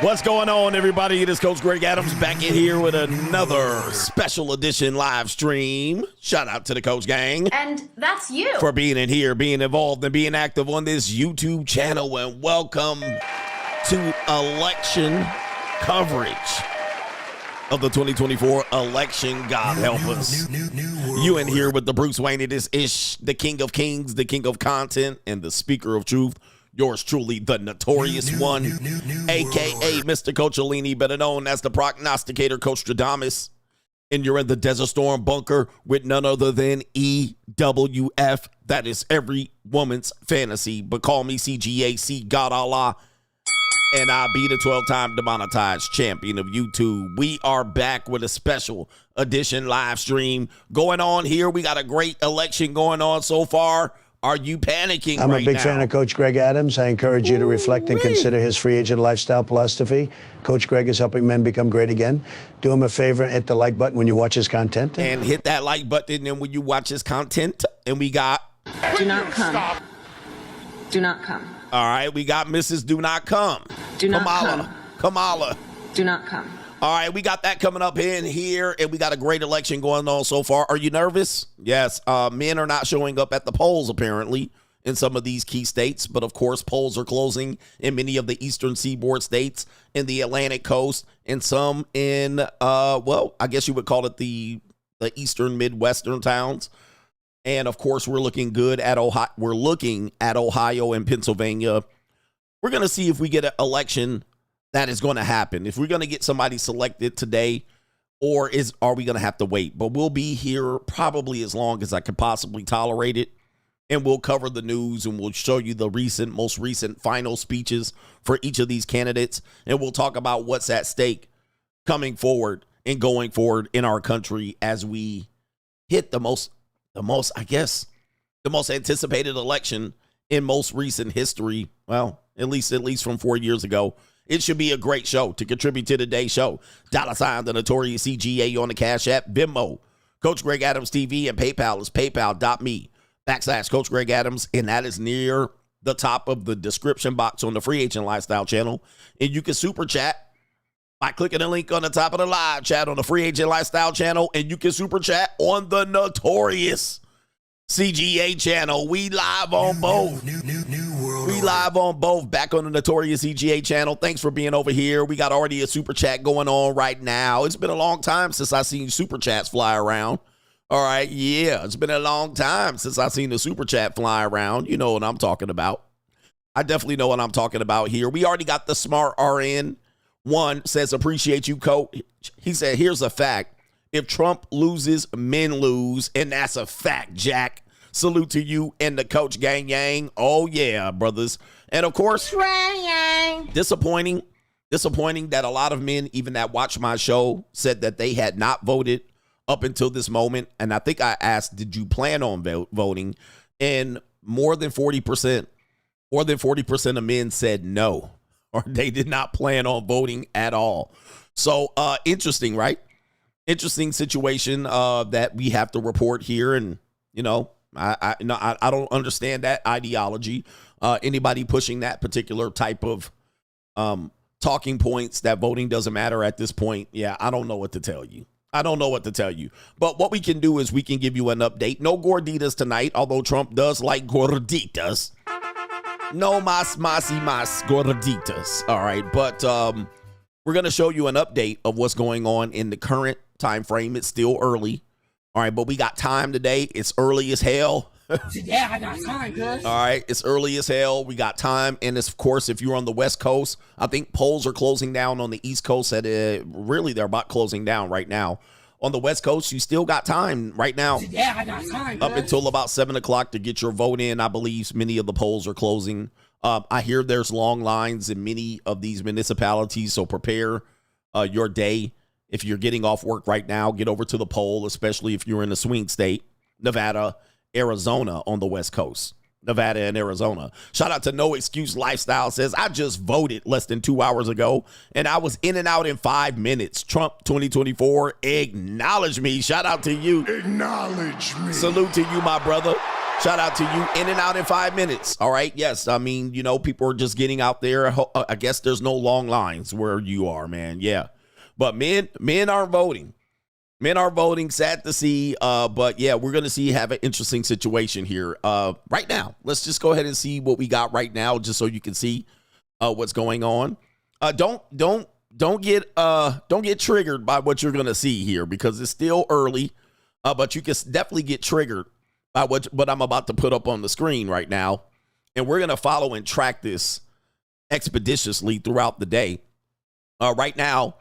What's going on, everybody? It is Coach Greg Adams back in here with another special edition live stream. Shout out to the Coach Gang. And that's you. For being in here, being involved, and being active on this YouTube channel. And welcome to election coverage of the 2024 election. God help us. You in here with the Bruce Wayne. It is Ish, the King of Kings, the King of Content, and the Speaker of Truth. Yours truly, the Notorious One, a.k.a. Mr. Coachellini, better known as the prognosticator, Coach Stradamus. And you're in the Desert Storm bunker with none other than EWF. That is every woman's fantasy. But call me CGA, see God Allah. And I'll be the 12-time demonetized champion of YouTube. We are back with a special edition live stream going on here. We got a great election going on so far. Are you panicking I'm right a big now? fan of Coach Greg Adams. I encourage you to reflect and consider his free agent lifestyle philosophy. Coach Greg is helping men become great again. Do him a favor and hit the like button when you watch his content. And hit that like button and when you watch his content. And we got... Do not come. Do not come. All right, we got Mrs. Do Not Come. Do not come. Kamala. Do not come. All right, we got that coming up in here, and we got a great election going on so far. Are you nervous? Yes. Men are not showing up at the polls, apparently, in some of these key states. But, of course, polls are closing in many of the eastern seaboard states, in the Atlantic coast, and some in, well, I guess you would call it the eastern Midwestern towns. And, of course, we're looking good at Ohio. We're looking at Ohio and Pennsylvania. We're going to see if we get an election that is going to happen. If we're going to get somebody selected today, or are we going to have to wait? But we'll be here probably as long as I can possibly tolerate it. And we'll cover the news and we'll show you the most recent final speeches for each of these candidates. And we'll talk about what's at stake coming forward and going forward in our country as we hit the most anticipated election in most recent history. Well, at least from 4 years ago. It should be a great show. To contribute to today's show, $ the Notorious CGA on the Cash App, Venmo, Coach Greg Adams TV, and PayPal is paypal.me/Coach Greg Adams, and that is near the top of the description box on the Free Agent Lifestyle channel. And you can super chat by clicking the link on the top of the live chat on the Free Agent Lifestyle channel, and you can super chat on the Notorious CGA channel. We live on both. We live on both. Back on the Notorious CGA channel. Thanks for being over here. We got already a super chat going on right now. It's been a long time since I seen super chats fly around. All right, yeah, it's been a long time since I seen the super chat fly around. You know what I'm talking about. I definitely know what I'm talking about here. We already got the Smart RN. One says, appreciate you, Coach. He said, here's a fact. If Trump loses, men lose. And that's a fact, Jack. Salute to you and the Coach Gang Yang. Oh, yeah, brothers. And, of course, disappointing that a lot of men, even that watch my show, said that they had not voted up until this moment. And I think I asked, did you plan on voting? And more than 40% of men said no, or they did not plan on voting at all. So interesting, right? Interesting situation that we have to report here. And, you know, I don't understand that ideology. Anybody pushing that particular type of talking points that voting doesn't matter at this point. Yeah, I don't know what to tell you. But what we can do is we can give you an update. No gorditas tonight, although Trump does like gorditas. No mas gorditas. All right. But we're going to show you an update of what's going on in the current time frame. It's still early. All right, but we got time today. It's early as hell. Yeah, I got time, cuz. All right, it's early as hell. We got time. And of course, if you're on the West Coast, I think polls are closing down on the East Coast. Really, they're about closing down right now. On the West Coast, you still got time right now. Yeah, I got time, up until about 7 o'clock to get your vote in. I believe many of the polls are closing. I hear there's long lines in many of these municipalities, so prepare your day. If you're getting off work right now, get over to the poll, especially if you're in a swing state, Nevada, Arizona on the West Coast. Nevada and Arizona. Shout out to No Excuse Lifestyle says, I just voted less than 2 hours ago, and I was in and out in 5 minutes. Trump 2024, acknowledge me. Shout out to you. Acknowledge me. Salute to you, my brother. Shout out to you. In and out in 5 minutes. All right. Yes. I mean, you know, people are just getting out there. I guess there's no long lines where you are, man. Yeah. But men are voting. Men are voting. Sad to see. But yeah, we're going to have an interesting situation here. Right now, let's just go ahead and see what we got right now, just so you can see what's going on. Don't get triggered by what you're going to see here, because it's still early. But you can definitely get triggered by what I'm about to put up on the screen right now. And we're going to follow and track this expeditiously throughout the day. Right now,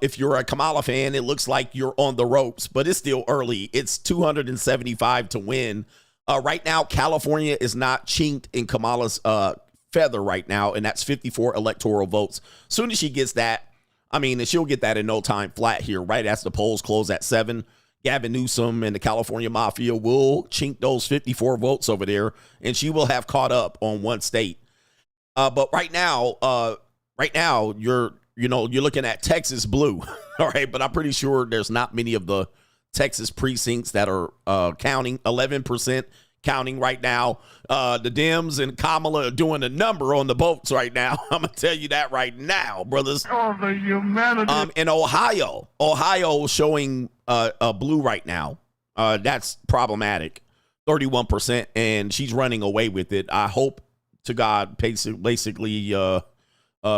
if you're a Kamala fan, it looks like you're on the ropes, but it's still early. It's 275 to win. Right now, California is not chinked in Kamala's feather right now, and that's 54 electoral votes. Soon as she gets that, I mean, and she'll get that in no time flat here, right as the polls close at 7. Gavin Newsom and the California Mafia will chink those 54 votes over there, and she will have caught up on one state. But right now, you're looking at Texas blue, all right? But I'm pretty sure there's not many of the Texas precincts that are counting. 11% counting right now. The Dems and Kamala are doing a number on the votes right now. I'm gonna tell you that right now, brothers. Oh, the humanity. In Ohio showing blue right now. That's problematic. 31%, and she's running away with it. I hope to God, basically,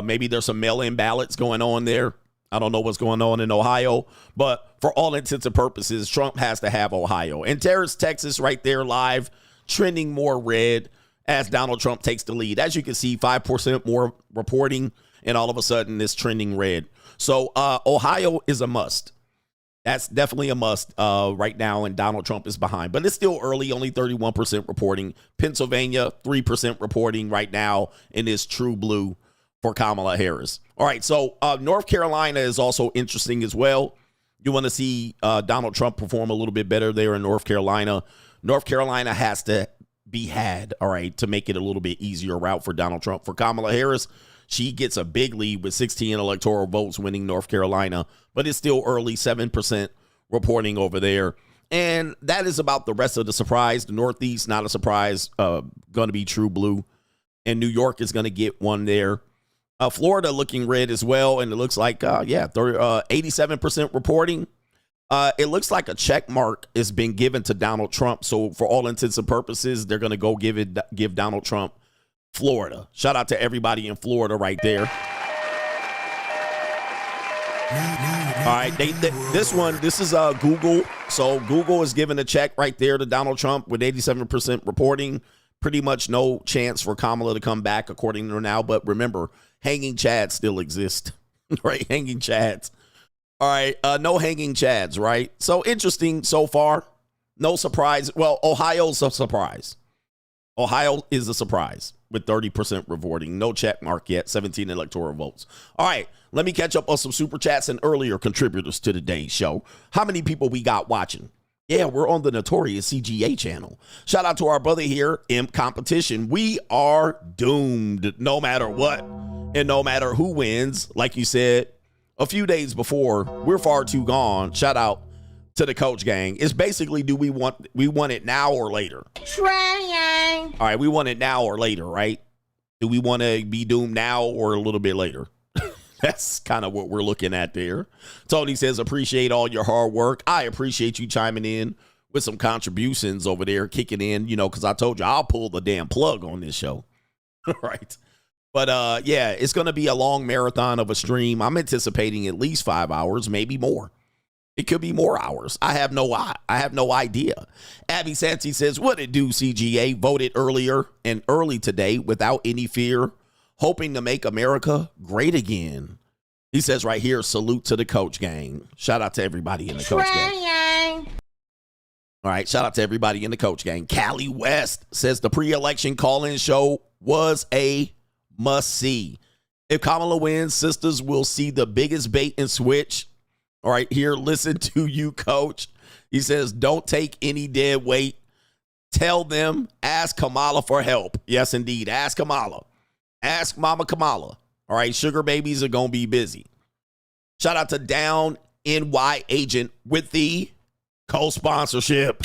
maybe there's some mail-in ballots going on there. I don't know what's going on in Ohio, but for all intents and purposes, Trump has to have Ohio. And there's Texas right there live, trending more red as Donald Trump takes the lead. As you can see, 5% more reporting, and all of a sudden it's trending red. So Ohio is a must. That's definitely a must right now, and Donald Trump is behind. But it's still early, only 31% reporting. Pennsylvania, 3% reporting right now, and it's true blue for Kamala Harris. All right, so North Carolina is also interesting as well. You want to see Donald Trump perform a little bit better there in North Carolina. North Carolina has to be had, all right, to make it a little bit easier route for Donald Trump. For Kamala Harris, she gets a big lead with 16 electoral votes winning North Carolina, but it's still early, 7% reporting over there. And that is about the rest of the surprise. The Northeast, not a surprise, going to be true blue. And New York is going to get one there. Florida looking red as well, and it looks like, 87% reporting. It looks like a check mark is being given to Donald Trump. So for all intents and purposes, they're going to go give Donald Trump Florida. Shout out to everybody in Florida right there. All right, this is Google. So Google is giving a check right there to Donald Trump with 87% reporting. Pretty much no chance for Kamala to come back, according to her now. But remember, hanging chads still exist, right? Hanging chads. All right, no hanging chads, right? So interesting so far. No surprise. Well, Ohio's a surprise. Ohio is a surprise with 30% reporting. No check mark yet, 17 electoral votes. All right, let me catch up on some super chats and earlier contributors to today's show. How many people we got watching? Yeah, we're on the Notorious CGA channel. Shout out to our brother here, Imp Competition. We are doomed no matter what and no matter who wins. Like you said a few days before, we're far too gone. Shout out to the Coach Gang. It's basically, do we want it now or later? Trying. All right, we want it now or later, right? Do we want to be doomed now or a little bit later? That's kind of what we're looking at there. Tony says, appreciate all your hard work. I appreciate you chiming in with some contributions over there, kicking in, because I told you I'll pull the damn plug on this show. Right. But yeah, it's going to be a long marathon of a stream. I'm anticipating at least 5 hours, maybe more. It could be more hours. I have no idea. Abby Santi says, what it do, CGA? Voted earlier and early today without any fear, hoping to make America great again. He says right here, salute to the Coach Gang. Shout out to everybody in the Coach Gang. All right, shout out to everybody in the Coach Gang. Callie West says the pre-election call-in show was a must-see. If Kamala wins, sisters will see the biggest bait and switch. All right, here, listen to you, Coach. He says, don't take any dead weight. Tell them, ask Kamala for help. Yes, indeed, ask Kamala. Ask Mama Kamala. All right, sugar babies are going to be busy. Shout out to Down NY Agent with the co-sponsorship.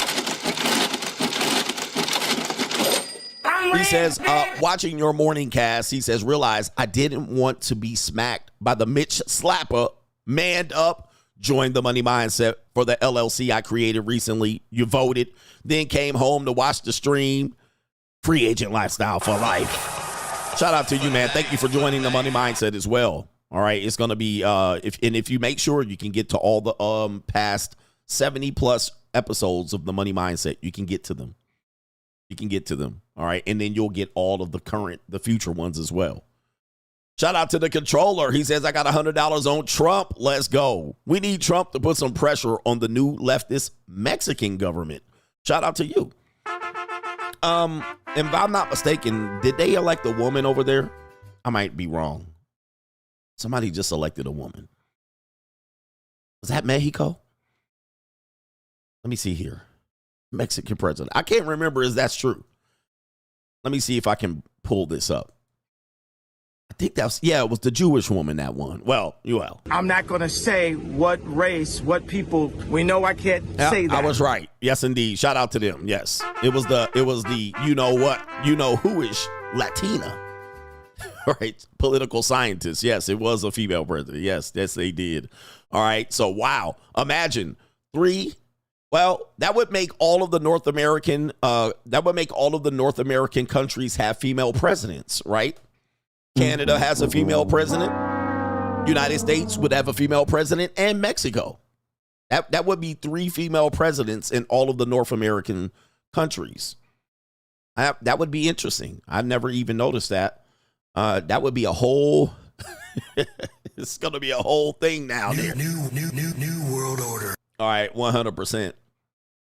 He says, watching your morning cast, he says, realize I didn't want to be smacked by the Mitch Slapper. Manned up, joined the money mindset for the LLC I created recently. You voted, then came home to watch the stream. Free agent lifestyle for life. Shout out to you, man. Thank you for joining the money mindset as well. All right, it's going to be, if you make sure you can get to all the past 70 plus episodes of the money mindset, you can get to them. You can get to them. All right. And then you'll get all of the future ones as well. Shout out to the controller. He says, I got $100 on Trump. Let's go. We need Trump to put some pressure on the new leftist Mexican government. Shout out to you. And if I'm not mistaken, did they elect a woman over there? I might be wrong. Somebody just elected a woman. Was that Mexico? Let me see here. Mexican president. I can't remember if that's true. Let me see if I can pull this up. I think it was the Jewish woman that won. Well. I'm not going to say what race, what people. We know I can't say that. I was right. Yes, indeed. Shout out to them. Yes. It was the who-ish Latina. Right. Political scientist. Yes, it was a female president. Yes, they did. All right. So, wow. Imagine 3. Well, that would make all of the North American countries have female presidents, right? Canada has a female president. United States would have a female president, and Mexico. That would be 3 female presidents in all of the North American countries. That would be interesting. I've never even noticed that. That would be a whole. It's going to be a whole thing now. New world order. All right, 100%.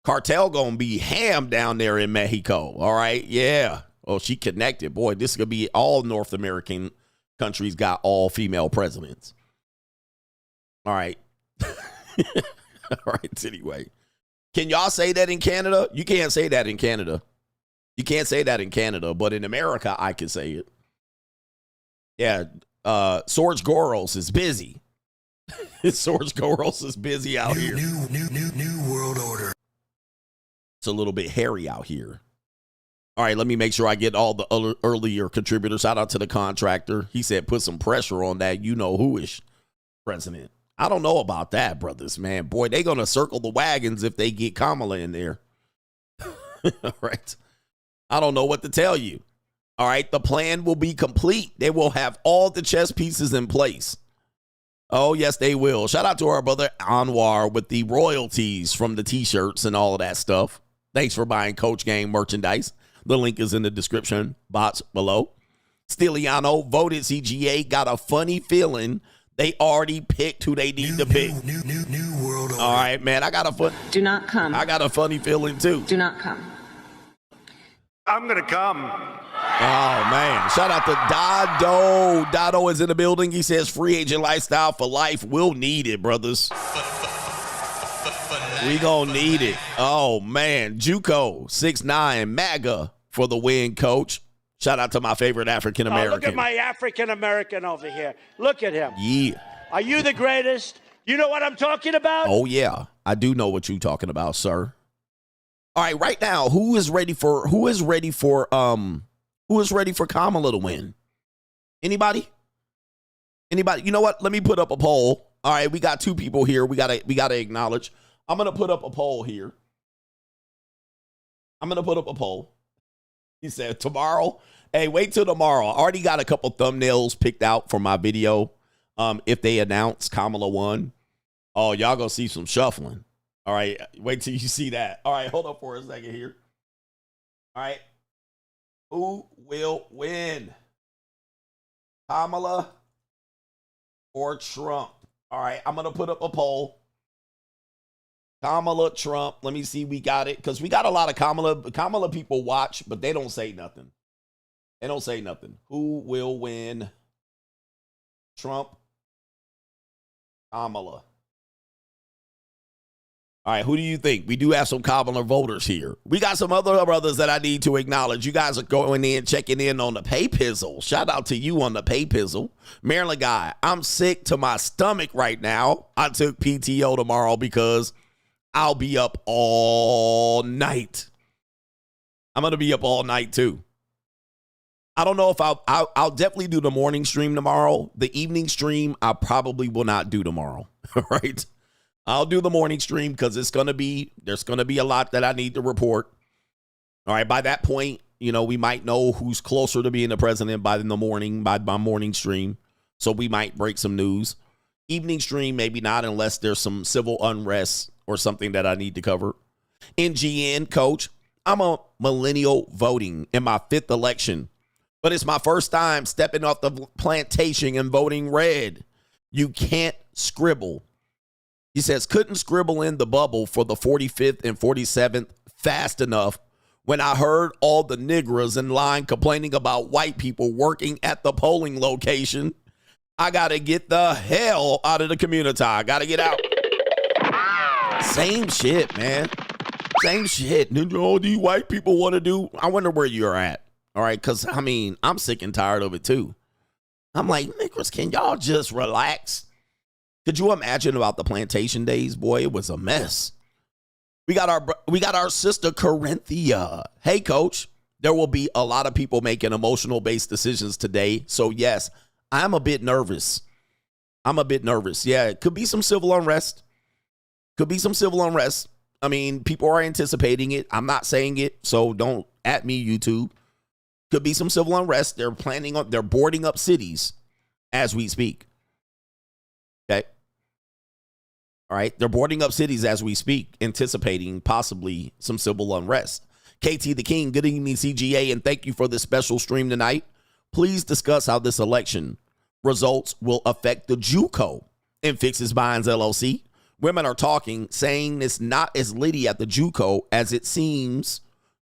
Cartel gonna be ham down there in Mexico. All right, yeah. Oh, she connected. Boy, this is gonna be all North American countries got all female presidents. All right. All right. Anyway, can y'all say that in Canada? You can't say that in Canada. You can't say that in Canada, but in America, I can say it. Yeah. Sorge Goros is busy. Sorge Goros is busy out here. New world order. It's a little bit hairy out here. All right, let me make sure I get all the earlier contributors. Shout out to the contractor. He said put some pressure on that who-ish president. I don't know about that, brothers, man. Boy, they're going to circle the wagons if they get Kamala in there. All right. I don't know what to tell you. All right, the plan will be complete. They will have all the chess pieces in place. Oh, yes, they will. Shout out to our brother Anwar with the royalties from the T-shirts and all of that stuff. Thanks for buying Coach Game merchandise. The link is in the description box below. Stiliano voted CGA. Got a funny feeling they already picked who they need to pick. New world order. All right, man. Do not come. I got a funny feeling, too. Do not come. I'm going to come. Oh, man. Shout out to Dado. Dado is in the building. He says free agent lifestyle for life. We'll need it, brothers. We gonna need it. Oh, man. Juco, 6'9", MAGA for the win, coach. Shout out to my favorite African-American. Look at my African-American over here. Look at him. Yeah. Are you the greatest? You know what I'm talking about? Oh, yeah. I do know what you're talking about, sir. All right, right now, who is ready for Kamala to win? Anybody? You know what? Let me put up a poll. All right, we got 2 people here. We gotta acknowledge. I'm gonna put up a poll here. He said tomorrow. Hey, wait till tomorrow. I already got a couple thumbnails picked out for my video. If they announce Kamala won, oh, y'all gonna see some shuffling. All right, wait till you see that. All right, hold up for a second here. All right, who will win? Kamala or Trump? All right, I'm gonna put up a poll. Kamala, Trump. Let me see. We got it because we got a lot of Kamala people watch, but they don't say nothing. Who will win? Trump, Kamala. All right, who do you think? We do have some Kamala voters here. We got some other brothers that I need to acknowledge. You guys are going in, checking in on the pay pizzle. Shout out to you on the pay pizzle. Maryland guy, I'm sick to my stomach right now. I took PTO tomorrow because I'll be up all night. I'm going to be up all night too. I don't know if I'll definitely do the morning stream tomorrow. The evening stream, I probably will not do tomorrow. All right. I'll do the morning stream because there's going to be a lot that I need to report. All right. By that point, we might know who's closer to being the president by my morning stream. So we might break some news. Evening stream, maybe not, unless there's some civil unrest or something that I need to cover. NGN, coach, I'm a millennial voting in my 5th election, but it's my first time stepping off the plantation and voting red. You can't scribble. He says, couldn't scribble in the bubble for the 45th and 47th fast enough when I heard all the niggers in line complaining about white people working at the polling location. I got to get the hell out of the community. I got to get out. Same shit, man. Same shit. All these white people want to do. I wonder where you're at. All right. Because, I'm sick and tired of it, too. I'm like, niggers, can y'all just relax? Could you imagine about the plantation days? Boy, it was a mess. We got our sister Corinthia. Hey, coach, there will be a lot of people making emotional-based decisions today. So, yes, I'm a bit nervous. Yeah, it could be some civil unrest. People are anticipating it. I'm not saying it, so don't at me, YouTube. Could be some civil unrest. They're boarding up cities as we speak. Okay. All right. They're boarding up cities as we speak, anticipating possibly some civil unrest. KT the King, good evening, CGA, and thank you for this special stream tonight. Please discuss how this election results will affect the JUCO and Fixes Binds LLC. Women are talking, saying it's not as litty at the JUCO as it seems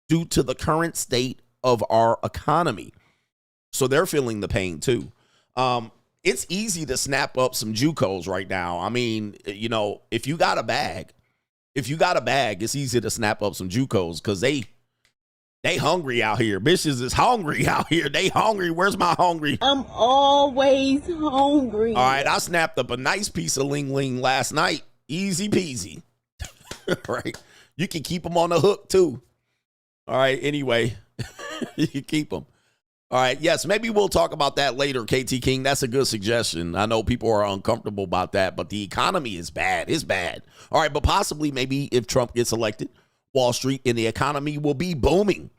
due to the current state of our economy. So they're feeling the pain too. It's easy to snap up some JUCOs right now. If you got a bag, it's easy to snap up some JUCOs because they hungry out here. Bitches is hungry out here. They hungry. Where's my hungry? I'm always hungry. All right, I snapped up a nice piece of ling ling last night. Easy peasy. Right? You can keep them on the hook too. All right, anyway, you can keep them. All right, yes, maybe we'll talk about that later, KT King. That's a good suggestion. I know people are uncomfortable about that, but the economy is bad. It's bad. All right, but possibly maybe if Trump gets elected, Wall Street and the economy will be booming.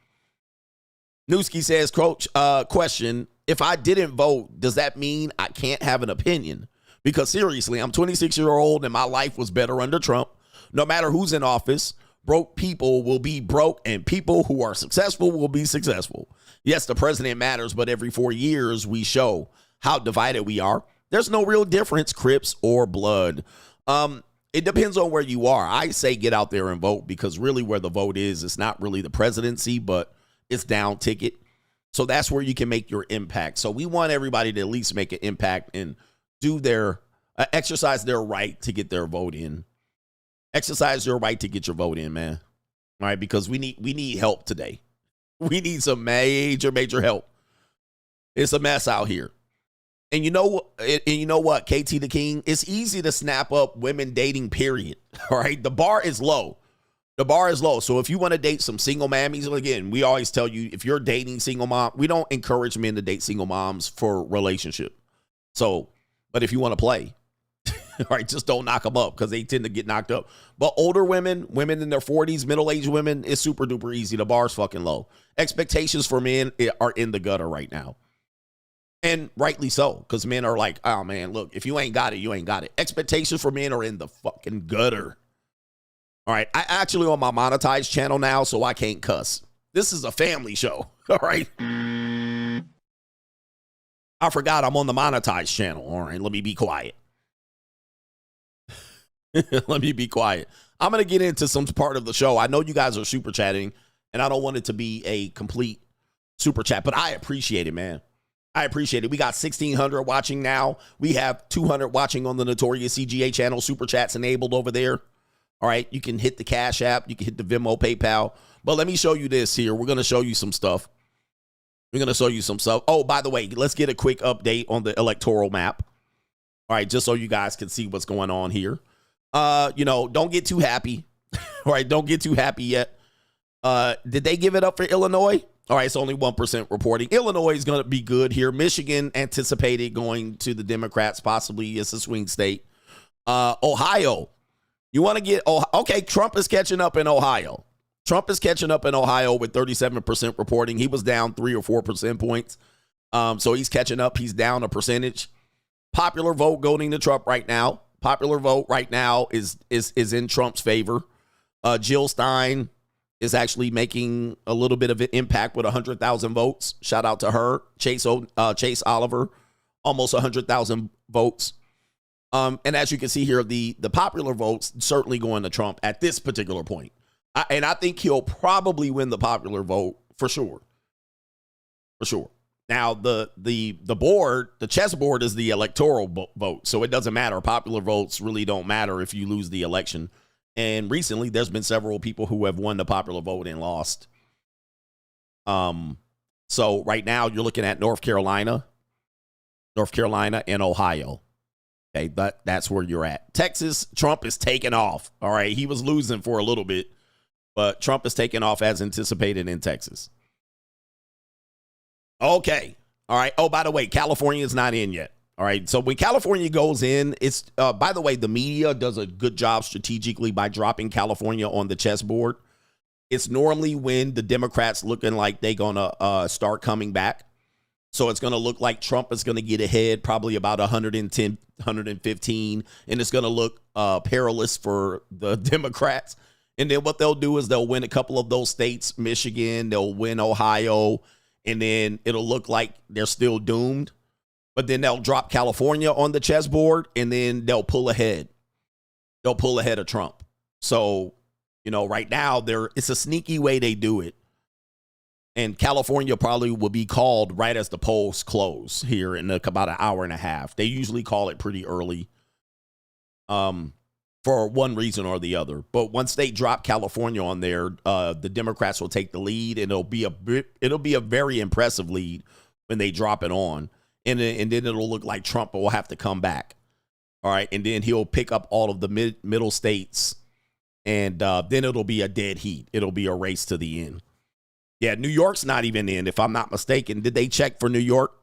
Newski says, Coach, question, if I didn't vote, does that mean I can't have an opinion? Because seriously, I'm 26-year-old and my life was better under Trump. No matter who's in office, broke people will be broke and people who are successful will be successful. Yes, the president matters, but every 4 years we show how divided we are. There's no real difference, Crips or blood. It depends on where you are. I say get out there and vote because really where the vote is, it's not really the presidency, but it's down ticket. So that's where you can make your impact. So we want everybody to at least make an impact and do their exercise their right to get their vote in. Exercise your right to get your vote in, man. All right, because we need help today. We need some major help. It's a mess out here. And you know what, KT the King? It's easy to snap up women dating, period. All right, the bar is low. So if you want to date some single mammies, again, we always tell you if you're dating single mom, we don't encourage men to date single moms for relationship. So, but if you want to play, all right, just don't knock them up because they tend to get knocked up. But older women in their 40s, middle-aged women, it's super duper easy. The bar's fucking low. Expectations for men are in the gutter right now. And rightly so, because men are like, oh man, look, if you ain't got it, you ain't got it. Expectations for men are in the fucking gutter. All right, I actually on my monetized channel now, so I can't cuss. This is a family show, all right? I forgot I'm on the monetized channel. All right, let me be quiet. Let me be quiet. I'm going to get into some part of the show. I know you guys are super chatting, and I don't want it to be a complete super chat, but I appreciate it, man. I appreciate it. We got 1,600 watching now. We have 200 watching on the Notorious CGA channel. Super chats enabled over there. All right, you can hit the Cash App. You can hit the Venmo, PayPal. But let me show you this here. We're going to show you some stuff. Oh, by the way, let's get a quick update on the electoral map. All right, just so you guys can see what's going on here. Don't get too happy. All right, don't get too happy yet. Did they give it up for Illinois? All right, it's only 1% reporting. Illinois is going to be good here. Michigan anticipated going to the Democrats, possibly. It's a swing state. Ohio. You want to get, okay, Trump is catching up in Ohio. Trump is catching up in Ohio with 37% reporting. He was down 3 or 4 percentage points. So he's catching up. He's down a percentage. Popular vote going to Trump right now. Popular vote right now is in Trump's favor. Jill Stein is actually making a little bit of an impact with 100,000 votes. Shout out to her. Chase Oliver, almost 100,000 votes. And as you can see here, the popular votes certainly going to Trump at this particular point. And I think he'll probably win the popular vote for sure. For sure. Now, the board, the chessboard is the electoral vote. So it doesn't matter. Popular votes really don't matter if you lose the election. And recently, there's been several people who have won the popular vote and lost. So right now, you're looking at North Carolina, and Ohio. Okay, that's where you're at. Texas, Trump is taking off. All right, he was losing for a little bit, but Trump is taking off as anticipated in Texas. Okay, all right. Oh, by the way, California is not in yet. All right, so when California goes in, it's, by the way, the media does a good job strategically by dropping California on the chessboard. It's normally when the Democrats looking like they're going to start coming back. So it's going to look like Trump is going to get ahead probably about 110, 115, and it's going to look perilous for the Democrats. And then what they'll do is they'll win a couple of those states, Michigan, they'll win Ohio, and then it'll look like they're still doomed. But then they'll drop California on the chessboard, and then they'll pull ahead. They'll pull ahead of Trump. So, right now, it's a sneaky way they do it. And California probably will be called right as the polls close here in about an hour and a half. They usually call it pretty early for one reason or the other. But once they drop California on there, the Democrats will take the lead, and it'll be a very impressive lead when they drop it on. And then it'll look like Trump will have to come back. All right. And then he'll pick up all of the middle states. And then it'll be a dead heat. It'll be a race to the end. Yeah, New York's not even in, if I'm not mistaken. Did they check for New York?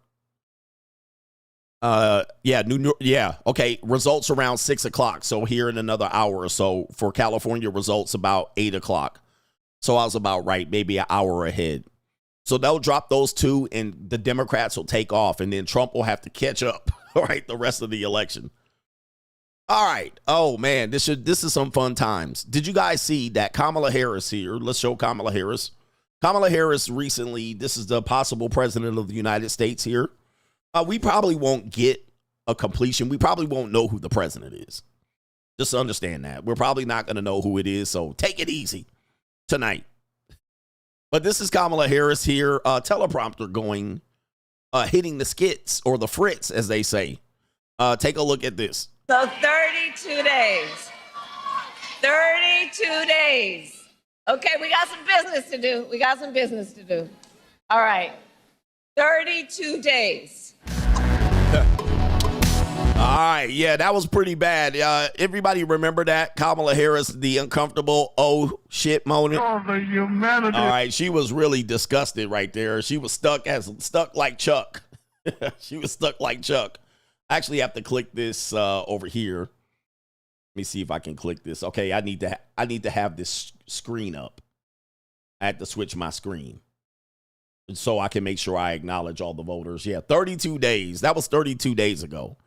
Yeah, New York. Yeah. Okay. Results around 6 o'clock. So here in another hour or so. For California, results about 8 o'clock. So I was about right. Maybe an hour ahead. So they'll drop those two, and the Democrats will take off, and then Trump will have to catch up, all right, the rest of the election. All right. Oh, man, this is some fun times. Did you guys see that Kamala Harris here? Let's show Kamala Harris. Kamala Harris recently, this is the possible president of the United States here. We probably won't get a completion. We probably won't know who the president is. Just understand that. We're probably not going to know who it is, so take it easy tonight. But this is Kamala Harris here, teleprompter going, hitting the skits or the fritz, as they say. Take a look at this. So 32 days. 32 days. Okay, we got some business to do. All right. 32 days. All right. Yeah, that was pretty bad. Everybody remember that? Kamala Harris, the uncomfortable oh shit moment. Oh, the humanity. All right. She was really disgusted right there. She was stuck like Chuck. She was stuck like Chuck. I actually have to click this over here. Let me see if I can click this. Okay, I need to have this screen up. I had to switch my screen so I can make sure I acknowledge all the voters. Yeah, 32 days. That was 32 days ago.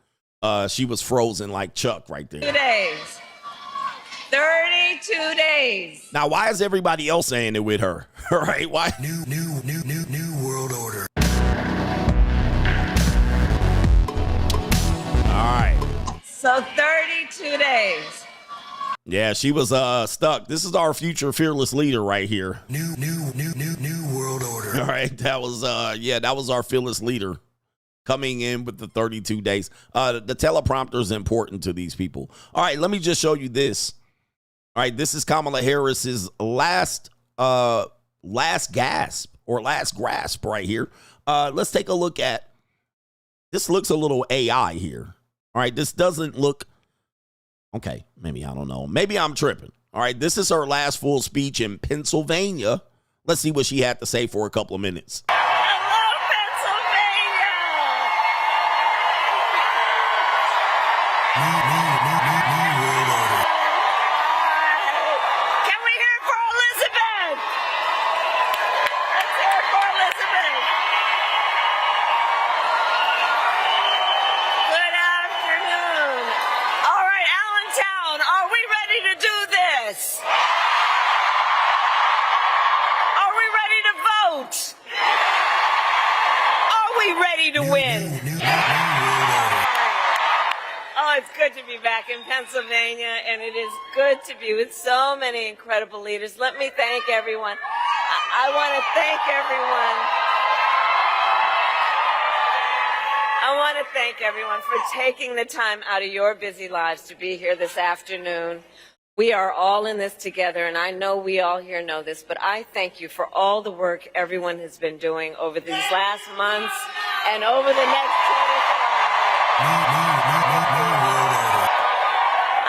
She was frozen like Chuck right there. 2 days. 32 days. Now, why is everybody else saying it with her? All right, why? New world order. All right. So 32 days. Yeah, she was stuck. This is our future fearless leader right here. New world order. All right, that was our fearless leader coming in with the 32 days. The teleprompter is important to these people. All right, let me just show you this. All right, this is Kamala Harris's last gasp or last grasp right here. Let's take a look at this. Looks a little AI here. All right, this doesn't look okay. Maybe I don't know. Maybe I'm tripping. All right, this is her last full speech in Pennsylvania Let's see what she had to say for a couple of minutes. Hello, Pennsylvania! New world order. Can we hear it for Elizabeth? Let's hear it for Elizabeth. Good afternoon. All right, Allentown, are we ready to do this? Are we ready to vote? Are we ready to win? New world order. Oh, it's good to be back in Pennsylvania, and it is good to be with so many incredible leaders. Let me thank everyone. I want to thank everyone. I want to thank everyone for taking the time out of your busy lives to be here this afternoon. We are all in this together, and I know we all here know this, but I thank you for all the work everyone has been doing over these last months and over the next 24 hours.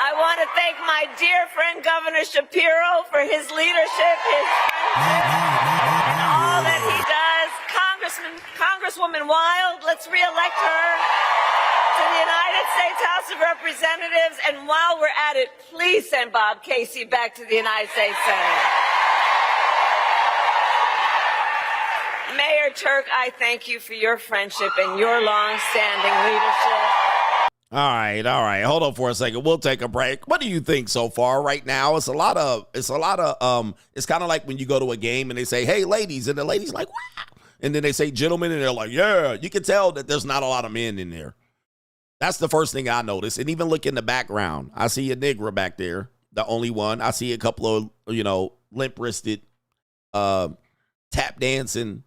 I want to thank my dear friend Governor Shapiro for his leadership, his friendship, and all that he does. Congresswoman Wild, let's reelect her to the United States House of Representatives. And while we're at it, please send Bob Casey back to the United States Senate. Mayor Turk, I thank you for your friendship and your long-standing leadership. All right. Hold on for a second. We'll take a break. What do you think so far right now? It's kind of like when you go to a game and they say, "Hey, ladies," and the ladies like, "Wow." And then they say, "Gentlemen," and they're like, "Yeah." You can tell that there's not a lot of men in there. That's the first thing I noticed. And even look in the background. I see a Negra back there, the only one. I see a couple of, limp-wristed, tap dancing,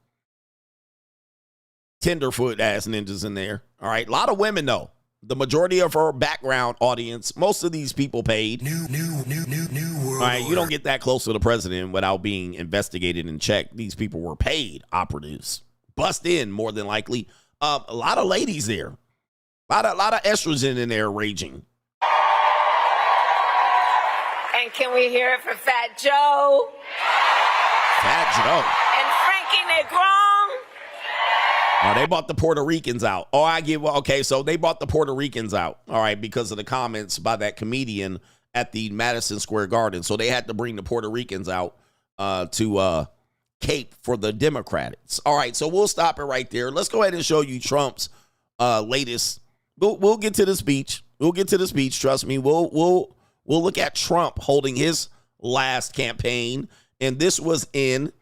tenderfoot ass ninjas in there. All right. A lot of women, though. The majority of her background audience, most of these people paid. New world All right, order. you don't get that close to the president without being investigated and checked. These people were paid operatives, bust in more than likely. A lot of ladies there, a lot of estrogen in there raging. And can we hear it for Fat Joe? Fat Joe. And Frankie Negron? Oh, they bought the Puerto Ricans out. Okay, so they bought the Puerto Ricans out, all right, because of the comments by that comedian at the Madison Square Garden. So they had to bring the Puerto Ricans out to cape for the Democrats. All right, so we'll stop it right there. Let's go ahead and show you Trump's latest. We'll get to the speech. We'll get to the speech. Trust me. We'll look at Trump holding his last campaign, and this was in.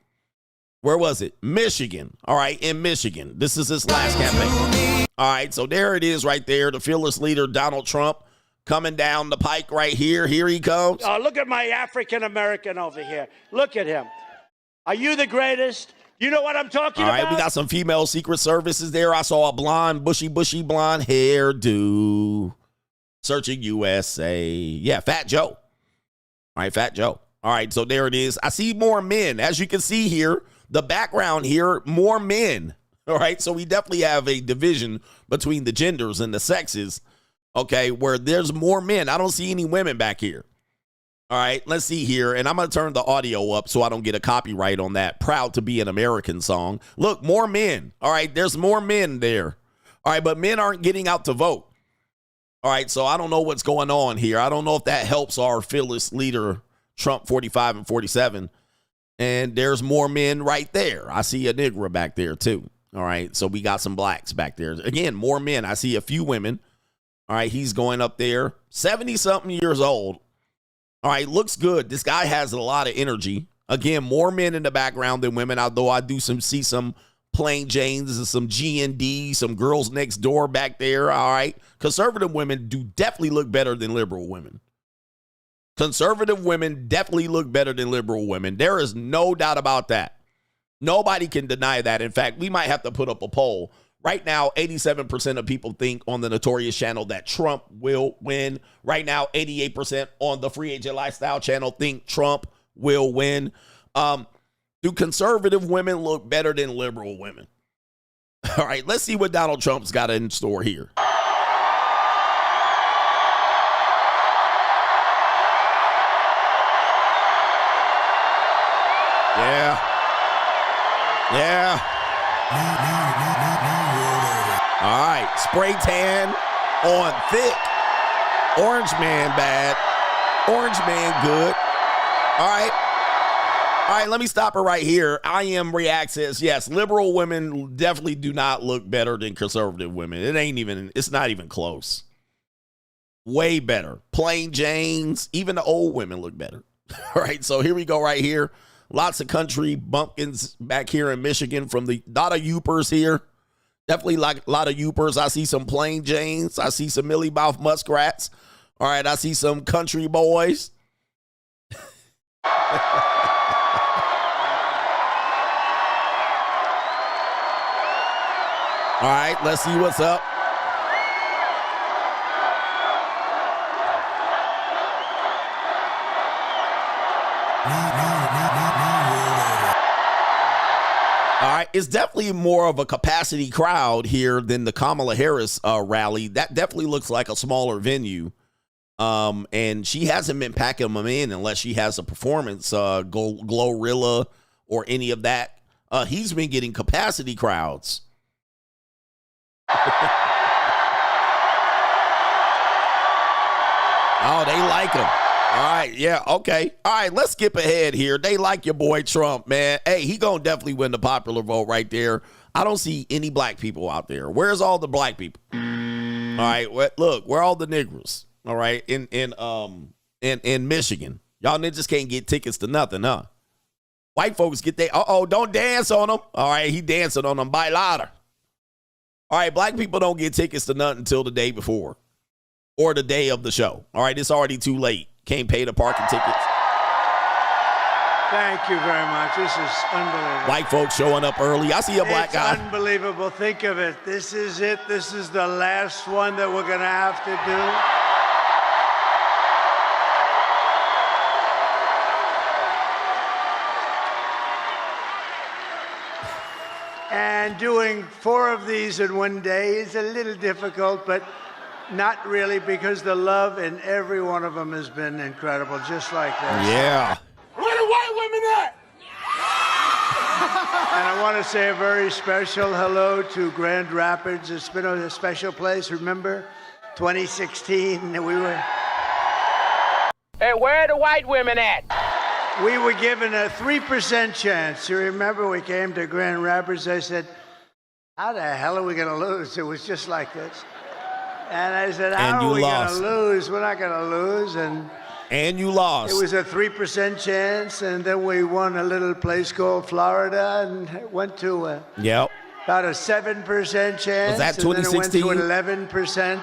Where was it? Michigan. All right, in Michigan. This is his last campaign. All right, so there it is right there. The fearless leader, Donald Trump, coming down the pike right here. Here he comes. Oh, look at my African-American over here. Look at him. Are you the greatest? You know what I'm talking about? All right, we got some female Secret Services there. I saw a blonde, bushy blonde hairdo. Searching USA. Yeah, Fat Joe. All right, Fat Joe. All right, so there it is. I see more men. As you can see here, the background here, more men. All right, so we definitely have a division between the genders and the sexes, okay, where there's more men. I don't see any women back here. All right, let's see here. And I'm going to turn the audio up so I don't get a copyright on that Proud to Be an American song. Look, more men. All right, there's more men there. All right, but men aren't getting out to vote. All right, so I don't know what's going on here. I don't know if that helps our fearless leader, Trump 45 and 47. And there's more men right there. I see a Negra back there, too. All right, so we got some blacks back there. Again, more men. I see a few women. All right, he's going up there. 70-something years old. All right, looks good. This guy has a lot of energy. Again, more men in the background than women, although I do see some plain Janes and some G&D, some girls next door back there. All right, conservative women do definitely look better than liberal women. Conservative women definitely look better than liberal women. There is no doubt about that. Nobody can deny that. In fact, we might have to put up a poll. Right now, 87% of people think on the Notorious channel that Trump will win. Right now, 88% on the Free Agent Lifestyle channel think Trump will win. Do conservative women look better than liberal women? All right, let's see what Donald Trump's got in store here. Yeah. All right, spray tan on thick. Orange man bad. Orange man good. All right. All right, let me stop it right here. I am react says, yes, liberal women definitely do not look better than conservative women. It's not even close. Way better. Plain Janes, even the old women look better. All right, so here we go right here. Lots of country bumpkins back here in Michigan from the lot of Youpers here. Definitely like a lot of Youpers. I see some Plain Janes. I see some Millie Mouth Muskrats. All right, I see some country boys. All right, let's see what's up. All right, it's definitely more of a capacity crowd here than the Kamala Harris rally. That definitely looks like a smaller venue. And she hasn't been packing them in unless she has a performance, Glorilla or any of that. He's been getting capacity crowds. Oh, they like him. All right, yeah, okay. All right, let's skip ahead here. They like your boy Trump, man. Hey, he gonna definitely win the popular vote right there. I don't see any black people out there. Where's all the black people? All right, look, where are all the niggers? All right, in Michigan, y'all niggas can't get tickets to nothing, huh? White folks get their, don't dance on them. All right, he dancing on them by louder. All right, black people don't get tickets to nothing until the day before or the day of the show. All right, it's already too late. Can't pay the parking tickets. Thank you very much. This is unbelievable. White folks showing up early. I see a black guy. It's unbelievable. Think of it. This is it. This is the last one that we're going to have to do. And doing 4 of these in one day is a little difficult, but not really, because the love in every one of them has been incredible, just like this. Yeah. Where the white women at? And I want to say a very special hello to Grand Rapids. It's been a special place. Remember 2016? We were... Hey, where are the white women at? We were given a 3% chance. You remember we came to Grand Rapids, I said, how the hell are we going to lose? It was just like this. And I said, how are we going to lose? We're not going to lose. And you lost. It was a 3% chance, and then we won a little place called Florida and went to about a 7% chance. Was that 2016? And then it went to 11%.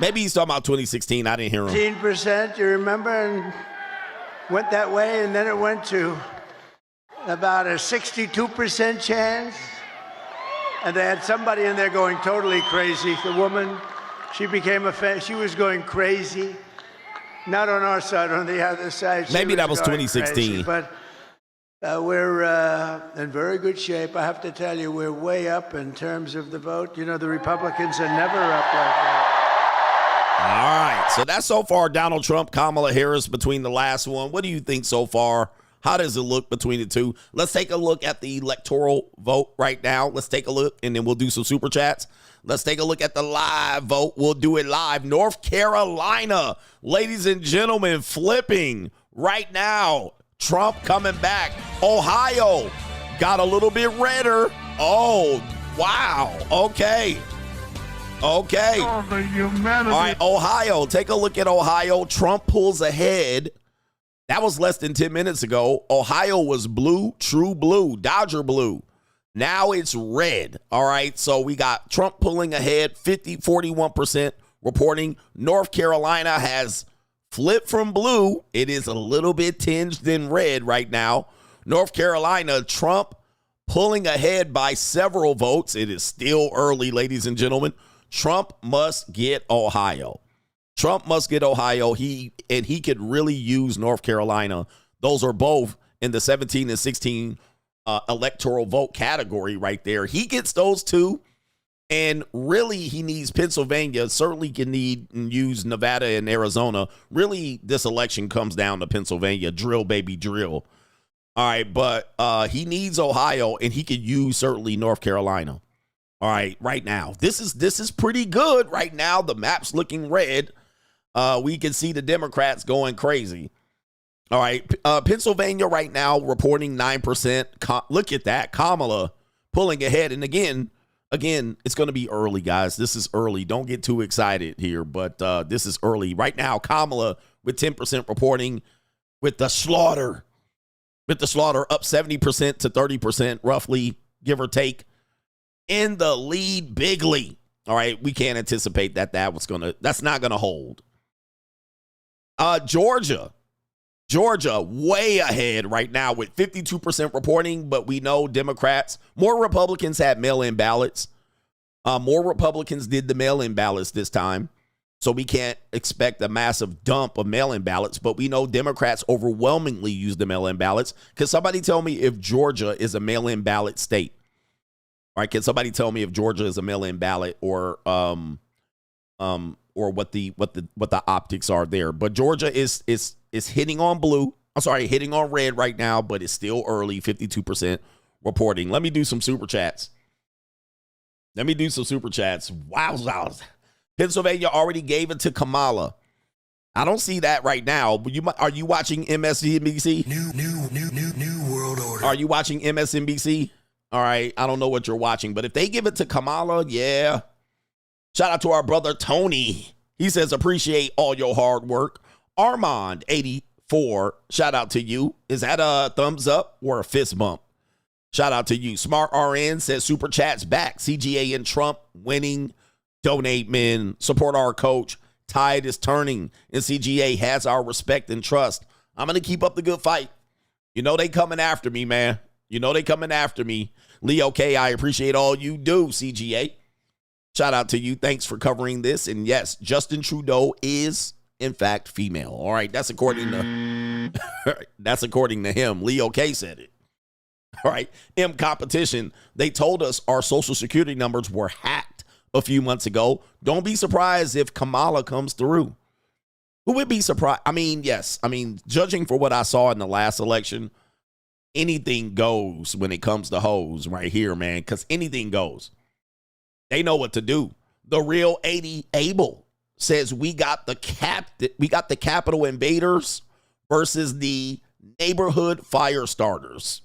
Maybe he's talking about 2016. I didn't hear him. 15%, you remember? And went that way, and then it went to about a 62% chance. And they had somebody in there going totally crazy. The woman, she became a fan. She was going crazy. Not on our side, on the other side. Maybe that was 2016. Crazy, but we're in very good shape. I have to tell you, we're way up in terms of the vote. You know, the Republicans are never up like that. All right. So that's so far Donald Trump, Kamala Harris between the last one. What do you think so far? How does it look between the two? Let's take a look at the electoral vote right now. Let's take a look, and then we'll do some super chats. Let's take a look at the live vote. We'll do it live. North Carolina, ladies and gentlemen, flipping right now. Trump coming back. Ohio got a little bit redder. Oh, wow. Okay. All right, Ohio. Take a look at Ohio. Trump pulls ahead. That was less than 10 minutes ago. Ohio was blue, true blue, Dodger blue. Now it's red. All right, so we got Trump pulling ahead, 41% reporting. North Carolina has flipped from blue. It is a little bit tinged in red right now. North Carolina, Trump pulling ahead by several votes. It is still early, ladies and gentlemen. Trump must get Ohio. Trump must get Ohio. He could really use North Carolina. Those are both in the 17 and 16 electoral vote category right there. He gets those two, and really he needs Pennsylvania. Certainly can need and use Nevada and Arizona. Really, this election comes down to Pennsylvania. Drill, baby, drill. All right, but he needs Ohio, and he could use certainly North Carolina. All right, right now. This is pretty good right now. The map's looking red. We can see the Democrats going crazy. All right, Pennsylvania right now reporting 9%. Look at that. Kamala pulling ahead. And again, it's going to be early, guys. This is early. Don't get too excited here, but this is early. Right now, Kamala with 10% reporting with the slaughter. With the slaughter up 70% to 30%, roughly, give or take, in the lead bigly. All right, we can't anticipate that's not going to hold. Georgia, way ahead right now with 52% reporting, but we know Democrats, more Republicans had mail-in ballots. More Republicans did the mail-in ballots this time, so we can't expect a massive dump of mail-in ballots, but we know Democrats overwhelmingly use the mail-in ballots. Can somebody tell me if Georgia is a mail-in ballot state? All right, can somebody tell me if Georgia is a mail-in ballot or what the optics are there? But Georgia is hitting on blue. I'm sorry, hitting on red right now, but it's still early, 52% reporting. Let me do some super chats. Wow. Pennsylvania already gave it to Kamala. I don't see that right now. But are you watching MSNBC? New world order. Are you watching MSNBC? All right, I don't know what you're watching, but if they give it to Kamala, yeah. Shout out to our brother Tony. He says, appreciate all your hard work. Armand, 84, shout out to you. Is that a thumbs up or a fist bump? Shout out to you. Smart RN says, super chat's back. CGA and Trump winning. Donate, men. Support our coach. Tide is turning, and CGA has our respect and trust. I'm going to keep up the good fight. You know they coming after me, man. Leo K, I appreciate all you do, CGA. Shout out to you. Thanks for covering this. And yes, Justin Trudeau is, in fact, female. All right, that's according to him. Leo K said it. All right, M Competition. They told us our social security numbers were hacked a few months ago. Don't be surprised if Kamala comes through. Who would be surprised? I mean, yes. I mean, judging for what I saw in the last election, anything goes when it comes to hoes right here, man, because anything goes. They know what to do. The real 80 Abel says we got the Capitol invaders versus the neighborhood fire starters.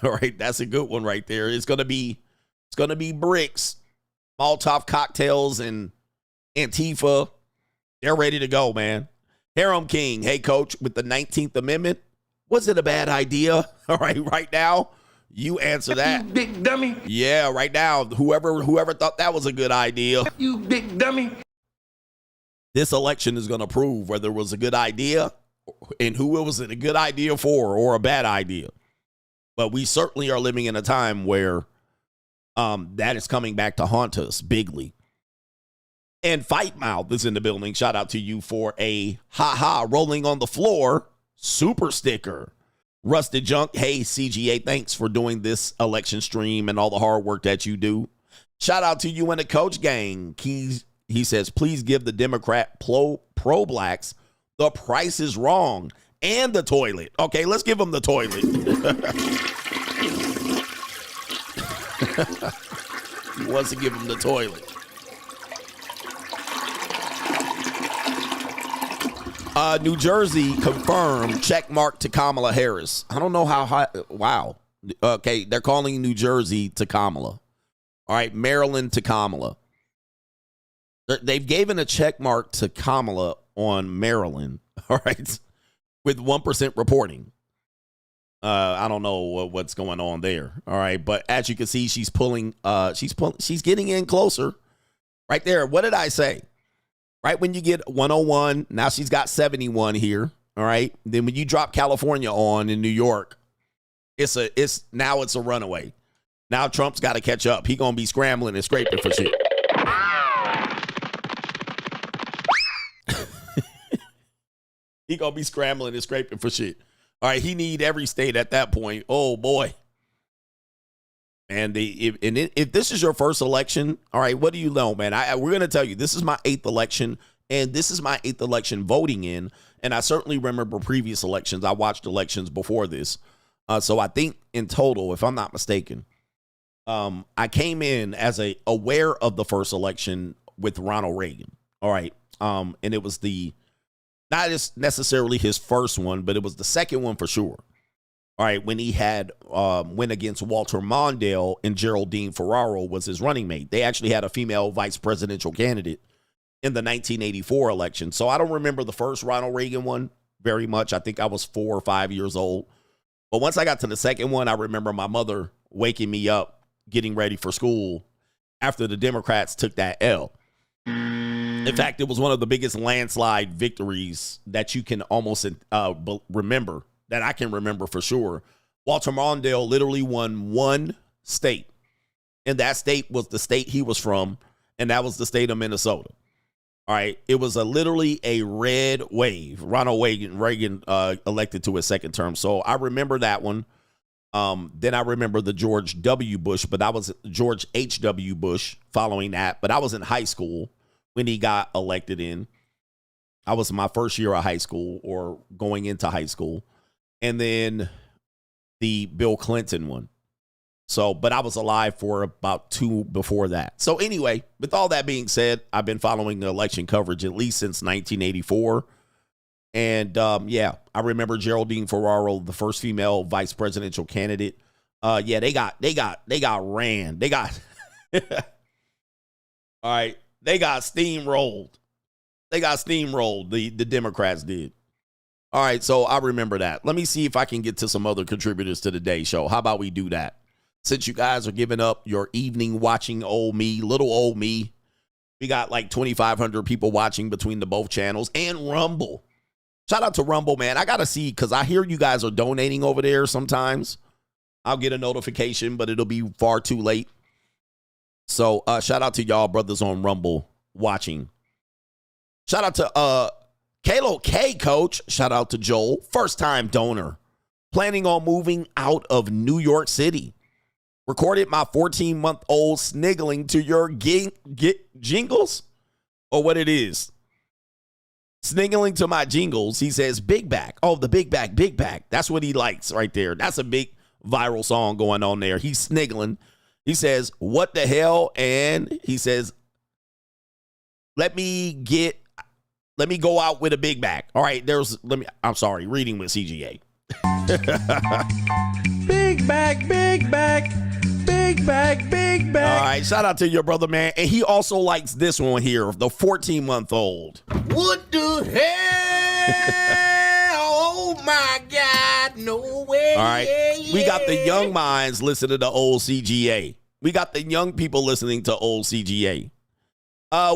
All right, that's a good one right there. It's gonna be bricks, Molotov cocktails, and Antifa. They're ready to go, man. Harem King, hey coach, with the 19th Amendment, was it a bad idea? All right now, you answer that. You big dummy. Yeah, right now, whoever thought that was a good idea. You big dummy. This election is going to prove whether it was a good idea and who it was a good idea for or a bad idea. But we certainly are living in a time where that is coming back to haunt us bigly. And Fight Mouth is in the building. Shout out to you for a rolling on the floor super sticker. Rusted Junk, hey CGA, thanks for doing this election stream and all the hard work that you do. Shout out to you and the coach gang. He says, please give the Democrat pro-blacks the price is wrong and the toilet. Okay, let's give them the toilet. He wants to give them the toilet. New Jersey confirmed check mark to Kamala Harris. I don't know how high. Wow. Okay, they're calling New Jersey to Kamala. All right, Maryland to Kamala. They've given a check mark to Kamala on Maryland. All right, with 1% reporting. I don't know what's going on there. All right, but as you can see, she's getting in closer. Right there. What did I say? Right when you get 101, now she's got 71 here. All right. Then when you drop California on in New York, it's a runaway. Now Trump's got to catch up. He gonna be scrambling and scraping for shit. He gonna be scrambling and scraping for shit. All right. He need every state at that point. Oh boy. And if this is your first election, all right, what do you know, man? We're going to tell you, this is my 8th election, and this is my 8th election voting in. And I certainly remember previous elections. I watched elections before this. So I think in total, if I'm not mistaken, I came in as aware of the first election with Ronald Reagan. All right. And it was not just necessarily his first one, but it was the second one for sure. All right. When he had went against Walter Mondale and Geraldine Ferraro was his running mate. They actually had a female vice presidential candidate in the 1984 election. So I don't remember the first Ronald Reagan one very much. I think I was 4 or 5 years old. But once I got to the second one, I remember my mother waking me up, getting ready for school after the Democrats took that L. In fact, it was one of the biggest landslide victories that you can almost remember, that I can remember for sure. Walter Mondale literally won one state, and that state was the state he was from, and that was the state of Minnesota. All right, it was literally a red wave. Ronald Reagan elected to his second term, so I remember that one. Then I remember the George W. Bush, but I was George H.W. Bush following that. But I was in high school when he got elected in. I was in my first year of high school or going into high school. And then the Bill Clinton one. So, but I was alive for about 2 before that. So anyway, with all that being said, I've been following the election coverage at least since 1984. And yeah, I remember Geraldine Ferraro, the first female vice presidential candidate. Yeah, they got ran. They got all right. They got steamrolled. The Democrats did. All right, so I remember that. Let me see if I can get to some other contributors to the day show. How about we do that? Since you guys are giving up your evening watching little old me, we got like 2,500 people watching between the both channels and Rumble. Shout out to Rumble, man. I got to see, because I hear you guys are donating over there sometimes. I'll get a notification, but it'll be far too late. So shout out to y'all brothers on Rumble watching. Shout out to Kalo K, coach. Shout out to Joel, first-time donor. Planning on moving out of New York City. Recorded my 14-month-old sniggling to your jingles, or what it is. Sniggling to my jingles. He says, big back. Oh, the big back, big back. That's what he likes right there. That's a big viral song going on there. He's sniggling. He says, what the hell? And he says, let me go out with a big back. All right, I'm sorry, reading with CGA. Big back, big back, big back, big back. All right, shout out to your brother, man. And he also likes this one here, the 14-month-old. What the hell? Oh, my God. No way. All right, we got the young minds listening to old CGA. We got the young people listening to old CGA.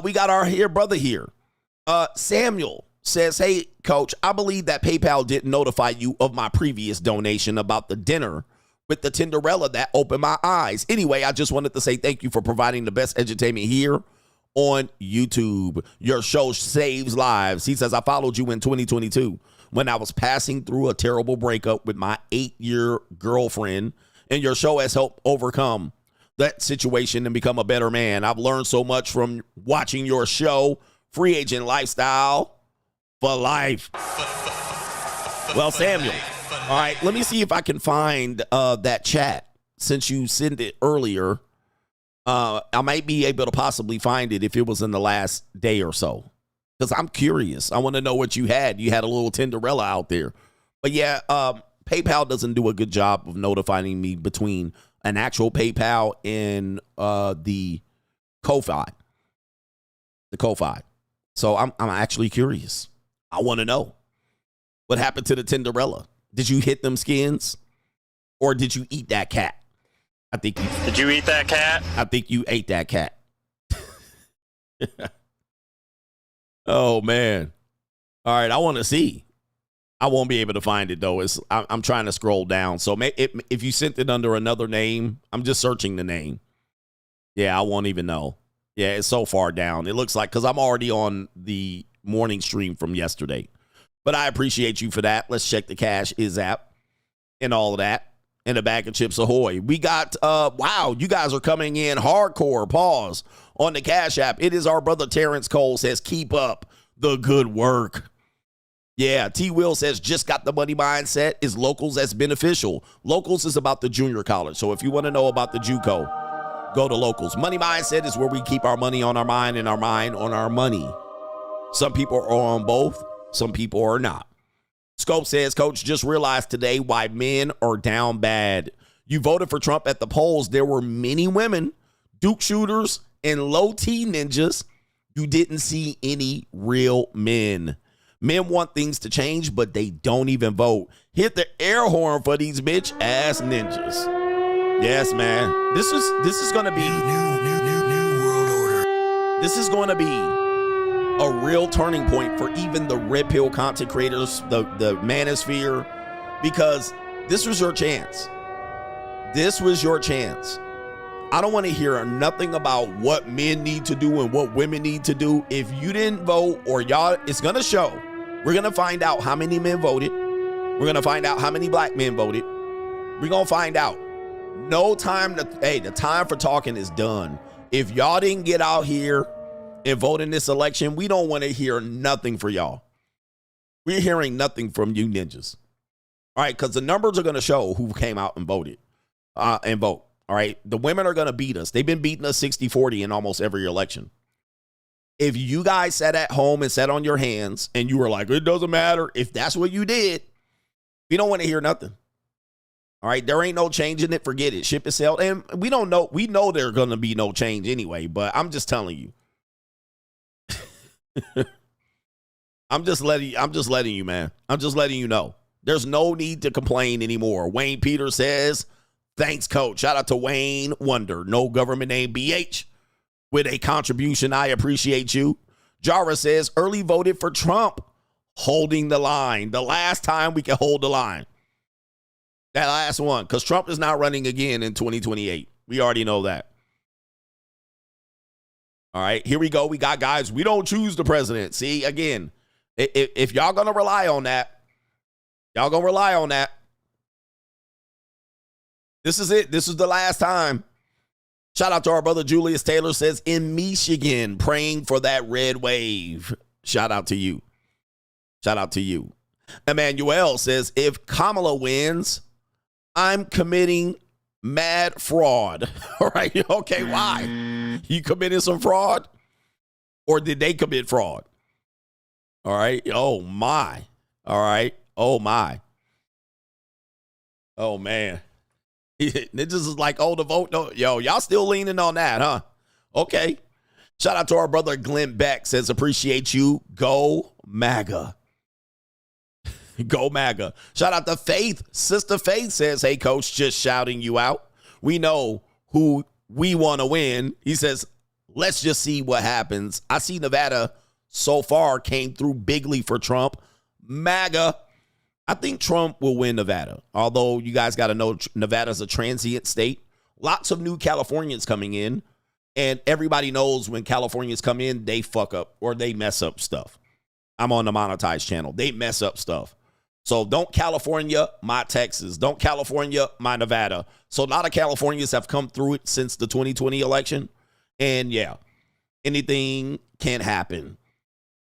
We got our brother here. Samuel says, hey, coach, I believe that PayPal didn't notify you of my previous donation about the dinner with the Tinderella that opened my eyes. Anyway, I just wanted to say thank you for providing the best entertainment here on YouTube. Your show saves lives. He says, I followed you in 2022 when I was passing through a terrible breakup with my 8-year girlfriend, and your show has helped overcome that situation and become a better man. I've learned so much from watching your show. Free agent lifestyle for life. Well, Samuel, all right, let me see if I can find that chat since you sent it earlier. I might be able to possibly find it if it was in the last day or so, because I'm curious. I want to know what you had. You had a little Tinderella out there. But yeah, PayPal doesn't do a good job of notifying me between an actual PayPal and the Ko-Fi. The Ko-Fi. So I'm actually curious. I want to know what happened to the Tinderella. Did you hit them skins, or did you eat that cat? Did you eat that cat? I think you ate that cat. Oh man! All right, I want to see. I won't be able to find it though. I'm trying to scroll down. So if you sent it under another name, I'm just searching the name. Yeah, I won't even know. Yeah, it's so far down. It looks like, because I'm already on the morning stream from yesterday. But I appreciate you for that. Let's check the Cash Is app and all of that. And a bag of chips ahoy. We got, wow, you guys are coming in hardcore. Pause on the Cash App. It is our brother Terrence Cole says, keep up the good work. Yeah, T. Will says, just got the money mindset. Is locals as beneficial? Locals is about the junior college. So if you want to know about the JUCO, go to locals. Money mindset is where we keep our money on our mind and our mind on our money. Some people are on both. Some people are not. Scope says, Coach, just realized today why men are down bad. You voted for Trump at the polls. There were many women, Duke shooters, and low T ninjas. You didn't see any real men. Men want things to change, but they don't even vote. Hit the air horn for these bitch ass ninjas. Yes, man. This is gonna be New world order. This is going to be a real turning point for even the red pill content creators, the manosphere, because this was your chance. This was your chance. I don't want to hear nothing about what men need to do and what women need to do. If you didn't vote, or y'all, it's going to show. We're going to find out how many men voted. We're going to find out how many black men voted. We're going to find out. No time to, the time for talking is done. If y'all didn't get out here and vote in this election, we don't want to hear nothing for y'all. We're hearing nothing from you ninjas. All right, because the numbers are going to show who came out and voted and vote. All right, the women are going to beat us. They've been beating us 60-40 in almost every election. If you guys sat at home and sat on your hands and you were like, it doesn't matter, if that's what you did, we don't want to hear nothing. All right, there ain't no change in it. Forget it. Ship it, sell. And we don't know. We know there's going to be no change anyway, but I'm just telling you. I'm just letting you, man. I'm just letting you know. There's no need to complain anymore. Wayne Peters says, thanks, Coach. Shout out to Wayne Wonder. No government name BH with a contribution. I appreciate you. Jara says, early voted for Trump, holding the line. The last time we can hold the line. That last one, because Trump is not running again in 2028. We already know that. All right, here we go. We got guys, we don't choose the president. See, again, if y'all going to rely on that, y'all going to rely on that. This is it. This is the last time. Shout out to our brother Julius Taylor says, in Michigan, praying for that red wave. Shout out to you. Shout out to you. Emmanuel says, if Kamala wins, I'm committing mad fraud. All right. Okay. Why? You committed some fraud? Or did they commit fraud? All right. Oh, my. All right. Oh, my. Oh, man. It just is like, oh, the vote. No, yo, y'all still leaning on that, huh? Okay. Shout out to our brother Glenn Beck says, appreciate you. Go MAGA. Go MAGA. Shout out to Faith. Sister Faith says, hey, Coach, just shouting you out. We know who we want to win. He says, let's just see what happens. I see Nevada so far came through bigly for Trump. MAGA. I think Trump will win Nevada. Although you guys got to know Nevada's a transient state. Lots of new Californians coming in. And everybody knows when Californians come in, they fuck up or they mess up stuff. I'm on the monetized channel. They mess up stuff. So don't California my Texas. Don't California my Nevada. So a lot of Californians have come through it since the 2020 election. And yeah, anything can happen.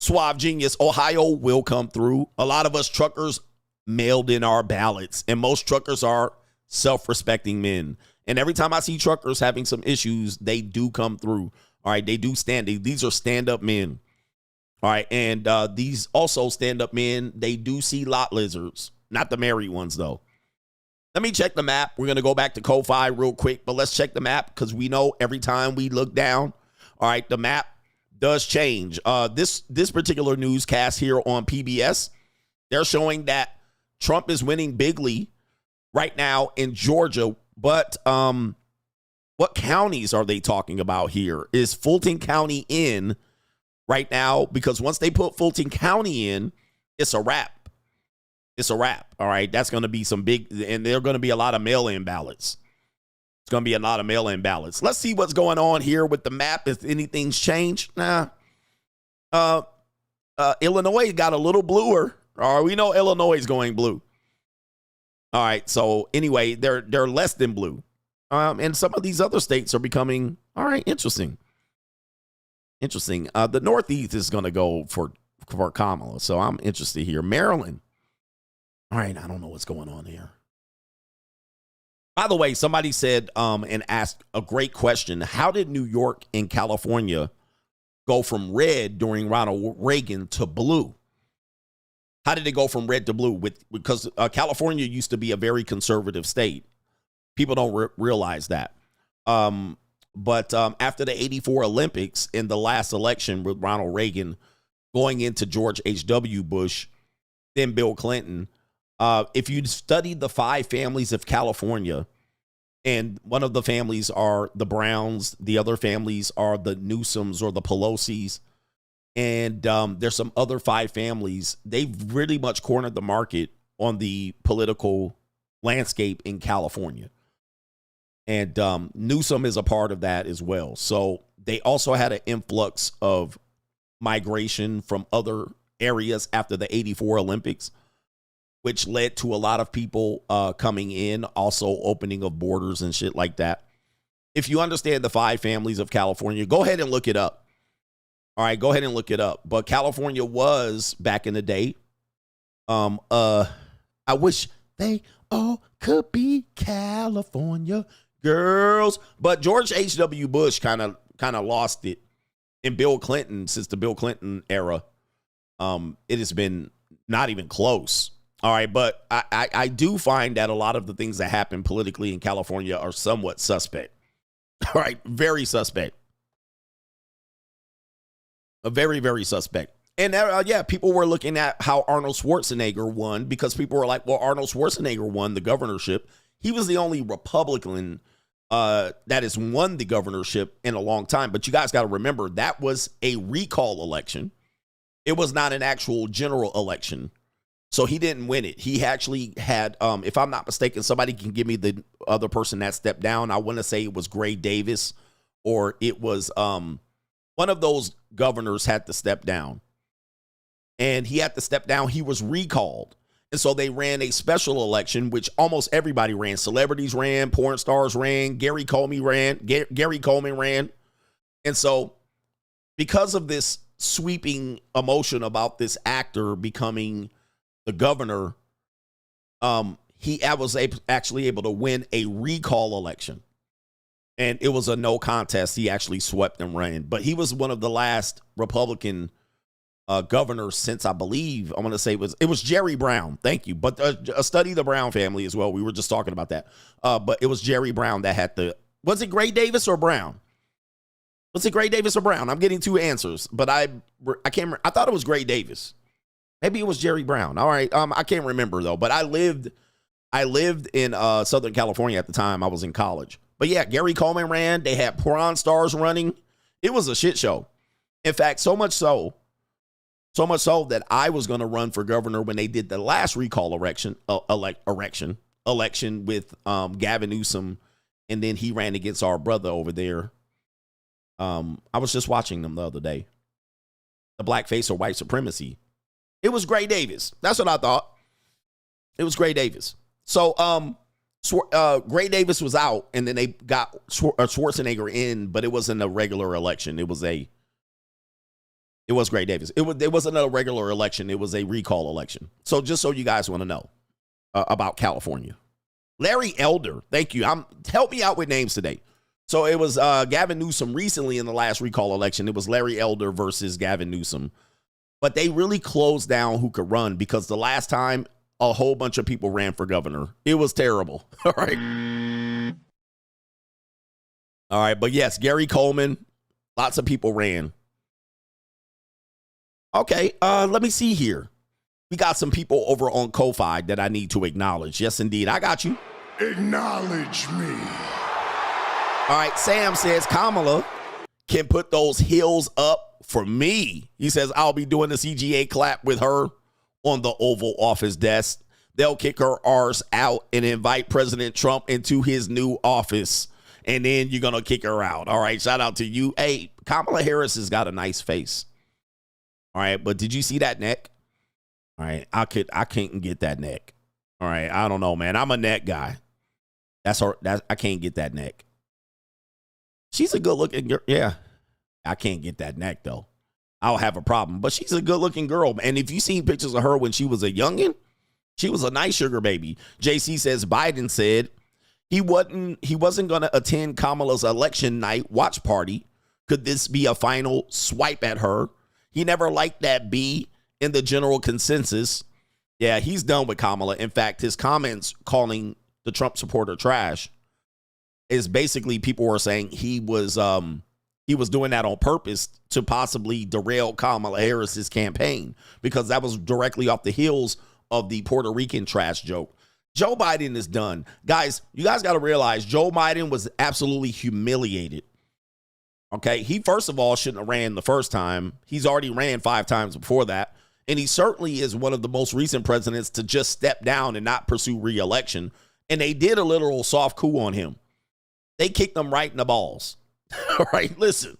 Suave Genius, Ohio will come through. A lot of us truckers mailed in our ballots. And most truckers are self-respecting men. And every time I see truckers having some issues, they do come through. All right, they do stand. These are stand-up men. All right, and these also stand-up men, they do see lot lizards. Not the married ones, though. Let me check the map. We're going to go back to Ko-Fi real quick, but let's check the map because we know every time we look down, all right, the map does change. This particular newscast here on PBS, they're showing that Trump is winning bigly right now in Georgia, but what counties are they talking about here? Is Fulton County in right now? Because once they put Fulton County in, it's a wrap. It's a wrap. All right. That's going to be some big, and there are going to be a lot of mail-in ballots. It's going to be a lot of mail-in ballots. Let's see what's going on here with the map. If anything's changed. Illinois got a little bluer. All right. We know Illinois is going blue. All right. So anyway, they're less than blue. And some of these other states are becoming, all right, interesting. Interesting. The Northeast is going to go for Kamala. So I'm interested here. Maryland. All right, I don't know what's going on here. By the way, somebody said and asked a great question. How did New York and California go from red during Ronald Reagan to blue? How did it go from red to blue? Because California used to be a very conservative state. People don't realize that. But after the 84 Olympics in the last election with Ronald Reagan going into George H.W. Bush, then Bill Clinton, if you studied the 5 families of California, and one of the families are the Browns, the other families are the Newsoms or the Pelosi's, and there's some other 5 families, they've really much cornered the market on the political landscape in California. And Newsom is a part of that as well. So they also had an influx of migration from other areas after the 84 Olympics, which led to a lot of people coming in, also opening of borders and shit like that. If you understand the 5 families of California, go ahead and look it up. All right, go ahead and look it up. But California was, back in the day, I wish they all could be California girls. But George H.W. Bush kind of lost it. And Bill Clinton, since the Bill Clinton era, it has been not even close. All right, but I do find that a lot of the things that happen politically in California are somewhat suspect. All right, very suspect. A very, very suspect. And yeah, people were looking at how Arnold Schwarzenegger won because people were like, well, Arnold Schwarzenegger won the governorship. He was the only Republican that has won the governorship in a long time. But you guys got to remember, that was a recall election. It was not an actual general election. So he didn't win it. He actually had, if I'm not mistaken, somebody can give me the other person that stepped down. I want to say it was Gray Davis, or it was one of those governors had to step down. And he had to step down. He was recalled. And so they ran a special election, which almost everybody ran. Celebrities ran, porn stars ran, Gary Coleman ran. And so because of this sweeping emotion about this actor becoming the governor, he was actually able to win a recall election. And it was a no contest. He actually swept and ran. But he was one of the last Republican governors since, I believe, I'm going to say it was Jerry Brown. Thank you. But study the Brown family as well. We were just talking about that. But it was Jerry Brown that had was it Gray Davis or Brown? Was it Gray Davis or Brown? I'm getting 2 answers, but I can't remember. I thought it was Gray Davis. Maybe it was Jerry Brown. All right. I can't remember though, but I lived in Southern California at the time. I was in college. But yeah, Gary Coleman ran. They had porn stars running. It was a shit show. In fact, so much so that I was going to run for governor when they did the last recall election with Gavin Newsom, and then he ran against our brother over there. I was just watching them the other day. The blackface or white supremacy. It was Gray Davis. That's what I thought. It was Gray Davis. So Gray Davis was out, and then they got Schwarzenegger in, but it wasn't a regular election. It was Gray Davis. It wasn't a regular election. It was a recall election. So just so you guys want to know about California. Larry Elder. Thank you. Help me out with names today. So it was Gavin Newsom recently in the last recall election. It was Larry Elder versus Gavin Newsom. But they really closed down who could run because the last time a whole bunch of people ran for governor. It was terrible. All right. All right. But yes, Gary Coleman, lots of people ran. Okay. Let me see here. We got some people over on Ko-Fi that I need to acknowledge. Yes, indeed. I got you. Acknowledge me. All right. Sam says Kamala can put those heels up for me. He says, I'll be doing the CGA clap with her on the Oval Office desk. They'll kick her arse out and invite President Trump into his new office. And then you're going to kick her out. All right. Shout out to you. Hey, Kamala Harris has got a nice face. All right. But did you see that neck? All right. I can't get that neck. All right. I don't know, man. I'm a neck guy. I can't get that neck. She's a good looking girl. Yeah. I can't get that neck though. I'll have a problem. But she's a good-looking girl. And if you've seen pictures of her when she was a youngin', she was a nice sugar baby. JC says Biden said he wasn't going to attend Kamala's election night watch party. Could this be a final swipe at her? He never liked that B in the general consensus. Yeah, he's done with Kamala. In fact, his comments calling the Trump supporter trash is basically people were saying he was doing that on purpose to possibly derail Kamala Harris's campaign, because that was directly off the heels of the Puerto Rican trash joke. Joe Biden is done. Guys, you guys got to realize Joe Biden was absolutely humiliated. Okay, he first of all shouldn't have ran the first time. He's already ran 5 times before that. And he certainly is one of the most recent presidents to just step down and not pursue re-election. And they did a literal soft coup on him. They kicked him right in the balls. All right, listen.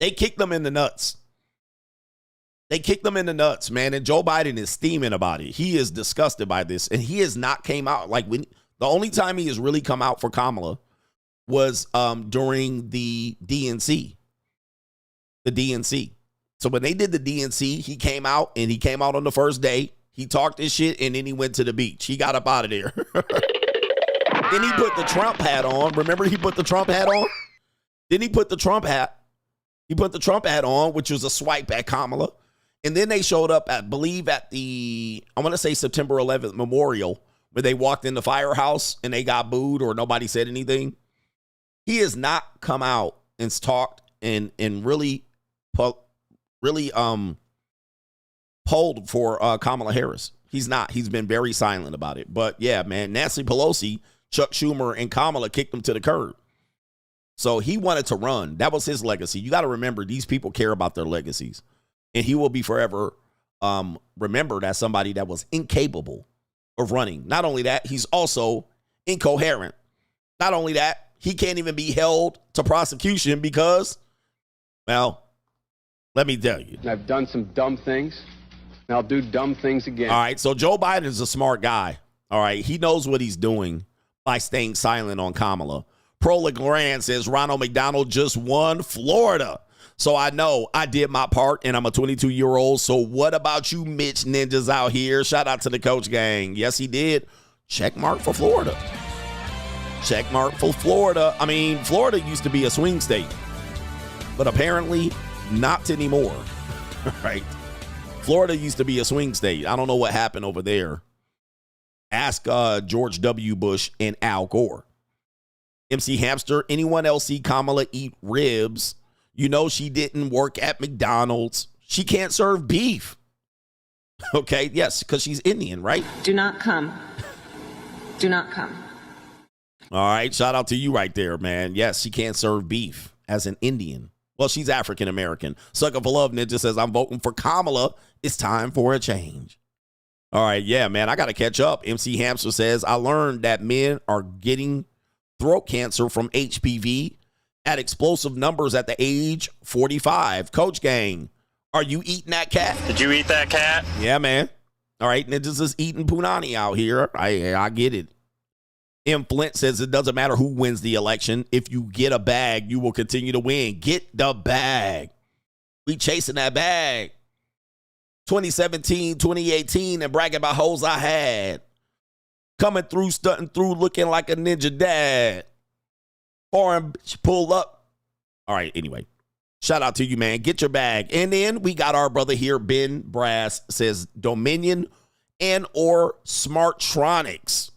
They kicked him in the nuts. They kicked him in the nuts, man. And Joe Biden is steaming about it. He is disgusted by this. And he has not came out. Like, when the only time he has really come out for Kamala was during the DNC. The DNC. So when they did the DNC, he came out, and he came out on the first day. He talked his shit, and then he went to the beach. He got up out of there. Then he put the Trump hat on. Remember, he put the Trump hat on? Then he put the Trump hat. He put the Trump hat on, which was a swipe at Kamala. And then they showed up at, believe at the, I want to say September 11th memorial, where they walked in the firehouse and they got booed or nobody said anything. He has not come out and talked and really polled for Kamala Harris. He's not. He's been very silent about it. But yeah, man, Nancy Pelosi, Chuck Schumer, and Kamala kicked him to the curb. So he wanted to run. That was his legacy. You got to remember, these people care about their legacies. And he will be forever remembered as somebody that was incapable of running. Not only that, he's also incoherent. Not only that, he can't even be held to prosecution because, well, let me tell you. I've done some dumb things, and I'll do dumb things again. All right, so Joe Biden is a smart guy. All right, he knows what he's doing by staying silent on Kamala. Pro LeGrand says Ronald McDonald just won Florida. So I know I did my part, and I'm a 22-year-old. So what about you Mitch ninjas out here? Shout out to the coach gang. Yes, he did. Check mark for Florida. Check mark for Florida. I mean, Florida used to be a swing state, but apparently not anymore. Right? Florida used to be a swing state. I don't know what happened over there. Ask George W. Bush and Al Gore. MC Hamster, anyone else see Kamala eat ribs? You know she didn't work at McDonald's. She can't serve beef. Okay, yes, because she's Indian, right? Do not come. Do not come. All right, shout out to you right there, man. Yes, she can't serve beef as an Indian. Well, she's African-American. Sucker for Love Ninja says, I'm voting for Kamala. It's time for a change. All right, yeah, man, I got to catch up. MC Hamster says, I learned that men are getting throat cancer from HPV at explosive numbers at the age 45. Coach gang, are you eating that cat? Did you eat that cat? Yeah, man. All right, ninjas is eating punani out here. I get it. M. Flint says it doesn't matter who wins the election. If you get a bag, you will continue to win. Get the bag. We chasing that bag. 2017, 2018, and bragging about hoes I had. Coming through, stunting through, looking like a ninja dad. Foreign bitch pull up. All right, anyway. Shout out to you, man. Get your bag. And then we got our brother here, Ben Brass, says Dominion and or Smarttronics.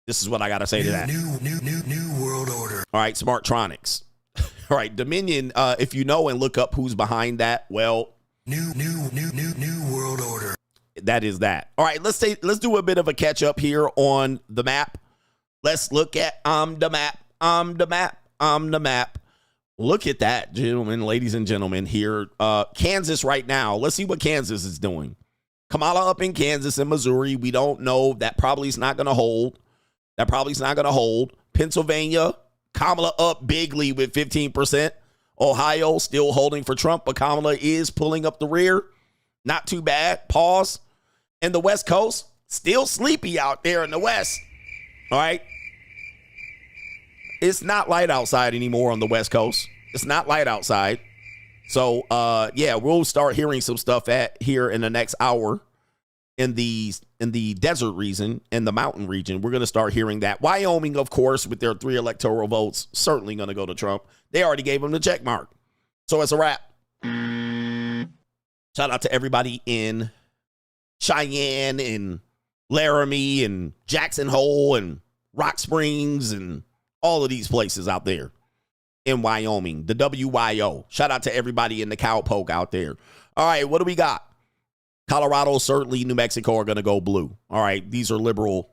This is what I got to say to that. New world order. All right, Smarttronics. All right, Dominion, if you know and look up who's behind that, well. New world order. That is that. All right, let's do a bit of a catch up here on the map. Let's look at the map. The map. Look at that, gentlemen, ladies and gentlemen, here. Kansas right now. Let's see what Kansas is doing. Kamala up in Kansas and Missouri. We don't know. That probably is not going to hold. Pennsylvania, Kamala up bigly with 15%. Ohio still holding for Trump, but Kamala is pulling up the rear. Not too bad. Pause. And the West Coast, still sleepy out there in the West. All right. It's not light outside anymore on the West Coast. It's not light outside. So, yeah, we'll start hearing some stuff here in the next hour in the desert region, in the mountain region. We're going to start hearing that. Wyoming, of course, with their 3 electoral votes, certainly going to go to Trump. They already gave him the check mark. So it's a wrap. Shout out to everybody in Cheyenne and Laramie and Jackson Hole and Rock Springs and all of these places out there in Wyoming, the WYO. Shout out to everybody in the Cowpoke out there. All right, what do we got? Colorado, certainly New Mexico are going to go blue. All right, these are liberal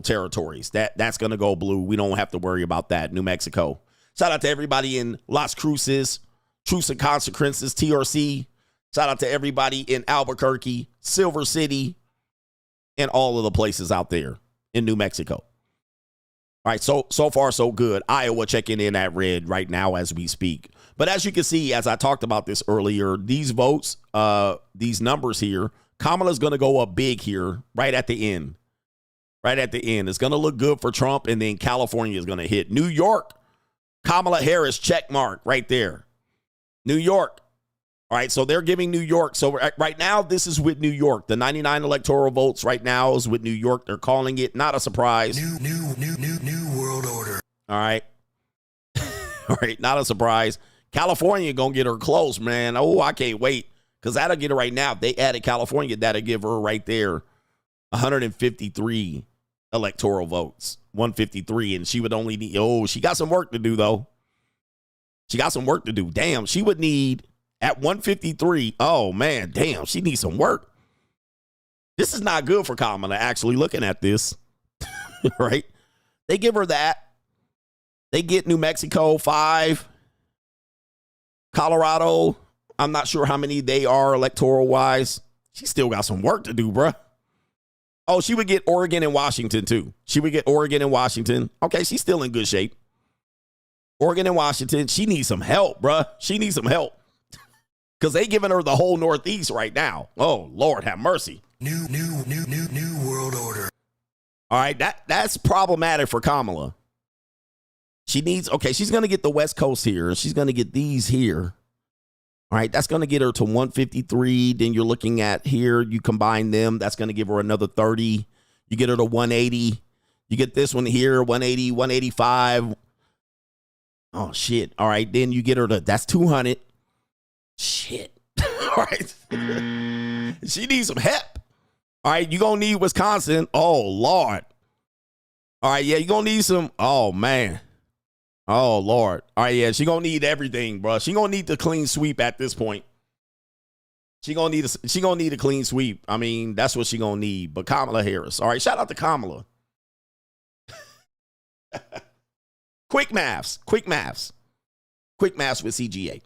territories. That's going to go blue. We don't have to worry about that. New Mexico. Shout out to everybody in Las Cruces, Truce and Consequences, TRC. Shout out to everybody in Albuquerque, Silver City, and all of the places out there in New Mexico. All right, so far, so good. Iowa checking in at red right now as we speak. But as you can see, as I talked about this earlier, these votes, these numbers here, Kamala's going to go up big here right at the end. Right at the end. It's going to look good for Trump, and then California is going to hit. New York, Kamala Harris, check mark right there. New York. All right, so they're giving New York. So right now, this is with New York. The 99 electoral votes right now is with New York. They're calling it not a surprise. New world order. All right. All right, not a surprise. California going to get her close, man. Oh, I can't wait, because that'll get her right now. If they added California, that'll give her right there 153 electoral votes. 153, and she would only need, she got some work to do, though. She got some work to do. Damn, she would need... At 153, oh, man, damn, she needs some work. This is not good for Kamala, actually, looking at this, right? They give her that. They get New Mexico 5. Colorado, I'm not sure how many they are electoral-wise. She still got some work to do, bruh. Oh, she would get Oregon and Washington, too. She would get Oregon and Washington. Okay, she's still in good shape. Oregon and Washington, she needs some help, bruh. She needs some help. Because they giving her the whole Northeast right now. Oh, Lord, have mercy. New world order. All right, that's problematic for Kamala. She needs, she's going to get the West Coast here, and she's going to get these here. All right, that's going to get her to 153. Then you're looking at here, you combine them, that's going to give her another 30. You get her to 180. You get this one here, 180, 185. Oh, shit. All right, then you get her to, that's 200. Shit. All right. She needs some help. All right. You're going to need Wisconsin. Oh, Lord. All right. Yeah. You're going to need some. Oh, man. Oh, Lord. All right. Yeah. She's going to need everything, bro. She's going to need the clean sweep at this point. She's going to need a clean sweep. I mean, that's what she's going to need. But Kamala Harris. All right. Shout out to Kamala. Quick maths with CGA.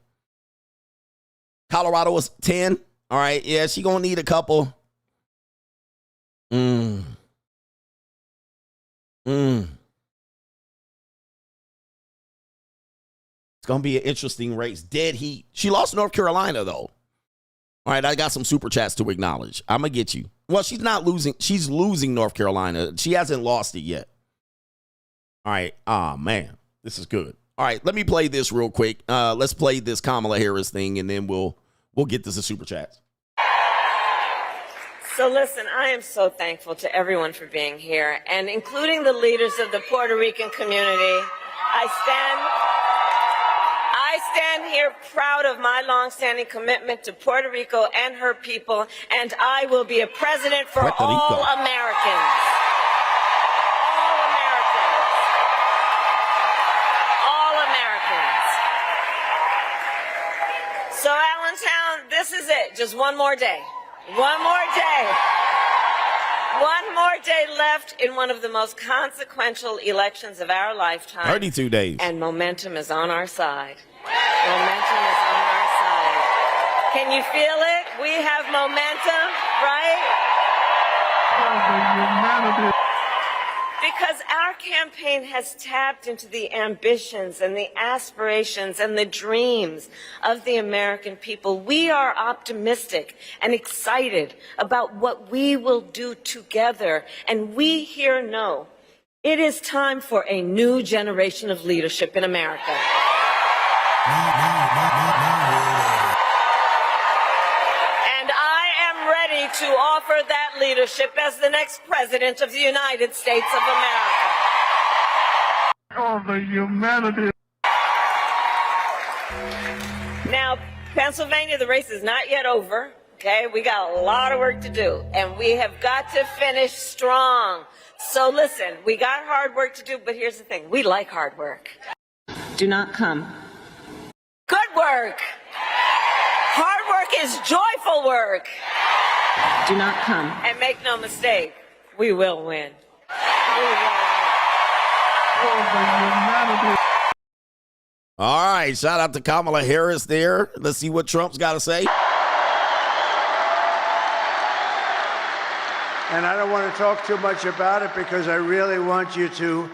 Colorado was 10. All right. Yeah, she going to need a couple. It's going to be an interesting race. Dead heat. She lost North Carolina, though. All right. I got some super chats to acknowledge. I'm going to get you. Well, she's not losing. She's losing North Carolina. She hasn't lost it yet. All right. Oh, man. This is good. All right, let me play this real quick. Let's play this Kamala Harris thing, and then we'll get this to super chats. So listen, I am so thankful to everyone for being here, and including the leaders of the Puerto Rican community. I stand here proud of my longstanding commitment to Puerto Rico and her people, and I will be a president for all Americans. So Allentown, this is it. Just one more day. One more day. One more day left in one of the most consequential elections of our lifetime. 32 days. And momentum is on our side. Momentum is on our side. Can you feel it? We have momentum, right? Because our campaign has tapped into the ambitions and the aspirations and the dreams of the American people. We are optimistic and excited about what we will do together. And we here know it is time for a new generation of leadership in America. And I am ready to offer that leadership as the next president of the United States of America. Oh, the humanity. Now, Pennsylvania, the race is not yet over. Okay, we got a lot of work to do, and we have got to finish strong. So listen, we got hard work to do, but here's the thing. We like hard work. Do not come. Good work. Hard work is joyful work. Do not come. And make no mistake, we will win. All right, shout out to Kamala Harris there. Let's see what Trump's got to say. And I don't want to talk too much about it because I really want you to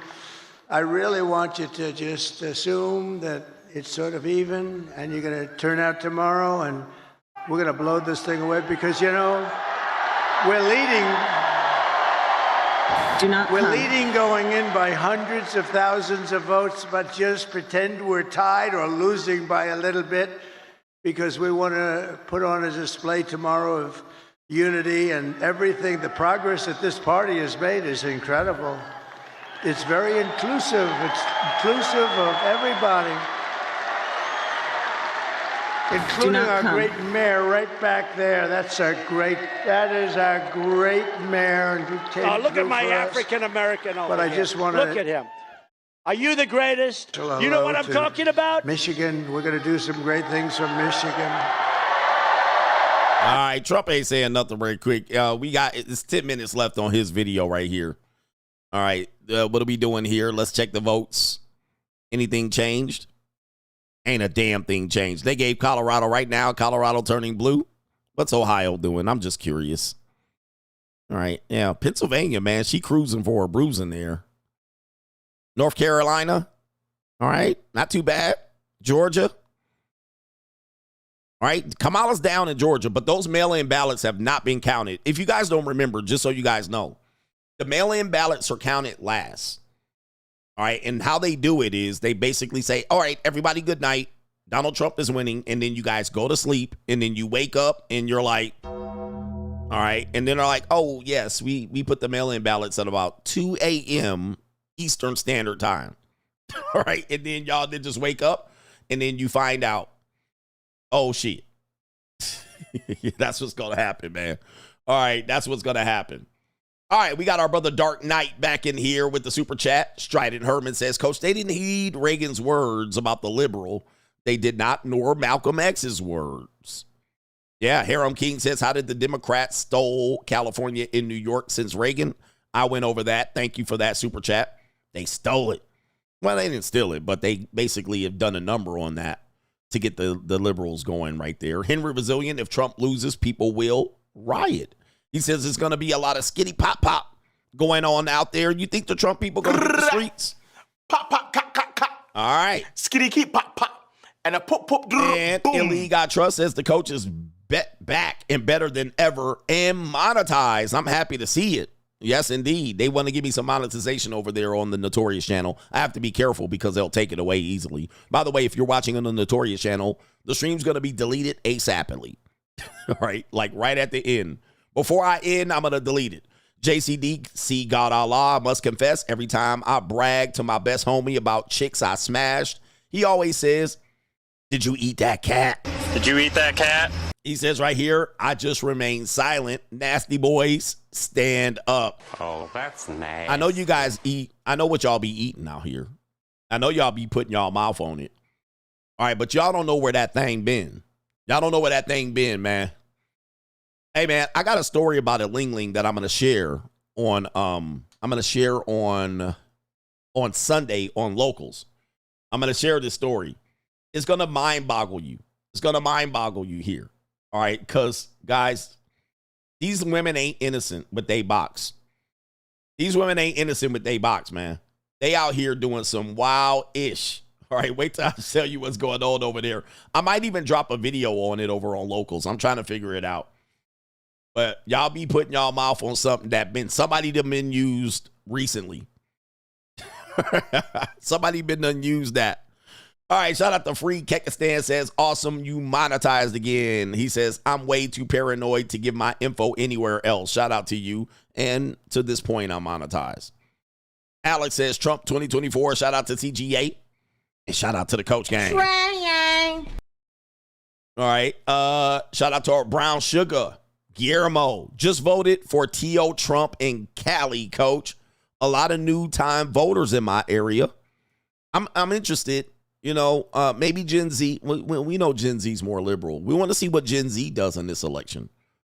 just assume that it's sort of even and you're going to turn out tomorrow and we're going to blow this thing away because, you know, we're leading. Do not We're come. leading going in by hundreds of thousands of votes, but just pretend we're tied or losing by a little bit because we want to put on a display tomorrow of unity and everything. The progress that this party has made is incredible. It's very inclusive. It's inclusive of everybody, including our great mayor right back there. That is our great mayor. And look at my African American over But I here. just want to look at him. Are you the greatest? You know what I'm talking about? Michigan. We're going to do some great things from Michigan. All right, Trump ain't saying nothing very quick. It's 10 minutes left on his video right here. All right, what are we doing here? Let's check the votes. Anything changed? Ain't a damn thing changed. They gave Colorado right now. Colorado turning blue. What's Ohio doing? I'm just curious. All right, yeah, Pennsylvania, man, she cruising for a bruising there. North Carolina, all right, not too bad. Georgia. All right, Kamala's down in Georgia, but those mail-in ballots have not been counted. If you guys don't remember, just so you guys know, the mail-in ballots are counted last. All right, and how they do it is they basically say, all right, everybody, good night. Donald Trump is winning, and then you guys go to sleep, and then you wake up, and you're like, all right, and then they're like, oh, yes, we put the mail-in ballots at about 2 a.m. Eastern Standard Time. All right, and then y'all did just wake up, and then you find out, oh, shit. That's what's going to happen, man. All right, that's what's going to happen. All right, we got our brother Dark Knight back in here with the super chat. Strident Herman says, Coach, they didn't heed Reagan's words about the liberal. They did not, nor Malcolm X's words. Yeah, Haram King says, how did the Democrats stole California in New York since Reagan? I went over that. Thank you for that super chat. They stole it. Well, they didn't steal it, but they basically have done a number on that to get the liberals going right there. Henry Resilient, if Trump loses, people will riot. He says there's going to be a lot of skitty pop going on out there. You think the Trump people going to hit the streets? Pop, cop. All right. Skitty keep pop. And a pop. And Illy Got Trust says the coach is back and better than ever and monetized. I'm happy to see it. Yes, indeed. They want to give me some monetization over there on the Notorious channel. I have to be careful because they'll take it away easily. By the way, if you're watching on the Notorious channel, the stream's going to be deleted ASAPly. All right, like right at the end. Before I end, I'm going to delete it. JCD, see God Allah, I must confess, every time I brag to my best homie about chicks I smashed, he always says, did you eat that cat? Did you eat that cat? He says right here, I just remain silent. Nasty boys, stand up. Oh, that's nice. I know you guys eat. I know what y'all be eating out here. I know y'all be putting y'all mouth on it. All right, but y'all don't know where that thing been. Y'all don't know where that thing been, man. Hey, man, I got a story about a Ling that I'm going to share on on Sunday on Locals. I'm going to share this story. It's going to mind boggle you. It's going to mind boggle you here. All right, because, guys, these women ain't innocent with they box. These women ain't innocent with they box, man. They out here doing some wild-ish. All right, wait till I tell you what's going on over there. I might even drop a video on it over on Locals. I'm trying to figure it out. But y'all be putting y'all mouth on something that somebody that been used recently. Somebody been done used that. All right, shout out to Free Kekistan says, awesome, you monetized again. He says, I'm way too paranoid to give my info anywhere else. Shout out to you. And to this point, I'm monetized. Alex says, Trump 2024. Shout out to CGA. And shout out to the Coach Gang. Trying. All right. Shout out to our Brown Sugar. Guillermo just voted for T.O. Trump in Cali, Coach. A lot of new time voters in my area. I'm interested. You know, maybe Gen Z. We know Gen Z's more liberal. We want to see what Gen Z does in this election.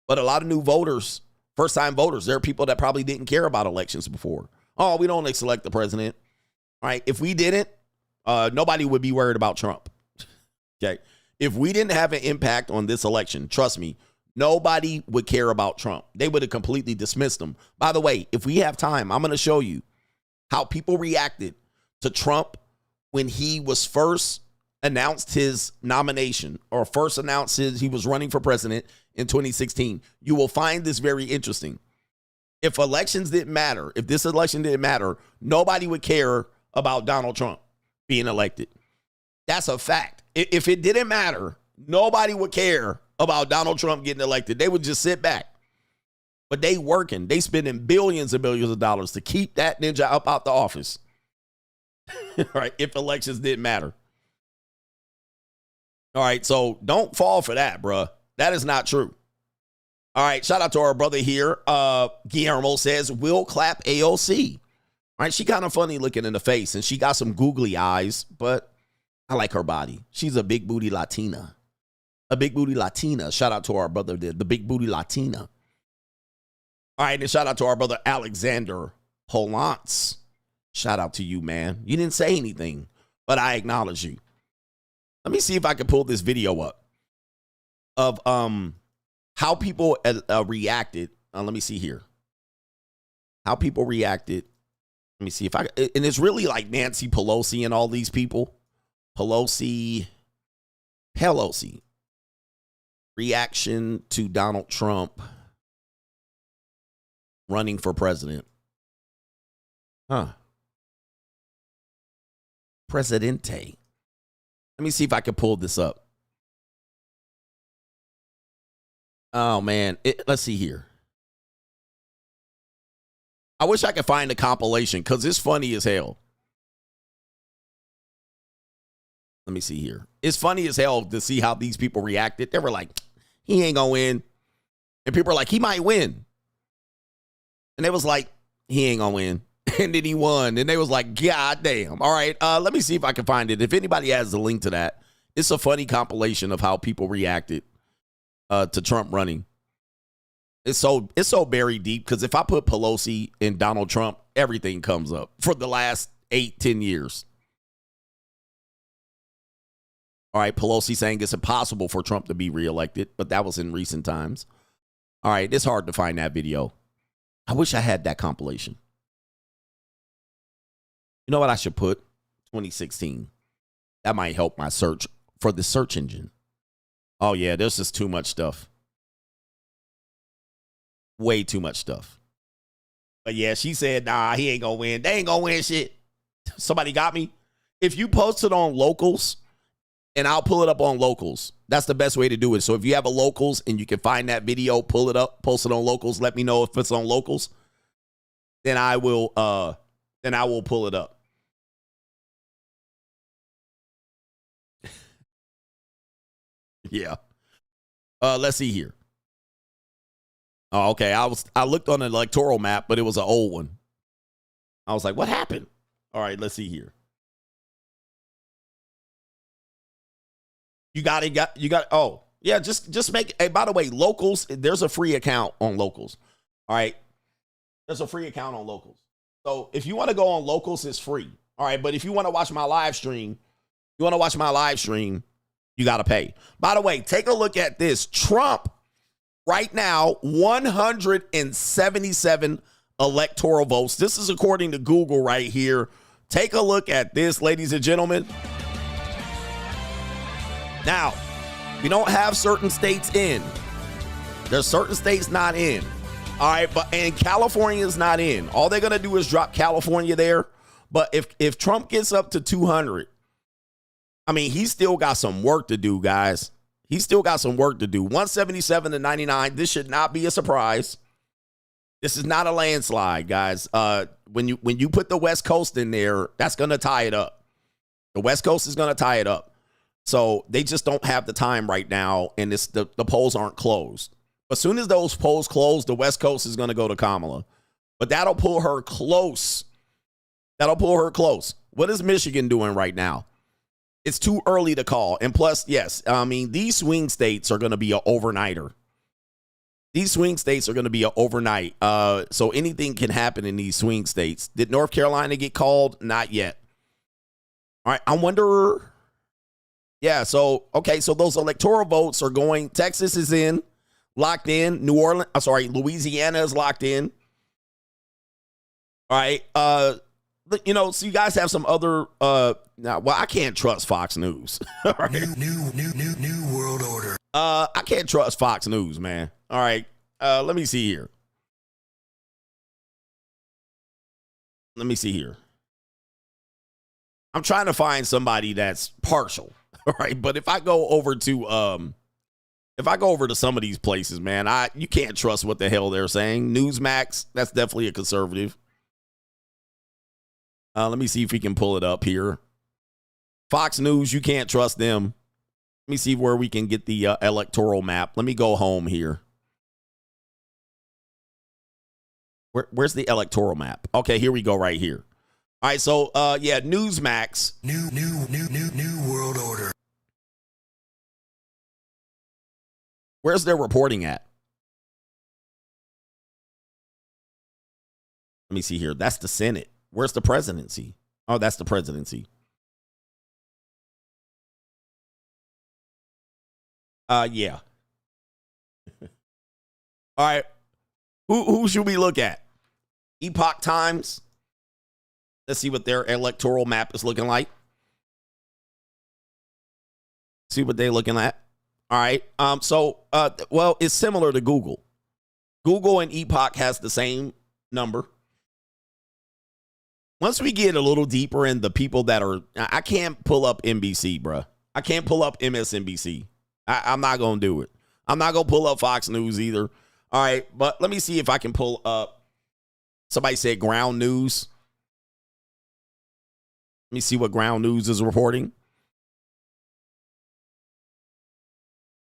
But a lot of new voters, first-time voters, there are people that probably didn't care about elections before. Oh, we don't select the president. All right, if we didn't, nobody would be worried about Trump. Okay, if we didn't have an impact on this election, trust me, nobody would care about Trump. They would have completely dismissed him. By the way, if we have time, I'm going to show you how people reacted to Trump when he was first announced his nomination or first announced he was running for president in 2016. You will find this very interesting. If elections didn't matter, if this election didn't matter, nobody would care about Donald Trump being elected. That's a fact. If it didn't matter, nobody would care about Donald Trump getting elected. They would just sit back. But they working. They spending billions and billions of dollars to keep that ninja up out the office. Right? If elections didn't matter. All right, so don't fall for that, bruh. That is not true. All right, shout out to our brother here. Guillermo says, we'll clap AOC. All right, she kind of funny looking in the face, and she got some googly eyes, but I like her body. She's a big booty Latina. A big booty Latina. Shout out to our brother, the big booty Latina. All right, and shout out to our brother Alexander Polance. Shout out to you, man. You didn't say anything, but I acknowledge you. Let me see if I can pull this video up of how people reacted. Let me see here. How people reacted. Let me see if I, and it's really like Nancy Pelosi and all these people. Pelosi. Reaction to Donald Trump running for president. Huh. Presidente. Let me see if I can pull this up. Oh, man. Let's see here. I wish I could find a compilation because it's funny as hell. Let me see here. It's funny as hell to see how these people reacted. They were like, he ain't going to win. And people are like, he might win. And they was like, he ain't going to win. And then he won. And they was like, God damn. All right, let me see if I can find it. If anybody has the link to that, it's a funny compilation of how people reacted to Trump running. It's so buried deep because if I put Pelosi and Donald Trump, everything comes up for the last 8-10 years. All right, Pelosi saying it's impossible for Trump to be reelected, but that was in recent times. All right, it's hard to find that video. I wish I had that compilation. You know what I should put? 2016. That might help my search for the search engine. Oh, yeah, there's just too much stuff. Way too much stuff. But, yeah, she said, nah, he ain't going to win. They ain't going to win shit. Somebody got me? If you post it on Locals, and I'll pull it up on Locals. That's the best way to do it. So if you have a Locals and you can find that video, pull it up, post it on Locals, let me know if it's on Locals. Then I will pull it up. Yeah. Let's see here. Oh, okay. I looked on an electoral map, but it was an old one. I was like, what happened? All right, let's see here. You got it. Oh, yeah, just make, hey, by the way, Locals, there's a free account on Locals. All right. There's a free account on Locals. So if you want to go on Locals, it's free. All right. But if you want to watch my live stream, you got to pay. By the way, take a look at this. Trump right now, 177 electoral votes. This is according to Google right here. Take a look at this, ladies and gentlemen. Now, we don't have certain states in. There's certain states not in. All right, and California is not in. All they're going to do is drop California there. But if Trump gets up to 200, I mean, he's still got some work to do, guys. He's still got some work to do. 177 to 99. This should not be a surprise. This is not a landslide, guys. When you put the West Coast in there, that's going to tie it up. The West Coast is going to tie it up. So they just don't have the time right now, and the polls aren't closed. As soon as those polls close, the West Coast is going to go to Kamala. But that'll pull her close. That'll pull her close. What is Michigan doing right now? It's too early to call. And plus, yes, I mean, these swing states are going to be an overnighter. These swing states are going to be an overnight. So anything can happen in these swing states. Did North Carolina get called? Not yet. All right, I wonder. Yeah, so, okay, so those electoral votes are going. Texas is in, locked in. Louisiana is locked in. All right, so you guys have some other, I can't trust Fox News. Right. New world order. I can't trust Fox News, man. All right, let me see here. I'm trying to find somebody that's partial. All right, but if I go over to some of these places, man, you can't trust what the hell they're saying. Newsmax, that's definitely a conservative. Let me see if we can pull it up here. Fox News, you can't trust them. Let me see where we can get the electoral map. Let me go home here. Where's the electoral map? Okay, here we go right here. All right, so Newsmax. New world order. Where's their reporting at? Let me see here. That's the Senate. Where's the presidency? Oh, that's the presidency. Yeah. All right. Who should we look at? Epoch Times. Let's see what their electoral map is looking like. See what they're looking at. All right. Well, it's similar to Google. Google and Epoch has the same number. Once we get a little deeper in the people that are, I can't pull up NBC, bruh. I can't pull up MSNBC. I'm not going to do it. I'm not going to pull up Fox News either. All right. But let me see if I can pull up. Somebody said Ground News. Let me see what Ground News is reporting.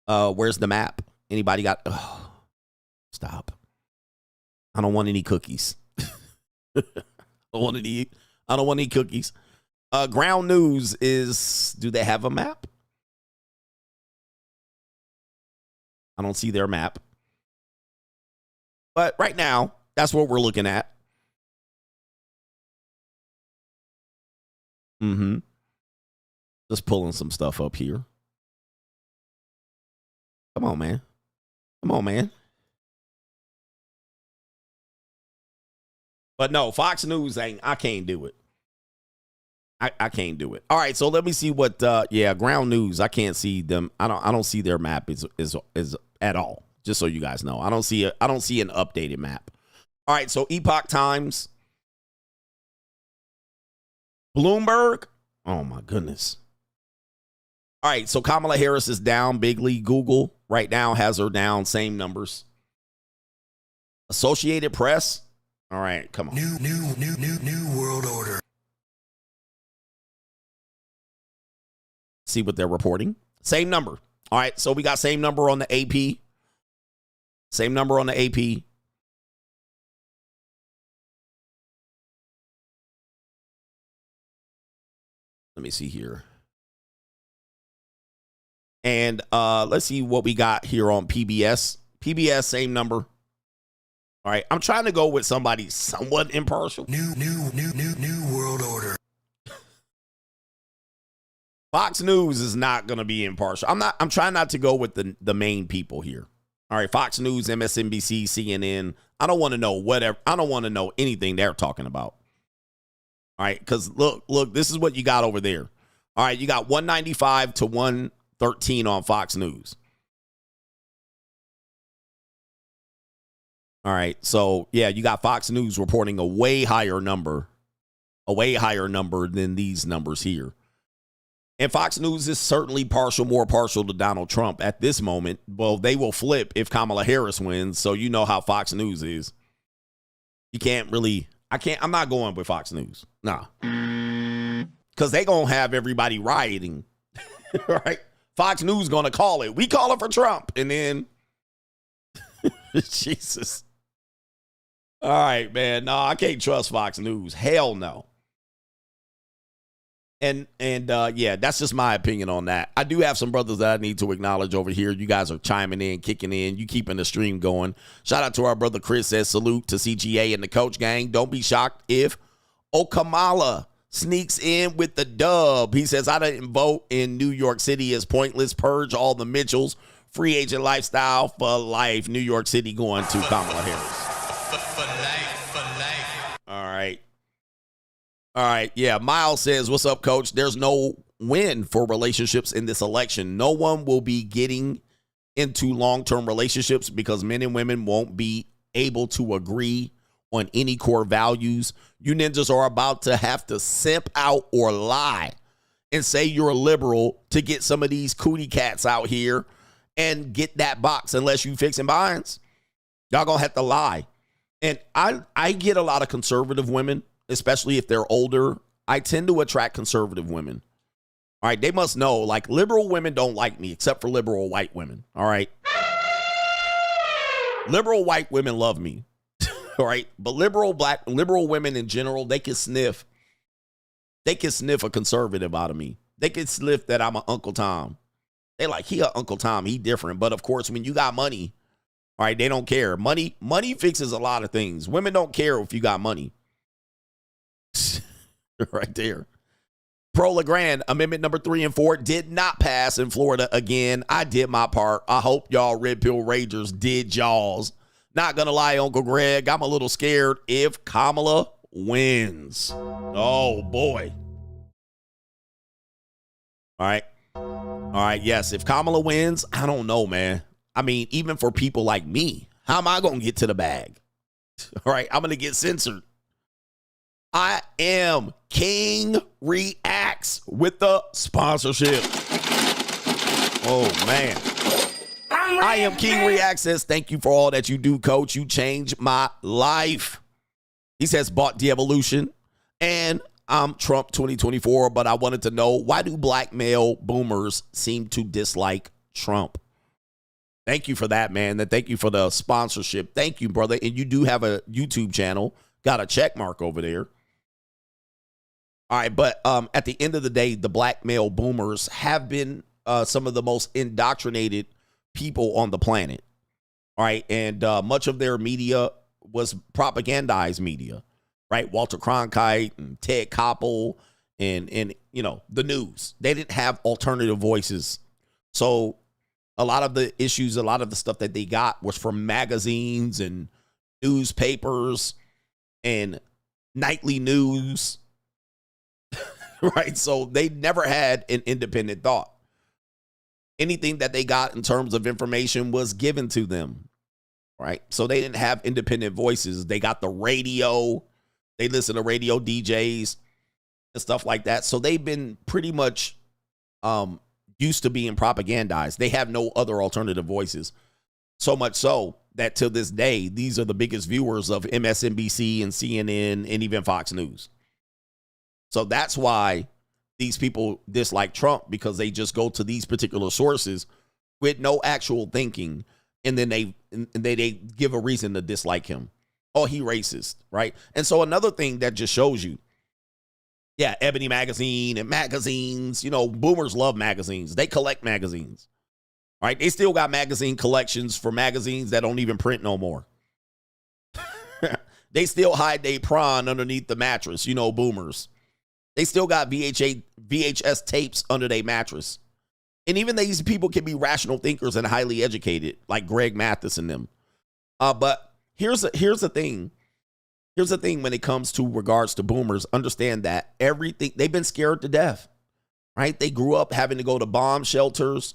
Where's the map? Anybody got? Oh, stop. I don't want any cookies. I don't want any cookies. Ground News is, do they have a map? I don't see their map. But right now, that's what we're looking at. Just pulling some stuff up here. Come on, man. But no, Fox News I can't do it. I can't do it. All right, so let me see what Ground News, I can't see them. I don't see their map is at all. Just so you guys know. I don't see an updated map. All right, so Epoch Times. Bloomberg. Oh my goodness. All right, so Kamala Harris is down bigly. Google right now has her down, same numbers. Associated Press. All right, come on. New world order. See what they're reporting. Same number. All right, so we got same number on the AP. Same number on the AP. Let me see here. And let's see what we got here on PBS. PBS, same number. All right, I'm trying to go with somebody somewhat impartial. New world order. Fox News is not going to be impartial. I'm trying not to go with the main people here. All right, Fox News, MSNBC, CNN. I don't want to know whatever. I don't want to know anything they're talking about. All right, because look, this is what you got over there. All right, you got 195 to 113 on Fox News. All right, so yeah, you got Fox News reporting a way higher number than these numbers here. And Fox News is certainly more partial to Donald Trump at this moment. Well, they will flip if Kamala Harris wins. So you know how Fox News is. You can't really, I'm not going with Fox News. Nah. Because they going to have everybody rioting. Right? Fox News going to call it. We call it for Trump. And then, Jesus. All right, man. No, I can't trust Fox News. Hell no. And yeah, that's just my opinion on that. I do have some brothers that I need to acknowledge over here. You guys are chiming in, kicking in. You keeping the stream going. Shout out to our brother Chris, says salute to CGA and the Coach Gang. Don't be shocked if Kamala sneaks in with the dub. He says, I didn't vote in New York City is pointless. Purge all the Mitchells. Free agent lifestyle for life. New York City going to Kamala Harris. All right. All right. Yeah. Miles says, what's up, Coach? There's no win for relationships in this election. No one will be getting into long-term relationships because men and women won't be able to agree on any core values. You ninjas are about to have to simp out or lie and say you're a liberal to get some of these cootie cats out here and get that box unless you fixing binds. Y'all gonna have to lie. And I get a lot of conservative women, especially if they're older. I tend to attract conservative women. All right, they must know, like, liberal women don't like me except for liberal white women. All right. Liberal white women love me. All right. But liberal women in general, they can sniff a conservative out of me. They can sniff that I'm an Uncle Tom. They like, he a Uncle Tom, he different. But of course, when you got money, all right, they don't care. Money fixes a lot of things. Women don't care if you got money. Right there. Pro LeGrand, Amendment number 3 and 4 did not pass in Florida again. I did my part. I hope y'all Red Pill Ragers did y'all's. Not gonna lie, Uncle Greg, I'm a little scared if Kamala wins. Oh, boy. All right. All right, yes, if Kamala wins, I don't know, man. I mean, even for people like me, how am I going to get to the bag? All right, I'm going to get censored. I am King Reacts with the sponsorship. Oh, man. I am King Reacts says, thank you for all that you do, Coach. You changed my life. He says, bought the evolution. And I'm Trump 2024, but I wanted to know, why do black male boomers seem to dislike Trump? Thank you for that, man. Thank you for the sponsorship. Thank you, brother. And you do have a YouTube channel. Got a check mark over there. All right, but at the end of the day, the black male boomers have been some of the most indoctrinated people on the planet. All right, and much of their media was propagandized media, right? Walter Cronkite and Ted Koppel and you know, the news. They didn't have alternative voices. So a lot of the issues, a lot of the stuff that they got was from magazines and newspapers and nightly news, right? So they never had an independent thought. Anything that they got in terms of information was given to them, right? So they didn't have independent voices. They got the radio. They listen to radio DJs and stuff like that. So they've been pretty much used to being propagandized. They have no other alternative voices. So much so that to this day, these are the biggest viewers of MSNBC and CNN and even Fox News. So that's why these people dislike Trump, because they just go to these particular sources with no actual thinking. And then they give a reason to dislike him. Oh, he racist, right? And so another thing that just shows you, yeah, Ebony Magazine and magazines, you know, boomers love magazines. They collect magazines, right? They still got magazine collections for magazines that don't even print no more. They still hide their prawn underneath the mattress, you know, boomers. They still got VHS tapes under their mattress. And even these people can be rational thinkers and highly educated, like Greg Mathis and them. But here's the thing. Here's the thing when it comes to regards to boomers. Understand that everything, they've been scared to death, right? They grew up having to go to bomb shelters,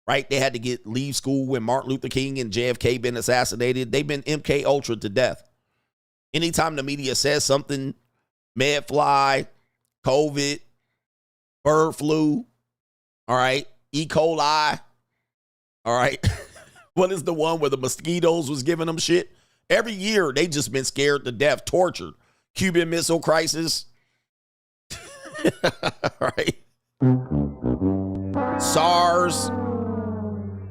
right? They had to leave school when Martin Luther King and JFK been assassinated. They've been MK Ultra to death. Anytime the media says something, medfly, COVID, bird flu, All right. E. coli. All right. What is the one where the mosquitoes was giving them shit? Every year, they just been scared to death, tortured. Cuban Missile Crisis. All right. SARS.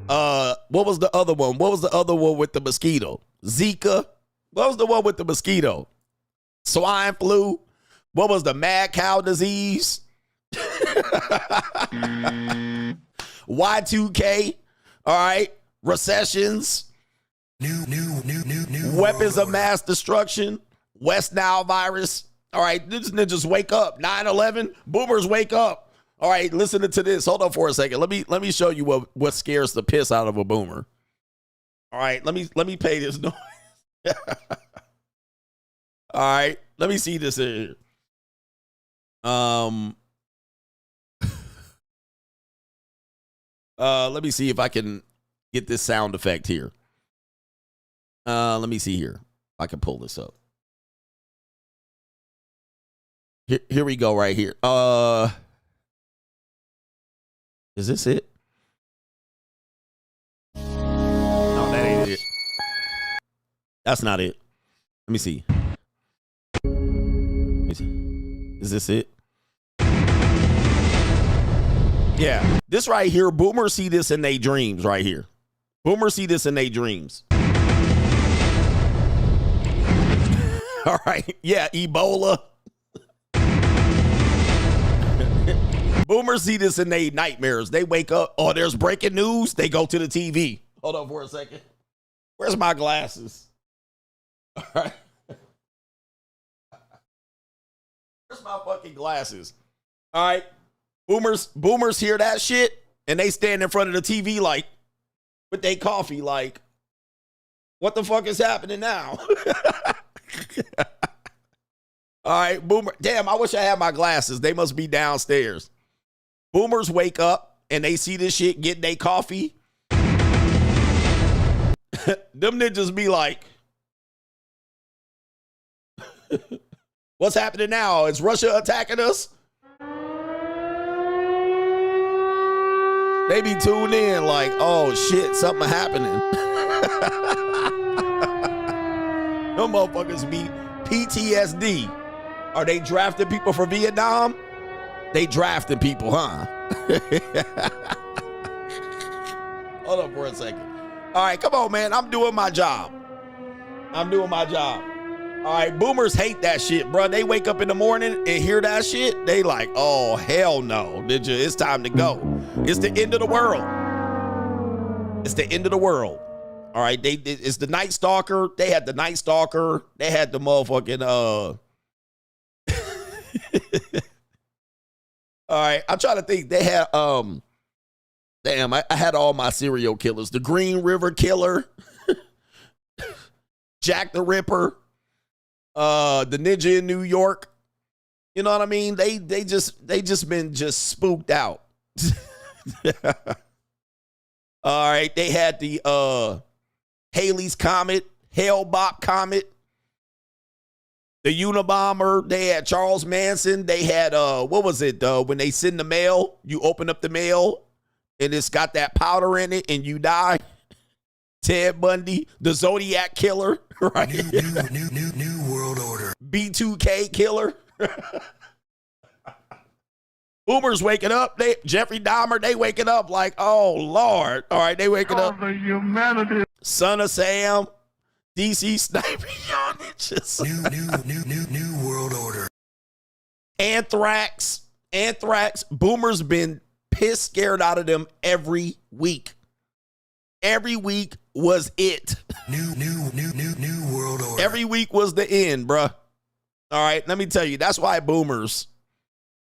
What was the other one? What was the other one with the mosquito? Zika. What was the one with the mosquito? Swine flu. What was the mad cow disease? Y2K. All right. Recessions. Weapons of mass destruction. West Nile virus. All right. These ninjas wake up. 9/11. Boomers wake up. All right. Listen to this. Hold on for a second. Let me show you what scares the piss out of a boomer. All right. Let me pay this noise. All right. Let me see this here. Let me see if I can get this sound effect here. Let me see here. I can pull this up. Here we go right here. Is this it? No, that ain't it. That's not it. Let me see. Is this it? Yeah. This right here, boomers see this in their dreams right here. Boomers see this in their dreams. All right. Yeah, Ebola. Boomers see this in their nightmares. They wake up. Oh, there's breaking news. They go to the TV. Hold on for a second. Where's my glasses? All right. Where's my fucking glasses? All right. Boomers hear that shit and they stand in front of the TV like with their coffee like, what the fuck is happening now? All right, boomer. Damn, I wish I had my glasses. They must be downstairs. Boomers wake up and they see this shit, getting their coffee. Them ninjas be like, what's happening now? Is Russia attacking us? They be tuned in like, oh shit, something happening. Them motherfuckers be PTSD. Are they drafting people for Vietnam? They drafting people, huh? Hold up for a second. All right, come on, man. I'm doing my job. I'm doing my job. All right, boomers hate that shit, bro. They wake up in the morning and hear that shit. They like, oh, hell no. It's time to go. It's the end of the world. It's the end of the world. All right, it's the Night Stalker. They had the Night Stalker. They had the motherfucking, All right, I'm trying to think. They had, damn, I had all my serial killers. The Green River Killer. Jack the Ripper. The Ninja in New York. You know what I mean? They just been spooked out. All right, they had the Halley's Comet, Hale-Bopp Comet, the Unabomber. They had Charles Manson. They had what was it? When they send the mail, you open up the mail and it's got that powder in it and you die. Ted Bundy, the Zodiac Killer, right? New world order. B2K Killer. Boomers waking up. Jeffrey Dahmer, they waking up like, oh Lord. All right, they waking up. The humanity. Son of Sam, DC Sniper. New world order. Anthrax. Boomers been pissed scared out of them every week. Every week was it. New world order. Every week was the end, bruh. All right, let me tell you, that's why boomers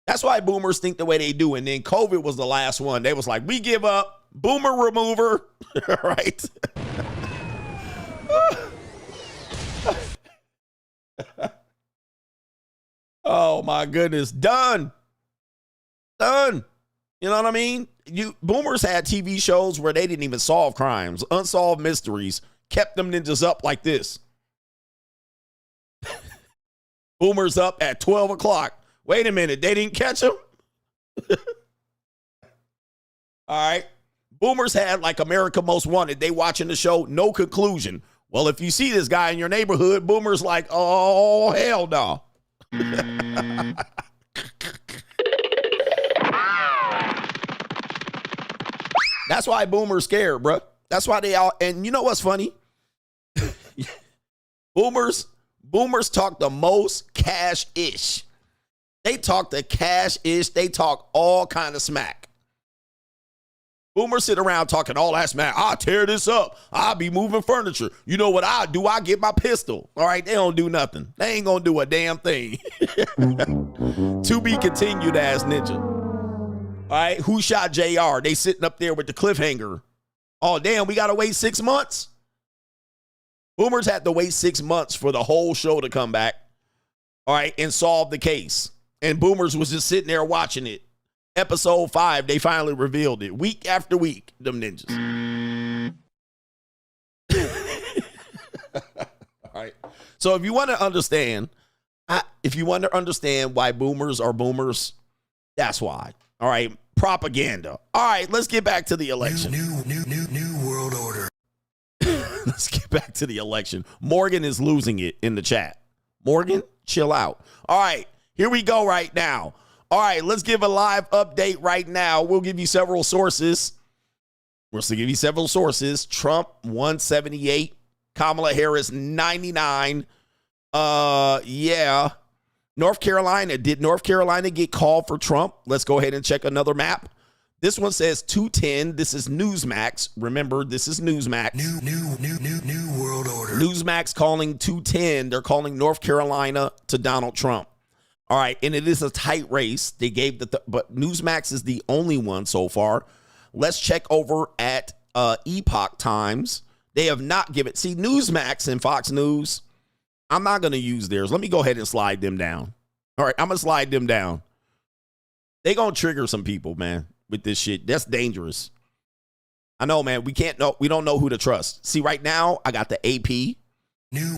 think the way they do. And then COVID was the last one. They was like, we give up. Boomer remover. Right? Oh my goodness. Done. You know what I mean? Boomers had TV shows where they didn't even solve crimes. Unsolved mysteries. Kept them ninjas up like this. Boomers up at 12 o'clock. Wait a minute. They didn't catch him? All right. Boomers had like America Most Wanted. They watching the show, no conclusion. Well, if you see this guy in your neighborhood, boomers like, oh, hell no. That's why boomers scared, bro. That's why they all, and you know what's funny? Boomers talk the most cash-ish. They talk the cash-ish. They talk all kind of smack. Boomers sit around talking all that smack. I'll tear this up. I'll be moving furniture. You know what I do? I get my pistol. All right, they don't do nothing. They ain't gonna do a damn thing. To be continued, ass ninja. All right, who shot JR? They sitting up there with the cliffhanger. Oh, damn, we gotta wait 6 months? Boomers had to wait 6 months for the whole show to come back, all right, and solve the case. And Boomers was just sitting there watching it. Episode 5, they finally revealed it. Week after week, them ninjas. All right. So if you want to understand why boomers are boomers, that's why. All right. Propaganda. All right. Let's get back to the election. New world order. Let's get back to the election. Morgan is losing it in the chat. Morgan, chill out. All right. Here we go right now. All right, let's give a live update right now. We'll give you several sources. Trump, 178. Kamala Harris, 99. Yeah. North Carolina. Did North Carolina get called for Trump? Let's go ahead and check another map. This one says 210. This is Newsmax. Remember, this is Newsmax. New world order. Newsmax calling 210. They're calling North Carolina to Donald Trump. All right, and it is a tight race. They gave but Newsmax is the only one so far. Let's check over at Epoch Times. They have not given. See, Newsmax and Fox News, I'm not going to use theirs. Let me go ahead and slide them down. All right, I'm going to slide them down. They going to trigger some people, man, with this shit. That's dangerous. I know, man. We don't know who to trust. See, right now, I got the AP. New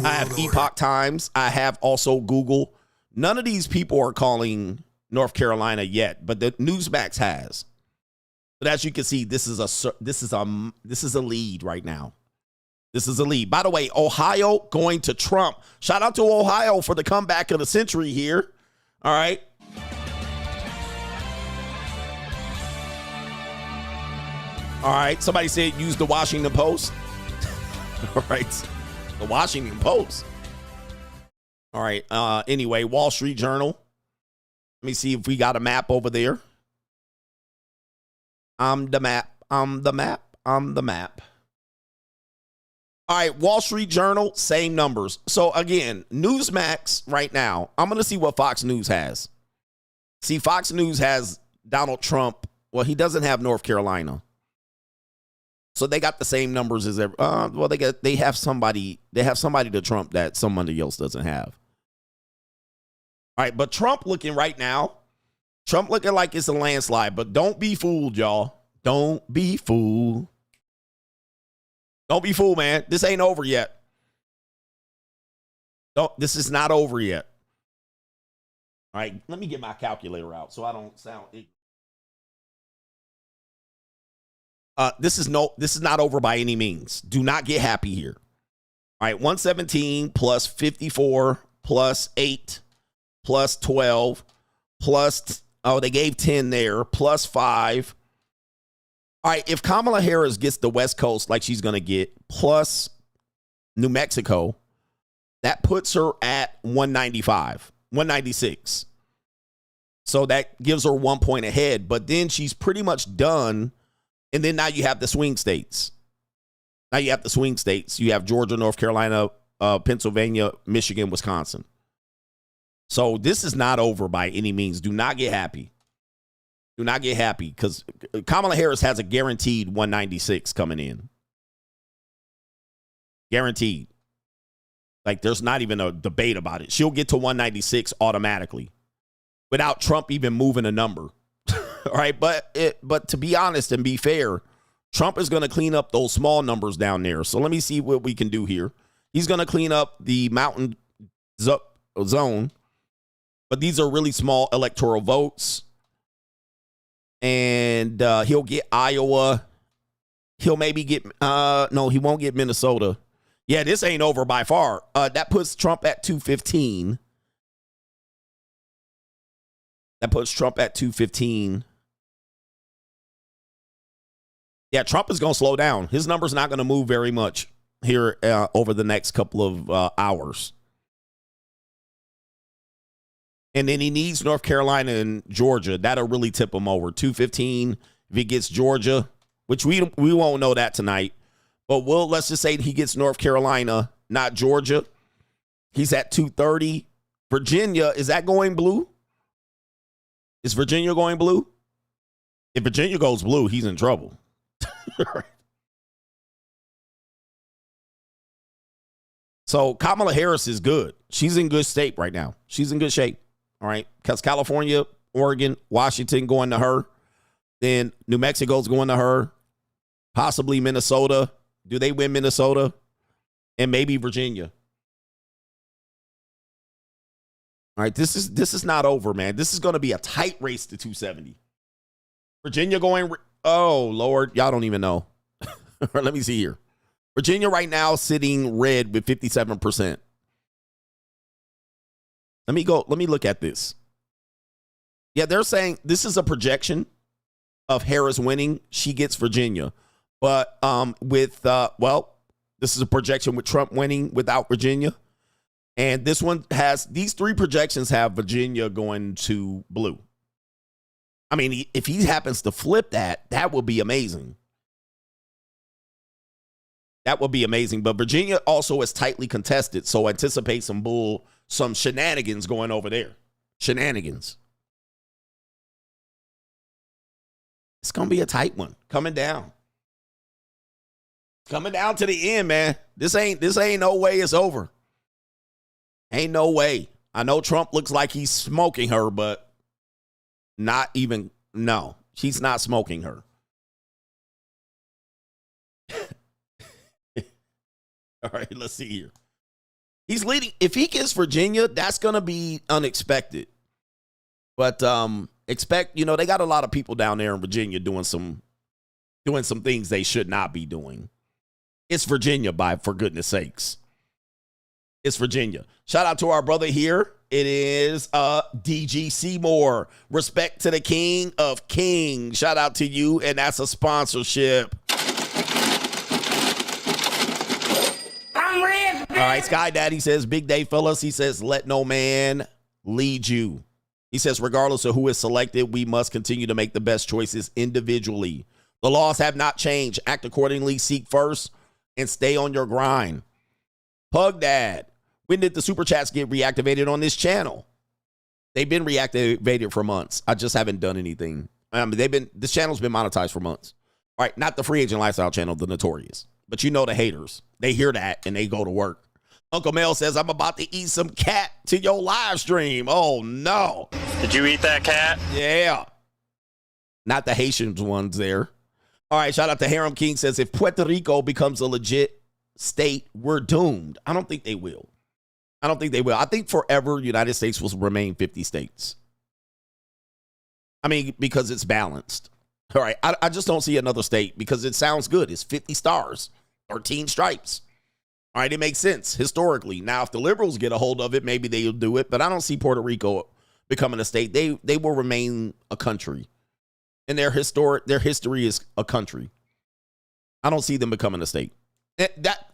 I have order. Epoch Times. I have also Google. None of these people are calling North Carolina yet, but the Newsmax has. But as you can see, this is a lead right now. This is a lead. By the way, Ohio going to Trump. Shout out to Ohio for the comeback of the century here. All right. All right. Somebody said use the Washington Post. All right. The Washington Post. All right. Anyway, Wall Street Journal. Let me see if we got a map over there. I'm the map. All right. Wall Street Journal, same numbers. So again, Newsmax right now. I'm going to see what Fox News has. See, Fox News has Donald Trump. Well, he doesn't have North Carolina. So they got the same numbers as they have somebody to Trump that somebody else doesn't have. All right, but Trump looking right now, Trump looking like it's a landslide, but don't be fooled, y'all. Don't be fooled. Don't be fooled, man. This ain't over yet. This is not over yet. All right, let me get my calculator out so I don't sound ignorant. This is not over by any means. Do not get happy here. All right, 117 plus 54 plus 8 plus 12 plus, they gave 10 there, plus 5. All right, if Kamala Harris gets the West Coast like she's going to get, plus New Mexico, that puts her at 196. So that gives her 1 point ahead, but then she's pretty much done. And then now you have the swing states. You have Georgia, North Carolina, Pennsylvania, Michigan, Wisconsin. So this is not over by any means. Do not get happy. Do not get happy because Kamala Harris has a guaranteed 196 coming in. Guaranteed. Like there's not even a debate about it. She'll get to 196 automatically without Trump even moving a number. All right, but to be honest and be fair, Trump is going to clean up those small numbers down there. So let me see what we can do here. He's going to clean up the mountain zone, but these are really small electoral votes. And he'll get Iowa. He'll maybe get, no, he won't get Minnesota. Yeah, this ain't over by far. That puts Trump at 215. Yeah, Trump is going to slow down. His number's not going to move very much here over the next couple of hours. And then he needs North Carolina and Georgia. That'll really tip him over. 215 if he gets Georgia, which we won't know that tonight. But let's just say he gets North Carolina, not Georgia. He's at 230. Virginia, is that going blue? Is Virginia going blue? If Virginia goes blue, he's in trouble. So Kamala Harris is good. She's in good shape right now. She's in good shape. All right. Because California, Oregon, Washington going to her. Then New Mexico's going to her. Possibly Minnesota. Do they win Minnesota? And maybe Virginia. All right. This is not over, man. This is going to be a tight race to 270. Virginia going. Oh, Lord. Y'all don't even know. Let me see here. Virginia right now sitting red with 57%. Let me look at this. Yeah, they're saying this is a projection of Harris winning. She gets Virginia. But this is a projection with Trump winning without Virginia. And this one has, these three projections have Virginia going to blue. I mean, if he happens to flip that would be amazing. That would be amazing. But Virginia also is tightly contested, so anticipate some shenanigans going over there. Shenanigans. It's going to be a tight one. Coming down. Coming down to the end, man. This ain't no way it's over. Ain't no way. I know Trump looks like he's smoking her, but not even, no. She's not smoking her. All right, let's see here. He's leading. If he gets Virginia, that's going to be unexpected. But expect, they got a lot of people down there in Virginia doing some things they should not be doing. It's Virginia, for goodness sakes. It's Virginia. Shout out to our brother here. It is DG Seymour. Respect to the King of Kings. Shout out to you, and that's a sponsorship. All right, Sky Daddy says, big day, fellas. He says, let no man lead you. He says, regardless of who is selected, we must continue to make the best choices individually. The laws have not changed. Act accordingly, seek first, and stay on your grind. Pug Dad, when did the super chats get reactivated on this channel? They've been reactivated for months. I just haven't done anything. This channel's been monetized for months. All right, not the Free Agent Lifestyle channel, the Notorious. But the haters. They hear that and they go to work. Uncle Mel says, I'm about to eat some cat to your live stream. Oh, no. Did you eat that cat? Yeah. Not the Haitian ones there. All right, shout out to Harem King says, if Puerto Rico becomes a legit state, we're doomed. I don't think they will. I think forever United States will remain 50 states. I mean, because it's balanced. All right, I just don't see another state because it sounds good. It's 50 stars, 13 stripes. All right, it makes sense historically. Now, if the liberals get a hold of it, maybe they'll do it. But I don't see Puerto Rico becoming a state. They will remain a country. And their history is a country. I don't see them becoming a state.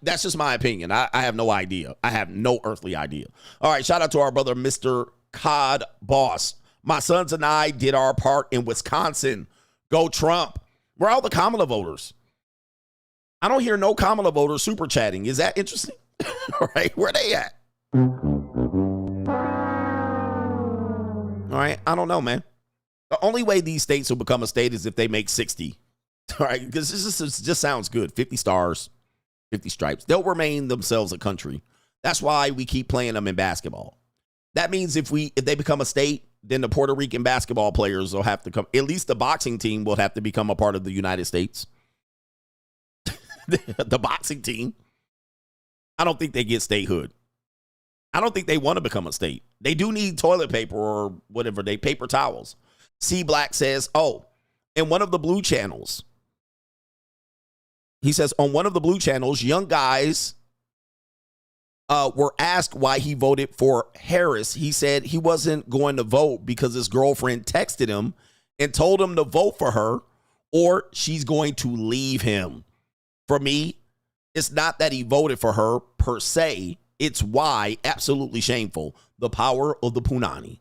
That's just my opinion. I have no idea. I have no earthly idea. All right, shout out to our brother, Mr. Cod Boss. My sons and I did our part in Wisconsin. Go Trump. Where are all the Kamala voters? I don't hear no Kamala voters super chatting. Is that interesting? All right, where they at? All right, I don't know, man. The only way these states will become a state is if they make 60. All right, because this just sounds good. 50 stars, 50 stripes. They'll remain themselves a country. That's why we keep playing them in basketball. That means if they become a state, then the Puerto Rican basketball players will have to come. At least the boxing team will have to become a part of the United States. The boxing team. I don't think they get statehood. I don't think they want to become a state. They do need toilet paper or whatever, paper towels. C Black says, in one of the blue channels. He says on one of the blue channels, young guys were asked why he voted for Harris. He said he wasn't going to vote because his girlfriend texted him and told him to vote for her or she's going to leave him. For me, it's not that he voted for her per se. It's why, absolutely shameful, the power of the punani.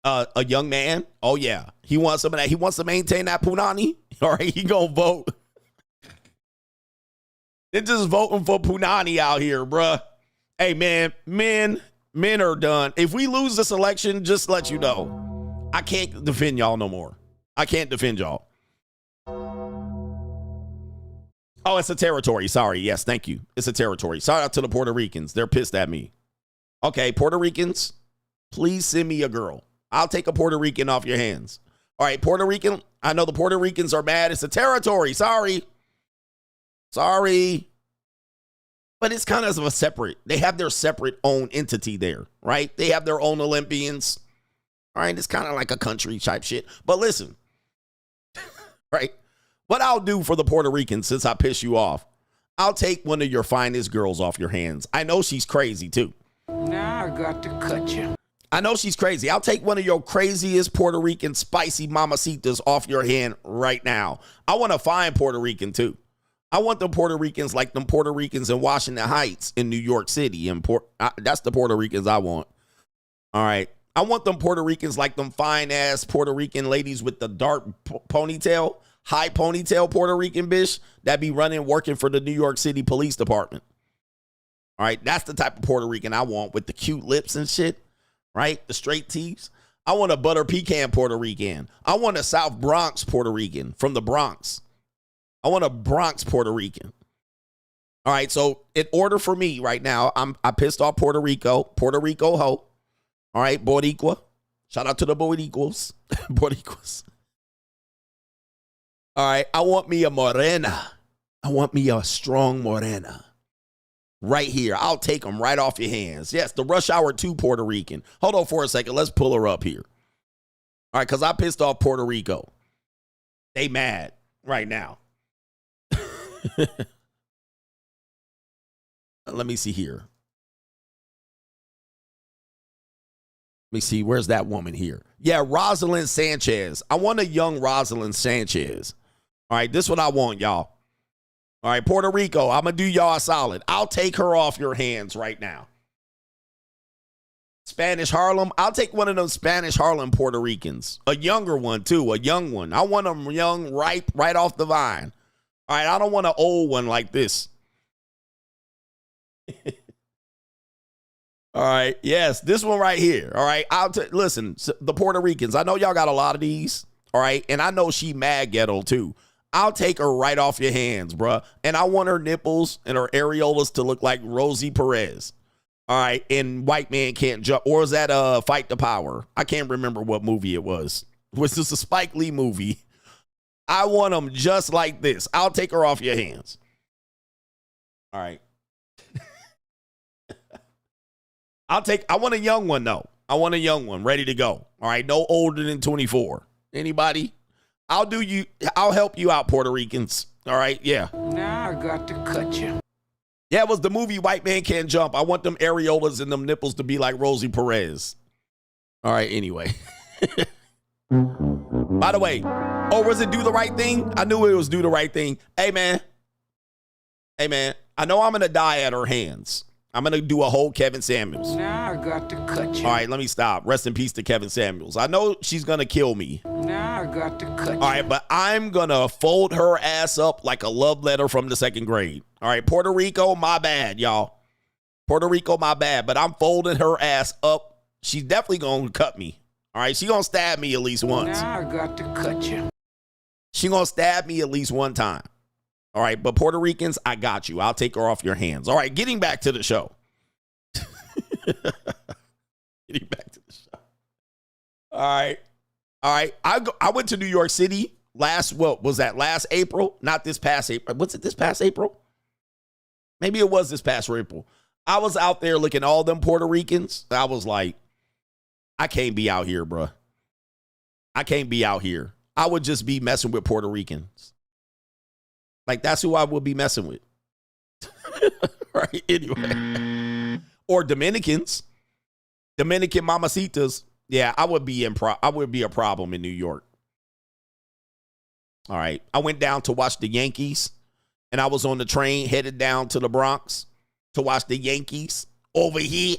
A young man, oh yeah, he wants some of that. He wants to maintain that punani. All right, he gonna vote. They're just voting for punani out here, bruh. Hey, man, men are done. If we lose this election, just let you know, I can't defend y'all no more. I can't defend y'all. Oh, it's a territory. Sorry. Yes, thank you. It's a territory. Shout out to the Puerto Ricans. They're pissed at me. Okay, Puerto Ricans, please send me a girl. I'll take a Puerto Rican off your hands. All right, Puerto Rican. I know the Puerto Ricans are mad. It's a territory. Sorry. But it's kind of a separate. They have their separate own entity there, right? They have their own Olympians. All right, it's kind of like a country type shit. But listen, right? What I'll do for the Puerto Ricans, since I piss you off, I'll take one of your finest girls off your hands. I know she's crazy too. Now I got to cut you. I know she's crazy. I'll take one of your craziest Puerto Rican spicy mamacitas off your hand right now. I want a fine Puerto Rican too. I want the Puerto Ricans like them Puerto Ricans in Washington Heights in New York City. That's the Puerto Ricans I want. All right. I want them Puerto Ricans like them fine-ass Puerto Rican ladies with the dark ponytail, high ponytail Puerto Rican bitch that be working for the New York City Police Department. All right. That's the type of Puerto Rican I want with the cute lips and shit, right? The straight teeth. I want a butter pecan Puerto Rican. I want a South Bronx Puerto Rican from the Bronx. I want a Bronx Puerto Rican. All right, so in order for me right now, I pissed off Puerto Rico ho. All right, Boricua. Shout out to the Boricuas. Boricuas. All right, I want me a morena. I want me a strong morena. Right here. I'll take them right off your hands. Yes, the Rush Hour 2 Puerto Rican. Hold on for a second. Let's pull her up here. All right, because I pissed off Puerto Rico. They mad right now. Let me see here. Let me see. Where's that woman here? Yeah, Rosalind Sanchez. I want a young Rosalind Sanchez. All right, this is what I want, y'all. All right, Puerto Rico, I'm going to do y'all a solid. I'll take her off your hands right now. Spanish Harlem. I'll take one of those Spanish Harlem Puerto Ricans. A younger one, too. A young one. I want them young, ripe, right off the vine. All right, I don't want an old one like this. All right, yes, this one right here. All right, listen, the Puerto Ricans, I know y'all got a lot of these. All right, and I know she mad ghetto too. I'll take her right off your hands, bruh. And I want her nipples and her areolas to look like Rosie Perez. All right, and White Man Can't Jump. Or is that Fight the Power? I can't remember what movie it was. Was this a Spike Lee movie? I want them just like this. I'll take her off your hands. All right. I want a young one, though. I want a young one ready to go. All right. No older than 24. Anybody? I'll help you out, Puerto Ricans. All right. Yeah. Now I got to cut you. Yeah, it was the movie White Man Can't Jump. I want them areolas and them nipples to be like Rosie Perez. All right. Anyway. By the way, was it Do the Right Thing? I knew it was Do the Right Thing. Hey, man. I know I'm going to die at her hands. I'm going to do a whole Kevin Samuels. Now I got to cut you. All right, let me stop. Rest in peace to Kevin Samuels. I know she's going to kill me. Now I got to cut you. All right, but I'm going to fold her ass up like a love letter from the 2nd grade. All right, Puerto Rico, my bad, y'all. Puerto Rico, my bad, but I'm folding her ass up. She's definitely going to cut me. All right, she's going to stab me at least once. Now I got to cut you. She's going to stab me at least one time. All right, but Puerto Ricans, I got you. I'll take her off your hands. All right, getting back to the show. Getting back to the show. All right. I went to New York City last April? Not this past April. Was it this past April? Maybe it was this past April. I was out there looking at all them Puerto Ricans. I was like, I can't be out here, bro. I can't be out here. I would just be messing with Puerto Ricans. Like, that's who I would be messing with. Right? Anyway. Or Dominicans. Dominican mamacitas. Yeah, I would be a problem in New York. All right. I went down to watch the Yankees, and I was on the train headed down to the Bronx to watch the Yankees over here.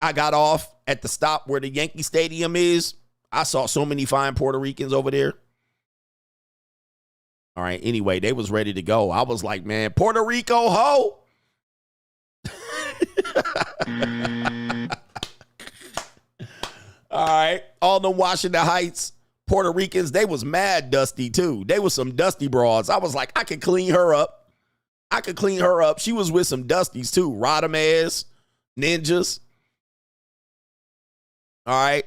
I got off at the stop where the Yankee Stadium is. I saw so many fine Puerto Ricans over there. All right. Anyway, they was ready to go. I was like, man, Puerto Rico, ho. All right. All the Washington Heights Puerto Ricans, they was mad dusty too. They was some dusty broads. I was like, I could clean her up. She was with some dusties too. Radames, ninjas. All right.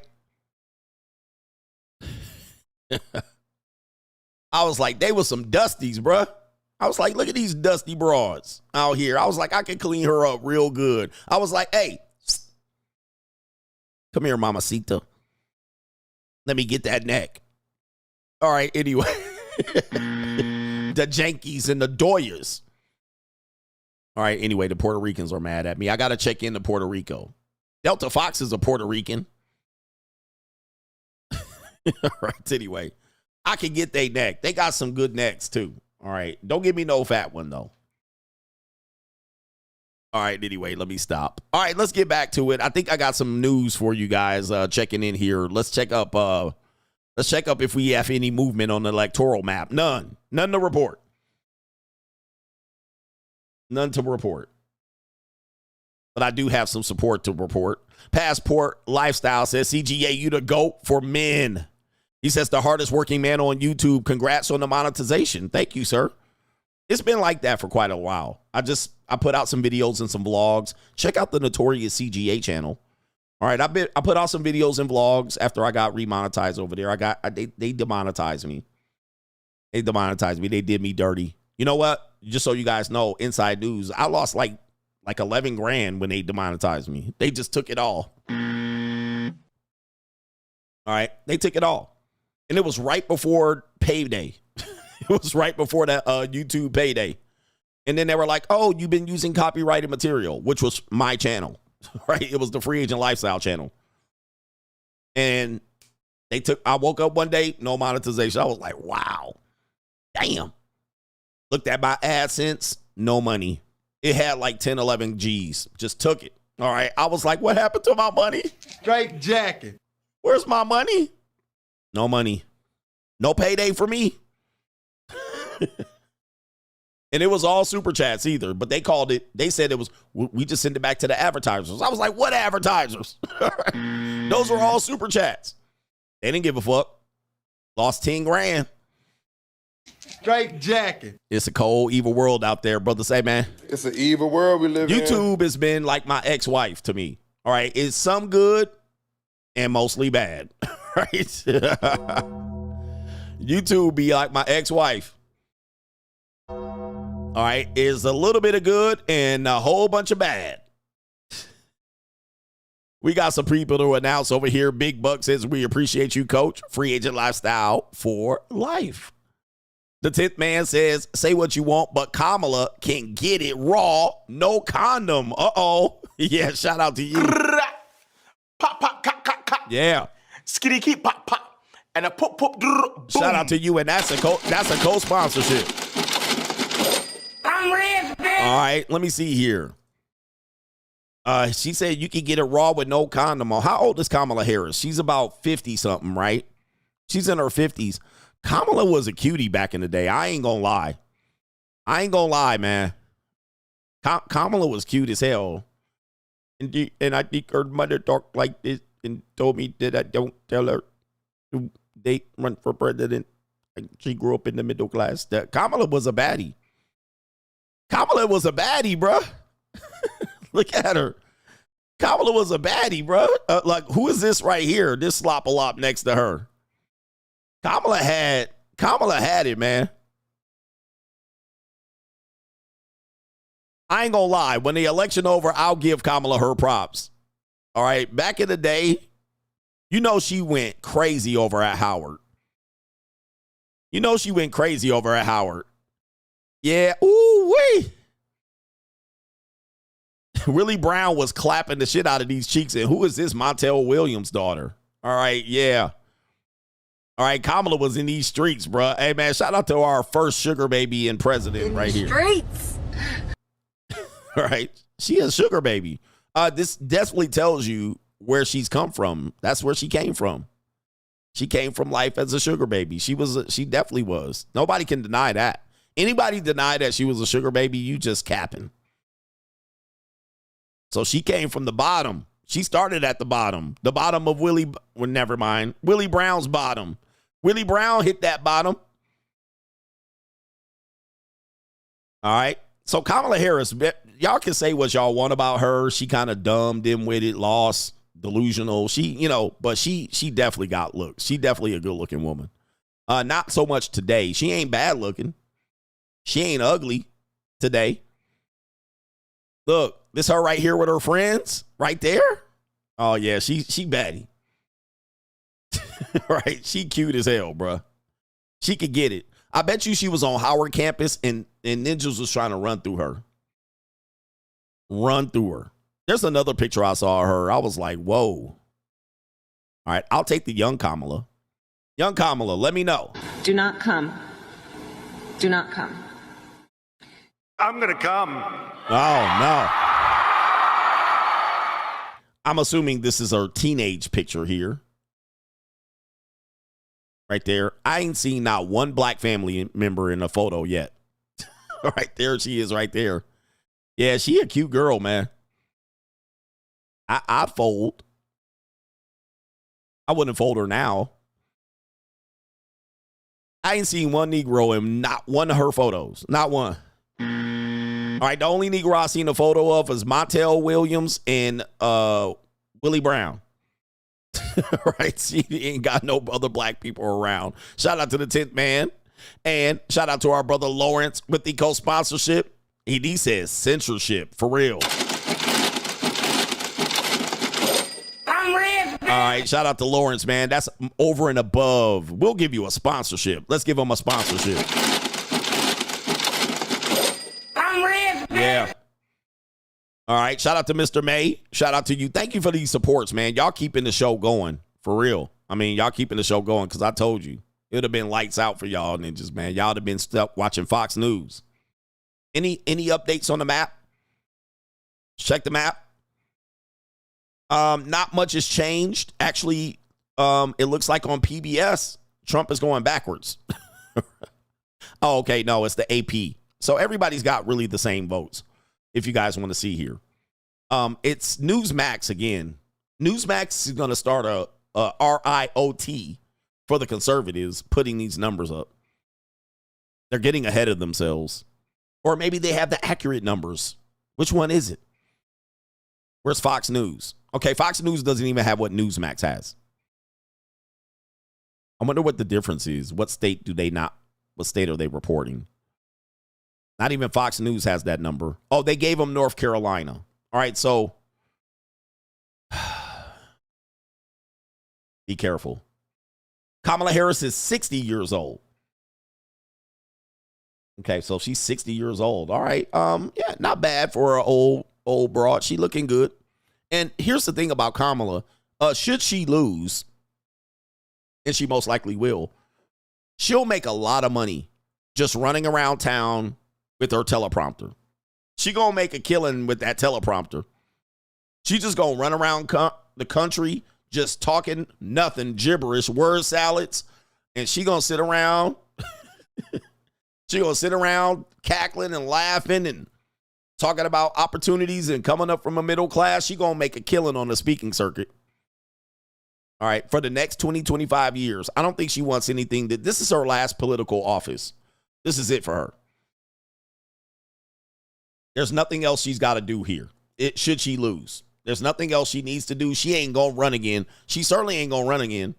I was like, they was some dusties, bruh. I was like, look at these dusty broads out here. I was like, I can clean her up real good. I was like, hey, come here, mamacita. Let me get that neck. All right, anyway. The Yankees and the Doyers. All right, anyway, the Puerto Ricans are mad at me. I got to check into Puerto Rico. Delta Fox is a Puerto Rican. All right, anyway. I can get their neck. They got some good necks, too. All right. Don't give me no fat one, though. All right. Anyway, let me stop. All right. Let's get back to it. I think I got some news for you guys checking in here. Let's check up if we have any movement on the electoral map. None to report. None to report. But I do have some support to report. Passport Lifestyle says, CGA, you the GOAT for men. He says, the hardest working man on YouTube. Congrats on the monetization. Thank you, sir. It's been like that for quite a while. I put out some videos and some vlogs. Check out the Notorious CGA channel. All right, I put out some videos and vlogs after I got remonetized over there. They demonetized me. They demonetized me. They did me dirty. You know what? Just so you guys know, inside news, I lost like 11 grand when they demonetized me. They just took it all. All right, they took it all. And it was right before payday. It was right before that YouTube payday. And then they were like, oh, you've been using copyrighted material, which was my channel, right? It was the Free Agent Lifestyle channel. And I woke up one day, no monetization. I was like, wow, damn. Looked at my AdSense, no money. It had like 10, 11 G's. Just took it. All right. I was like, what happened to my money? Straight jacket. Where's my money? No money. No payday for me. And it was all super chats either, but they said it was, we just send it back to the advertisers. I was like, what advertisers? Those were all super chats. They didn't give a fuck. Lost 10 grand. Straight jacket. It's a cold, evil world out there, brother. Say, man. It's an evil world we live in. YouTube has been like my ex-wife to me. All right. It's some good and mostly bad. Right? YouTube be like my ex-wife. All right. It's a little bit of good and a whole bunch of bad. We got some people to announce over here. Big Buck says, we appreciate you, coach. Free Agent Lifestyle for life. The 10th man says, say what you want, but Kamala can get it raw. No condom. Uh-oh. Yeah, shout out to you. Pop, pop, cock, cock, cock. Yeah. Skitty keep pop, pop. And a pop, pop, boom. Shout out to you, and that's a co-sponsorship. I'm rich, bitch. All right, let me see here. She said you can get it raw with no condom on. How old is Kamala Harris? She's about 50-something, right? She's in her 50s. Kamala was a cutie back in the day. I ain't gonna lie. Man. Kamala was cute as hell. And I think her mother talked like this and told me that I don't tell her to date, run for president. She grew up in the middle class. Kamala was a baddie. Kamala was a baddie, bro. Look at her. Kamala was a baddie, bro. Like, who is this right here? This slop-a-lop next to her. Kamala had it, man. I ain't gonna lie. When the election over, I'll give Kamala her props. All right. Back in the day, you know she went crazy over at Howard. You know she went crazy over at Howard. Yeah. Ooh, wee. Willie Brown was clapping the shit out of these cheeks. And who is this Montel Williams' daughter? All right, yeah. All right, Kamala was in these streets, bro. Hey, man, shout out to our first sugar baby and president right here. Streets. All right, she is sugar baby. This definitely tells you where she's come from. That's where she came from. She came from life as a sugar baby. She definitely was. Nobody can deny that. Anybody deny that she was a sugar baby, you just capping. So she came from the bottom. She started at the bottom of Willie. Well, never mind. Willie Brown's bottom. Willie Brown hit that bottom. All right. So Kamala Harris, y'all can say what y'all want about her. She kind of dumb, dim-witted, lost, delusional. But she definitely got looks. She definitely a good-looking woman. Not so much today. She ain't bad looking. She ain't ugly today. Look, this her right here with her friends, right there. Oh yeah, she baddie. Right, she cute as hell, bruh. She could get it. I bet you she was on Howard campus and ninjas was trying to run through her. There's another picture I saw of her. I was like, whoa. All right, I'll take the young Kamala. Young Kamala, let me know. Do not come. Do not come. I'm going to come. Oh, no. I'm assuming this is her teenage picture here. Right there. I ain't seen not one black family member in a photo yet. Right there she is right there. Yeah, she a cute girl, man. I'd fold. I wouldn't fold her now. I ain't seen one Negro in not one of her photos. Not one. All right, the only Negro I seen a photo of is Montel Williams and Willie Brown. Right, she ain't got no other black people around. Shout out to the 10th man. And shout out to our brother Lawrence with the co-sponsorship. He says censorship, for real. All right, shout out to Lawrence, man. That's over and above. We'll give you a sponsorship. Let's give him a sponsorship. Yeah. All right, shout out to Mr. May. Shout out to you. Thank you for these supports, man. Y'all keeping the show going, for real. I mean, y'all keeping the show going because I told you. It would have been lights out for y'all ninjas, man. Y'all would have been stuck watching Fox News. Any updates on the map? Check the map. Not much has changed. Actually, it looks like on PBS, Trump is going backwards. Oh, okay. No, it's the AP. So everybody's got really the same votes, if you guys want to see here. It's Newsmax again. Newsmax is going to start a RIOT for the conservatives, putting these numbers up. They're getting ahead of themselves. Or maybe they have the accurate numbers. Which one is it? Where's Fox News? Okay, Fox News doesn't even have what Newsmax has. I wonder what the difference is. What state are they reporting? Not even Fox News has that number. Oh, they gave them North Carolina. All right, so be careful. Kamala Harris is 60 years old. Okay, so she's 60 years old. All right. Yeah, not bad for an old broad. She looking good. And here's the thing about Kamala. Should she lose, and she most likely will, she'll make a lot of money just running around town with her teleprompter. She gonna make a killing with that teleprompter. She just gonna run around the country just talking nothing, gibberish, word salads, and she gonna sit around. She gonna sit around cackling and laughing and talking about opportunities and coming up from a middle class. She gonna make a killing on the speaking circuit. All right, for the next 20, 25 years. I don't think she wants anything. This is her last political office. This is it for her. There's nothing else she's got to do here. Should she lose? There's nothing else she needs to do. She ain't going to run again. She certainly ain't going to run again.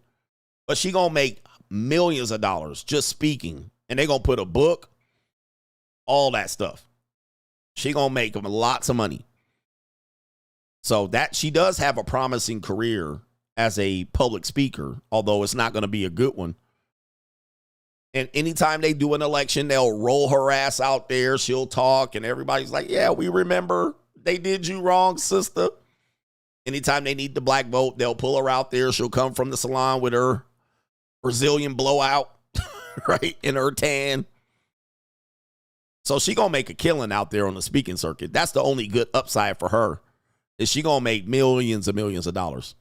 But she going to make millions of dollars just speaking. And they going to put a book, all that stuff. She going to make them lots of money. So that she does have a promising career as a public speaker, although it's not going to be a good one. And anytime they do an election, they'll roll her ass out there. She'll talk, and everybody's like, yeah, we remember they did you wrong, sister. Anytime they need the black vote, they'll pull her out there. She'll come from the salon with her Brazilian blowout, right, in her tan. So she going to make a killing out there on the speaking circuit. That's the only good upside for her, is she going to make millions and millions of dollars.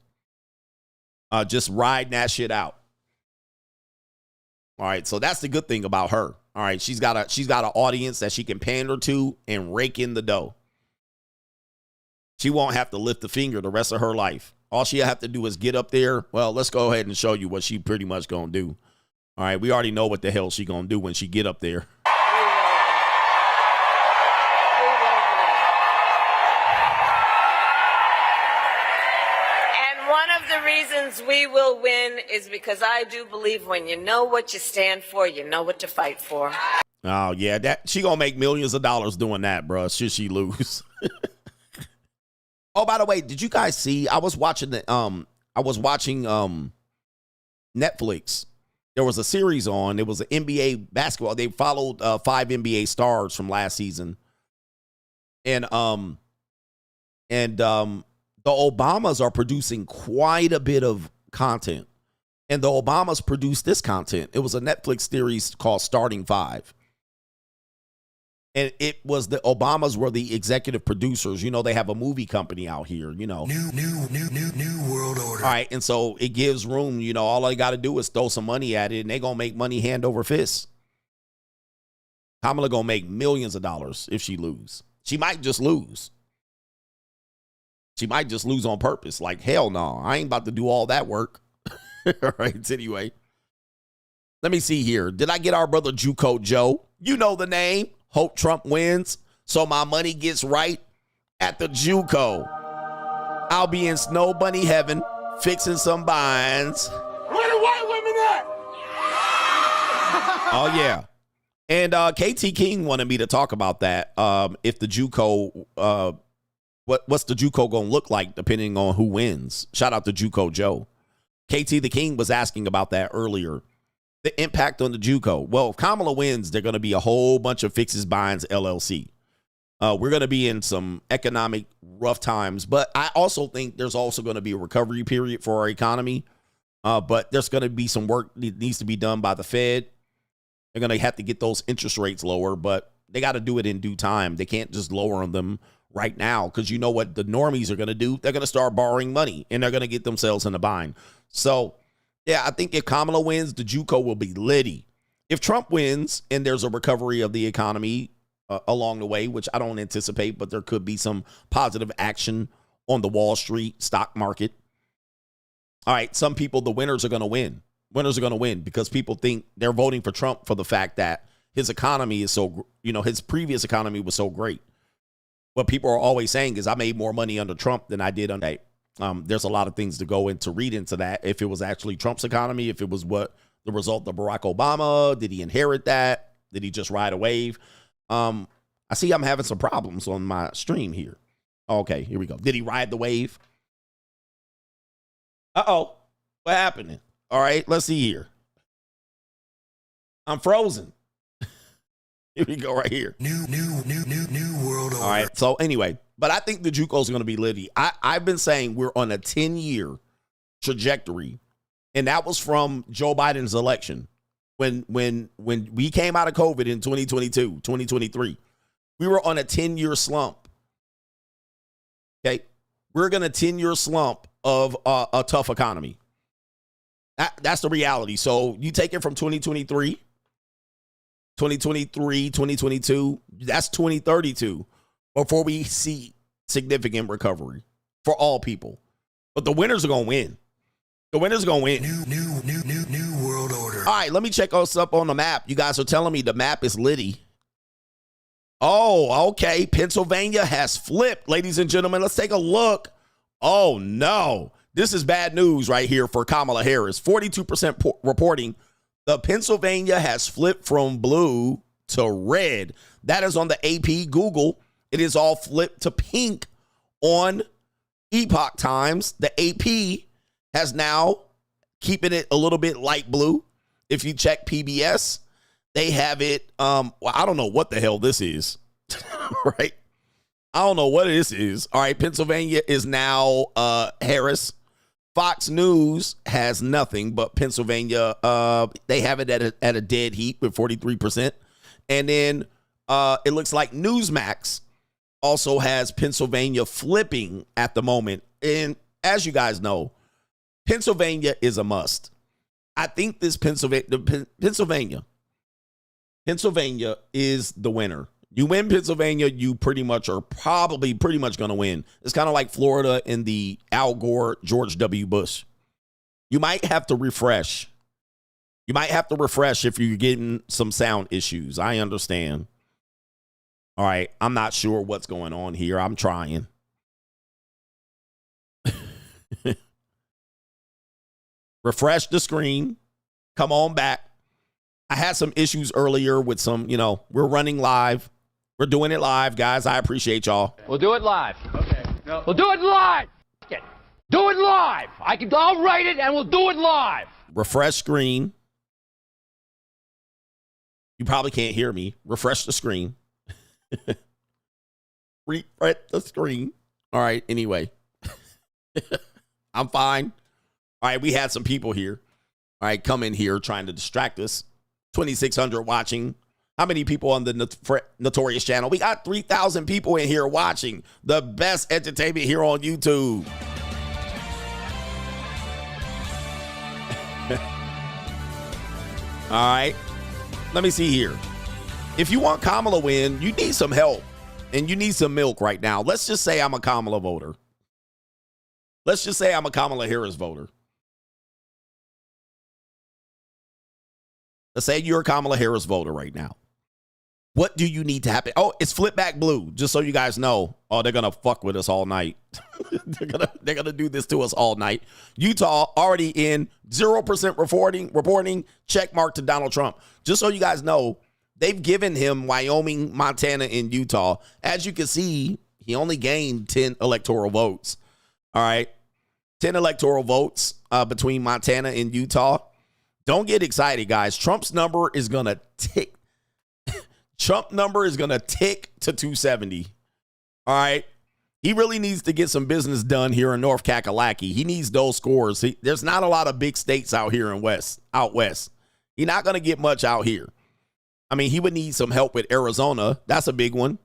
Just riding that shit out. All right, so that's the good thing about her. All right, she's got an audience that she can pander to and rake in the dough. She won't have to lift a finger the rest of her life. All she'll have to do is get up there. Well, let's go ahead and show you what she pretty much gonna do. All right, we already know what the hell she gonna do when she get up there. Reasons we will win is because I do believe when you know what you stand for, you know what to fight for. Oh yeah, that she gonna make millions of dollars doing that, bro. Should she lose? Oh, by the way, did you guys see? I was watching Netflix. There was a series on. It was an NBA basketball. They followed 5 NBA stars from last season, and the Obamas are producing quite a bit of content. And the Obamas produced this content. It was a Netflix series called Starting Five. And it was the Obamas were the executive producers. You know, they have a movie company out here, you know. New world order. All right, and so it gives room, you know, all they got to do is throw some money at it, and they're going to make money hand over fist. Kamala going to make millions of dollars if she lose. She might just lose. She might just lose on purpose. Like, hell no, I ain't about to do all that work. All right, anyway. Let me see here. Did I get our brother Juco Joe? You know the name. Hope Trump wins, so my money gets right at the Juco. I'll be in Snow Bunny heaven, fixing some binds. Where the white women at? Oh, yeah. And KT King wanted me to talk about that. If the Juco... What's the JUCO going to look like depending on who wins? Shout out to JUCO Joe. KT the King was asking about that earlier. The impact on the JUCO. Well, if Kamala wins, they're going to be a whole bunch of Fixes Binds LLC. We're going to be in some economic rough times, but I also think there's also going to be a recovery period for our economy. But there's going to be some work that needs to be done by the Fed. They're going to have to get those interest rates lower, but they got to do it in due time. They can't just lower them right now, because you know what the normies are going to do? They're going to start borrowing money, and they're going to get themselves in a bind. So, yeah, I think if Kamala wins, the JUCO will be litty. If Trump wins and there's a recovery of the economy along the way, which I don't anticipate, but there could be some positive action on the Wall Street stock market. All right, some people, the winners are going to win. Winners are going to win because people think they're voting for Trump for the fact that his economy is so, you know, his previous economy was so great. What people are always saying is I made more money under Trump than I did under. There's a lot of things to go into, read into that. If it was actually Trump's economy, if it was what the result of Barack Obama, did he inherit that? Did he just ride a wave? I see I'm having some problems on my stream here. Okay, here we go. Did he ride the wave? Uh-oh. What happened? All right, let's see here. I'm frozen. Here we go right here. New world order. All right. So anyway, but I think the JUCO is going to be litty. I've been saying we're on a 10-year trajectory, and that was from Joe Biden's election. When we came out of COVID in 2022, 2023, we were on a 10-year slump. Okay, we're going to 10-year slump of a tough economy. That's the reality. So you take it from 2023. 2023, 2022, that's 2032 before we see significant recovery for all people. But the winners are going to win. The winners are going to win. New world order. All right, let me check us up on the map. You guys are telling me the map is litty. Oh, okay. Pennsylvania has flipped, ladies and gentlemen. Let's take a look. Oh, no. This is bad news right here for Kamala Harris. 42% reporting the Pennsylvania has flipped from blue to red. That is on the AP Google. It is all flipped to pink on Epoch Times. The AP has now keeping it a little bit light blue. If you check PBS, they have it. Well, I don't know what the hell this is, right? I don't know what this is. All right, Pennsylvania is now Harris. Fox News has nothing but Pennsylvania. They have it at a dead heat with 43%. And then it looks like Newsmax also has Pennsylvania flipping at the moment. And as you guys know, Pennsylvania is a must. I think this Pennsylvania is the winner. You win Pennsylvania, you pretty much are probably pretty much going to win. It's kind of like Florida in the Al Gore, George W. Bush. You might have to refresh. You might have to refresh if you're getting some sound issues. I understand. All right, I'm not sure what's going on here. I'm trying. Refresh the screen. Come on back. I had some issues earlier with some, we're running live. We're doing it live, guys. I appreciate y'all. We'll do it live. Okay. No. We'll do it live. Do it live. I'll write it and we'll do it live. Refresh screen. You probably can't hear me. Refresh the screen. Refresh the screen. All right. Anyway, I'm fine. All right. We had some people here. All right. Come in here trying to distract us. 2,600 watching. How many people on the Notorious channel? We got 3,000 people in here watching the best entertainment here on YouTube. All right. Let me see here. If you want Kamala win, you need some help and you need some milk right now. Let's just say I'm a Kamala voter. Let's just say I'm a Kamala Harris voter. Let's say you're a Kamala Harris voter right now. What do you need to happen? Oh, it's flip back blue, just so you guys know. Oh, they're going to fuck with us all night. they're gonna do this to us all night. Utah already in 0% reporting check mark to Donald Trump. Just so you guys know, they've given him Wyoming, Montana, and Utah. As you can see, he only gained 10 electoral votes. All right. 10 electoral votes between Montana and Utah. Don't get excited, guys. Trump's number is going to tick. Trump number is going to tick to 270. All right. He really needs to get some business done here in North Kakalaki. He needs those scores. There's not a lot of big states out here out west. He's not going to get much out here. I mean, he would need some help with Arizona. That's a big one.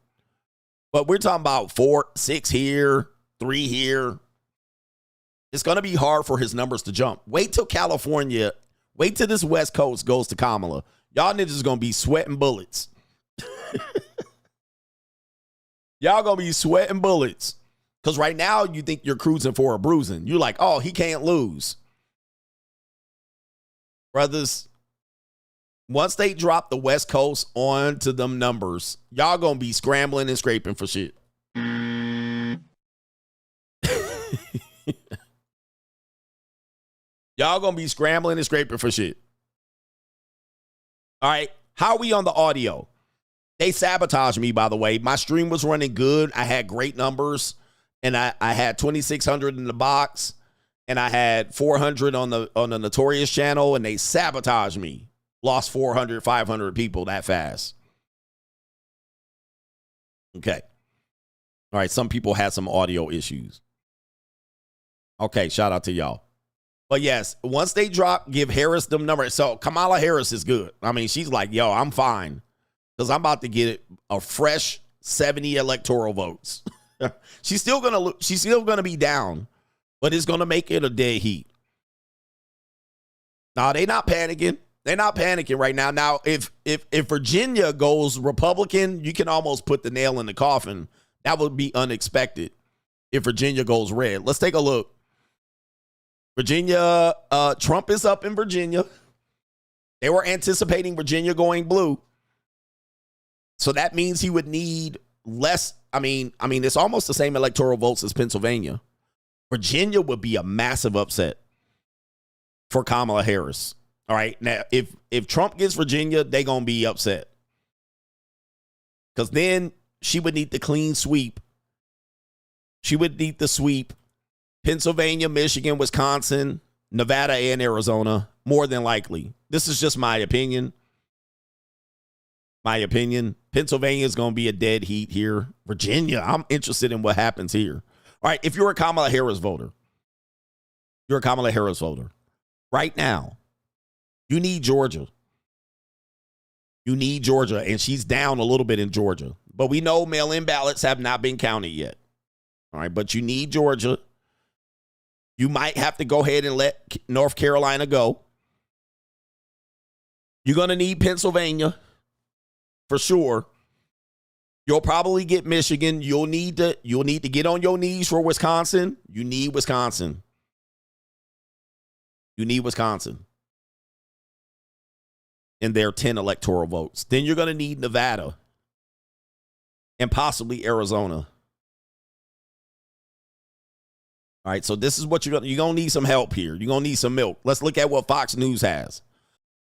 But we're talking about 4, 6 here, 3 here. It's going to be hard for his numbers to jump. Wait till California. Wait till this West Coast goes to Kamala. Y'all niggas is going to be sweating bullets. Y'all going to be sweating bullets. Because right now you think you're cruising for a bruising. You're like, oh, he can't lose. Brothers, once they drop the West Coast onto them numbers, y'all going to be scrambling and scraping for shit. Y'all going to be scrambling and scraping for shit. All right. How are we on the audio? They sabotaged me, by the way. My stream was running good. I had great numbers. And I had 2,600 in the box. And I had 400 on the Notorious channel. And they sabotaged me. Lost 400, 500 people that fast. Okay. All right. Some people had some audio issues. Okay. Shout out to y'all. But yes, once they drop, give Harris them numbers. So Kamala Harris is good. I mean, she's like, yo, I'm fine. Because I'm about to get a fresh 70 electoral votes. She's still gonna be down, but it's gonna make it a dead heat. Now, they're not panicking. They're not panicking right now. Now, if Virginia goes Republican, you can almost put the nail in the coffin. That would be unexpected if Virginia goes red. Let's take a look. Virginia, Trump is up in Virginia. They were anticipating Virginia going blue. So that means he would need less. I mean, it's almost the same electoral votes as Pennsylvania. Virginia would be a massive upset for Kamala Harris. All right. Now, if Trump gets Virginia, they're going to be upset. Because then she would need the clean sweep. She would need the sweep. Pennsylvania, Michigan, Wisconsin, Nevada, and Arizona. more than likely. This is just my opinion. Pennsylvania is going to be a dead heat here. Virginia, I'm interested in what happens here. All right, if you're a Kamala Harris voter, right now, you need Georgia. And she's down a little bit in Georgia. But we know mail-in ballots have not been counted yet. All right, but you need Georgia. You might have to go ahead and let North Carolina go. You're going to need Pennsylvania for sure. You'll probably get Michigan. You'll need to get on your knees for Wisconsin. You need Wisconsin. In their 10 electoral votes. Then you're going to need Nevada and possibly Arizona. All right, so this is what you're going to need some help here. You're going to need some milk. Let's look at what Fox News has.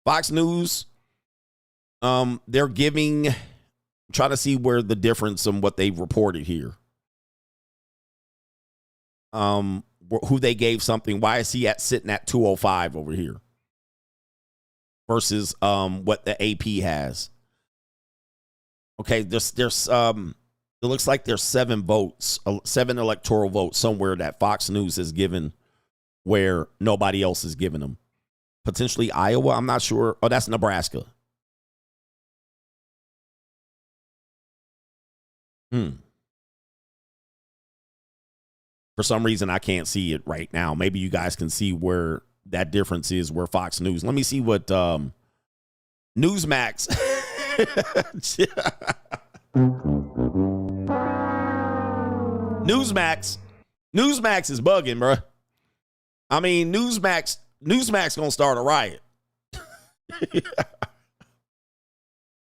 Fox News, they're giving, I'm trying to see where the difference in what they've reported here. Who they gave something. Why is he sitting at 205 over here? Versus what the AP has. Okay, there's it looks like there's 7 electoral votes somewhere that Fox News has given where nobody else is giving them. Potentially Iowa, I'm not sure. Oh, that's Nebraska. For some reason, I can't see it right now. Maybe you guys can see where that difference is, where Fox News. Let me see what Newsmax. Newsmax is bugging, bro. I mean, Newsmax gonna start a riot.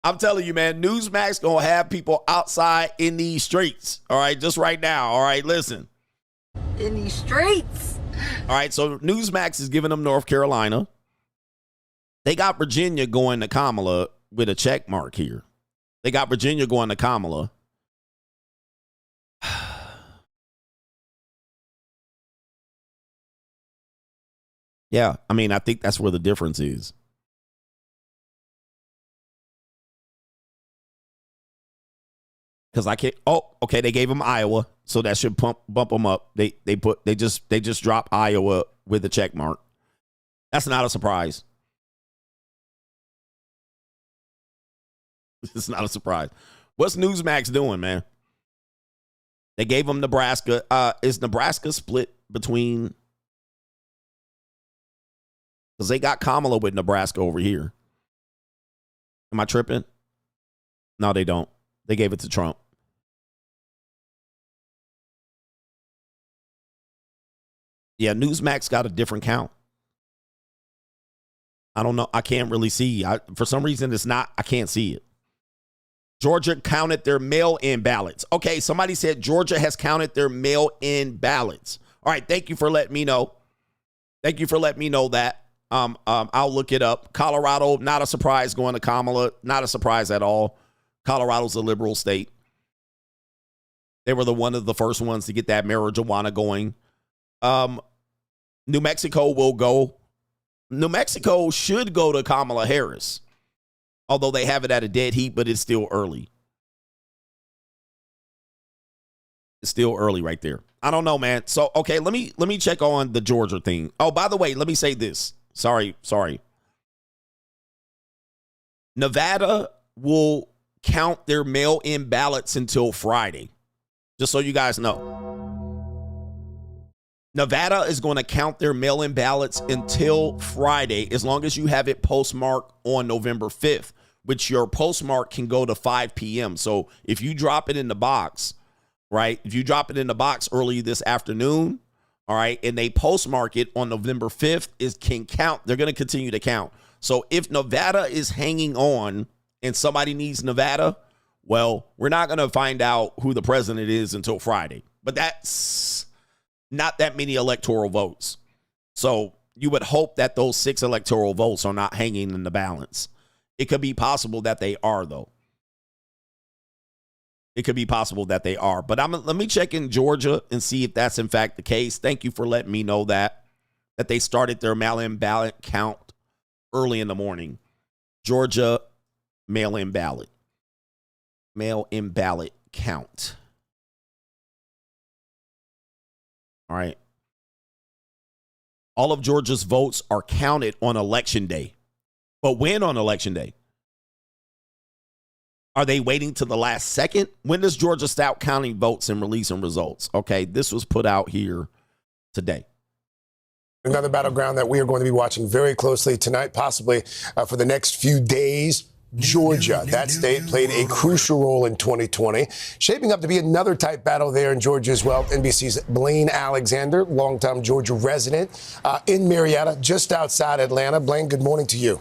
I'm telling you, man, Newsmax gonna have people outside in these streets. All right, just right now. All right, listen. In these streets. All right, so Newsmax is giving them North Carolina. They got Virginia going to Kamala with a check mark here. They got Virginia going to Kamala. Yeah, I mean, I think that's where the difference is. Because I can't. Oh, okay. They gave them Iowa, so that should bump them up. They just dropped Iowa with a check mark. That's not a surprise. It's not a surprise. What's Newsmax doing, man? They gave them Nebraska. Is Nebraska split between? Because they got Kamala with Nebraska over here. Am I tripping? No, they don't. They gave it to Trump. Yeah, Newsmax got a different count. I don't know. I can't really see. For some reason, it's not. I can't see it. Georgia counted their mail-in ballots. Okay, somebody said Georgia has counted their mail-in ballots. All right, thank you for letting me know. Thank you for letting me know that. I'll look it up. Colorado, not a surprise going to Kamala. Not a surprise at all. Colorado's a liberal state. They were one of the first ones to get that marijuana going. New Mexico will go. New Mexico should go to Kamala Harris. Although they have it at a dead heat, but it's still early. It's still early right there. I don't know, man. So, okay, let me check on the Georgia thing. Oh, by the way, let me say this. Sorry. Nevada will count their mail-in ballots until Friday. Just so you guys know. Nevada is going to count their mail-in ballots until Friday, as long as you have it postmarked on November 5th, which your postmark can go to 5 p.m. So if you drop it in the box, right? If you drop it in the box early this afternoon, all right, and they postmark it on November 5th, it can count. They're going to continue to count. So if Nevada is hanging on and somebody needs Nevada, well, we're not going to find out who the president is until Friday. But that's not that many electoral votes. So you would hope that those 6 electoral votes are not hanging in the balance. It could be possible that they are, though. It could be possible that they are. But let me check in Georgia and see if that's in fact the case. Thank you for letting me know that they started their mail-in ballot count early in the morning. Georgia mail-in ballot. Mail-in ballot count. All right. All of Georgia's votes are counted on Election Day. But when on Election Day? Are they waiting to the last second? When does Georgia start counting votes and releasing results? Okay, this was put out here today. Another battleground that we are going to be watching very closely tonight, possibly for the next few days. Georgia, that state played a crucial role in 2020, shaping up to be another tight battle there in Georgia as well. NBC's Blaine Alexander, longtime Georgia resident in Marietta, just outside Atlanta. Blaine, good morning to you.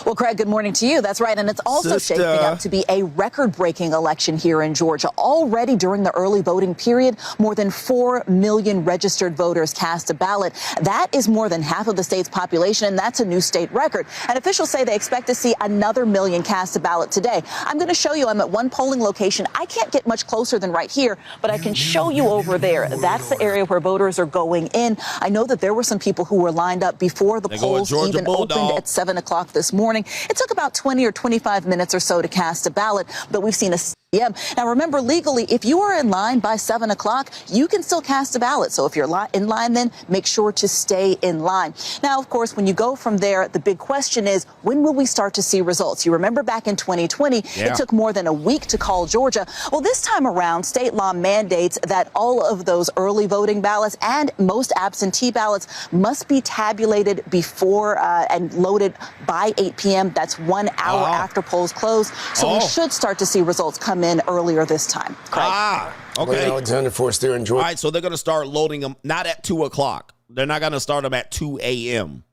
Well, Craig, good morning to you. That's right. And it's also shaping up to be a record-breaking election here in Georgia. Already during the early voting period, more than 4 million registered voters cast a ballot. That is more than half of the state's population, and that's a new state record. And officials say they expect to see another million cast a ballot today. I'm going to show you. I'm at one polling location. I can't get much closer than right here, but I can show you over there. That's the area where voters are going in. I know that there were some people who were lined up before the polls even opened at 7 o'clock this morning. It took about 20 or 25 minutes or so to cast a ballot, but we've seen a Now, remember, legally, if you are in line by 7 o'clock, you can still cast a ballot. So if you're in line, then make sure to stay in line. Now, of course, when you go from there, the big question is, when will we start to see results? You remember back in 2020, it took more than a week to call Georgia. Well, this time around, state law mandates that all of those early voting ballots and most absentee ballots must be tabulated before and loaded by 8 p.m. That's 1 hour after polls close. So we should start to see results come in earlier this time. Craig. Okay. Alexander Force there in Georgia. All right, so they're going to start loading them not at 2 o'clock. They're not going to start them at 2 a.m.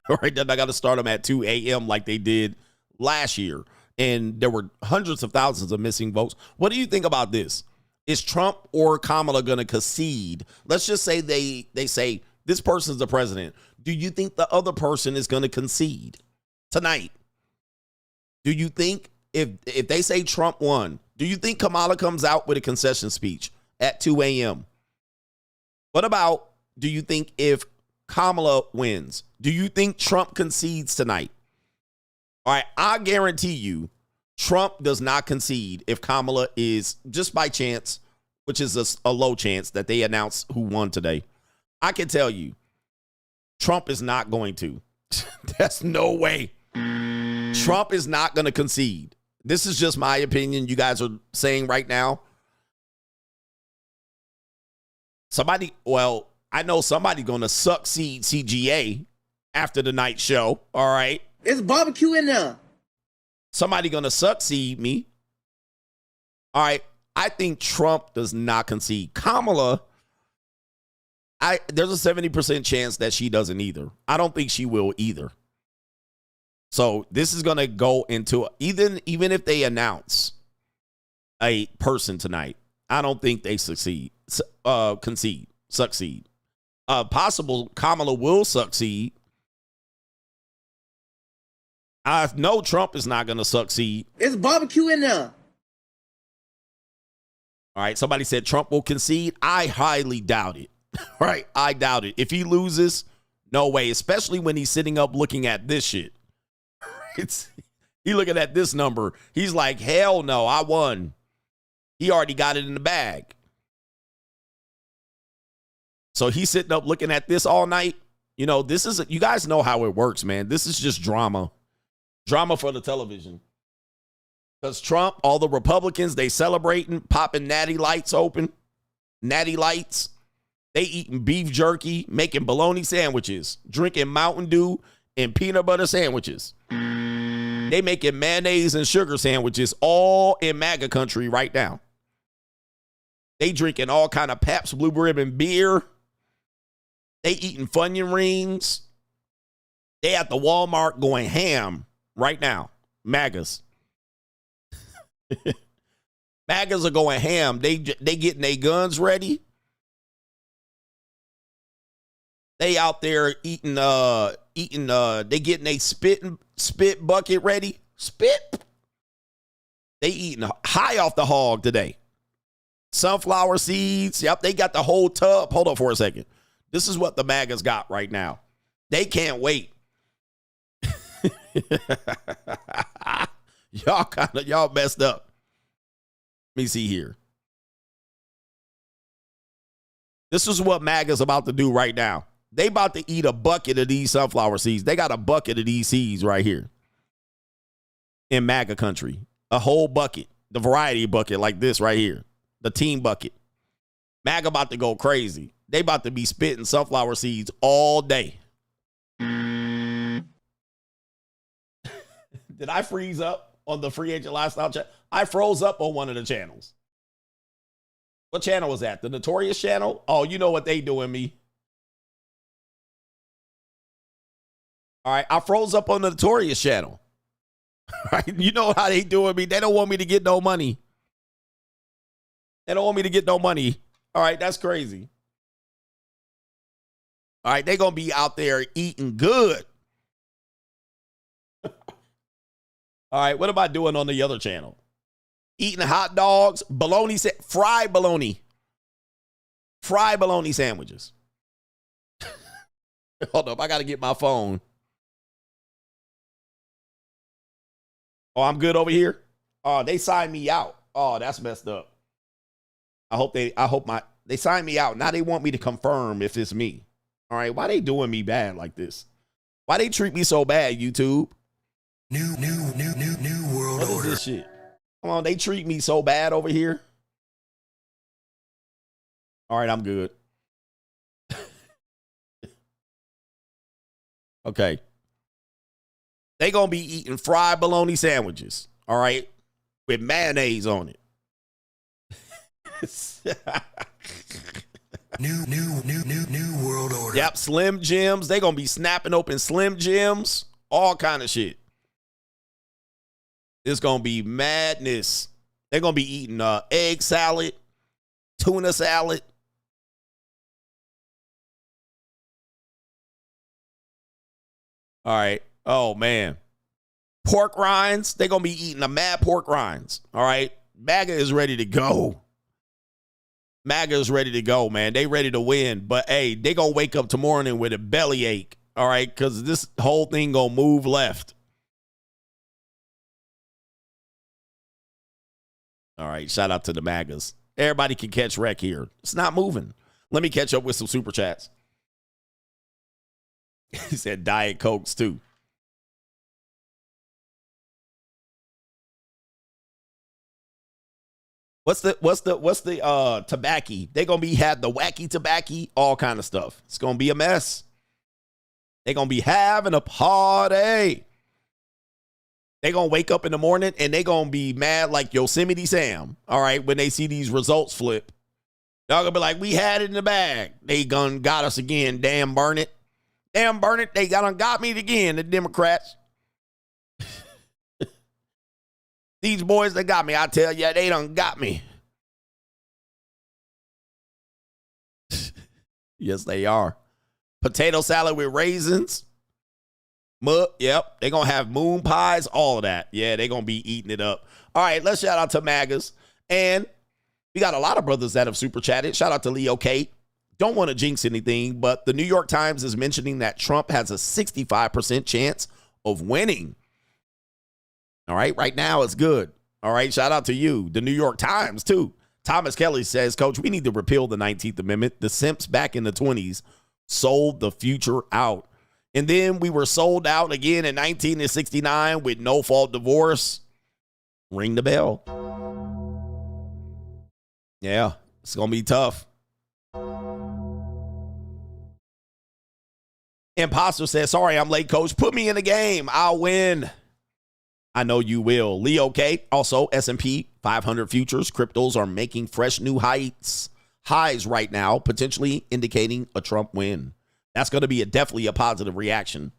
All right, they're not going to start them at 2 a.m. like they did last year. And there were hundreds of thousands of missing votes. What do you think about this? Is Trump or Kamala going to concede? Let's just say they say this person's the president. Do you think the other person is going to concede tonight? Do you think if they say Trump won, do you think Kamala comes out with a concession speech at 2 a.m.? What about, do you think if Kamala wins, do you think Trump concedes tonight? All right, I guarantee you Trump does not concede if Kamala is, just by chance, which is a low chance that they announce who won today. I can tell you, Trump is not going to. There's no way. Trump is not going to concede. This is just my opinion. You guys are saying right now. I know somebody's going to succeed CGA after the night show. All right. It's barbecue in there. Somebody going to succeed me. All right. I think Trump does not concede. Kamala, there's a 70% chance that she doesn't either. I don't think she will either. So this is going to go into, even if they announce a person tonight, I don't think they succeed. Possible Kamala will succeed. I know Trump is not going to succeed. It's barbecue in there. All right. Somebody said Trump will concede. I highly doubt it. All right. I doubt it. If he loses, no way, especially when he's sitting up looking at this shit. He looking at this number. He's like, hell no, I won. He already got it in the bag. So he's sitting up looking at this all night. You know, you guys know how it works, man. This is just drama. Drama for the television. Because Trump, all the Republicans, they celebrating, popping natty lights open. Natty lights. They eating beef jerky, making bologna sandwiches, drinking Mountain Dew and peanut butter sandwiches. They making mayonnaise and sugar sandwiches all in MAGA country right now. They drinking all kind of Pabst Blue Ribbon beer. They eating Funyun rings. They at the Walmart going ham right now. MAGAs. MAGAs are going ham. They getting their guns ready. They out there eating, they getting a spit bucket ready. Spit. They eating high off the hog today. Sunflower seeds. Yep, they got the whole tub. Hold on for a second. This is what the MAGAs got right now. They can't wait. Y'all messed up. Let me see here. This is what MAGA's about to do right now. They about to eat a bucket of these sunflower seeds. They got a bucket of these seeds right here in MAGA country. A whole bucket. The variety bucket like this right here. The team bucket. MAGA about to go crazy. They about to be spitting sunflower seeds all day. Did I freeze up on the Free Agent Lifestyle chat? I froze up on one of the channels. What channel was that? The Notorious channel? Oh, you know what they doing me. All right, I froze up on the Notorious channel. All right, you know how they doing me. They don't want me to get no money. They don't want me to get no money. All right, that's crazy. All right, they're going to be out there eating good. All right, what am I doing on the other channel? Eating hot dogs, bologna, fried bologna. Fried bologna sandwiches. Hold up, I got to get my phone. Oh, I'm good over here? Oh, they signed me out. Oh, that's messed up. They signed me out. Now they want me to confirm if it's me. All right, why they doing me bad like this? Why they treat me so bad, YouTube? New world order. What is this shit? Come on, they treat me so bad over here. All right, I'm good. Okay. They gonna be eating fried bologna sandwiches, all right, with mayonnaise on it. New world order. Yep, Slim Jims. They gonna be snapping open Slim Jims, all kind of shit. It's gonna be madness. They're gonna be eating egg salad, tuna salad. All right. Oh man. Pork rinds. They're gonna be eating the mad pork rinds. All right. MAGA is ready to go. MAGA is ready to go, man. They ready to win. But hey, they gonna wake up tomorrow morning with a bellyache. All right, because this whole thing gonna move left. All right, shout out to the MAGAs. Everybody can catch wreck here. It's not moving. Let me catch up with some super chats. He said Diet Cokes too. What's the tobacco? They gonna be had the wacky tobacco, all kind of stuff. It's gonna be a mess. They gonna be having a party. They gonna wake up in the morning and they gonna be mad like Yosemite Sam. All right, when they see these results flip, y'all gonna be like, "We had it in the bag. They got us again. Damn, burn it. Damn, burn it. They got me again. The Democrats." These boys, they got me. I tell you, they done got me. Yes, they are. Potato salad with raisins. Yep, they're going to have moon pies, all of that. Yeah, they're going to be eating it up. All right, let's shout out to MAGAs. And we got a lot of brothers that have super chatted. Shout out to Leo K. Don't want to jinx anything, but the New York Times is mentioning that Trump has a 65% chance of winning. All right, right now it's good. All right, shout out to you. The New York Times, too. Thomas Kelly says, "Coach, we need to repeal the 19th Amendment. The simps back in the 20s sold the future out. And then we were sold out again in 1969 with no-fault divorce." Ring the bell. Yeah, it's going to be tough. Imposter says, "Sorry, I'm late, Coach. Put me in the game. I'll win." I know you will. Leo K. Also, S&P 500 futures. Cryptos are making fresh new highs right now, potentially indicating a Trump win. That's going to be definitely a positive reaction.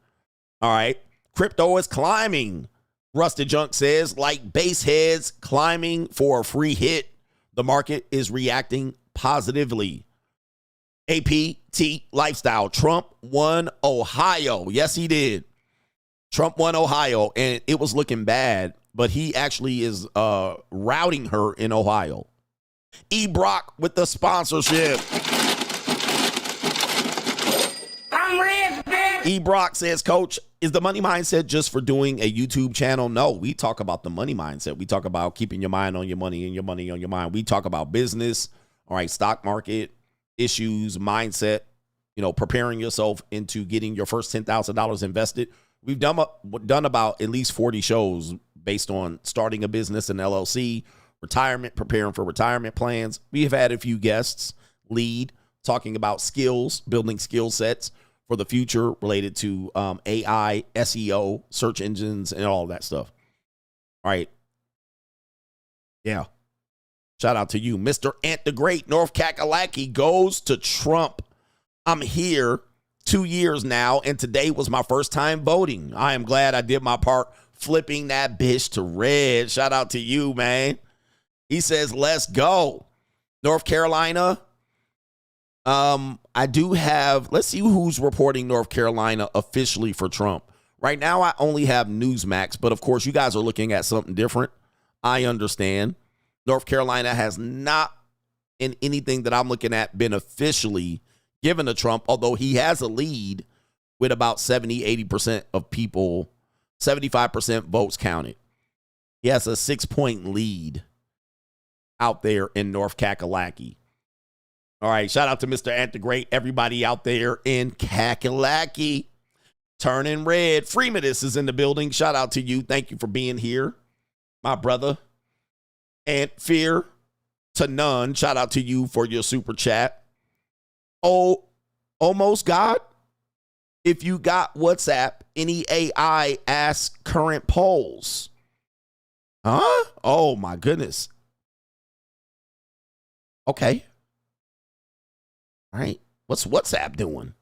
All right. Crypto is climbing. Rusted Junk says, like base heads climbing for a free hit. The market is reacting positively. APT Lifestyle. Trump won Ohio. Yes, he did. Trump won Ohio, and it was looking bad, but he actually is routing her in Ohio. E. Brock with the sponsorship. I'm rich, bitch. E. Brock says, Coach, is the money mindset just for doing a YouTube channel? No, we talk about the money mindset. We talk about keeping your mind on your money and your money on your mind. We talk about business, all right, stock market, issues, mindset, preparing yourself into getting your first $10,000 invested. We've done about at least 40 shows based on starting a business, an LLC, retirement, preparing for retirement plans. We have had a few guests lead, talking about skills, building skill sets for the future related to AI, SEO, search engines, and all of that stuff. All right. Yeah. Shout out to you. Mr. Ant the Great, North Kakalaki goes to Trump. I'm here 2 years now, and today was my first time voting. I am glad I did my part flipping that bitch to red. Shout out to you, man. He says, let's go. North Carolina. I do have, let's see who's reporting North Carolina officially for Trump. Right now, I only have Newsmax, but of course, you guys are looking at something different. I understand. North Carolina has not, in anything that I'm looking at, been officially given to Trump, although he has a lead with about 70-80% of people, 75% votes counted. He has a 6-point lead out there in North Kakalaki. All right, shout out to Mr. Ant the Great, everybody out there in Kakalaki. Turning red. Freemadis is in the building. Shout out to you. Thank you for being here, my brother. Ant Fear to none. Shout out to you for your super chat. Oh, almost God. If you got WhatsApp, any AI ask current polls. Huh? Oh, my goodness. Okay. All right. What's WhatsApp doing?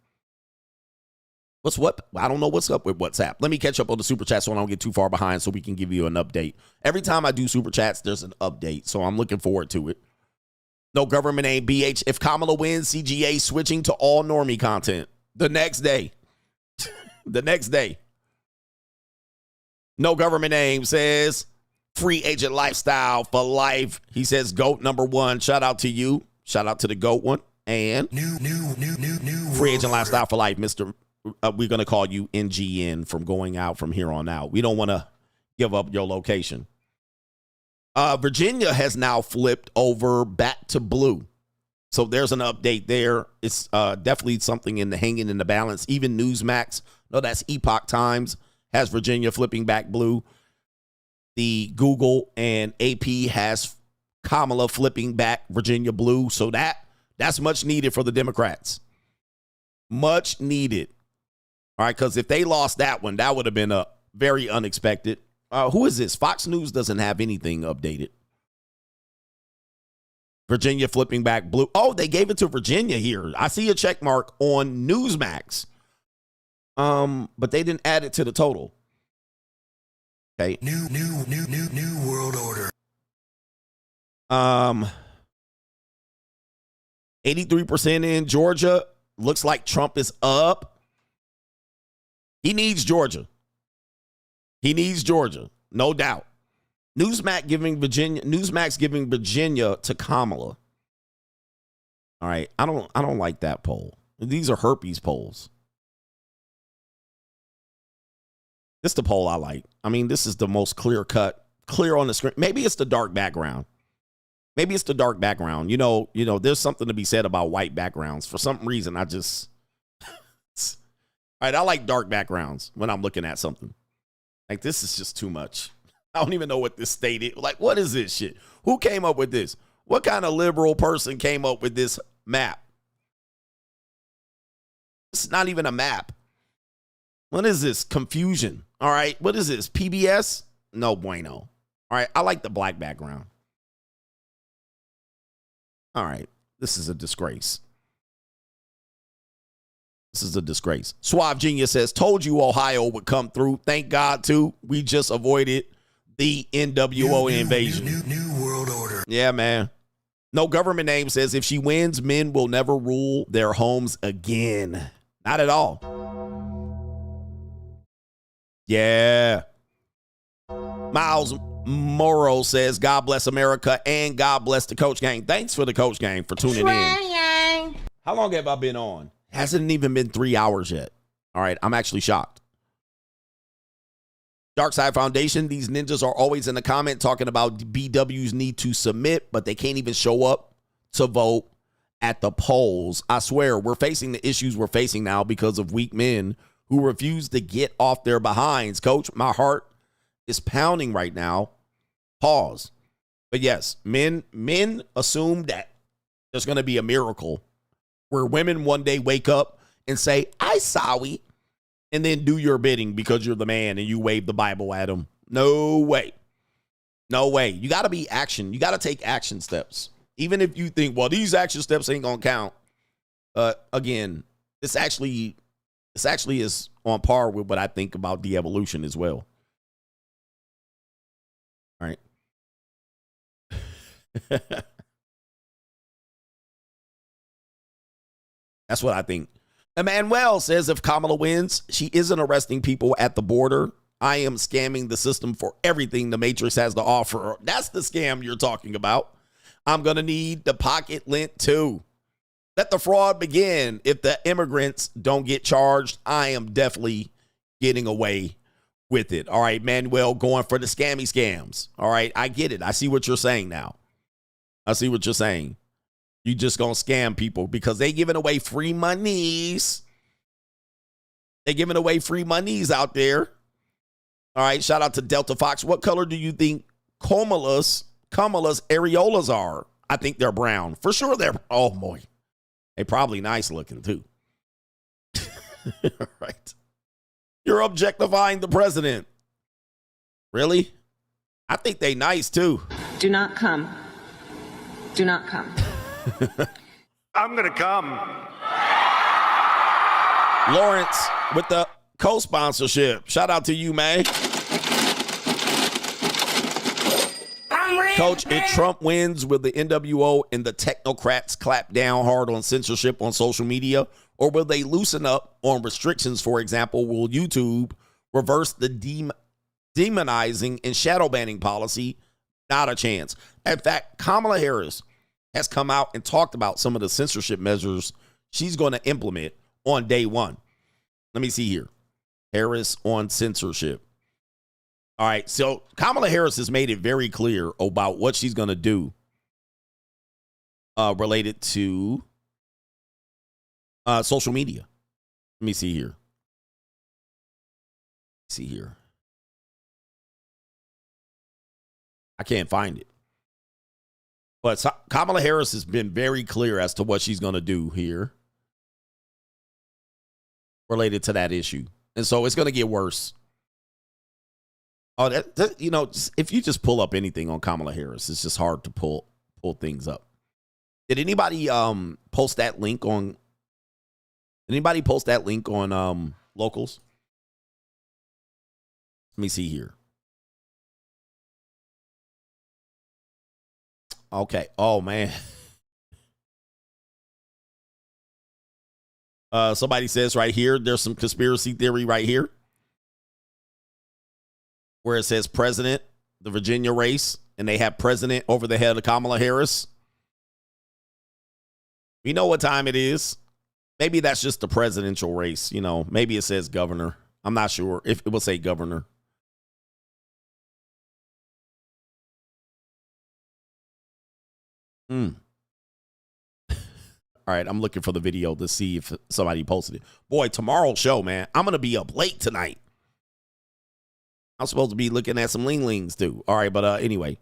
I don't know what's up with WhatsApp. Let me catch up on the super chats so I don't get too far behind so we can give you an update. Every time I do super chats, there's an update. So I'm looking forward to it. No government name BH. If Kamala wins, CGA switching to all normie content the next day. The next day. No government name says free agent lifestyle for life. He says GOAT #1. Shout out to you. Shout out to the GOAT one. And new free agent lifestyle for life, Mr. We're going to call you NGN from going out from here on out. We don't want to give up your location. Virginia has now flipped over back to blue. So there's an update there. It's definitely something hanging in the balance. Even Newsmax, no, that's Epoch Times, has Virginia flipping back blue. The Google and AP has Kamala flipping back Virginia blue. So that's much needed for the Democrats. Much needed. All right, because if they lost that one, that would have been a very unexpected. Who is this? Fox News doesn't have anything updated. Virginia flipping back blue. Oh, they gave it to Virginia here. I see a check mark on Newsmax. But they didn't add it to the total. Okay. New world order. 83% in Georgia. Looks like Trump is up. He needs Georgia. No doubt. Newsmax giving Virginia to Kamala. All right. I don't like that poll. These are herpes polls. This is the poll I like. I mean, this is the most clear on the screen. Maybe it's the dark background. You know, there's something to be said about white backgrounds. For some reason, all right, I like dark backgrounds when I'm looking at something. Like, this is just too much. I don't even know what this stated. Like, what is this shit? Who came up with this? What kind of liberal person came up with this map? It's not even a map. What is this? Confusion. All right, what is this? PBS? No bueno. All right, I like the black background. All right, this is a disgrace. Suave Genius says, told you Ohio would come through. Thank God, too. We just avoided the NWO invasion. New world order. Yeah, man. No government name says, if she wins, men will never rule their homes again. Not at all. Yeah. Miles Morrow says, God bless America and God bless the Coach Gang. Thanks for the Coach Gang for tuning in. How long have I been on? Hasn't even been 3 hours yet. All right, I'm actually shocked. Dark Side Foundation, these ninjas are always in the comment talking about BWs need to submit, but they can't even show up to vote at the polls. I swear, we're facing the issues we're facing now because of weak men who refuse to get off their behinds. Coach, my heart is pounding right now. Pause. But yes, men assume that there's going to be a miracle where women one day wake up and say, I sorry, and then do your bidding because you're the man and you wave the Bible at them. No way. No way. You got to be action. You got to take action steps. Even if you think, well, these action steps ain't going to count. Again, this actually is on par with what I think about de-evolution as well. All right. That's what I think. Emmanuel says if Kamala wins, she isn't arresting people at the border. I am scamming the system for everything the Matrix has to offer. That's the scam you're talking about. I'm going to need the pocket lint too. Let the fraud begin. If the immigrants don't get charged, I am definitely getting away with it. All right, Manuel going for the scammy scams. All right, I get it. I see what you're saying now. I see what you're saying. You just going to scam people because they giving away free monies. They giving away free monies out there. All right, shout out to Delta Fox. What color do you think Kamala's areolas are? I think they're brown. For sure they're, oh boy. They probably nice looking too. All right. You're objectifying the president. Really? I think they nice too. Do not come. Do not come. I'm going to come. Lawrence with the co-sponsorship. Shout out to you, man. Coach, if Trump wins, will the NWO and the technocrats clap down hard on censorship on social media? Or will they loosen up on restrictions? For example, will YouTube reverse the demonizing and shadow banning policy? Not a chance. In fact, Kamala Harris has come out and talked about some of the censorship measures she's going to implement on day one. Let me see here. Harris on censorship. All right, so Kamala Harris has made it very clear about what she's going to do related to social media. Let me see here. I can't find it. But Kamala Harris has been very clear as to what she's going to do here related to that issue. And so it's going to get worse. Oh, if you just pull up anything on Kamala Harris, it's just hard to pull things up. Did anybody post that link on? Locals? Let me see here. Okay. Oh man. Somebody says right here, there's some conspiracy theory right here, where it says president, the Virginia race, and they have president over the head of Kamala Harris. We know what time it is. Maybe that's just the presidential race. You know, maybe it says governor. I'm not sure if it will say governor. All right, I'm looking for the video to see if somebody posted it. Boy, tomorrow's show, man. I'm going to be up late tonight. I'm supposed to be looking at some linglings too. All right, but anyway,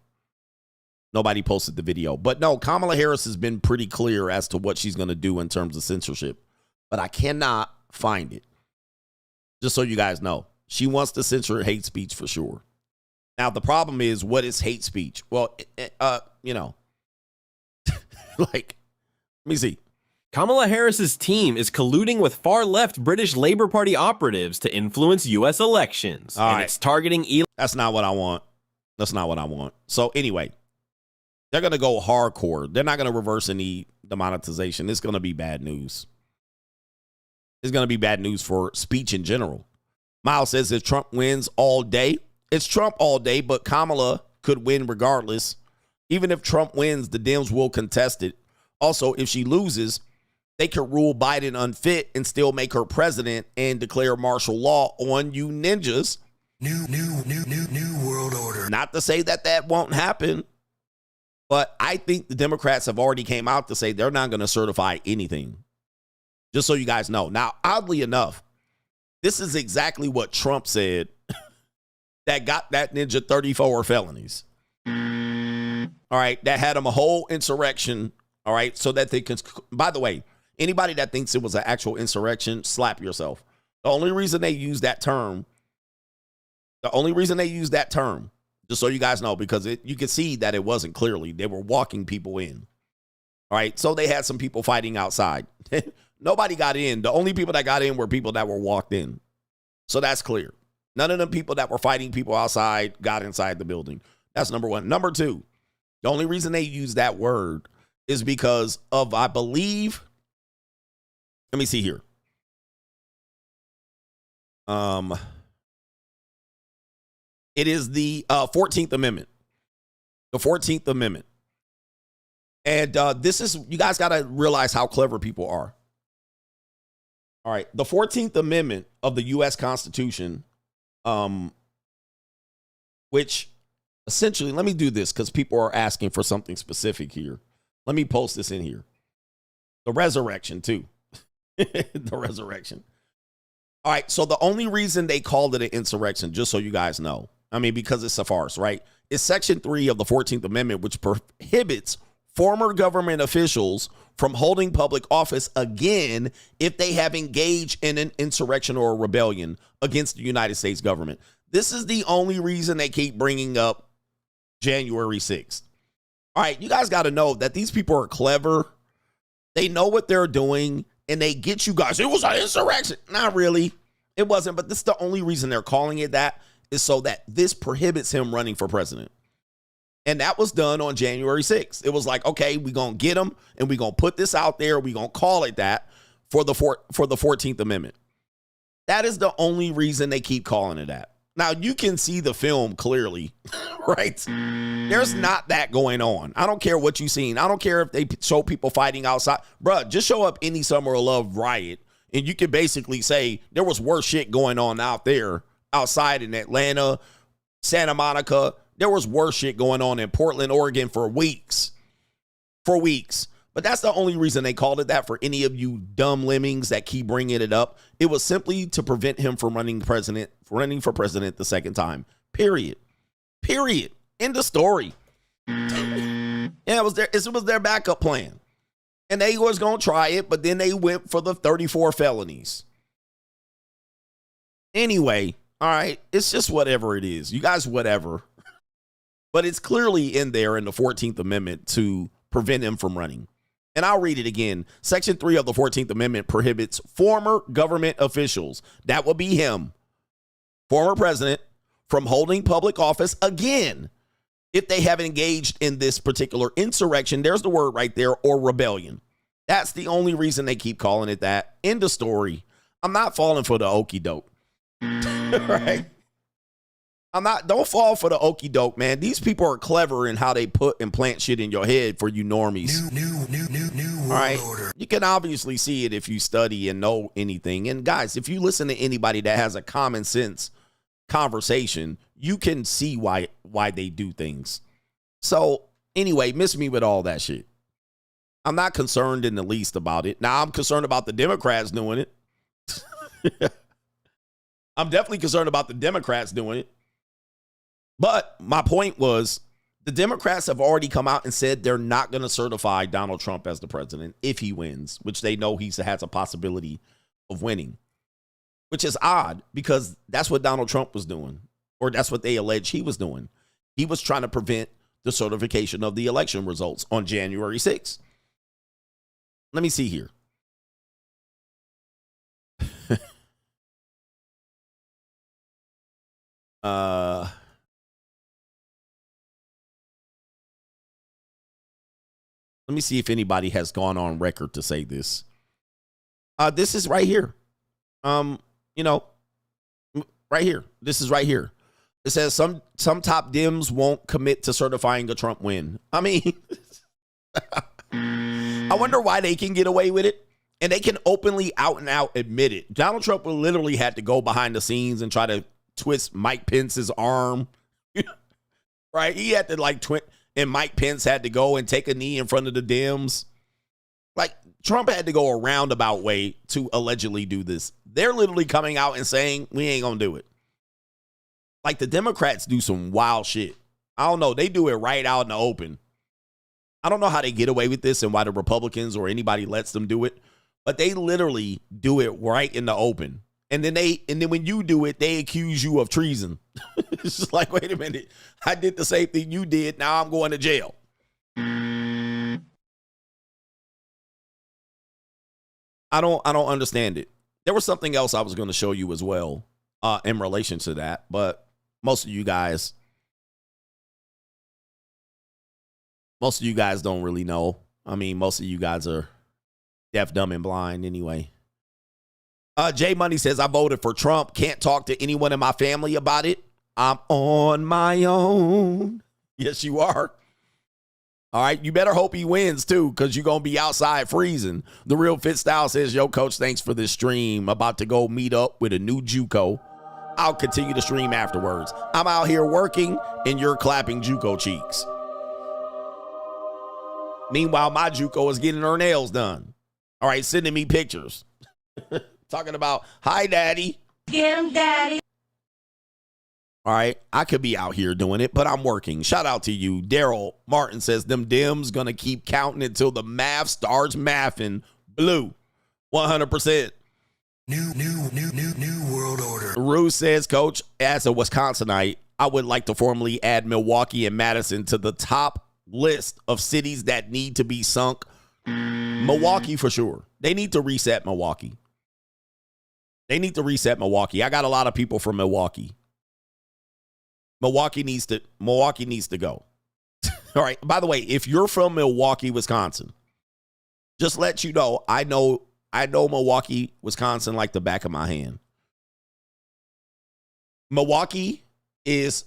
nobody posted the video. But no, Kamala Harris has been pretty clear as to what she's going to do in terms of censorship. But I cannot find it. Just so you guys know. She wants to censor hate speech for sure. Now, the problem is, what is hate speech? Well, like, let me see. Kamala Harris's team is colluding with far-left British Labour Party operatives to influence U.S. elections. All and right. It's targeting Elon. That's not what I want. So anyway, they're going to go hardcore. They're not going to reverse any demonetization. It's going to be bad news. It's going to be bad news for speech in general. Miles says if Trump wins all day, it's Trump all day, but Kamala could win regardless. Even if Trump wins, the Dems will contest it. Also, if she loses, they could rule Biden unfit and still make her president and declare martial law on you ninjas. New world order. Not to say that that won't happen, but I think the Democrats have already came out to say they're not going to certify anything. Just so you guys know. Now, oddly enough, this is exactly what Trump said that got that ninja 34 felonies. All right, that had him a whole insurrection. All right, so that they can, by the way, anybody that thinks it was an actual insurrection, slap yourself. The only reason they use that term, just so you guys know, because you can see that it wasn't clearly. They were walking people in. All right, so they had some people fighting outside. Nobody got in. The only people that got in were people that were walked in. So that's clear. None of them people that were fighting people outside got inside the building. That's number one. Number two, the only reason they use that word is because of, I believe, let me see here. It is the 14th Amendment. The 14th Amendment. And this is, you guys got to realize how clever people are. All right. The 14th Amendment of the U.S. Constitution, which essentially, let me do this because people are asking for something specific here. Let me post this in here. The resurrection, too. The resurrection. All right. So the only reason they called it an insurrection, just so you guys know, I mean, because it's a farce, right? It's Section 3 of the 14th Amendment, which prohibits former government officials from holding public office again if they have engaged in an insurrection or a rebellion against the United States government. This is the only reason they keep bringing up January 6th. All right, you guys got to know that these people are clever. They know what they're doing, and they get you guys. It was an insurrection. Not really. It wasn't, but this is the only reason they're calling it that, is so that this prohibits him running for president. And that was done on January 6th. It was like, okay, we're going to get him, and we're going to put this out there. We're going to call it that for the 14th Amendment. That is the only reason they keep calling it that. Now, you can see the film clearly, right? There's not that going on. I don't care what you've seen. I don't care if they show people fighting outside. Bruh, just show up any Summer of Love riot, and you can basically say there was worse shit going on out there, outside in Atlanta, Santa Monica. There was worse shit going on in Portland, Oregon for weeks. But that's the only reason they called it that, for any of you dumb lemmings that keep bringing it up. It was simply to prevent him from running for president the second time. Period. End of story. Yeah, it was their backup plan. And they was going to try it, but then they went for the 34 felonies. Anyway, all right, it's just whatever it is. You guys, whatever. But it's clearly in there in the 14th Amendment to prevent him from running. And I'll read it again. Section 3 of the 14th Amendment prohibits former government officials, that would be him, former president, from holding public office again if they have engaged in this particular insurrection. There's the word right there, or rebellion. That's the only reason they keep calling it that. End of story. I'm not falling for the okie doke. Right? Don't fall for the okie doke, man. These people are clever in how they put and plant shit in your head for you normies. New All right. You can obviously see it if you study and know anything. And guys, if you listen to anybody that has a common sense conversation, you can see why they do things. So anyway, miss me with all that shit. I'm not concerned in the least about it. Now, I'm concerned about the Democrats doing it. I'm definitely concerned about the Democrats doing it. But my point was, the Democrats have already come out and said they're not going to certify Donald Trump as the president if he wins, which they know he has a possibility of winning, which is odd because that's what Donald Trump was doing, or that's what they allege he was doing. He was trying to prevent the certification of the election results on January 6th. Let me see here. Let me see if anybody has gone on record to say this. This is right here. Right here. This is right here. It says some top Dems won't commit to certifying a Trump win. I mean, I wonder why they can get away with it And they can openly out and out admit it. Donald Trump literally had to go behind the scenes and try to twist Mike Pence's arm. Right? He had to and Mike Pence had to go and take a knee in front of the Dems. Like, Trump had to go a roundabout way to allegedly do this. They're literally coming out and saying, we ain't gonna do it. Like, the Democrats do some wild shit. I don't know. They do it right out in the open. I don't know how they get away with this and why the Republicans or anybody lets them do it. But they literally do it right in the open. And then when you do it, they accuse you of treason. It's just like, wait a minute. I did the same thing you did. Now I'm going to jail. I don't understand it. There was something else I was going to show you as well in relation to that. But most of you guys don't really know. I mean, most of you guys are deaf, dumb, and blind anyway. Jay Money says, I voted for Trump. Can't talk to anyone in my family about it. I'm on my own. Yes, you are. All right. You better hope he wins, too, because you're going to be outside freezing. The Real Fit Style says, yo, coach, thanks for this stream. About to go meet up with a new JUCO. I'll continue to stream afterwards. I'm out here working, and you're clapping JUCO cheeks. Meanwhile, my JUCO is getting her nails done. All right, sending me pictures. Talking about, hi, daddy. Get him, daddy. All right, I could be out here doing it, but I'm working. Shout out to you. Daryl Martin says, them Dems going to keep counting until the math starts mathing. Blue, 100%. New world order. Rue says, coach, as a Wisconsinite, I would like to formally add Milwaukee and Madison to the top list of cities that need to be sunk. Milwaukee for sure. They need to reset Milwaukee. I got a lot of people from Milwaukee. Milwaukee needs to go. All right. By the way, if you're from Milwaukee, Wisconsin, just let you know, I know Milwaukee, Wisconsin like the back of my hand. Milwaukee is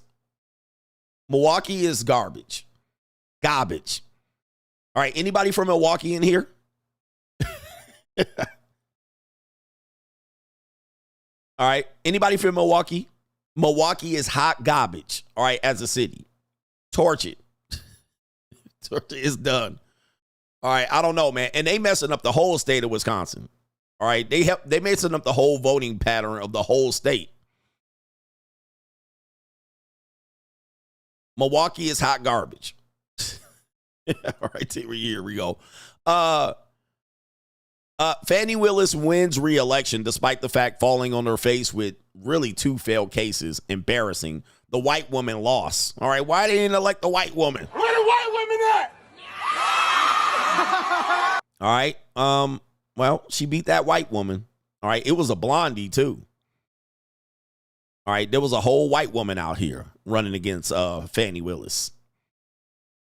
garbage. Garbage. All right. Anybody from Milwaukee in here? All right. Anybody from Milwaukee? Milwaukee is hot garbage. All right. As a city. Torch it. Torch it. It's done. All right. I don't know, man. And they messing up the whole state of Wisconsin. All right. They messing up the whole voting pattern of the whole state. Milwaukee is hot garbage. All right. Here we go. Fannie Willis wins re-election despite the fact falling on her face with really 2 failed cases. Embarrassing. The white woman lost. All right, why didn't they elect the white woman? Where the white women at? All right. Well, she beat that white woman. All right, it was a blondie too. All right, there was a whole white woman out here running against Fannie Willis.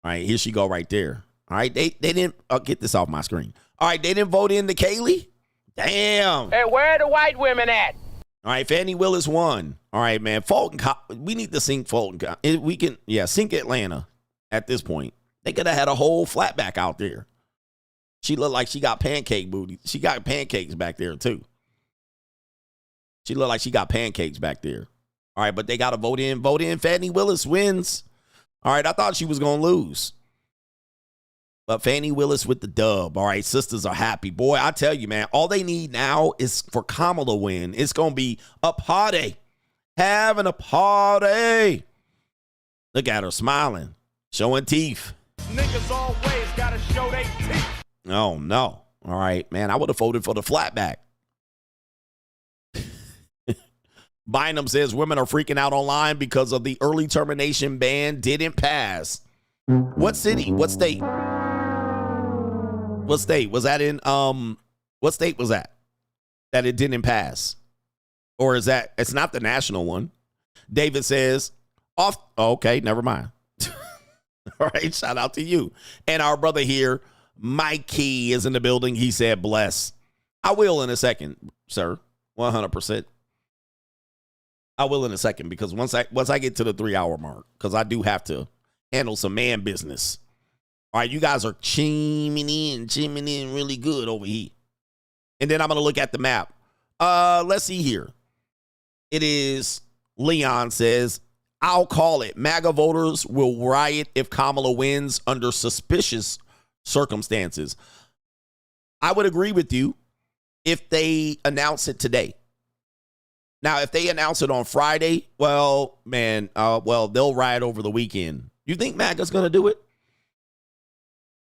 All right, here she go right there. All right, they didn't get this off my screen. All right, they didn't vote in the Kaylee? Damn. Hey, where are the white women at? All right, Fannie Willis won. All right, man. Fulton, we need to sink Fulton. We can, sink Atlanta at this point. They could have had a whole flatback out there. She looked like she got pancake booty. She got pancakes back there, too. She looked like she got pancakes back there. All right, but they got to vote in. Vote in. Fannie Willis wins. All right, I thought she was going to lose. But Fannie Willis with the dub. All right, sisters are happy. Boy, I tell you, man, all they need now is for Kamala to win. It's going to be a party. Having a party. Look at her smiling, showing teeth. Niggas always got to show they teeth. Oh, no. All right, man, I would have voted for the flatback. Bynum says women are freaking out online because of the early termination ban didn't pass. What city? What state? What state was that in? What state was that it didn't pass? Or is that, it's not the national one. David says, okay, never mind. All right, shout out to you. And our brother here, Mikey, is in the building. He said, bless. I will in a second, sir. 100%. I will in a second, because once I get to the 3-hour mark, because I do have to handle some man business. All right, you guys are chiming in really good over here. And then I'm going to look at the map. Let's see here. It is, Leon says, I'll call it. MAGA voters will riot if Kamala wins under suspicious circumstances. I would agree with you if they announce it today. Now, if they announce it on Friday, well, man, they'll riot over the weekend. You think MAGA's going to do it?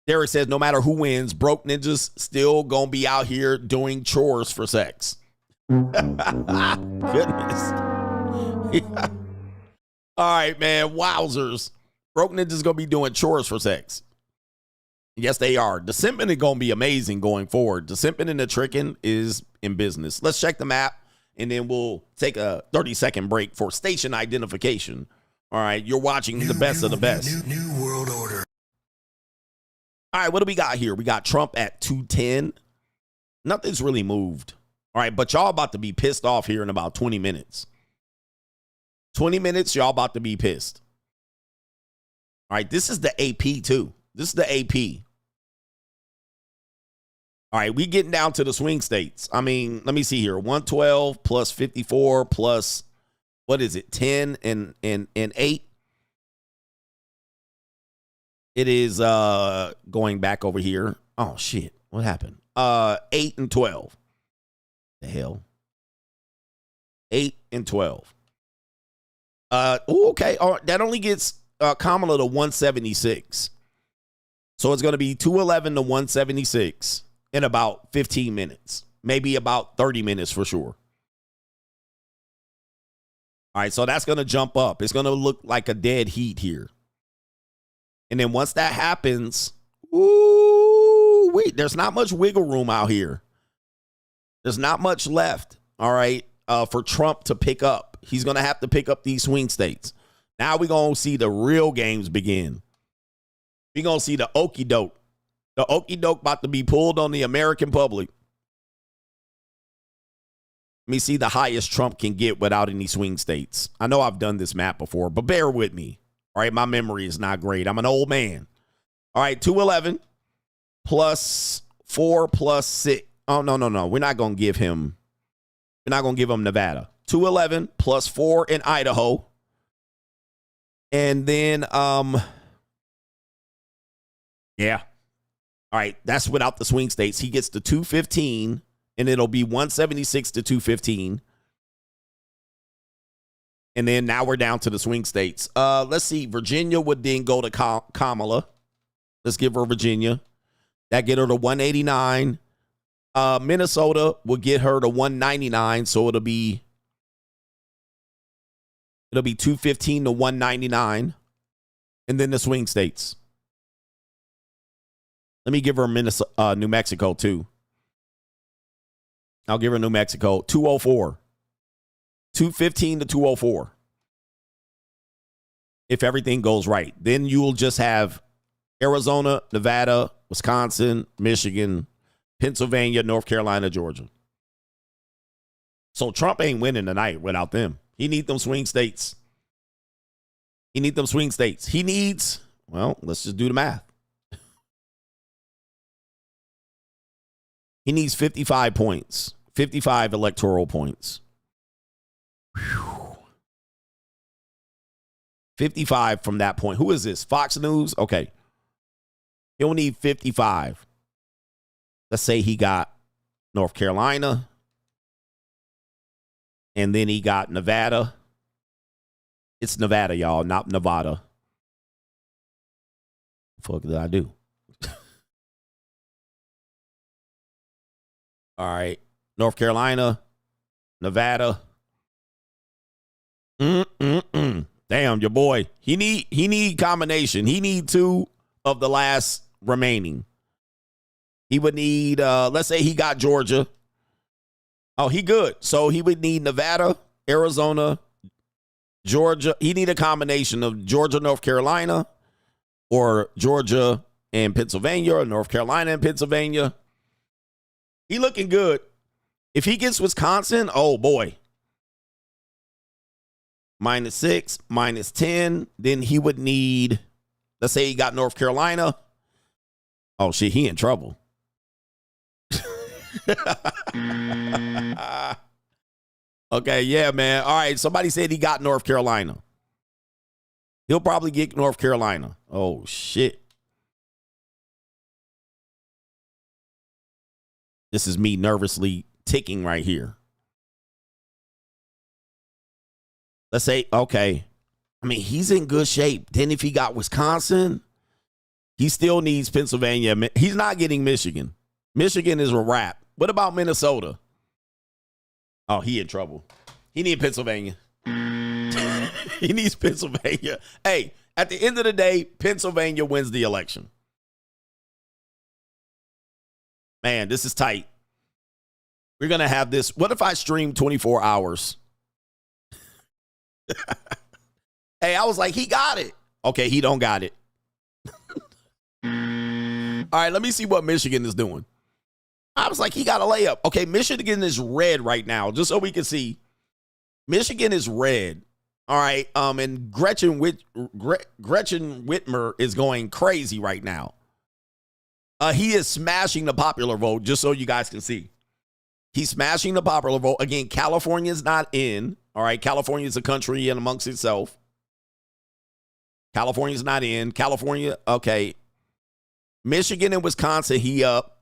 Derek says, no matter who wins, broke ninjas still going to be out here doing chores for sex. Goodness. Yeah. All right, man. Wowzers. Broke ninjas going to be doing chores for sex. Yes, they are. The simping is going to be amazing going forward. The simping and the tricking is in business. Let's check the map, and then we'll take a 30-second break for station identification. All right, you're watching the best of the best. New world order. All right, what do we got here? We got Trump at 210. Nothing's really moved. All right, but y'all about to be pissed off here in about 20 minutes. 20 minutes, y'all about to be pissed. All right, this is the AP too. This is the AP. All right, we getting down to the swing states. I mean, let me see here. 112 plus 54 plus, what is it, 10 and 8? It is going back over here. Oh, shit. What happened? 8 and 12. The hell? 8 and 12. Okay. That only gets Kamala to 176. So it's going to be 211 to 176 in about 15 minutes. Maybe about 30 minutes for sure. All right, so that's going to jump up. It's going to look like a dead heat here. And then once that happens, there's not much wiggle room out here. There's not much left, all right, for Trump to pick up. He's going to have to pick up these swing states. Now we're going to see the real games begin. We're going to see the okie doke. The okie doke about to be pulled on the American public. Let me see the highest Trump can get without any swing states. I know I've done this map before, but bear with me. All right, my memory is not great. I'm an old man. All right, 211 plus 4 plus 6. Oh, no. We're not going to give him Nevada. 211 plus 4 in Idaho. And then, yeah. All right, that's without the swing states. He gets to 215, and it'll be 176 to 215. And then now we're down to the swing states. Let's see. Virginia would then go to Kamala. Let's give her Virginia. That get her to 189. Minnesota will get her to 199. So it'll be 215 to 199. And then the swing states. Let me give her New Mexico too. I'll give her New Mexico. 204. 215 to 204. If everything goes right. Then you will just have Arizona, Nevada, Wisconsin, Michigan, Pennsylvania, North Carolina, Georgia. So Trump ain't winning tonight without them. He needs them swing states. He needs, well, let's just do the math. He needs 55 points, 55 electoral points. Whew. 55 from that point. Who is this? Fox News? Okay. He'll need 55. Let's say he got North Carolina. And then he got Nevada. It's Nevada, y'all, not Nevada. What the fuck did I do? All right. North Carolina, Nevada. Damn, your boy. He need combination. He need 2 of the last remaining. He would need, let's say he got Georgia. Oh, he good. So he would need Nevada, Arizona, Georgia. He need a combination of Georgia, North Carolina, or Georgia and Pennsylvania, or North Carolina and Pennsylvania. He looking good. If he gets Wisconsin, oh boy. -6, -10. Then he would need, let's say he got North Carolina. Oh shit, he in trouble. Okay, yeah, man. All right, somebody said he got North Carolina. He'll probably get North Carolina. Oh, shit. This is me nervously ticking right here. Let's say, okay. I mean, he's in good shape. Then if he got Wisconsin, he still needs Pennsylvania. He's not getting Michigan. Michigan is a wrap. What about Minnesota? Oh, he in trouble. He needs Pennsylvania. He needs Pennsylvania. Hey, at the end of the day, Pennsylvania wins the election. Man, this is tight. We're going to have this. What if I stream 24 hours? Hey, I was like, he got it. Okay, he don't got it. All right, let me see what Michigan is doing. I was like, he got a layup. Okay, Michigan is red right now, just so we can see. Michigan is red. All right, and Gretchen Whitmer is going crazy right now. He is smashing the popular vote, just so you guys can see. He's smashing the popular vote. Again, California's not in. All right, California is a country in amongst itself. California's not in. California, okay. Michigan and Wisconsin, he up.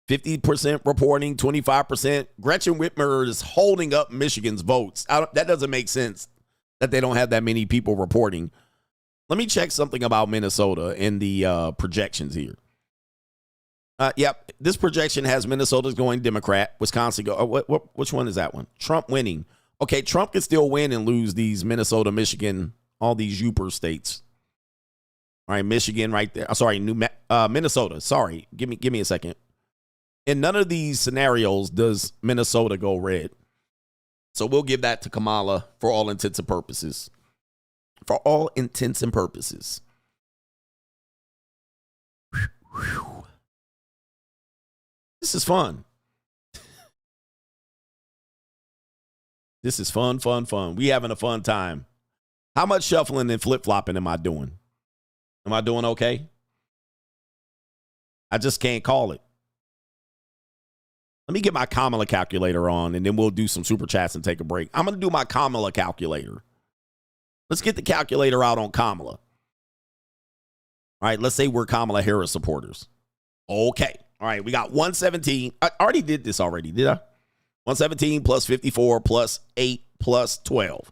50% reporting, 25%. Gretchen Whitmer is holding up Michigan's votes. That doesn't make sense that they don't have that many people reporting. Let me check something about Minnesota in the projections here. Yep, this projection has Minnesota's going Democrat, Wisconsin go. Which one is that one? Trump winning. Okay, Trump can still win and lose these Minnesota, Michigan, all these Uper states. All right, Michigan right there. Sorry, Minnesota. Sorry, give me a second. In none of these scenarios does Minnesota go red. So we'll give that to Kamala for all intents and purposes. For all intents and purposes. This is fun. This is fun. We having a fun time. How much shuffling and flip-flopping am I doing? Am I doing okay? I just can't call it. Let me get my Kamala calculator on, and then we'll do some super chats and take a break. I'm going to do my Kamala calculator. Let's get the calculator out on Kamala. All right, let's say we're Kamala Harris supporters. Okay. All right, we got 117. I already did this already, did I? 117 plus 54 plus 8 plus 12.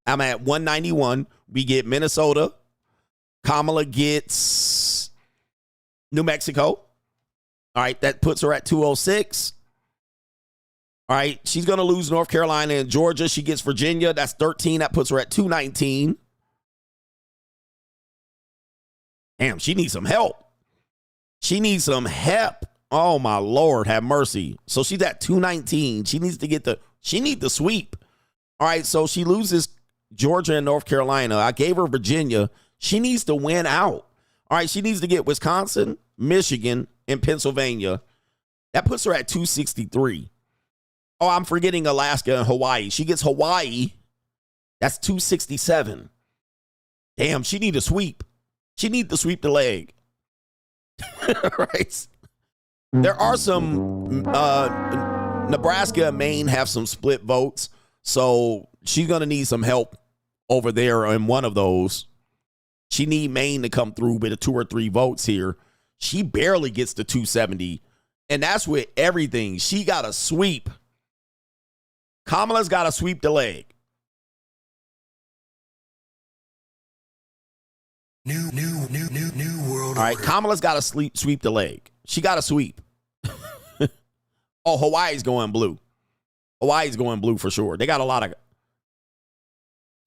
I'm at 191. We get Minnesota. Kamala gets New Mexico. All right, that puts her at 206. All right, she's going to lose North Carolina and Georgia. She gets Virginia. That's 13. That puts her at 219. Damn, she needs some help. She needs some help. Oh, my Lord, have mercy. So she's at 219. She needs to get the sweep. All right, so she loses Georgia and North Carolina. I gave her Virginia. She needs to win out. All right, she needs to get Wisconsin, Michigan, and Pennsylvania. That puts her at 263. Oh, I'm forgetting Alaska and Hawaii. She gets Hawaii. That's 267. Damn, she need a sweep. She need to sweep the leg. Right? There are some, Nebraska and Maine have some split votes. So she's going to need some help over there in one of those. She need Maine to come through with 2 or 3 votes here. She barely gets to 270. And that's with everything. She got to sweep. Kamala's got to sweep the leg. New world. All right, Kamala's got to sweep the leg. She got to sweep. Oh, Hawaii's going blue. Hawaii's going blue for sure. They got a lot of.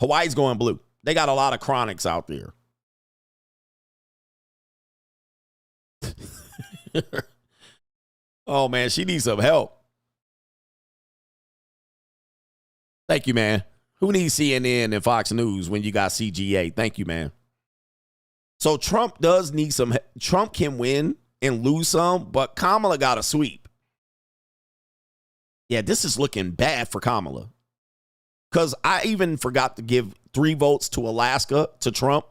Hawaii's going blue. They got a lot of chronics out there. Oh, man, she needs some help. Thank you, man. Who needs CNN and Fox News when you got CGA? Thank you, man. So Trump does need some. Trump can win and lose some, but Kamala got a sweep. Yeah, this is looking bad for Kamala. Because I even forgot to give 3 votes to Alaska, to Trump.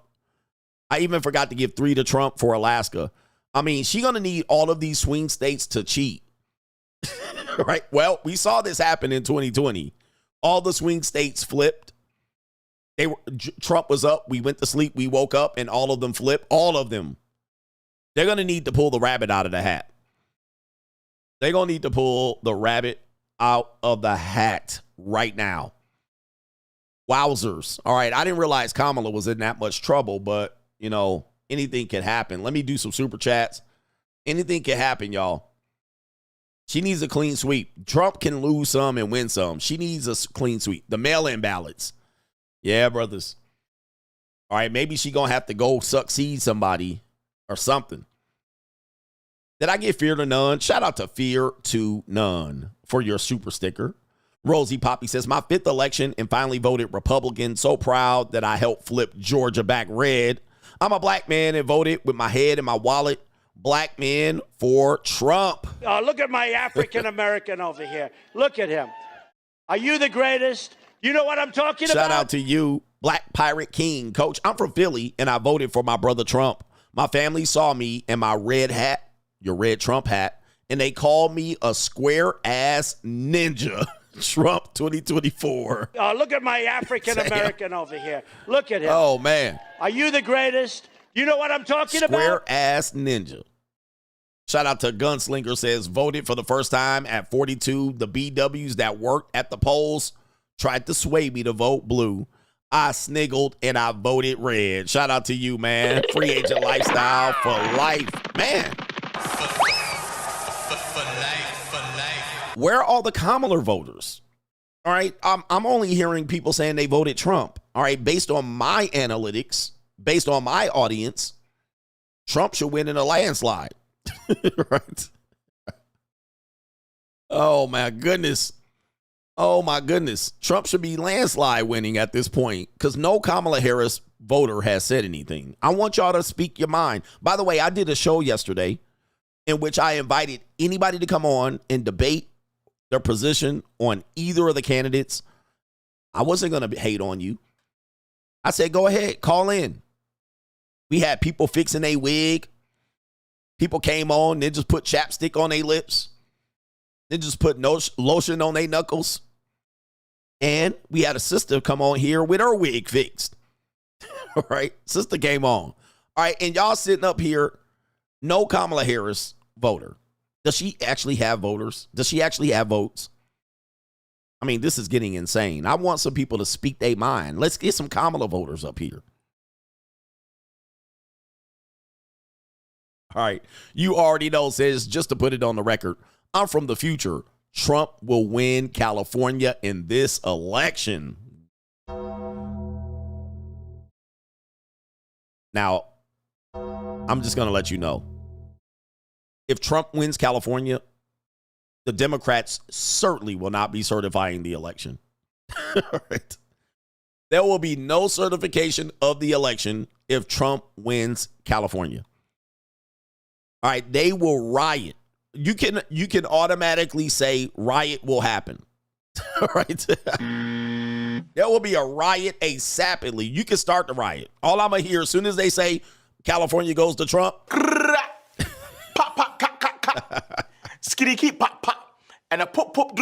I even forgot to give 3 to Trump for Alaska. I mean, she's going to need all of these swing states to cheat. Right? Well, we saw this happen in 2020. All the swing states flipped. Trump was up. We went to sleep. We woke up and all of them flipped. All of them. They're going to need to pull the rabbit out of the hat. They're going to need to pull the rabbit out of the hat right now. Wowzers. All right. I didn't realize Kamala was in that much trouble, but, you know, anything can happen. Let me do some super chats. Anything can happen, y'all. She needs a clean sweep. Trump can lose some and win some. She needs a clean sweep. The mail-in ballots. Yeah, brothers. All right, maybe she going to have to go succeed somebody or something. Did I get Fear to None? Shout out to Fear to None for your super sticker. Rosie Poppy says, my 5th election and finally voted Republican. So proud that I helped flip Georgia back red. I'm a black man and voted with my head and my wallet. Black men for Trump. Look at my African-American over here. Look at him. Are you the greatest? You know what I'm talking about? Shout out to you, Black Pirate King. Coach, I'm from Philly, and I voted for my brother Trump. My family saw me in my red hat, your red Trump hat, and they called me a square-ass ninja. Trump 2024. Look at my African-American over here. Look at him. Oh, man. Are you the greatest? You know what I'm talking about? Square-ass ninja. Shout out to Gunslinger says, voted for the first time at 42. The BWs that worked at the polls tried to sway me to vote blue. I sniggled and I voted red. Shout out to you, man. Free agent lifestyle for life. Man. For life. Where are all the Kamala voters? All right. I'm only hearing people saying they voted Trump. All right. Based on my analytics, based on my audience, Trump should win in a landslide. Right. Oh, my goodness. Oh, my goodness. Trump should be landslide winning at this point because no Kamala Harris voter has said anything. I want y'all to speak your mind. By the way, I did a show yesterday in which I invited anybody to come on and debate their position on either of the candidates. I wasn't going to hate on you. I said, go ahead, call in. We had people fixing a wig. People came on, they just put chapstick on their lips. They just put lotion on their knuckles. And we had a sister come on here with her wig fixed. All right, sister came on. All right, and y'all sitting up here, no Kamala Harris voter. Does she actually have voters? Does she actually have votes? I mean, this is getting insane. I want some people to speak their mind. Let's get some Kamala voters up here. All right, you already know, says, just to put it on the record, I'm from the future. Trump will win California in this election. Now, I'm just going to let you know. If Trump wins California, the Democrats certainly will not be certifying the election. All right. There will be no certification of the election if Trump wins California. All right, they will riot. You can automatically say riot will happen. All right. There will be a riot ASAPidly. You can start the riot. All I'm going to hear as soon as they say California goes to Trump. Pop, pop, ka, ka, ka. Skitty, keep, pop, pop. And a pop, pop,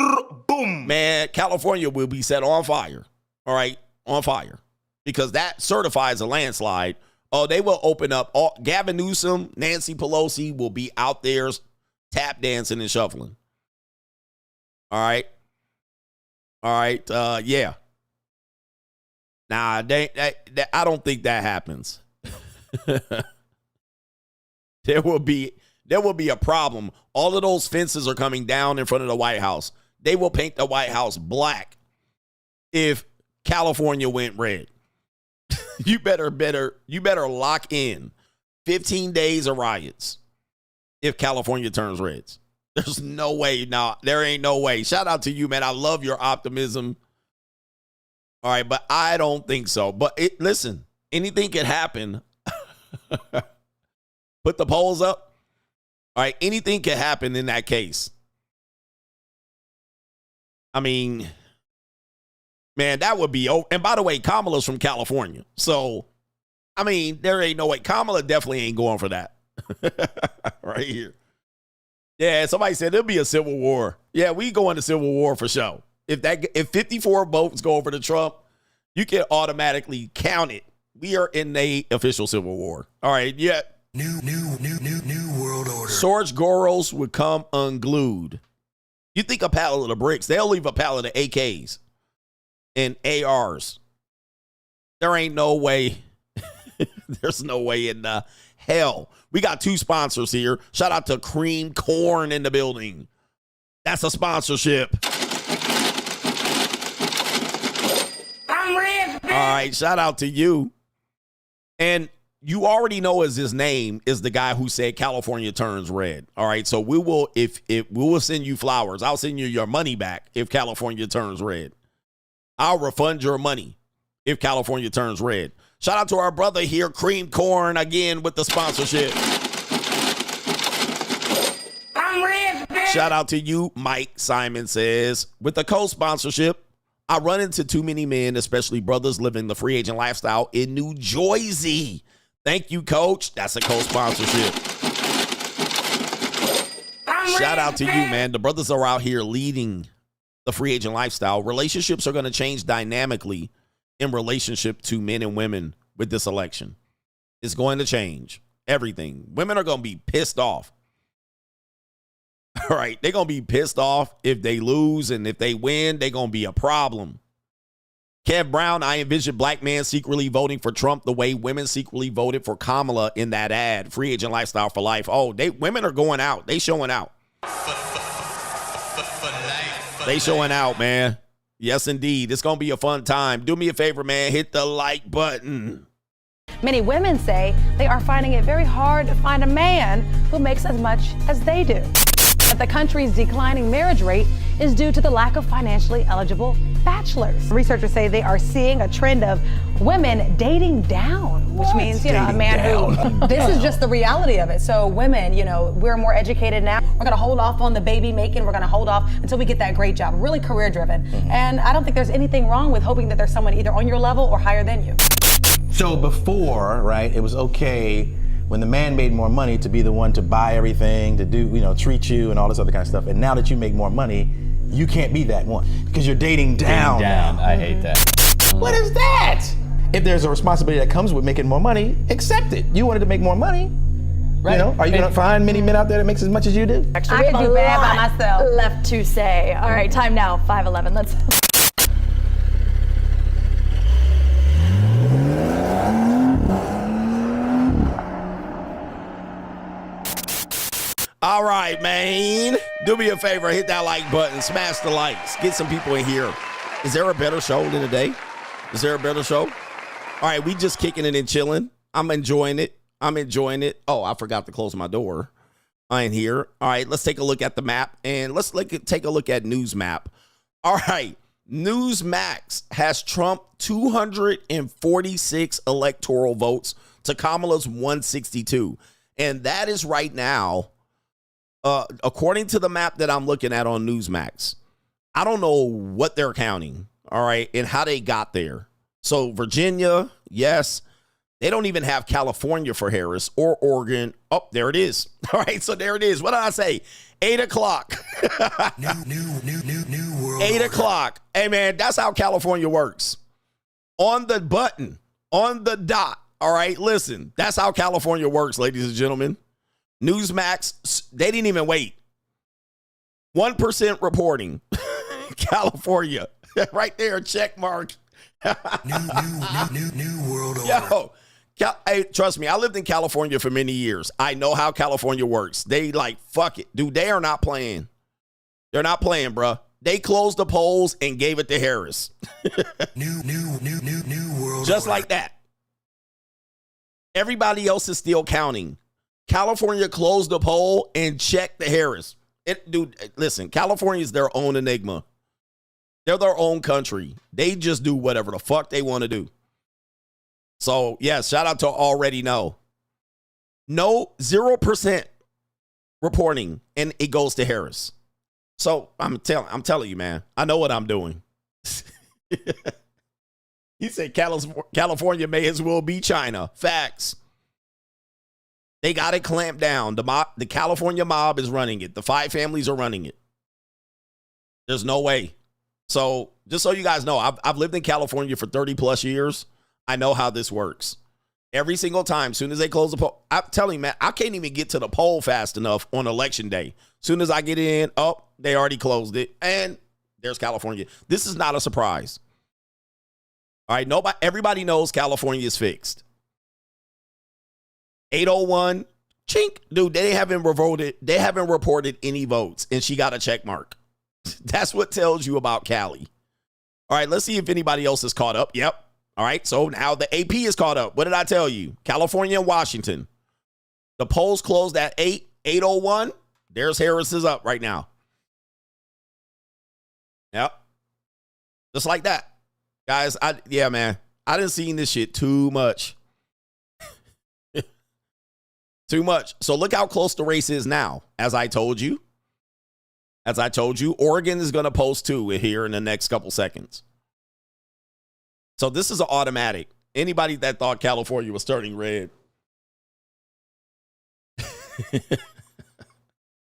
boom. Man, California will be set on fire. All right, on fire. Because that certifies a landslide. Oh, they will open up. Gavin Newsom, Nancy Pelosi will be out there tap dancing and shuffling. All right. Yeah. Nah, I don't think that happens. There will be a problem. All of those fences are coming down in front of the White House. They will paint the White House black if California went red. You better lock in 15 days of riots if California turns reds. There's no way. No, there ain't no way. Shout out to you, man. I love your optimism. All right, but I don't think so. But listen, anything can happen. Put the polls up. All right, anything can happen in that case. I mean, man, that would be. And by the way, Kamala's from California. So, I mean, there ain't no way. Kamala definitely ain't going for that. Right here. Yeah, somebody said there'll be a civil war. Yeah, we go into civil war for sure. If 54 votes go over to Trump, you can automatically count it. We are in a official civil war. All right, yeah. New world order. George Soros would come unglued. You think a pallet of bricks, they'll leave a pallet of AKs and ARs. There ain't no way. There's no way in hell. We got 2 sponsors here. Shout out to Cream Corn in the building. That's a sponsorship. I'm rich, bitch. All right, shout out to you. And you already know as his name is the guy who said California turns red. All right, so we will if we will send you flowers. I'll send you your money back if California turns red. I'll refund your money if California turns red. Shout out to our brother here, Cream Corn, again with the sponsorship. I'm rich, bitch. Shout out to you, Mike Simon says. With the co-sponsorship, I run into too many men, especially brothers living the free agent lifestyle in New Jersey. Thank you, Coach. That's a co-sponsorship. Shout out to you, man. The brothers are out here leading the free agent lifestyle. Relationships are going to change dynamically in relationship to men and women with this election. It's going to change everything. Women are going to be pissed off. All right, they're going to be pissed off if they lose, and if they win, they're going to be a problem. Kev Brown, I envision black men secretly voting for Trump the way women secretly voted for Kamala in that ad, free agent lifestyle for life. Oh, women are going out. They showing out. They showing out, man. Yes, indeed. It's going to be a fun time. Do me a favor, man. Hit the like button. Many women say they are finding it very hard to find a man who makes as much as they do. That the country's declining marriage rate is due to the lack of financially eligible bachelors. Researchers say they are seeing a trend of women dating down, which means, a man who, this is just the reality of it. So women, we're more educated now. We're going to hold off on the baby making. We're going to hold off until we get that great job, really career driven. Mm-hmm. And I don't think there's anything wrong with hoping that there's someone either on your level or higher than you. So before, right, it was okay when the man made more money to be the one to buy everything, to do, treat you and all this other kind of stuff. And now that you make more money, you can't be that one because you're dating down. I hate that. What is that? If there's a responsibility that comes with making more money, accept it. You wanted to make more money. Right. Are you going to find many men out there that makes as much as you do? I could do bad by myself. Left to say. All right, time now, 5:11. Let's. All right, man. Do me a favor. Hit that like button. Smash the likes. Get some people in here. Is there a better show than today? Is there a better show? All right, we just kicking it and chilling. I'm enjoying it. Oh, I forgot to close my door. I ain't here. All right, let's take a look at the map, and let's take a look at Newsmap. All right, Newsmax has Trump 246 electoral votes to Kamala's 162, and that is right now. According to the map that I'm looking at on Newsmax, I don't know what they're counting, all right, and how they got there. So Virginia, yes. They don't even have California for Harris or Oregon. Oh, there it is. All right, so there it is. What did I say? 8 o'clock. New world. 8 o'clock. Hey, man, that's how California works. On the button, on the dot. All right, listen, that's how California works, ladies and gentlemen. Newsmax, they didn't even wait. 1% reporting. California. Right there, check mark. New world order. Yo, hey, trust me, I lived in California for many years. I know how California works. They fuck it. Dude, they are not playing. They're not playing, bruh. They closed the polls and gave it to Harris. New world Just order. like that. Everybody else is still counting. California closed the poll and checked the Harris. Dude, listen, California is their own enigma. They're their own country. They just do whatever the fuck they want to do. So, yeah, shout out to Already Know. No, 0% reporting, and it goes to Harris. So, I'm telling you, man, I know what I'm doing. He said California may as well be China. Facts. They got it clamped down. The California mob is running it. The 5 families are running it. There's no way. So just so you guys know, I've lived in California for 30 plus years. I know how this works. Every single time, soon as they close the poll, I'm telling you, man, I can't even get to the poll fast enough on election day. Soon as I get in, oh, they already closed it. And there's California. This is not a surprise. All right, everybody knows California is fixed. 801, chink, dude, they haven't reported any votes, and she got a check mark. That's what tells you about Cali. All right, let's see if anybody else is caught up. Yep. All right, so now the AP is caught up. What did I tell you? California and Washington. The polls closed at 8:01. There's Harris is up right now. Yep. Just like that. Guys, yeah, man. I done seen this shit too much. Too much. So look how close the race is now. As I told you, Oregon is going to post 2 here in the next couple seconds. So this is an automatic. Anybody that thought California was turning red.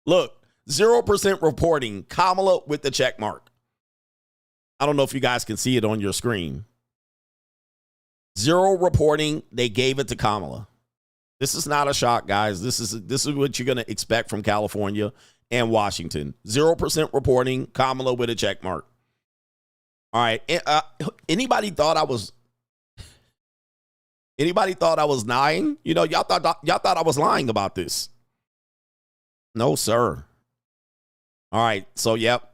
Look, 0% reporting. Kamala with the check mark. I don't know if you guys can see it on your screen. 0 reporting. They gave it to Kamala. This is not a shock, guys. This is what you're going to expect from California and Washington. 0% reporting. Kamala with a check mark. All right. Anybody thought I was lying? You know, y'all thought I was lying about this. No, sir. All right. So, yep.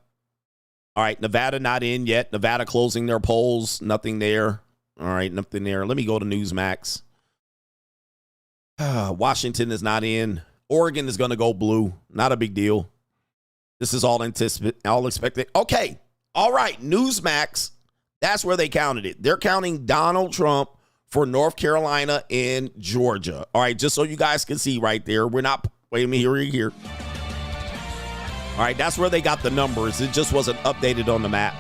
All right. Nevada not in yet. Nevada closing their polls. Nothing there. All right. Nothing there. Let me go to Newsmax. Washington is not in. Oregon is going to go blue. Not a big deal. This is all expected. Okay. All right, Newsmax, that's where they counted it. They're counting Donald Trump for North Carolina and Georgia. All right, just so you guys can see right there. We're not, wait a minute, here. All right, that's where they got the numbers. It just wasn't updated on the map.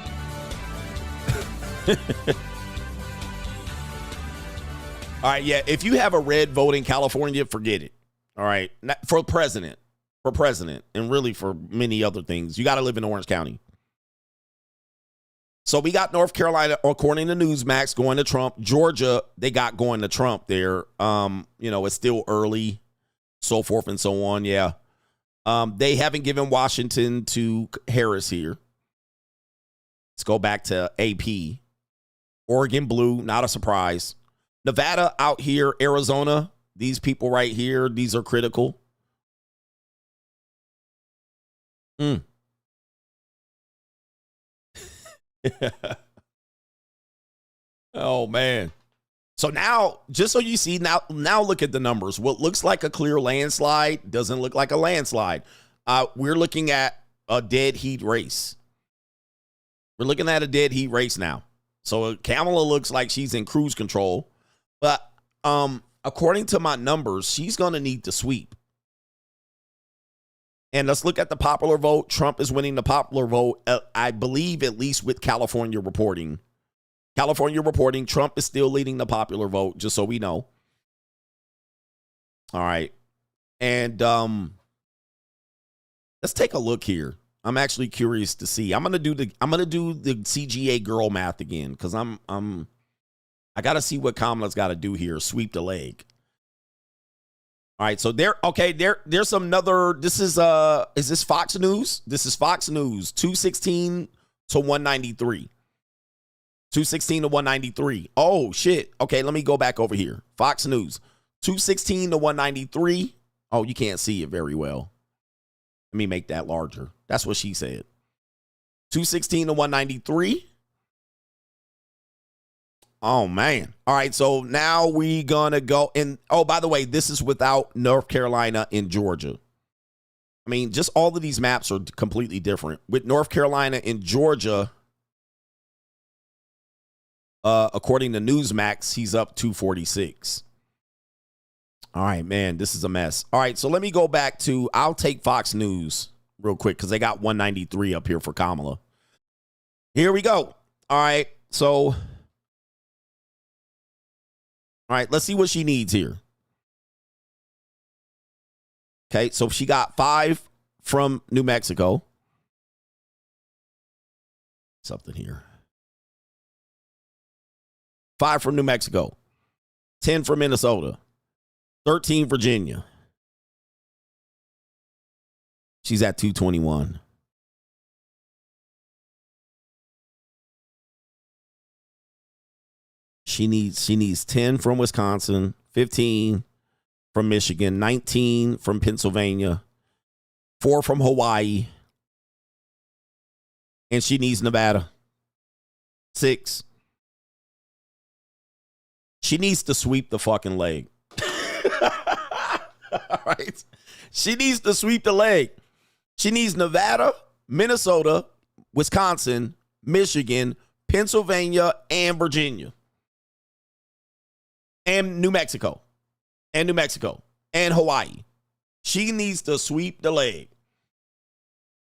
All right, yeah, if you have a red vote in California, forget it. All right, for president, and really for many other things. You got to live in Orange County. So we got North Carolina, according to Newsmax, going to Trump. Georgia, they got going to Trump there. It's still early, so forth and so on. Yeah. They haven't given Washington to Harris here. Let's go back to AP. Oregon blue, not a surprise. Nevada out here, Arizona. These people right here, these are critical. Oh, man. So now, just so you see, now look at the numbers. What looks like a clear landslide doesn't look like a landslide. We're looking at a dead heat race. We're looking at a dead heat race now. So Kamala looks like she's in cruise control. But according to my numbers, she's going to need to sweep. And let's look at the popular vote. Trump is winning the popular vote, I believe, at least with California reporting. Trump is still leading the popular vote, just so we know. All right. And let's take a look here. I'm actually curious to see. I'm gonna do the CGA girl math again, because I gotta see what Kamala's gotta do here. Sweep the leg. All right, so there's some other. This is this Fox News? This is Fox News, 216 to 193. 216 to 193. Oh shit. Okay, let me go back over here. Fox News, 216 to 193. Oh, you can't see it very well. Let me make that larger. That's what she said. 216 to 193. Oh, man. All right, so now we gonna go. And, oh, by the way, this is without North Carolina and Georgia. I mean, just all of these maps are completely different. With North Carolina and Georgia, according to Newsmax, he's up 246. All right, man, this is a mess. All right, so let me go back to, I'll take Fox News real quick because they got 193 up here for Kamala. Here we go. All right, so... All right, let's see what she needs here. Okay, so she got 5 from New Mexico. Something here. 5 from New Mexico. 10 from Minnesota. 13 Virginia. She's at 221. She needs 10 from Wisconsin, 15 from Michigan, 19 from Pennsylvania, 4 from Hawaii, and she needs Nevada. 6. She needs to sweep the fucking leg. All right. She needs to sweep the leg. She needs Nevada, Minnesota, Wisconsin, Michigan, Pennsylvania, and Virginia. And New Mexico. And New Mexico. And Hawaii. She needs to sweep the leg.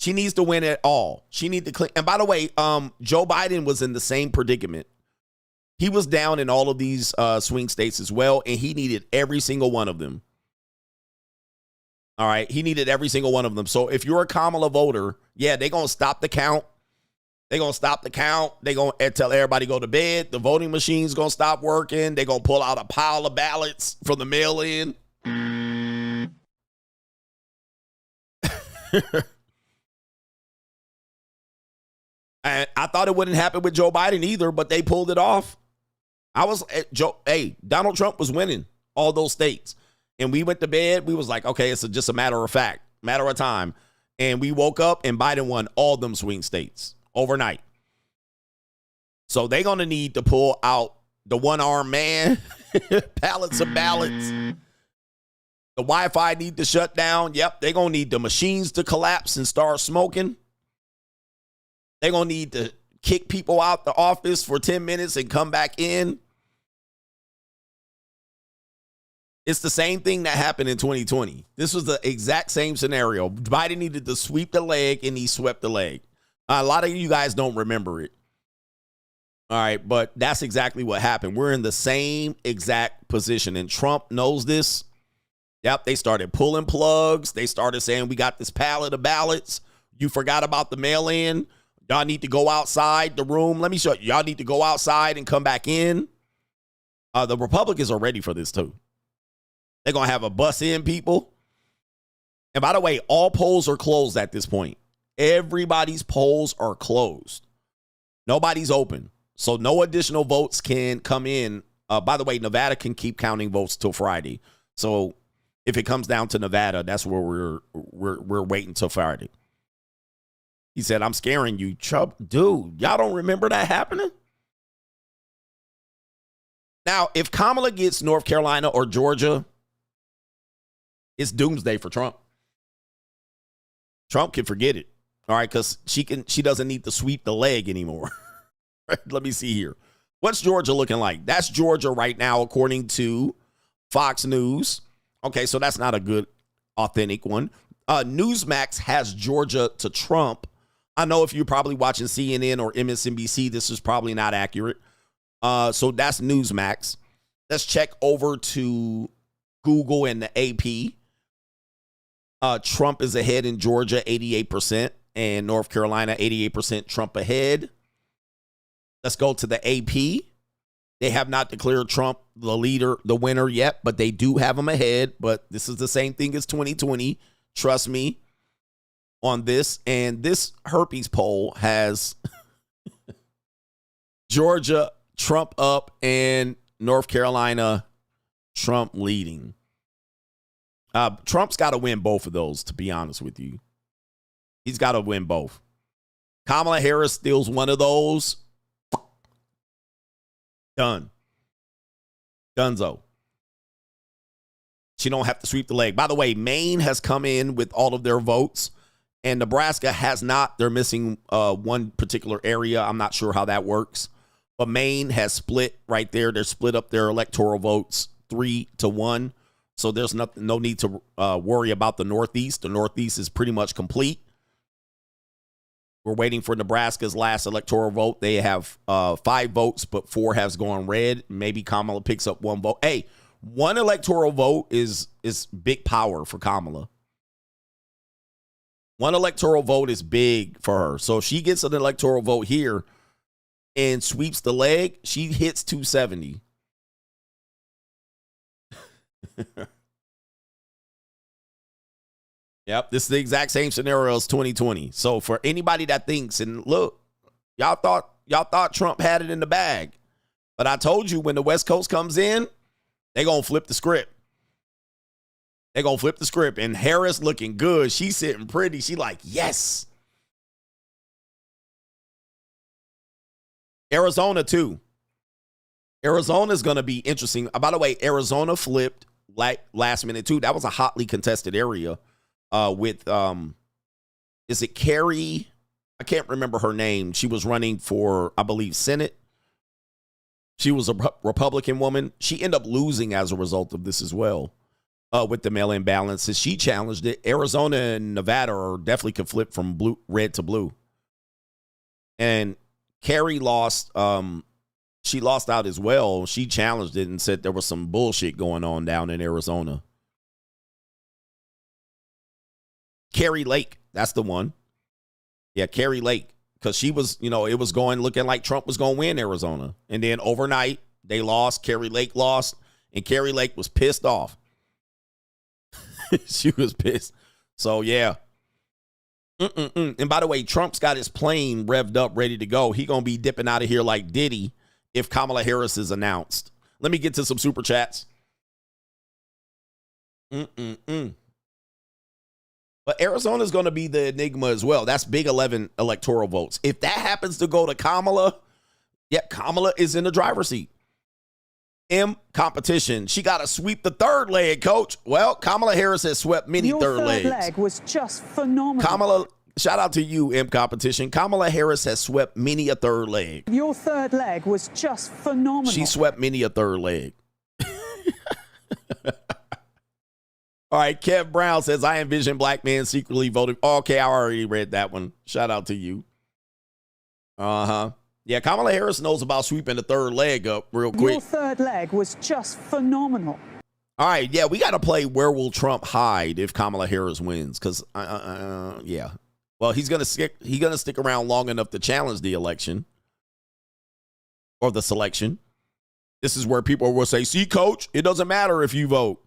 She needs to win it all. She needs to clean. And by the way, Joe Biden was in the same predicament. He was down in all of these swing states as well, and he needed every single one of them. All right, he needed every single one of them. So if you're a Kamala voter, yeah, they're going to stop the count. They're going to stop the count. They're going to tell everybody go to bed. The voting machine's going to stop working. They're going to pull out a pile of ballots from the mail-in. And I thought it wouldn't happen with Joe Biden either, but they pulled it off. Donald Trump was winning all those states. And we went to bed. We was like, okay, it's just a matter of fact, matter of time. And we woke up and Biden won all them swing states overnight. So they're going to need to pull out the one-armed man, pallets of ballots. The Wi-Fi need to shut down. Yep, they're going to need the machines to collapse and start smoking. They're going to need to kick people out the office for 10 minutes and come back in. It's the same thing that happened in 2020. This was the exact same scenario. Biden needed to sweep the leg, and he swept the leg. A lot of you guys don't remember it. All right, but that's exactly what happened. We're in the same exact position, and Trump knows this. Yep, they started pulling plugs. They started saying, we got this pallet of ballots. You forgot about the mail-in. Y'all need to go outside the room. Let me show you. Y'all need to go outside and come back in. The Republicans are ready for this, too. They're going to have a bus in people. And by the way, all polls are closed at this point. Everybody's polls are closed. Nobody's open. So no additional votes can come in. By the way, Nevada can keep counting votes till Friday. So if it comes down to Nevada, that's where we're waiting till Friday. He said, I'm scaring you, Chubb. Dude, y'all don't remember that happening? Now, if Kamala gets North Carolina or Georgia, it's doomsday for Trump. Trump can forget it. All right, because she doesn't need to sweep the leg anymore. Let me see here. What's Georgia looking like? That's Georgia right now, according to Fox News. Okay, so that's not a good, authentic one. Newsmax has Georgia to Trump. I know if you're probably watching CNN or MSNBC, this is probably not accurate. So that's Newsmax. Let's check over to Google and the AP. Trump is ahead in Georgia, 88%, and North Carolina, 88%, Trump ahead. Let's go to the AP. They have not declared Trump the leader, the winner yet, but they do have him ahead. But this is the same thing as 2020. Trust me on this. And this herpes poll has Georgia, Trump up, and North Carolina, Trump leading. Trump's got to win both of those, to be honest with you. He's got to win both. Kamala Harris steals one of those. Done. Dunzo. She don't have to sweep the leg. By the way, Maine has come in with all of their votes, and Nebraska has not. They're missing one particular area. I'm not sure how that works. But Maine has split right there. They're split up their electoral votes 3-1. So there's no need to worry about the Northeast. The Northeast is pretty much complete. We're waiting for Nebraska's last electoral vote. They have 5 votes, but 4 has gone red. Maybe Kamala picks up 1 vote. Hey, 1 electoral vote is big power for Kamala. One electoral vote is big for her. So if she gets an electoral vote here and sweeps the leg, she hits 270. Yep, this is the exact same scenario as 2020. So for anybody that thinks, and look, y'all thought Trump had it in the bag. But I told you when the West Coast comes in, they're going to flip the script. They're going to flip the script. And Harris looking good. She's sitting pretty. She like, yes. Arizona, too. Arizona's going to be interesting. By the way, Arizona flipped like last minute, too. That was a hotly contested area with, is it Carrie? I can't remember her name. She was running for, I believe, Senate. She was a Republican woman. She ended up losing as a result of this as well. With the mail-in balances, she challenged it. Arizona and Nevada are definitely could flip from red to blue. And Kerry lost. She lost out as well. She challenged it and said there was some bullshit going on down in Arizona. Kerry Lake, that's the one. Yeah, Kerry Lake, because she was, it was looking like Trump was going to win Arizona. And then overnight, they lost. Kerry Lake lost, and Kerry Lake was pissed off. She was pissed. So, yeah. And by the way, Trump's got his plane revved up, ready to go. He going to be dipping out of here like Diddy if Kamala Harris is announced. Let me get to some super chats. But Arizona's going to be the enigma as well. That's big 11 electoral votes. If that happens to go to Kamala, Kamala is in the driver's seat. Competition. She got to sweep the third leg, coach. Well, Kamala Harris has swept many third legs. Your third leg was just phenomenal. Shout out to you, Competition. Kamala Harris has swept many a third leg. Your third leg was just phenomenal. She swept many a third leg. All right, Kev Brown says, I envision black men secretly voting. Okay, I already read that one. Shout out to you. Yeah, Kamala Harris knows about sweeping the third leg up real quick. Your third leg was just phenomenal. All right, yeah, we got to play Where Will Trump Hide if Kamala Harris wins? Because, yeah. Well, he's gonna stick around long enough to challenge the election or the selection. This is where people will say, see, coach, it doesn't matter if you vote.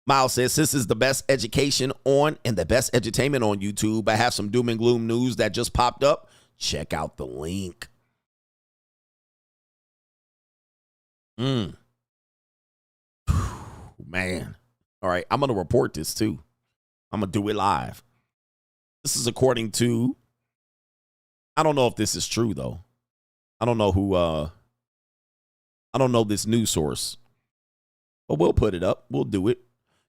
Miles says, this is the best education on and the best entertainment on YouTube. I have some doom and gloom news that just popped up. Check out the link. Man. All right, I'm going to report this too. I'm going to do it live. This is according to, I don't know if this is true though. I don't know who, I don't know this news source. But we'll put it up. We'll do it.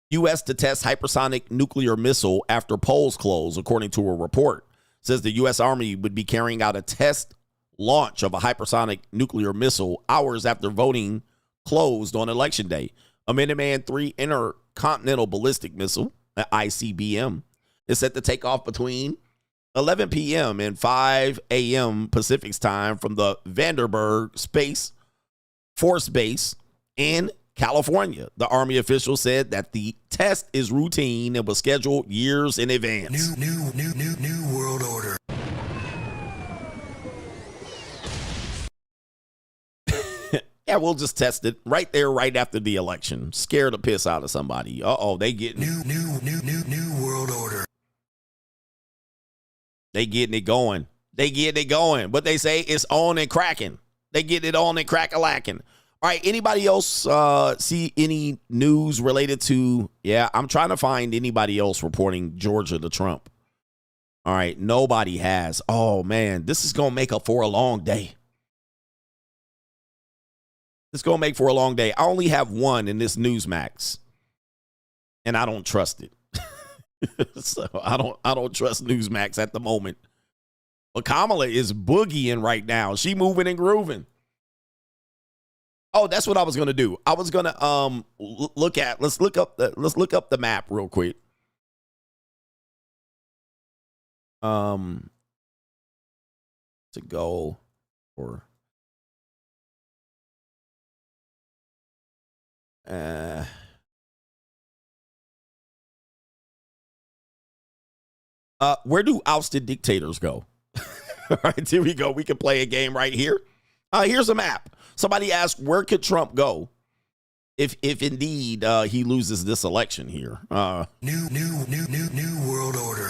U.S. to test hypersonic nuclear missile after polls close, according to a report. It says the U.S. Army would be carrying out a test launch of a hypersonic nuclear missile hours after voting closed on Election Day. A Minuteman III intercontinental ballistic missile, an ICBM, is set to take off between 11 p.m. and 5 a.m. Pacific time from the Vandenberg Space Force Base in California. The Army official said that the test is routine and was scheduled years in advance. New world order. Yeah, we'll just test it right there, right after the election. Scare the piss out of somebody. They getting New world order. They getting it going. They getting it going. What they say is on and cracking. They getting it on and crack-a-lacking. All right, anybody else see any news related to, I'm trying to find anybody else reporting Georgia to Trump. All right, nobody has. Oh, man, this is going to make up for a long day. It's going to make for a long day. I only have one in this Newsmax, and I don't trust it. So I don't trust Newsmax at the moment. But Kamala is boogieing right now. She moving and grooving. Oh, that's what I was gonna do. I was gonna let's look up the map real quick. To go or Where do ousted dictators go? All right, here we go. We can play a game right here. Here's a map. Somebody asked, where could Trump go if indeed he loses this election here? New world order.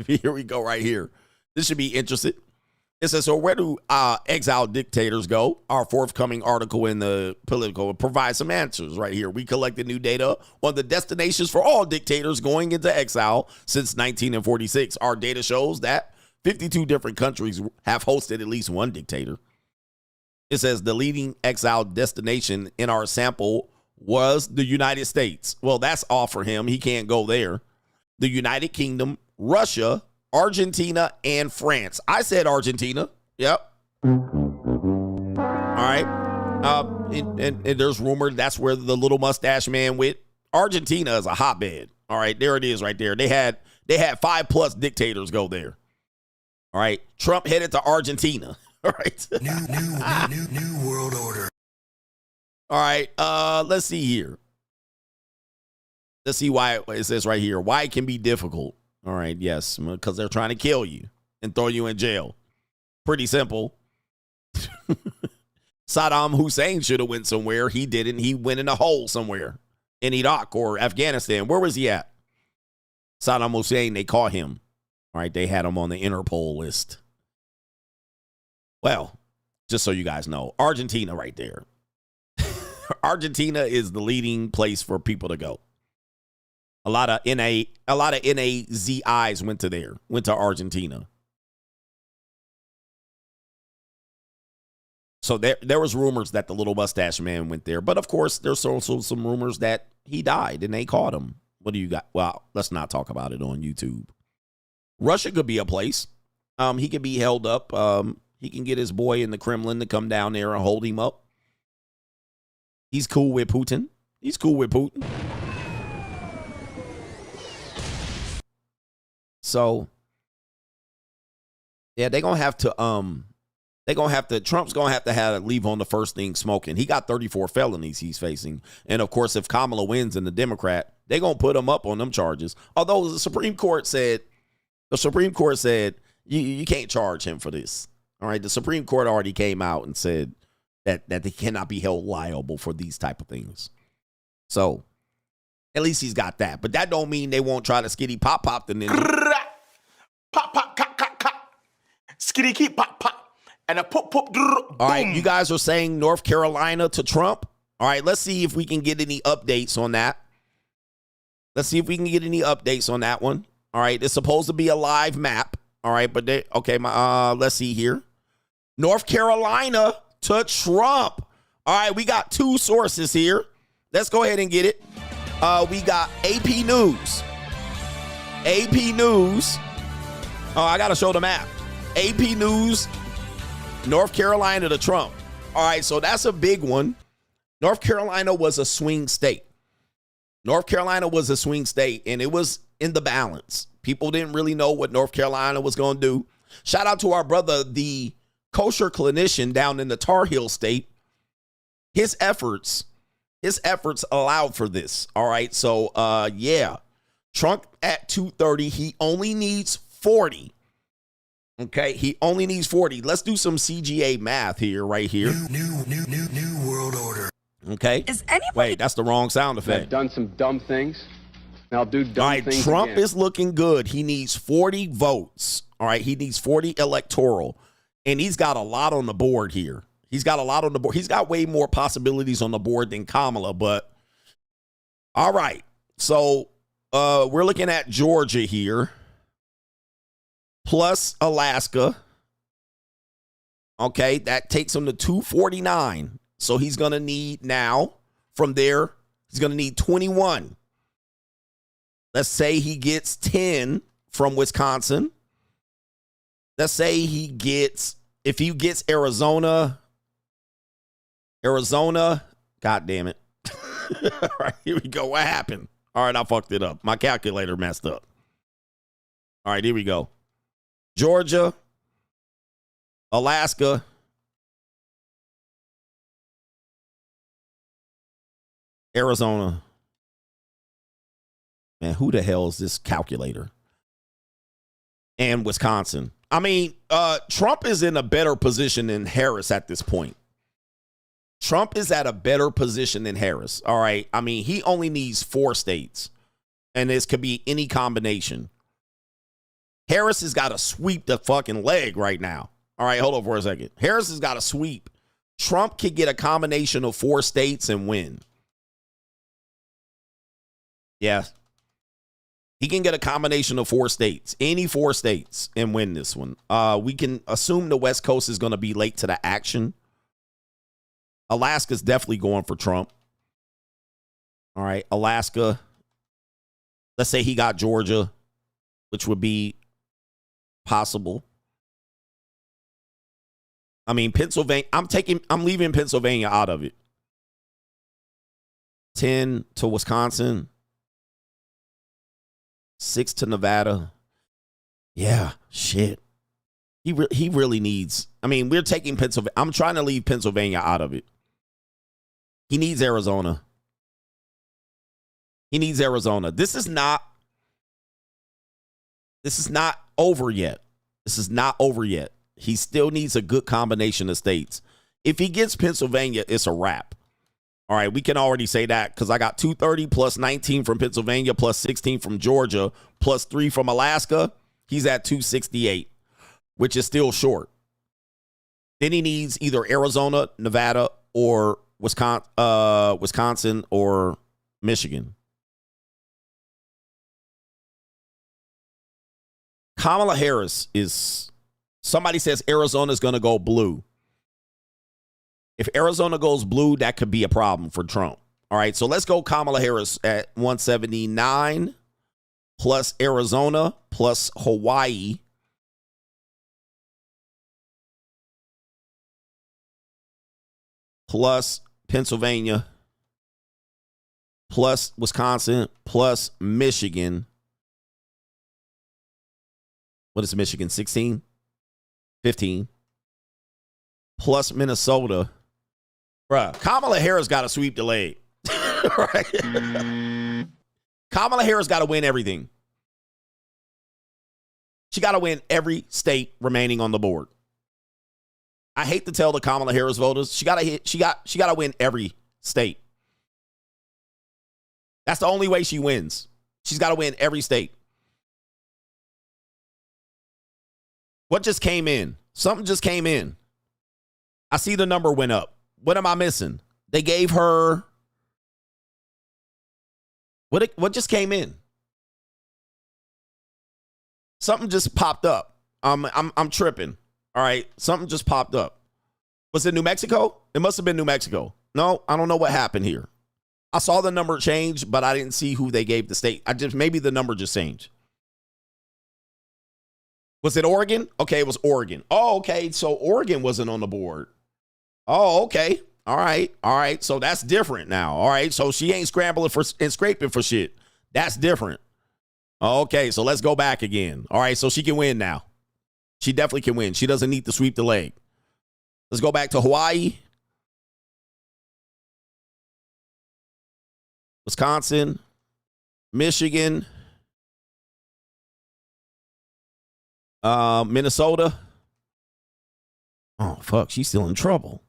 Here we go right here. This should be interesting. It says, so where do exiled dictators go? Our forthcoming article in the Political provides some answers right here. We collected new data on the destinations for all dictators going into exile since 1946. Our data shows that 52 different countries have hosted at least one dictator. It says the leading exile destination in our sample was the United States. Well, that's off for him. He can't go there. The United Kingdom, Russia, Argentina, and France. I said Argentina. Yep. All right. And there's rumored that's where the little mustache man went. Argentina is a hotbed. All right. There it is right there. They had 5+ dictators go there. All right. Trump headed to Argentina. All right. New world order. All right. Let's see here. Let's see why it says right here. Why it can be difficult. All right, yes, because they're trying to kill you and throw you in jail. Pretty simple. Saddam Hussein should have went somewhere. He didn't. He went in a hole somewhere in Iraq or Afghanistan. Where was he at? Saddam Hussein, they caught him. All right, they had him on the Interpol list. Well, just so you guys know, Argentina right there. Argentina is the leading place for people to go. A lot of NAZIs went to Argentina. So there was rumors that the little mustache man went there. But of course, there's also some rumors that he died and they caught him. What do you got? Well, let's not talk about it on YouTube. Russia could be a place. He could be held up. He can get his boy in the Kremlin to come down there and hold him up. He's cool with Putin. So, yeah, Trump's going to have to leave on the first thing smoking. He got 34 felonies he's facing. And of course, if Kamala wins and the Democrat, they're going to put him up on them charges. Although the Supreme Court said you can't charge him for this. All right. The Supreme Court already came out and said that they cannot be held liable for these type of things. So at least he's got that. But that don't mean they won't try to skitty pop the ninja. Pop, pop, cut, cut, cut. Skitty keep pop, pop. And a pop, pop, boom. All right, you guys are saying North Carolina to Trump. All right, let's see if we can get any updates on that. Let's see if we can get any updates on that one. All right, it's supposed to be a live map. All right, but let's see here. North Carolina to Trump. All right, we got two sources here. Let's go ahead and get it. We got AP News. AP News. Oh, I got to show the map. AP News, North Carolina to Trump. All right, so that's a big one. North Carolina was a swing state. And it was in the balance. People didn't really know what North Carolina was going to do. Shout out to our brother, the kosher clinician down in the Tar Heel state. His efforts allowed for this. All right, so, yeah. Trump at 230. He only needs 40. Okay, he only needs 40. Let's do some CGA math here, right here. New world order. Okay. Wait, that's the wrong sound effect. I've done some dumb things. Now I'll do dumb things Trump again. is looking good. He needs 40 votes. All right, he needs 40 electoral. And he's got a lot on the board here. He's got way more possibilities on the board than Kamala, but all right. So we're looking at Georgia here, plus Alaska. Okay, that takes him to 249. So he's going to need now, from there, he's going to need 21. Let's say he gets 10 from Wisconsin. Let's say if he gets Arizona, God damn it. All right, here we go. What happened? All right, I fucked it up. My calculator messed up. All right, here we go. Georgia, Alaska, Arizona. Man, who the hell is this calculator? and Wisconsin. I mean, Trump is in a better position than Harris at this point. Trump is at a better position than Harris. All right. I mean, he only needs 4 states, and this could be any combination. Harris has got to sweep the fucking leg right now. All right, hold on for a second. Harris has got to sweep. Trump could get a combination of 4 states and win. Yeah. He can get a combination of 4 states, any 4 states, and win this one. We can assume the West Coast is going to be late to the action. Alaska's definitely going for Trump. All right, Alaska. Let's say he got Georgia, which would be possible. I mean, Pennsylvania, I'm leaving Pennsylvania out of it. 10 to Wisconsin. 6 to Nevada. Yeah, shit. He really needs, I mean, we're taking Pennsylvania. I'm trying to leave Pennsylvania out of it. He needs Arizona. He needs Arizona. This is not over yet. This is not over yet. He still needs a good combination of states. If he gets Pennsylvania, it's a wrap. All right, we can already say that because I got 230 plus 19 from Pennsylvania plus 16 from Georgia plus 3 from Alaska. He's at 268, which is still short. Then he needs either Arizona, Nevada, or Wisconsin or Michigan. Kamala Harris is, somebody says Arizona's going to go blue. If Arizona goes blue, that could be a problem for Trump. All right, so let's go Kamala Harris at 179 plus Arizona plus Hawaii. Plus Pennsylvania plus Wisconsin plus Michigan. What is Michigan? 16? 15? Plus Minnesota. Bruh, Kamala Harris got to sweep the leg. Right? Kamala Harris got to win everything. She got to win every state remaining on the board. I hate to tell the Kamala Harris voters, she got to win every state. That's the only way she wins. She's got to win every state. What just came in? Something just came in. I see the number went up. What am I missing? They gave her what just came in? Something just popped up. I'm tripping. All right, something just popped up. Was it New Mexico? It must have been New Mexico. No, I don't know what happened here. I saw the number change, but I didn't see who they gave the state. Maybe the number just changed. Was it Oregon? Okay, it was Oregon. Oh, okay. So Oregon wasn't on the board. Oh, okay. All right. All right. So that's different now. All right. So she ain't scrambling for and scraping for shit. That's different. Okay. So let's go back again. All right. So she can win now. She definitely can win. She doesn't need to sweep the leg. Let's go back to Hawaii. Wisconsin. Michigan. Minnesota. Oh, fuck. She's still in trouble.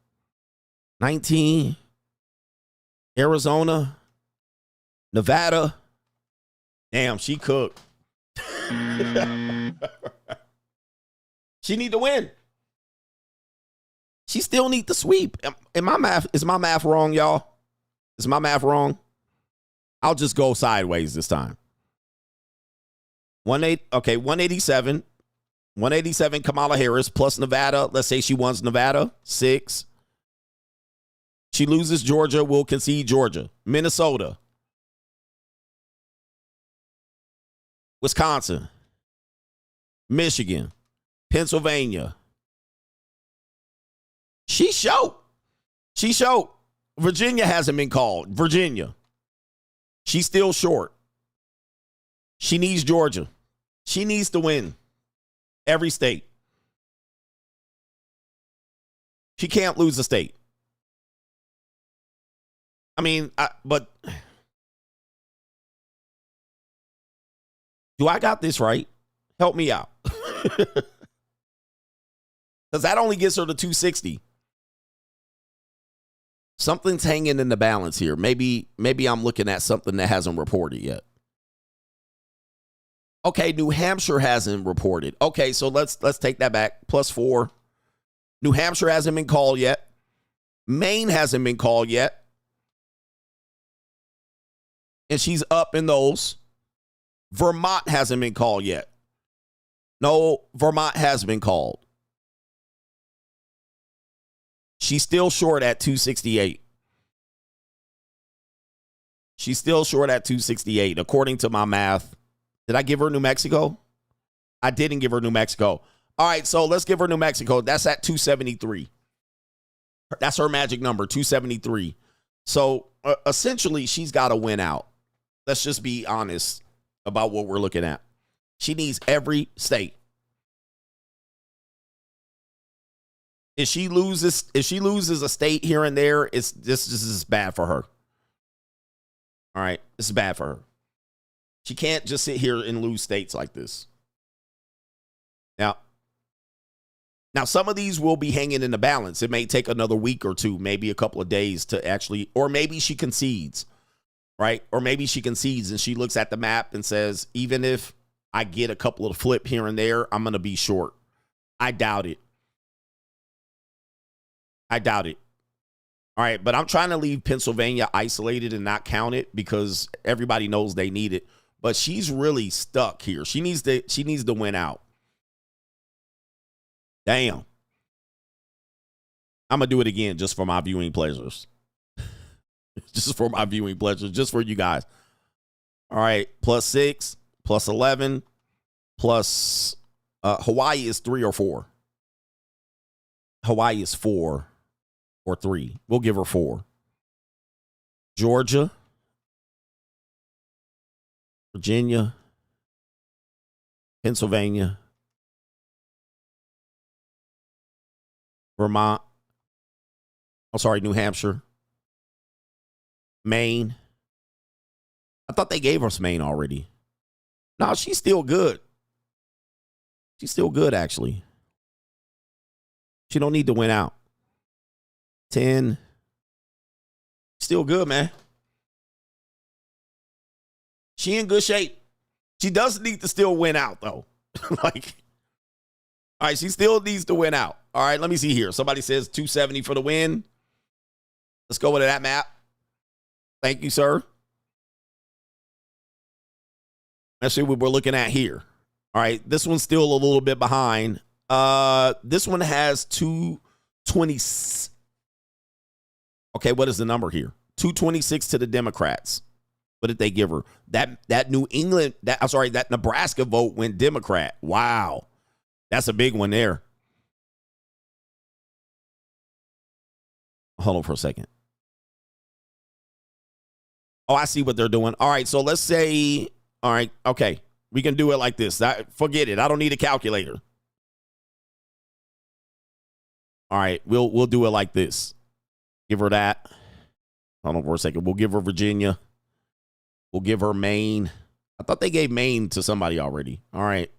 19. Arizona. Nevada. Damn, she cooked. She need to win. She still need to sweep. Is my math wrong, y'all? Is my math wrong? I'll just go sideways this time. 187. 187 Kamala Harris plus Nevada. Let's say she wins Nevada. 6. She loses Georgia. We'll concede Georgia. Minnesota. Wisconsin. Michigan. Pennsylvania. She showed. Virginia hasn't been called. Virginia. She's still short. She needs Georgia. She needs to win every state. She can't lose a state. I mean, but do I got this right? Help me out. Because that only gets her to 260. Something's hanging in the balance here. Maybe I'm looking at something that hasn't reported yet. Okay, New Hampshire hasn't reported. Okay, so let's take that back. +4. New Hampshire hasn't been called yet. Maine hasn't been called yet. And she's up in those. Vermont hasn't been called yet. No, Vermont has been called. She's still short at 268. She's still short at 268, according to my math. Did I give her New Mexico? I didn't give her New Mexico. All right, so let's give her New Mexico. That's at 273. That's her magic number, 273. So essentially, she's got to win out. Let's just be honest about what we're looking at. She needs every state. If she loses a state here and there, this is bad for her. All right, this is bad for her. She can't just sit here and lose states like this. Now, some of these will be hanging in the balance. It may take another week or two, maybe a couple of days to actually, or maybe she concedes, right? Or maybe she concedes and she looks at the map and says, even if I get a couple of flip here and there, I'm going to be short. I doubt it. I doubt it. All right, but I'm trying to leave Pennsylvania isolated and not count it because everybody knows they need it. But she's really stuck here. She needs to win out. Damn. I'm going to do it again just for my viewing pleasures. Just for my viewing pleasures, just for you guys. All right, +6, +11, plus Hawaii is 3 or 4. Hawaii is 4 or 3. We'll give her 4. Georgia, Virginia, Pennsylvania, Vermont. Oh, sorry, New Hampshire, Maine. I thought they gave us Maine already. No, she's still good. She's still good, actually. She don't need to win out. 10. Still good, man. She in good shape. She does need to still win out, though. All right, she still needs to win out. All right, let me see here. Somebody says 270 for the win. Let's go with that map. Thank you, sir. Let's see what we're looking at here. All right, this one's still a little bit behind. This one has 220. Okay, what is the number here? 226 to the Democrats. What did they give her? That New England, that Nebraska vote went Democrat. Wow. That's a big one there. Hold on for a second. Oh, I see what they're doing. All right, so let's say, all right, okay. We can do it like this. Forget it. I don't need a calculator. All right, we'll do it like this. Give her that. Hold on for a second. We'll give her Virginia. We'll give her Maine. I thought they gave Maine to somebody already. All right.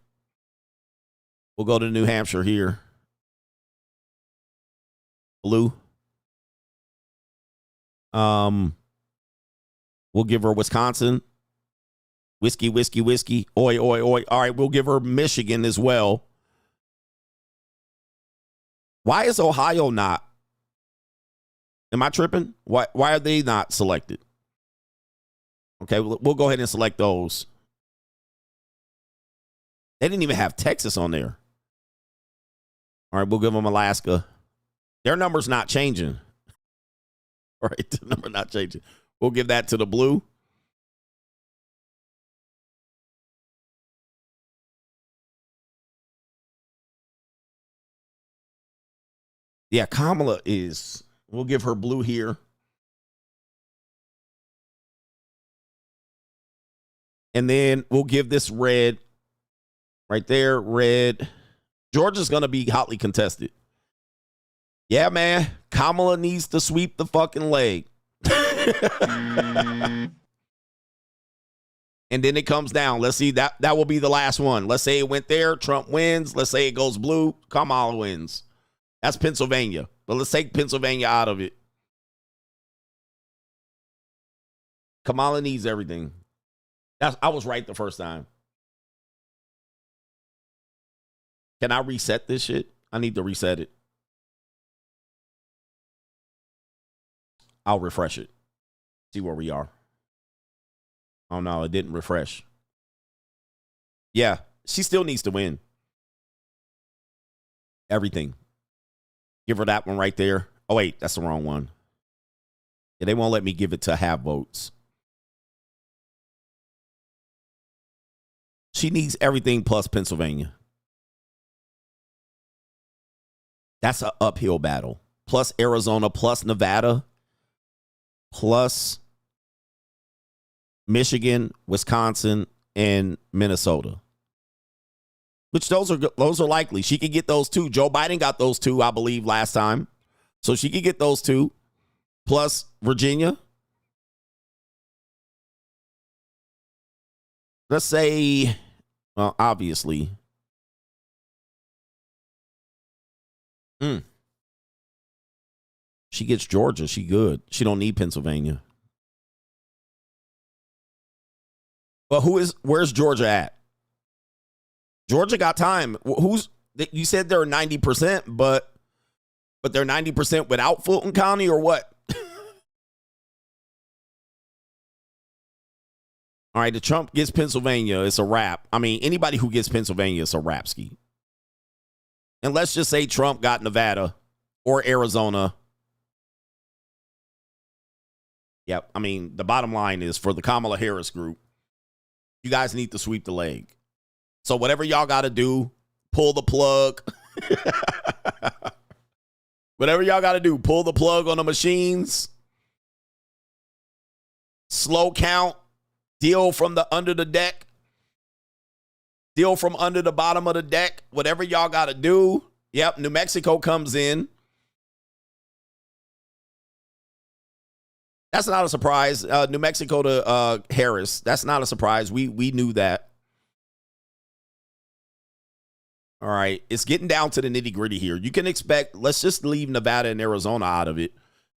We'll go to New Hampshire here. Blue. We'll give her Wisconsin. Whiskey, whiskey, whiskey. Oi, oi, oi. All right, we'll give her Michigan as well. Why is Ohio not? Am I tripping? Why are they not selected? Okay, we'll go ahead and select those. They didn't even have Texas on there. All right, we'll give them Alaska. Their number's not changing. All right, the number not changing. We'll give that to the blue. Yeah, Kamala is. We'll give her blue here. And then we'll give this red right there, red. Georgia's going to be hotly contested. Yeah, man. Kamala needs to sweep the fucking leg. And then it comes down. Let's see, that will be the last one. Let's say it went there, Trump wins. Let's say it goes blue, Kamala wins. That's Pennsylvania. But let's take Pennsylvania out of it. Kamala needs everything. I was right the first time. Can I reset this shit? I need to reset it. I'll refresh it. See where we are. Oh, no, it didn't refresh. Yeah, she still needs to win. Everything. Give her that one right there. Oh, wait, that's the wrong one. Yeah, they won't let me give it to half votes. She needs everything plus Pennsylvania. That's an uphill battle. Plus Arizona, plus Nevada, plus Michigan, Wisconsin, and Minnesota. Which those are likely. She could get those two. Joe Biden got those two, I believe, last time. So she could get those two. Plus Virginia. Let's say, well, obviously. She gets Georgia. She good. She don't need Pennsylvania. But where's Georgia at? Georgia got time. You said they're 90%, but they're 90% without Fulton County or what? All right, if Trump gets Pennsylvania, it's a wrap. I mean, anybody who gets Pennsylvania, it's a wrap ski. And let's just say Trump got Nevada or Arizona. Yep. I mean, the bottom line is for the Kamala Harris group, you guys need to sweep the leg. So whatever y'all got to do, pull the plug. Whatever y'all got to do, pull the plug on the machines. Slow count. Deal from the under the deck. Deal from under the bottom of the deck. Whatever y'all got to do. Yep, New Mexico comes in. That's not a surprise. New Mexico to Harris. That's not a surprise. We knew that. All right. It's getting down to the nitty gritty here. You can expect, let's just leave Nevada and Arizona out of it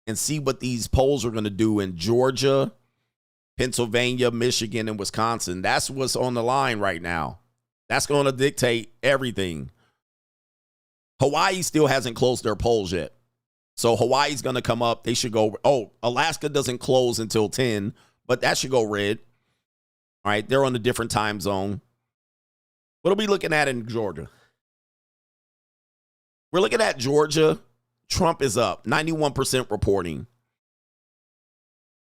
and see what these polls are going to do in Georgia, Pennsylvania, Michigan, and Wisconsin. That's what's on the line right now. That's going to dictate everything. Hawaii still hasn't closed their polls yet. So Hawaii's going to come up. They should go. Oh, Alaska doesn't close until 10, but that should go red. All right. They're on a different time zone. What are we looking at in Georgia? We're looking at Georgia. Trump is up 91% reporting.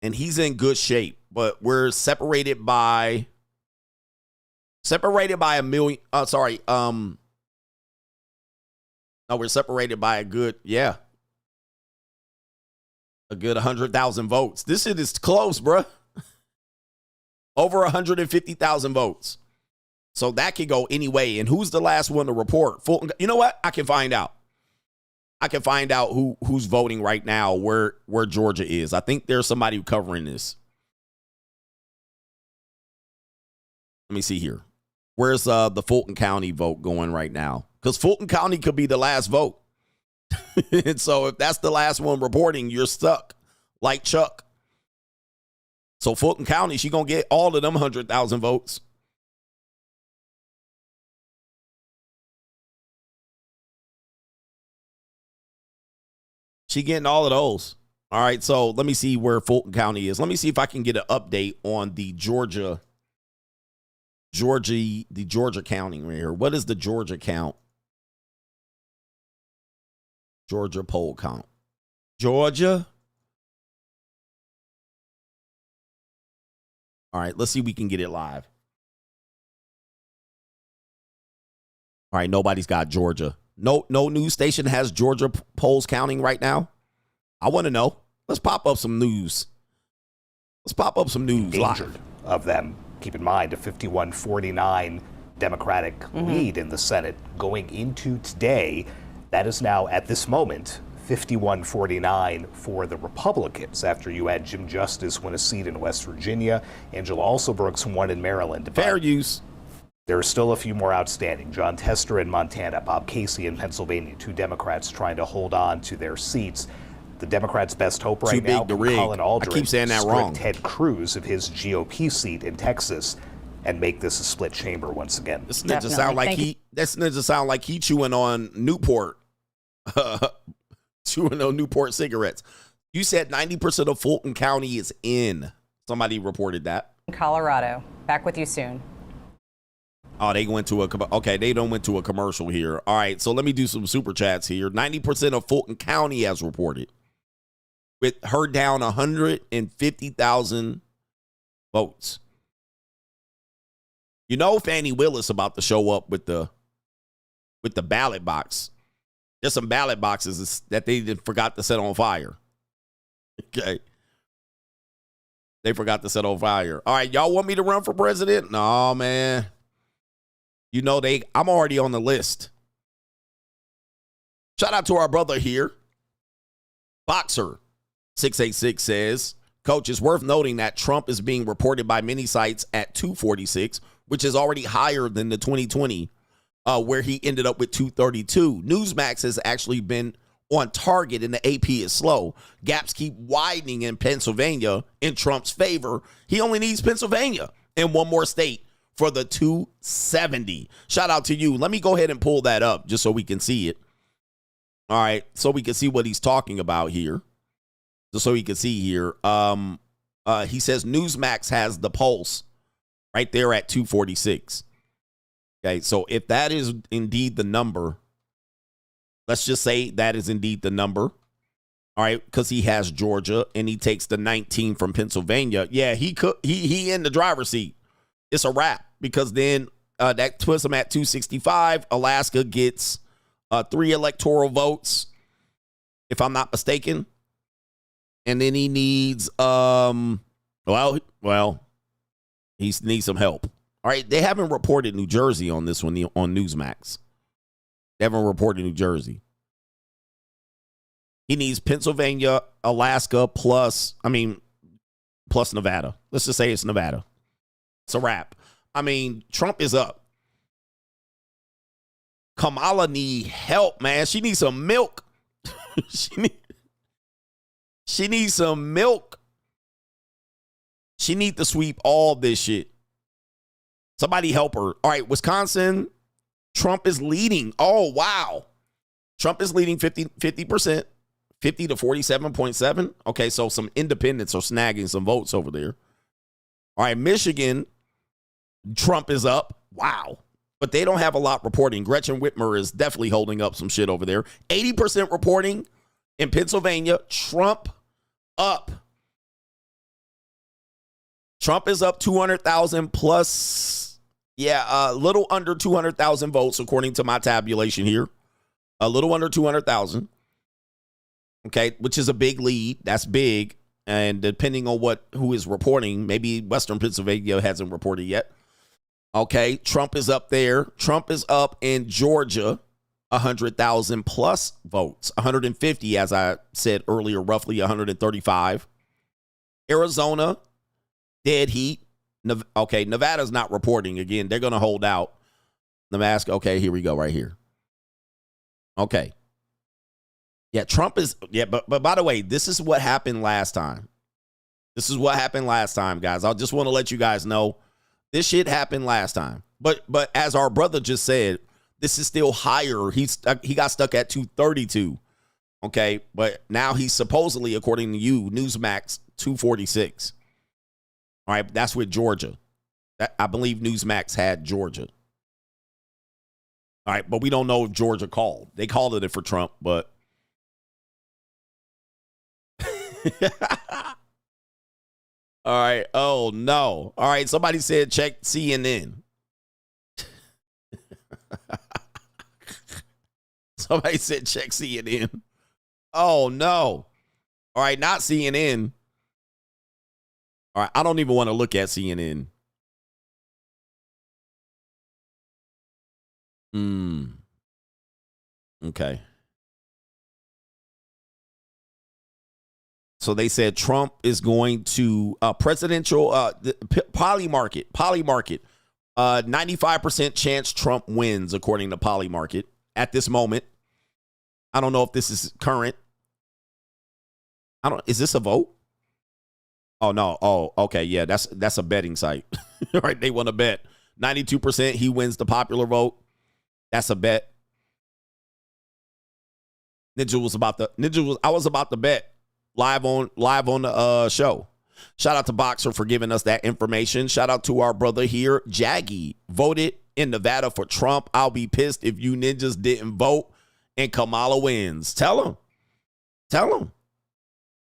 And he's in good shape, but we're separated by a million. No, we're separated by a good 100,000 votes. This shit is close, bruh. Over 150,000 votes. So that could go any way. And who's the last one to report? Fulton. You know what? I can find out. I can find out who's voting right now, where Georgia is. I think there's somebody covering this. Let me see here. Where's the Fulton County vote going right now? Because Fulton County could be the last vote. And so if that's the last one reporting, you're stuck like Chuck. So Fulton County, she going to get all of them 100,000 votes. She getting all of those. All right, so let me see where Fulton County is. Let me see if I can get an update on the Georgia counting right here. What is the Georgia count? Georgia poll count. Georgia. All right, let's see if we can get it live. All right, nobody's got Georgia. No news station has Georgia polls counting right now. I want to know. Let's pop up some news. Let's pop up some news live. Of them. Keep in mind a 51-49 Democratic lead in the Senate going into today. That is now at this moment 51-49 for the Republicans after you had Jim Justice win a seat in West Virginia. Angela Alsobrooks won in Maryland. Fair use. There are still a few more outstanding. John Tester in Montana, Bob Casey in Pennsylvania, 2 Democrats trying to hold on to their seats. The Democrats' best hope right now, Colin Aldrin, I keep saying that wrong. Ted Cruz of his GOP seat in Texas and make this a split chamber once again. This ninja sound like he chewing on Newport. Chewing on Newport cigarettes. You said 90% of Fulton County is in. Somebody reported that. Colorado. Back with you soon. Oh, they went to they don't went to a commercial here. All right, so let me do some super chats here. 90% of Fulton County has reported, with her down 150,000 votes. You know, Fannie Willis about to show up with the ballot box. There's some ballot boxes that they forgot to set on fire. Okay. They forgot to set on fire. All right, y'all want me to run for president? No, man. You know, I'm already on the list. Shout out to our brother here. Boxer686 says, Coach, it's worth noting that Trump is being reported by many sites at 246, which is already higher than the 2020, where he ended up with 232. Newsmax has actually been on target, and the AP is slow. Gaps keep widening in Pennsylvania in Trump's favor. He only needs Pennsylvania and one more state for the 270. Shout out to you. Let me go ahead and pull that up just so we can see it. All right, so we can see what he's talking about here. Just so you can see here. He says Newsmax has the pulse right there at 246. Okay, so if that is indeed the number, let's just say that is indeed the number. All right, because he has Georgia and he takes the 19 from Pennsylvania. Yeah, he in the driver's seat. It's a wrap, because then that puts him at 265. Alaska gets 3 electoral votes, if I'm not mistaken. And then he needs he needs some help. All right, they haven't reported New Jersey on this one on Newsmax. They haven't reported New Jersey. He needs Pennsylvania, Alaska, plus Nevada. Let's just say it's Nevada. It's a wrap. I mean, Trump is up. Kamala need help, man. She needs some milk. She needs some milk. She need to sweep all this shit. Somebody help her. All right, Wisconsin, Trump is leading. Oh, wow. Trump is leading 50%, 50 to 47.7. Okay, so some independents are snagging some votes over there. All right, Michigan, Trump is up. Wow. But they don't have a lot reporting. Gretchen Whitmer is definitely holding up some shit over there. 80% reporting in Pennsylvania. Trump up. Trump is up 200,000 plus. Yeah, a little under 200,000 votes, according to my tabulation here. A little under 200,000. Okay, which is a big lead. That's big. And depending on who is reporting, maybe Western Pennsylvania hasn't reported yet. Okay, Trump is up there. Trump is up in Georgia, 100,000 plus votes. 150, as I said earlier, roughly 135. Arizona, dead heat. Okay, Nevada's not reporting again. They're going to hold out. Nebraska, okay, here we go right here. Okay. Yeah, Trump is, but by the way, this is what happened last time. This is what happened last time, guys. I just want to let you guys know this shit happened last time. But as our brother just said, this is still higher. He got stuck at 232. Okay, but now he's supposedly, according to you, Newsmax 246. All right, that's with Georgia. I believe Newsmax had Georgia. All right, but we don't know if Georgia called. They called it for Trump, but all right. Oh, no. All right. Somebody said check CNN. Somebody said check CNN. Oh, no. All right. Not CNN. All right. I don't even want to look at CNN. Okay. So they said Trump is going to presidential poly market. 95% chance Trump wins, according to Poly Market at this moment. I don't know if this is current. Is this a vote? Oh no. Oh, okay. Yeah, that's a betting site. Right? They want to bet 92% he wins the popular vote. That's a bet. I was about to bet live on the show. Shout out to Boxer for giving us that information. Shout out to our brother here, Jaggy, voted in Nevada for Trump. I'll be pissed if you ninjas didn't vote and Kamala wins. Tell him.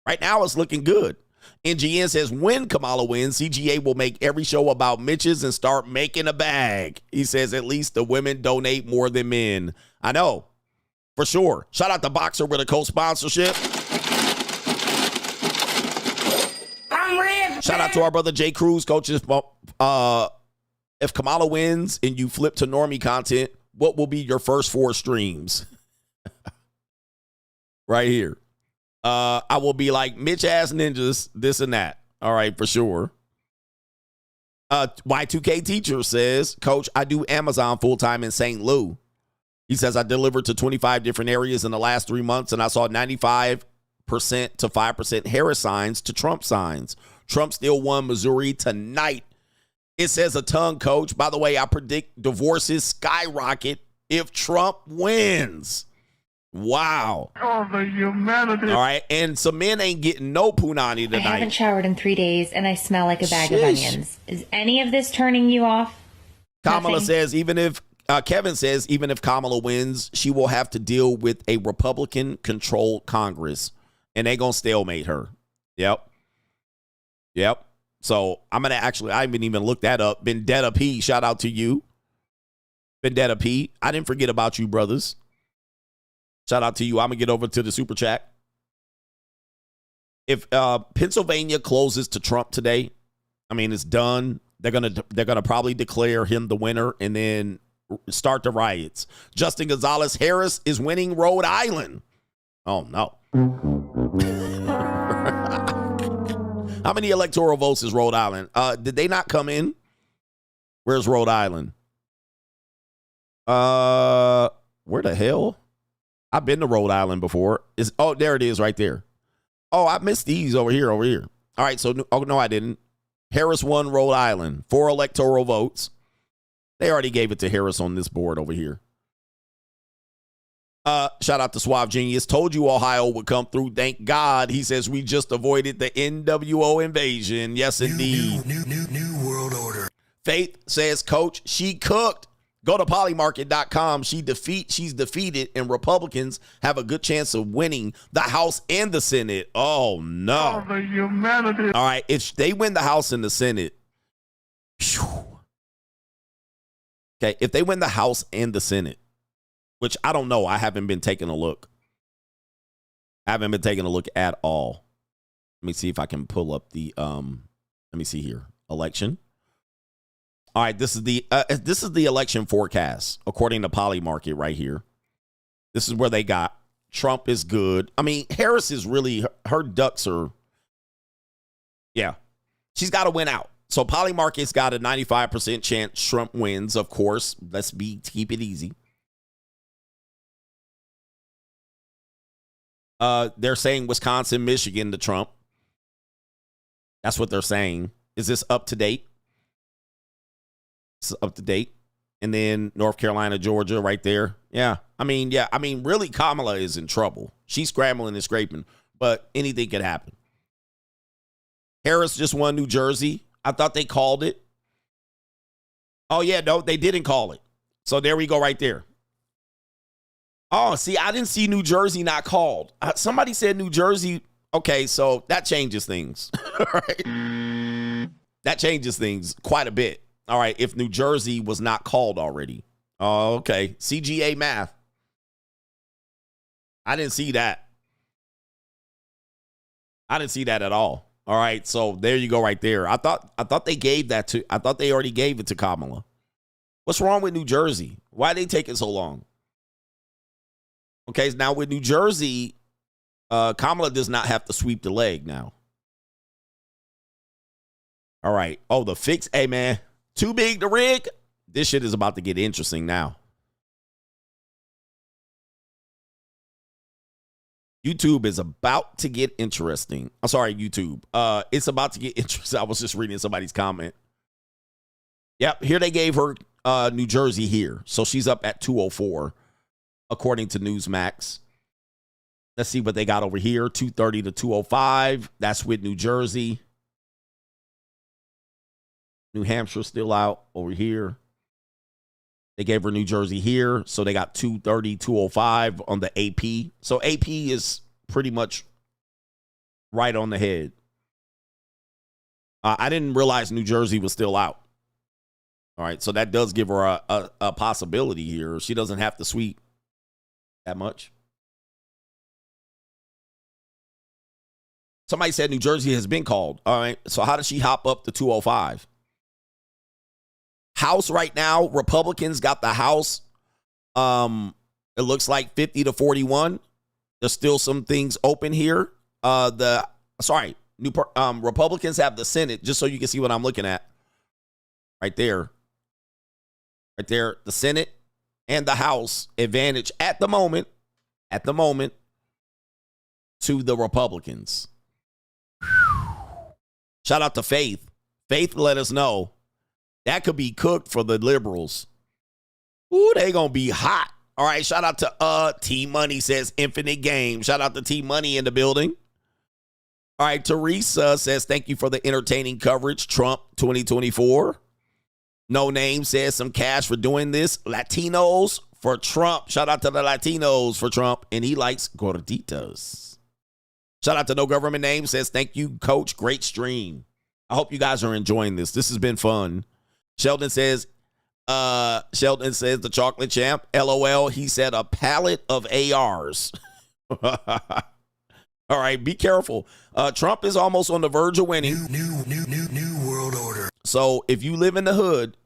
Right now it's looking good. NGN says when Kamala wins, CGA will make every show about Mitches and start making a bag. He says at least the women donate more than men. I know, for sure. Shout out to Boxer with a co-sponsorship. Shout out to our brother Jay Cruz, coaches. If Kamala wins and you flip to normie content, what will be your first 4 streams? Right here. I will be like Mitch ass ninjas, this and that. All right, for sure. Y2K teacher says, Coach, I do Amazon full-time in St. Louis. He says, I delivered to 25 different areas in the last 3 months, and I saw 95% to 5% Harris signs to Trump signs. Trump still won Missouri tonight. It says a tongue, Coach. By the way, I predict divorces skyrocket if Trump wins. Wow. Oh, the humanity. All right, and some men ain't getting no punani tonight. I haven't showered in 3 days, and I smell like a bag of onions. Is any of this turning you off? Kamala Nothing? says Kevin says even if Kamala wins, she will have to deal with a Republican-controlled Congress, and they going to stalemate her. Yep. So I'm going to I haven't even looked that up. Vendetta P, shout out to you. Vendetta P, I didn't forget about you, brothers. Shout out to you. I'm going to get over to the super chat. If Pennsylvania closes to Trump today, I mean, it's done. They're gonna probably declare him the winner and then start the riots. Justin Gonzalez Harris is winning Rhode Island. Oh, no. How many electoral votes is Rhode Island? Did they not come in? Where's Rhode Island? Where the hell? I've been to Rhode Island before. Oh, there it is right there. Oh, I missed these over here. All right, so, no, I didn't. Harris won Rhode Island. 4 electoral votes. They already gave it to Harris on this board over here. Shout out to Suave Genius. Told you Ohio would come through. Thank God. He says we just avoided the NWO invasion. Yes, indeed. New world order. Faith says, Coach, she cooked. Go to polymarket.com. She's defeated, and Republicans have a good chance of winning the House and the Senate. Oh, no. Oh, the humanity. All right, if they win the House and the Senate, okay, if they win the House and the Senate, which I don't know. I haven't been taking a look. I haven't been taking a look at all. Let me see if I can pull up the, let me see here. Election. All right, this is the election forecast, according to Poly Market right here. This is where they got. Trump is good. I mean, Harris is really, her ducks are, yeah. She's got to win out. So Poly Market's got a 95% chance Trump wins, of course. Keep it easy. They're saying Wisconsin, Michigan to Trump. That's what they're saying. Is this up to date? It's up to date. And then North Carolina, Georgia right there. Yeah. I mean, really Kamala is in trouble. She's scrambling and scraping, but anything could happen. Harris just won New Jersey. I thought they called it. Oh, yeah, no, they didn't call it. So there we go right there. Oh, see, I didn't see New Jersey not called. Somebody said New Jersey. Okay, so that changes things. All right. That changes things quite a bit. All right, if New Jersey was not called already. Oh, okay. CGA math. I didn't see that. I didn't see that at all. All right, so there you go right there. I thought they gave that to, I thought they already gave it to Kamala. What's wrong with New Jersey? Why they taking so long? Okay, now with New Jersey, Kamala does not have to sweep the leg now. All right. Oh, the fix. Hey, man. Too big to rig. This shit is about to get interesting now. YouTube is about to get interesting. I'm sorry, YouTube. It's about to get interesting. I was just reading somebody's comment. Yep. Here they gave her New Jersey here. So she's up at 204, according to Newsmax. Let's see what they got over here. 230 to 205. That's with New Jersey. New Hampshire still out over here. They gave her New Jersey here. So they got 230, 205 on the AP. So AP is pretty much right on the head. I didn't realize New Jersey was still out. All right. So that does give her a possibility here. She doesn't have to sweep that much. Somebody said New Jersey has been called. All right. So how does she hop up to 205? House right now, Republicans got the House. It looks like 50 to 41. There's still some things open here. Republicans have the Senate, just so you can see what I'm looking at. Right there. Right there. The Senate and the House advantage at the moment to the Republicans. Shout out to Faith. Faith let us know. That could be cooked for the liberals. Ooh, they gonna be hot. All right, shout out to T Money says infinite game. Shout out to T Money in the building. All right, Teresa says thank you for the entertaining coverage. Trump 2024. No Name says some cash for doing this. Latinos for Trump. Shout out to the Latinos for Trump. And he likes gorditas. Shout out to No Government Name says thank you, Coach. Great stream. I hope you guys are enjoying this. This has been fun. Sheldon says the chocolate champ. LOL. He said a pallet of ARs. All right, be careful. Trump is almost on the verge of winning. New world order. So if you live in the hood,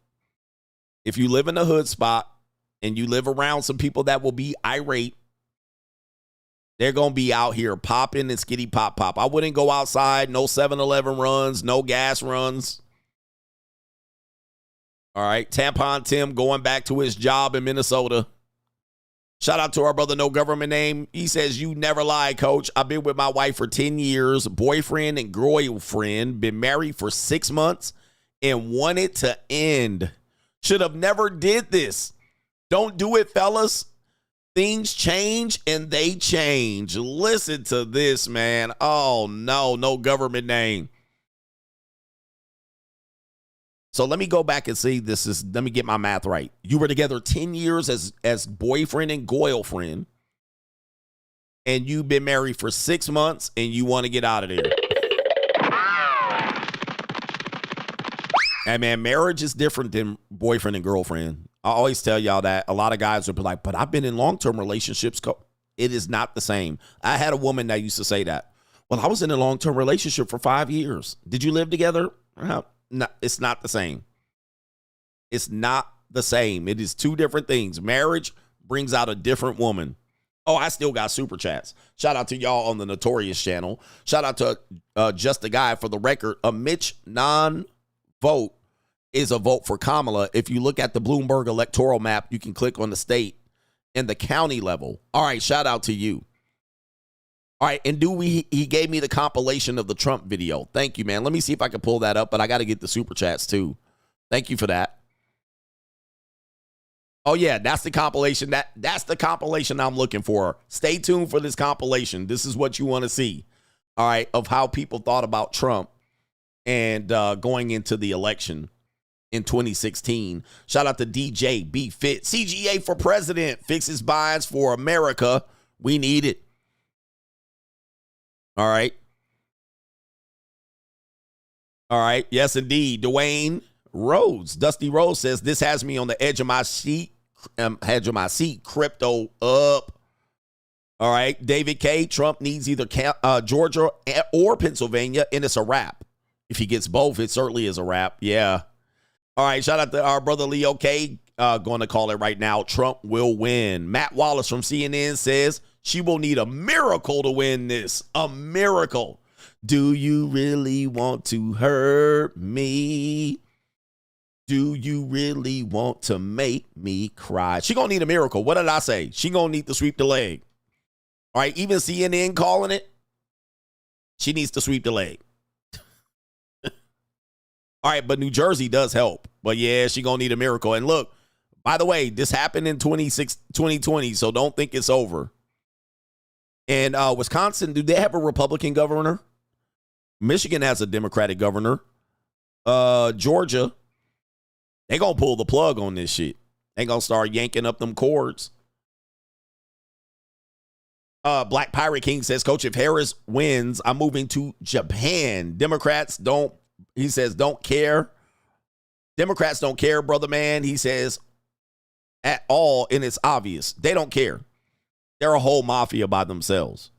spot, and you live around some people that will be irate, they're going to be out here popping and skitty pop. I wouldn't go outside. No 7-Eleven runs, no gas runs. All right. Tampon Tim going back to his job in Minnesota. Shout out to our brother, No Government Name. He says, you never lie, Coach. I've been with my wife for 10 years, boyfriend and girlfriend, been married for 6 months and want it to end. Should have never did this. Don't do it, fellas. Things change and they change. Listen to this, man. Oh, no. No Government Name. So let me go back and see let me get my math right. You were together 10 years as boyfriend and girlfriend, and you've been married for 6 months, and you want to get out of there. Hey, man, marriage is different than boyfriend and girlfriend. I always tell y'all that. A lot of guys will be like, but I've been in long-term relationships. It is not the same. I had a woman that used to say that. Well, I was in a long-term relationship for 5 years. Did you live together? No, it's not the same. It's not the same. It is two different things. Marriage brings out a different woman. Oh, I still got super chats. Shout out to y'all on the Notorious channel. Shout out to Just a Guy. For the record, a Mitch non-vote is a vote for Kamala. If you look at the Bloomberg electoral map, you can click on the state and the county level. All right, shout out to you. All right, and he gave me the compilation of the Trump video. Thank you, man. Let me see if I can pull that up, but I got to get the super chats too. Thank you for that. Oh, yeah, that's the compilation. That's the compilation I'm looking for. Stay tuned for this compilation. This is what you want to see, all right, of how people thought about Trump and going into the election in 2016. Shout out to DJ Be Fit. CGA for president. Fixes binds for America. We need it. All right. All right. Yes, indeed. Dwayne Rhodes. Dusty Rose says, this has me on the edge of my seat. Crypto up. All right. David K. Trump needs either Georgia or Pennsylvania, and it's a wrap. If he gets both, it certainly is a wrap. Yeah. All right. Shout out to our brother Leo K. Going to call it right now. Trump will win. Matt Wallace from CNN says, She will need a miracle to win this. A miracle. Do you really want to hurt me? Do you really want to make me cry? She gonna need a miracle. What did I say? She gonna need to sweep the leg. All right, even CNN calling it. She needs to sweep the leg. All right, but New Jersey does help. But yeah, she gonna need a miracle. And look, by the way, this happened in 2020, so don't think it's over. And Wisconsin, do they have a Republican governor? Michigan has a Democratic governor. Georgia, they gonna pull the plug on this shit. They gonna start yanking up them cords. Black Pirate King says, Coach, if Harris wins, I'm moving to Japan. Democrats don't, he says, don't care. Democrats don't care, brother man. He says, at all, and it's obvious. They don't care. They're a whole mafia by themselves.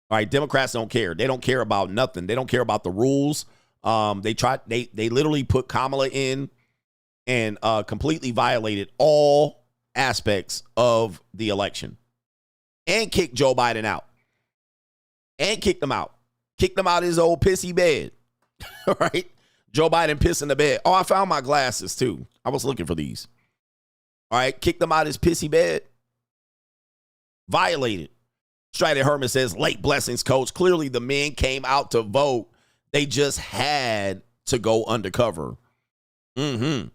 All right, Democrats don't care. They don't care about nothing. They don't care about the rules. They literally put Kamala in and completely violated all aspects of the election and kicked Joe Biden out and kicked him out. Kicked him out of his old pissy bed. All right. Joe Biden pissed in the bed. Oh, I found my glasses too. I was looking for these. All right. Kicked him out of his pissy bed. Violated. Strident Herman says, late blessings, Coach. Clearly the men came out to vote. They just had to go undercover. Y'all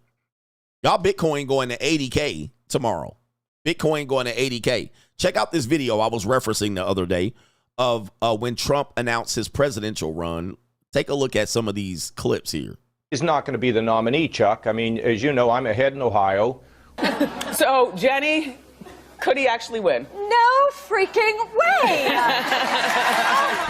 Bitcoin going to 80K tomorrow. Bitcoin going to 80K. Check out this video I was referencing the other day of when Trump announced his presidential run. Take a look at some of these clips here. He's not going to be the nominee, Chuck. I mean, as you know, I'm ahead in Ohio. So, Jenny, could he actually win? No freaking way!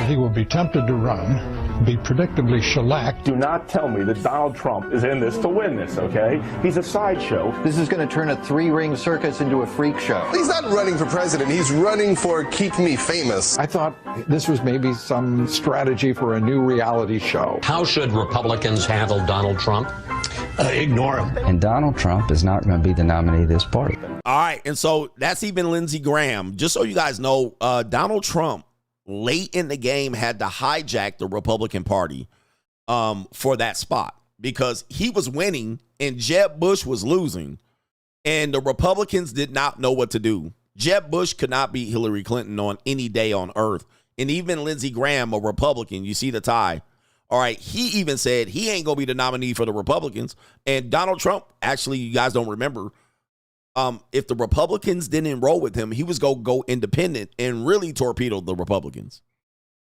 He will be tempted to run, be predictably shellacked. Do not tell me that Donald Trump is in this to win this, okay? He's a sideshow. This is going to turn a three-ring circus into a freak show. He's not running for president. He's running for Keep Me Famous. I thought this was maybe some strategy for a new reality show. How should Republicans handle Donald Trump? Ignore him. And Donald Trump is not going to be the nominee of this party. All right, and so that's even Lindsey Graham. Just so you guys know, Donald Trump, late in the game, had to hijack the Republican Party for that spot because he was winning and Jeb Bush was losing, and the Republicans did not know what to do. Jeb Bush could not beat Hillary Clinton on any day on earth, and even Lindsey Graham, a Republican, you see the tie. All right, he even said he ain't going to be the nominee for the Republicans, and Donald Trump, actually, you guys don't remember, if the Republicans didn't enroll with him, he was going to go independent and really torpedo the Republicans,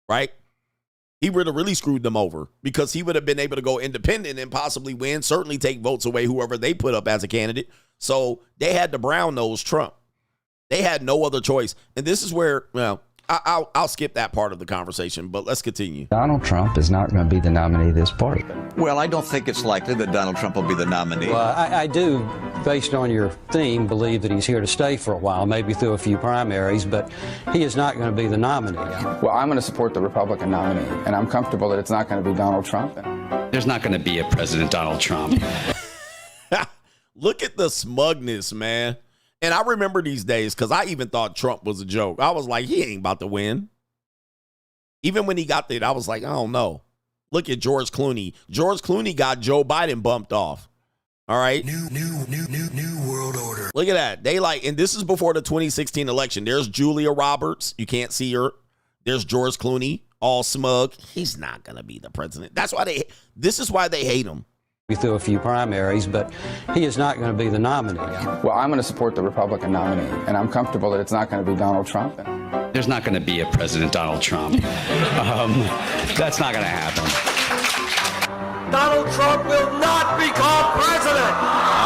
right? He would have really screwed them over because he would have been able to go independent and possibly win, certainly take votes away whoever they put up as a candidate. So they had to brown-nose Trump. They had no other choice. And this is where, well, I'll skip that part of the conversation, but let's continue. Donald Trump is not going to be the nominee of this party. Well, I don't think it's likely that Donald Trump will be the nominee. Well, I do, based on your theme, believe that he's here to stay for a while, maybe through a few primaries, but he is not going to be the nominee. Well, I'm going to support the Republican nominee, and I'm comfortable that it's not going to be Donald Trump. There's not going to be a President Donald Trump. Look at the smugness, man. And I remember these days because I even thought Trump was a joke. I was like, he ain't about to win. Even when he got there, I was like, I don't know. Look at George Clooney. George Clooney got Joe Biden bumped off. All right. New world order. Look at that. They like, and this is before the 2016 election. There's Julia Roberts. You can't see her. There's George Clooney, all smug. He's not going to be the president. That's why this is why they hate him. Through a few primaries, but he is not going to be the nominee. Well, I'm going to support the Republican nominee, and I'm comfortable that it's not going to be Donald Trump. There's not going to be a President Donald Trump. That's not going to happen. Donald Trump will not become president.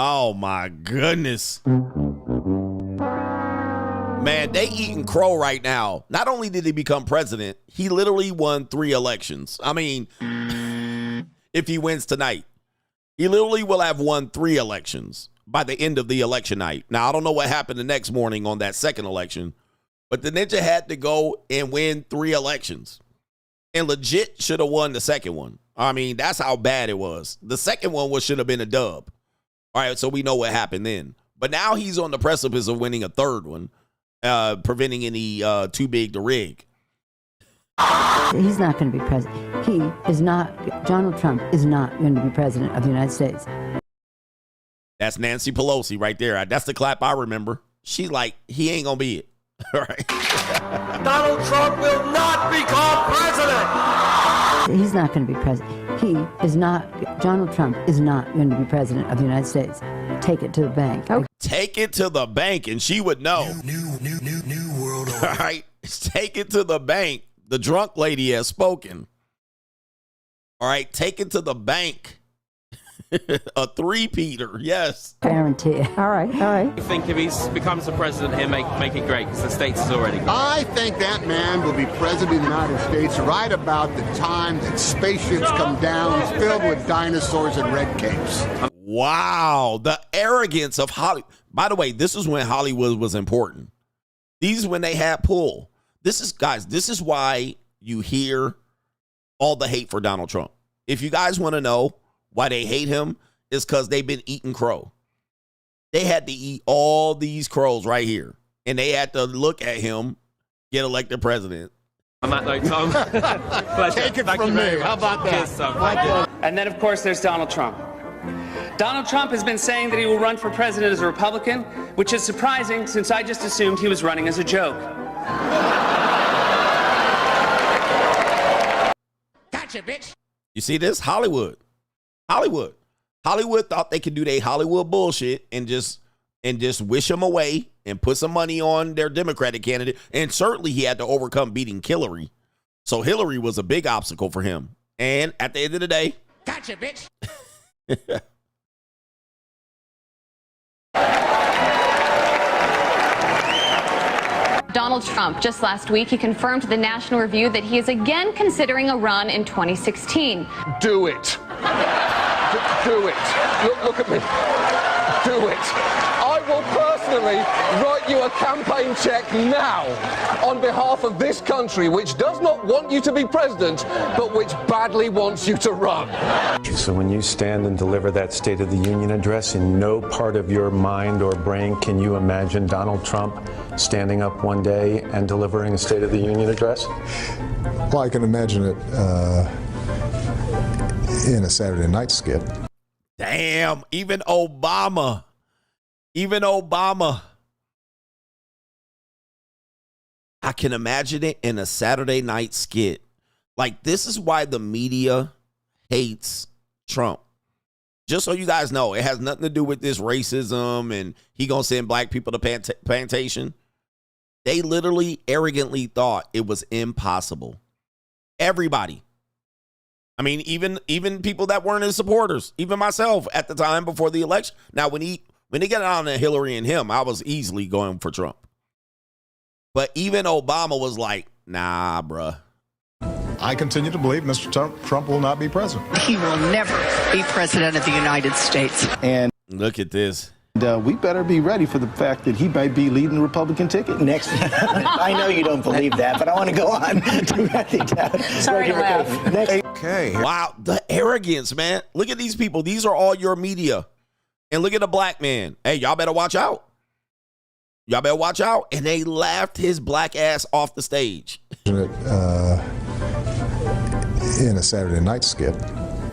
Oh, my goodness. Man, they eating crow right now. Not only did he become president, he literally won 3 elections. I mean, if he wins tonight. He literally will have won 3 elections by the end of the election night. Now, I don't know what happened the next morning on that second election, but the ninja had to go and win 3 elections and legit should have won the second one. I mean, that's how bad it was. The second one should have been a dub. All right, so we know what happened then. But now he's on the precipice of winning a third one. preventing any too big to rig. He's not going to be president. He is not, Donald Trump is not going to be president of the United States. That's Nancy Pelosi right there. That's the clap I remember. She's like, he ain't going to be it. All right. Donald Trump will not become president. He's not going to be president. He is not, Donald Trump is not going to be president of the United States. Take it to the bank. Okay. Take it to the bank, and she would know. New world order. All right. Take it to the bank. The drunk lady has spoken. All right. Take it to the bank. A three-peater, yes. Guarantee. All right. I think if he becomes the president, he'll make it great because the states is already great. I think that man will be president of the United States right about the time that spaceships come down filled with dinosaurs and red capes. Wow, the arrogance of Hollywood. By the way, this is when Hollywood was important. These when they had pull. This is why you hear all the hate for Donald Trump. If you guys want to know why they hate him, is because they've been eating crow. They had to eat all these crows right here, and they had to look at him get elected president. On that note, Tom, take it from me. How about that? Cheers, And then, of course, there's Donald Trump. Donald Trump has been saying that he will run for president as a Republican, which is surprising since I just assumed he was running as a joke. Gotcha, bitch. You see this? Hollywood thought they could do their Hollywood bullshit and just wish him away and put some money on their Democratic candidate. And certainly he had to overcome beating Hillary. So Hillary was a big obstacle for him. And at the end of the day, gotcha, bitch. Donald Trump, just last week, he confirmed to the National Review that he is again considering a run in 2016. Do it. Do it. Look at me. Do it. I will personally write you a campaign check now on behalf of this country, which does not want you to be president, but which badly wants you to run. So when you stand and deliver that State of the Union address, in no part of your mind or brain can you imagine Donald Trump standing up one day and delivering a State of the Union address? Well, I can imagine it in a Saturday night skit. Damn, even Obama. I can imagine it in a Saturday night skit. Like, this is why the media hates Trump. Just so you guys know, it has nothing to do with this racism and he gonna send black people to plantation. They literally arrogantly thought it was impossible. Everybody. I mean, even people that weren't his supporters, even myself at the time before the election. Now, when they got on to Hillary and him, I was easily going for Trump. But even Obama was like, nah, bruh. I continue to believe Mr. Trump will not be president. He will never be president of the United States. And look at this. We better be ready for the fact that he might be leading the Republican ticket next. I know you don't believe that, but I want to go on to write it down. Sorry to laugh. Okay. Wow, the arrogance, man. Look at these people. These are all your media. And look at the black man. Hey, y'all better watch out. Y'all better watch out. And they laughed his black ass off the stage. In a Saturday night skit.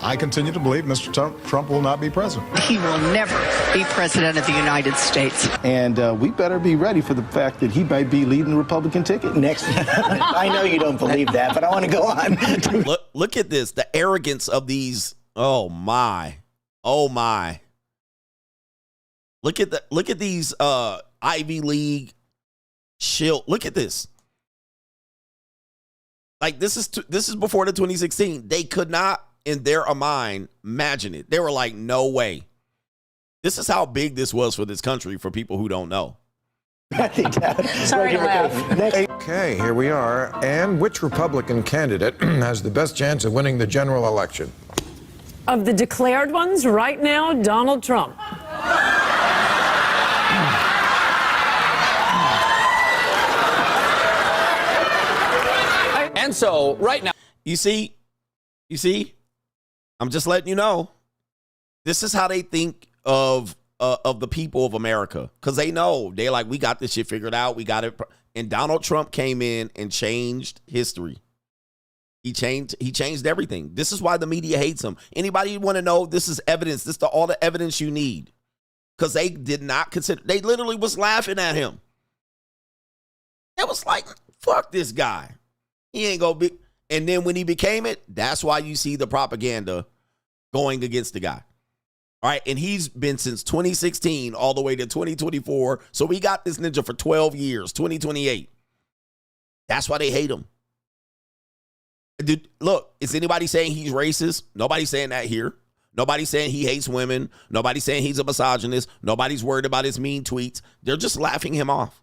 I continue to believe Mr. Trump will not be president. He will never be president of the United States. And we better be ready for the fact that he might be leading the Republican ticket next. I know you don't believe that, but I want to go on. Look at this. The arrogance of these. Oh, my. Look at these Ivy League shield. Look at this. Like, this is before the 2016. They could not, in their mind, imagine it. They were like, no way. This is how big this was for this country, for people who don't know. Sorry to laugh. Okay, here we are. And which Republican candidate has the best chance of winning the general election? Of the declared ones, right now, Donald Trump. And so, right now. You see, I'm just letting you know. This is how they think of of the people of America, because they know, they're like, we got this shit figured out. We got it. And Donald Trump came in and changed history. He changed everything. This is why the media hates him. Anybody want to know? This is evidence. This is all the evidence you need. Because they did not consider, they literally was laughing at him. It was like, fuck this guy. He ain't gonna be. And then when he became it, that's why you see the propaganda going against the guy. All right. And he's been since 2016 all the way to 2024. So we got this ninja for 12 years, 2028. That's why they hate him. Dude, look, is anybody saying he's racist? Nobody's saying that here. Nobody's saying he hates women. Nobody's saying he's a misogynist. Nobody's worried about his mean tweets. They're just laughing him off.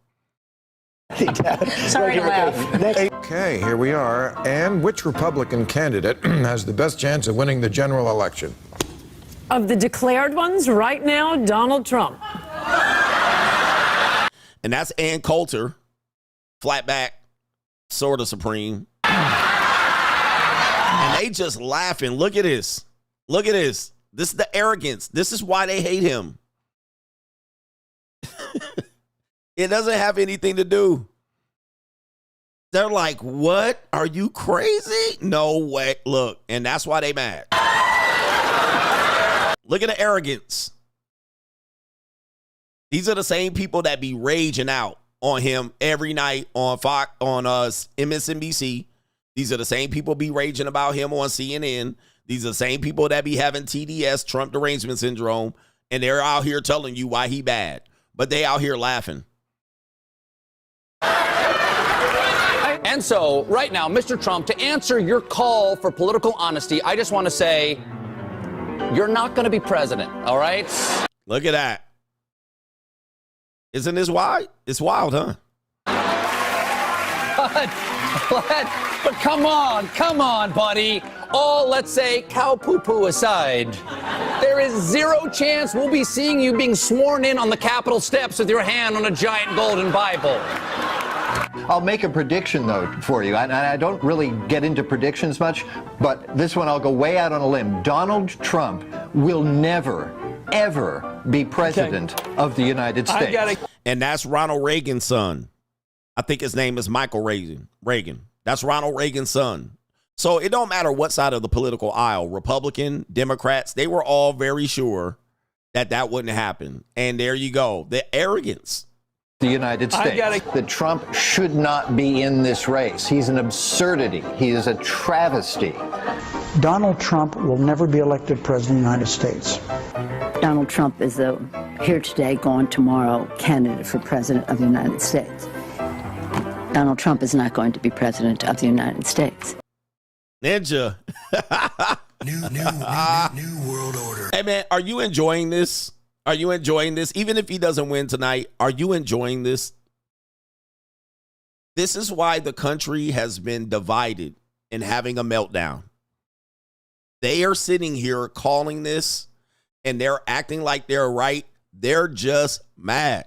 Sorry to laugh. Okay, here we are. And which Republican candidate has the best chance of winning the general election? Of the declared ones, right now, Donald Trump. And that's Ann Coulter, flatback, sort of supreme. And they just laughing. Look at this. Look at this. This is the arrogance. This is why they hate him. It doesn't have anything to do. They're like, what? Are you crazy? No way. Look, and that's why they mad. Look at the arrogance. These are the same people that be raging out on him every night on Fox, on MSNBC. These are the same people be raging about him on CNN. These are the same people that be having TDS, Trump derangement syndrome, and they're out here telling you why he bad. But they out here laughing. And so, right now, Mr. Trump, to answer your call for political honesty, I just want to say, you're not going to be president, all right? Look at that. Isn't this wild? It's wild, huh? But come on, buddy. All, let's say, cow poo-poo aside, there is zero chance we'll be seeing you being sworn in on the Capitol steps with your hand on a giant golden Bible. I'll make a prediction, though, for you. And I don't really get into predictions much, but this one I'll go way out on a limb. Donald Trump will never, ever be president of the United States. And that's Ronald Reagan's son. I think his name is Michael Reagan. That's Ronald Reagan's son. So it don't matter what side of the political aisle, Republican, Democrats, they were all very sure that that wouldn't happen. And there you go. The arrogance. The United States. That Trump should not be in this race. He's an absurdity. He is a travesty. Donald Trump will never be elected president of the United States. Donald Trump is a here today, gone tomorrow candidate for president of the United States. Donald Trump is not going to be president of the United States. Ninja. New world order. Hey, man, are you enjoying this? Are you enjoying this? Even if he doesn't win tonight, are you enjoying this? This is why the country has been divided and having a meltdown. They are sitting here calling this, and they're acting like they're right. They're just mad.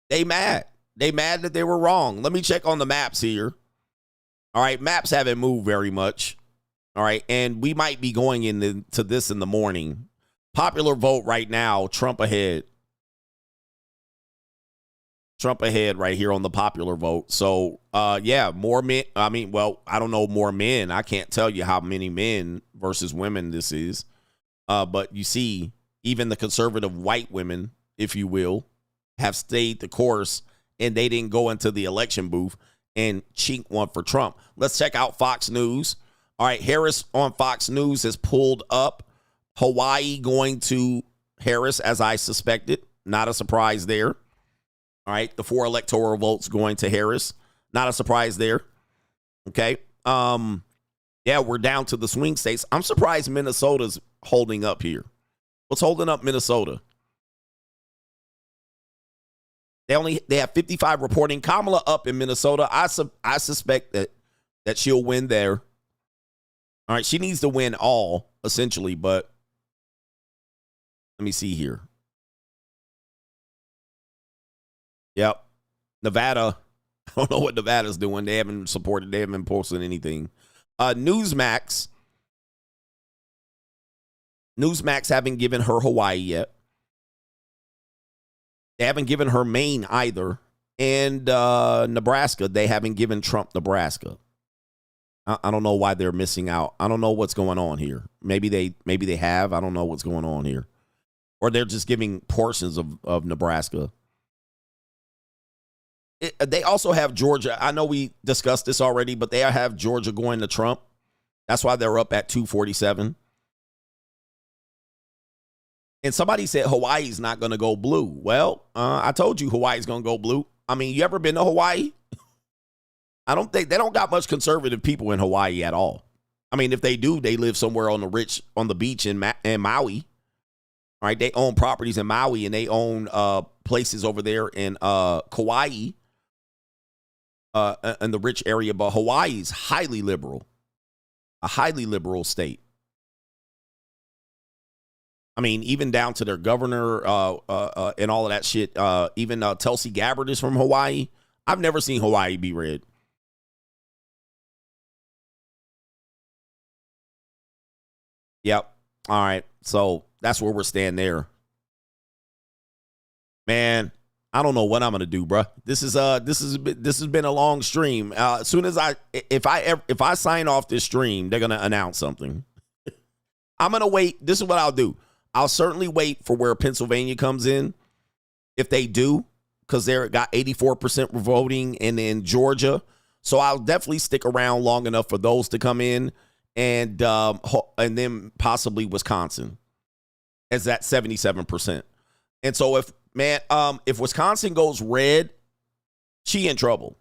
They mad. They mad that they were wrong. Let me check on the maps here. All right, maps haven't moved very much. All right, and we might be going into this in the morning. Popular vote right now, Trump ahead. Trump ahead right here on the popular vote. So, yeah, more men. I mean, well, I don't know more men. I can't tell you how many men versus women this is. But you see, even the conservative white women, if you will, have stayed the course, and they didn't go into the election booth and chink one for Trump. Let's check out Fox News. All right, Harris on Fox News has pulled up Hawaii going to Harris, as I suspected. Not a surprise there. All right, the 4 electoral votes going to Harris. Not a surprise there. Okay. Yeah, we're down to the swing states. I'm surprised Minnesota's holding up here. What's holding up Minnesota? They have 55 reporting. Kamala up in Minnesota. I suspect that she'll win there. All right, she needs to win all, essentially, but let me see here. Yep. Nevada. I don't know what Nevada's doing. They haven't supported. They haven't posted anything. Newsmax haven't given her Hawaii yet. They haven't given her Maine either. And Nebraska, they haven't given Trump Nebraska. I don't know why they're missing out. I don't know what's going on here. Maybe they have. I don't know what's going on here. Or they're just giving portions of Nebraska. They also have Georgia. I know we discussed this already, but they have Georgia going to Trump. That's why they're up at 247. And somebody said Hawaii's not going to go blue. Well, I told you Hawaii's going to go blue. I mean, you ever been to Hawaii? I don't think they don't got much conservative people in Hawaii at all. I mean, if they do, they live somewhere on the beach in Maui. All right, they own properties in Maui and they own places over there in Kauai, in the rich area. But Hawaii's highly liberal, a highly liberal state. I mean, even down to their governor and all of that shit. Even Tulsi Gabbard is from Hawaii. I've never seen Hawaii be red. Yep. All right. So that's where we're staying there. Man, I don't know what I'm gonna do, bro. This has been a long stream. As soon as if I sign off this stream, they're gonna announce something. I'm gonna wait. This is what I'll do. I'll certainly wait for where Pennsylvania comes in. If they do, because they're got 84% voting, and then Georgia. So I'll definitely stick around long enough for those to come in, and then possibly Wisconsin is at 77%. And so if Wisconsin goes red, she in trouble.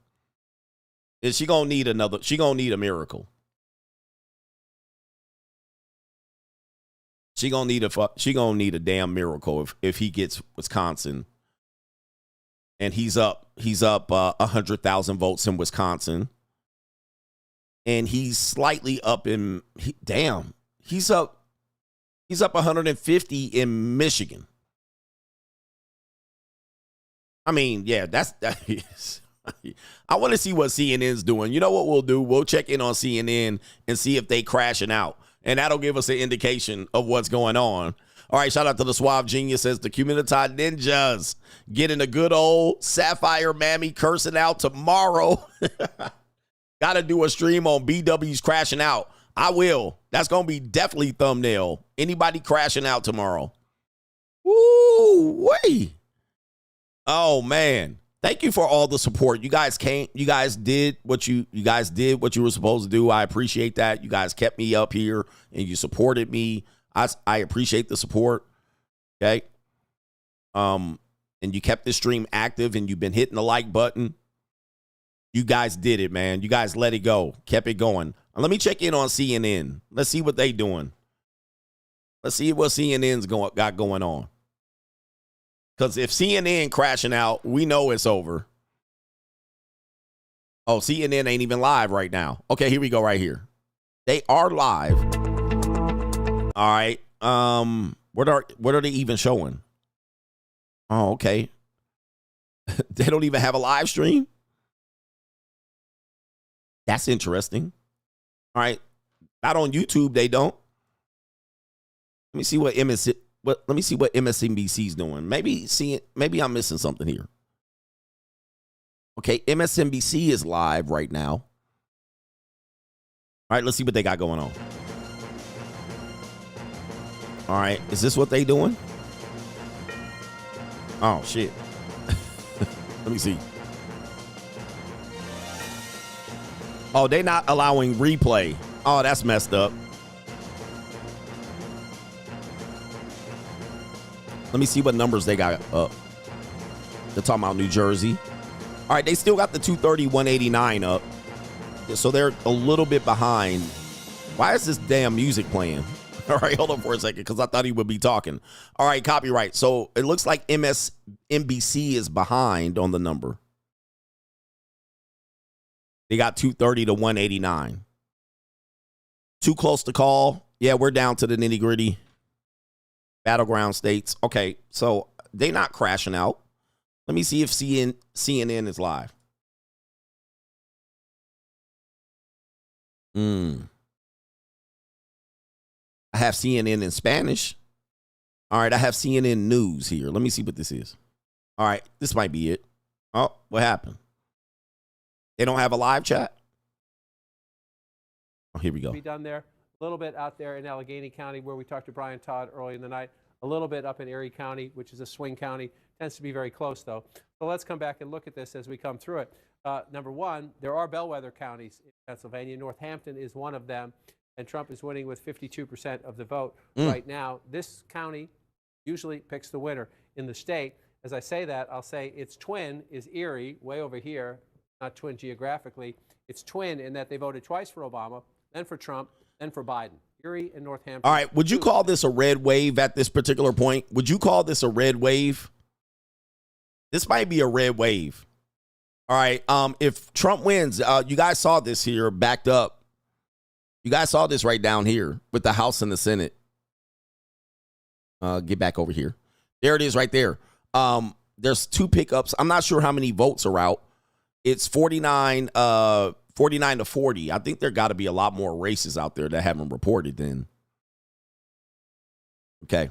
And she gonna need a miracle. She gonna need a damn miracle if he gets Wisconsin. And he's up 100,000 votes in Wisconsin. And he's slightly up in he's up 150 in Michigan. I mean, yeah, that is. I want to see what CNN's doing. You know what we'll do? We'll check in on CNN and see if they crashing out. And that'll give us an indication of what's going on. All right, shout out to the Suave Genius, says the Community Ninjas getting a good old Sapphire Mammy cursing out tomorrow. Got to do a stream on BW's crashing out. I will. That's going to be definitely thumbnail. Anybody crashing out tomorrow. Woo, wait. Oh, man. Thank you for all the support. You guys came. You guys did what you were supposed to do. I appreciate that. You guys kept me up here and you supported me. I appreciate the support. Okay. And you kept this stream active and you've been hitting the like button. You guys did it, man. You guys let it go. Kept it going. Let me check in on CNN. Let's see what they doing. Let's see what CNN's got going on. Because if CNN crashing out, we know it's over. Oh, CNN ain't even live right now. Okay, here we go right here. They are live. All right. What are they even showing? Oh, okay. They don't even have a live stream? That's interesting. All right. Not on YouTube, they don't. Let me see what MSNBC's doing. Maybe I'm missing something here. Okay, MSNBC is live right now. All right, let's see what they got going on. All right, is this what they doing? Oh, shit. Let me see. Oh, they not allowing replay. Oh, that's messed up. Let me see what numbers they got up. They're talking about New Jersey. All right, they still got the 230, 189 up. So they're a little bit behind. Why is this damn music playing? All right, hold on for a second because I thought he would be talking. All right, copyright. So it looks like MSNBC is behind on the number. They got 230 to 189. Too close to call. Yeah, we're down to the nitty gritty. Battleground states. Okay, so they not crashing out. Let me see if CNN is live. I have CNN in Spanish. All right, I have CNN News here. Let me see what this is. All right, this might be it. Oh, what happened? They don't have a live chat? Oh, here we go. Be done there. A little bit out there in Allegheny County where we talked to Brian Todd early in the night. A little bit up in Erie County, which is a swing county. Tends to be very close, though. So let's come back and look at this as we come through it. Number one, there are bellwether counties in Pennsylvania. Northampton is one of them, and Trump is winning with 52% of the vote right now. This county usually picks the winner in the state. As I say that, I'll say its twin is Erie, way over here, not twin geographically. It's twin in that they voted twice for Obama, then for Trump, then for Biden. Erie and Northampton. All right, would you call this a red wave at this particular point? Would you call this a red wave? This might be a red wave. All right, if Trump wins, you guys saw this here backed up. You guys saw this right down here with the House and the Senate. Get back over here. There it is right there. There's 2 pickups. I'm not sure how many votes are out. It's 49 to 40. I think there got to be a lot more races out there that haven't reported then. Okay.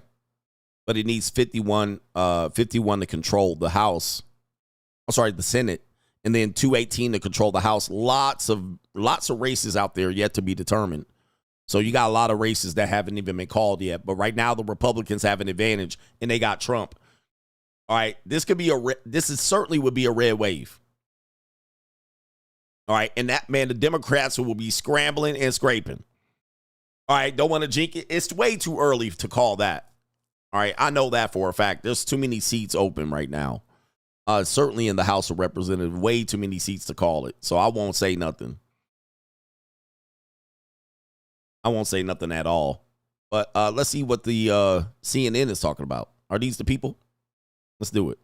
But it needs 51 to control the House. I'm sorry, the Senate. And then 218 to control the House. Lots of races out there yet to be determined. So you got a lot of races that haven't even been called yet. But right now the Republicans have an advantage, and they got Trump. All right, this certainly would be a red wave. All right, and that, man, the Democrats will be scrambling and scraping. All right, don't want to jinx it. It's way too early to call that. All right, I know that for a fact. There's too many seats open right now. Certainly in the House of Representatives, way too many seats to call it. So I won't say nothing. I won't say nothing at all. But let's see what the CNN is talking about. Are these the people? Let's do it.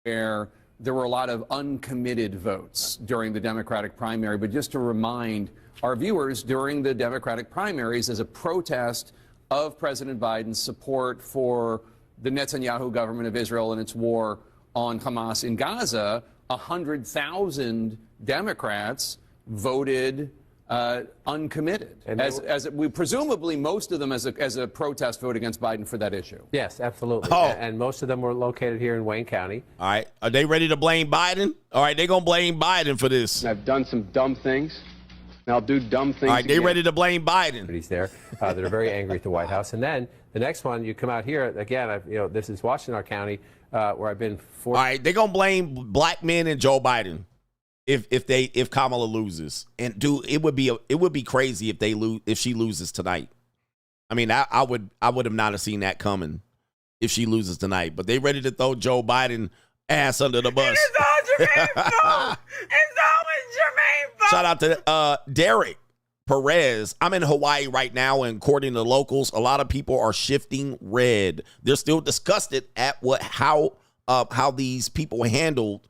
Where there were a lot of uncommitted votes during the Democratic primary. But just to remind our viewers, during the Democratic primaries, as a protest of President Biden's support for the Netanyahu government of Israel and its war on Hamas in Gaza, 100,000 Democrats voted uncommitted, and we presumably most of them as a protest vote against Biden for that issue. Yes, absolutely. Oh. And most of them were located here in Wayne County. All right, are they ready to blame Biden? All right, they're gonna blame Biden for this. I've done some dumb things, and I'll do dumb things. All right, they again. ready to blame Biden. He's there. That are very angry at the White House. And then the next one, you come out here again. This is Washtenaw County, where I've been. All right, they're gonna blame black men and Joe Biden if Kamala loses. And dude, it would be crazy if she loses tonight. I mean, I would have not have seen that coming if she loses tonight. But they ready to throw Joe Biden ass under the bus. It's all Jermaine's fault. It's always Jermaine's fault. Shout out to Derek Perez. I'm in Hawaii right now, and according to locals, a lot of people are shifting red. They're still disgusted at how these people handled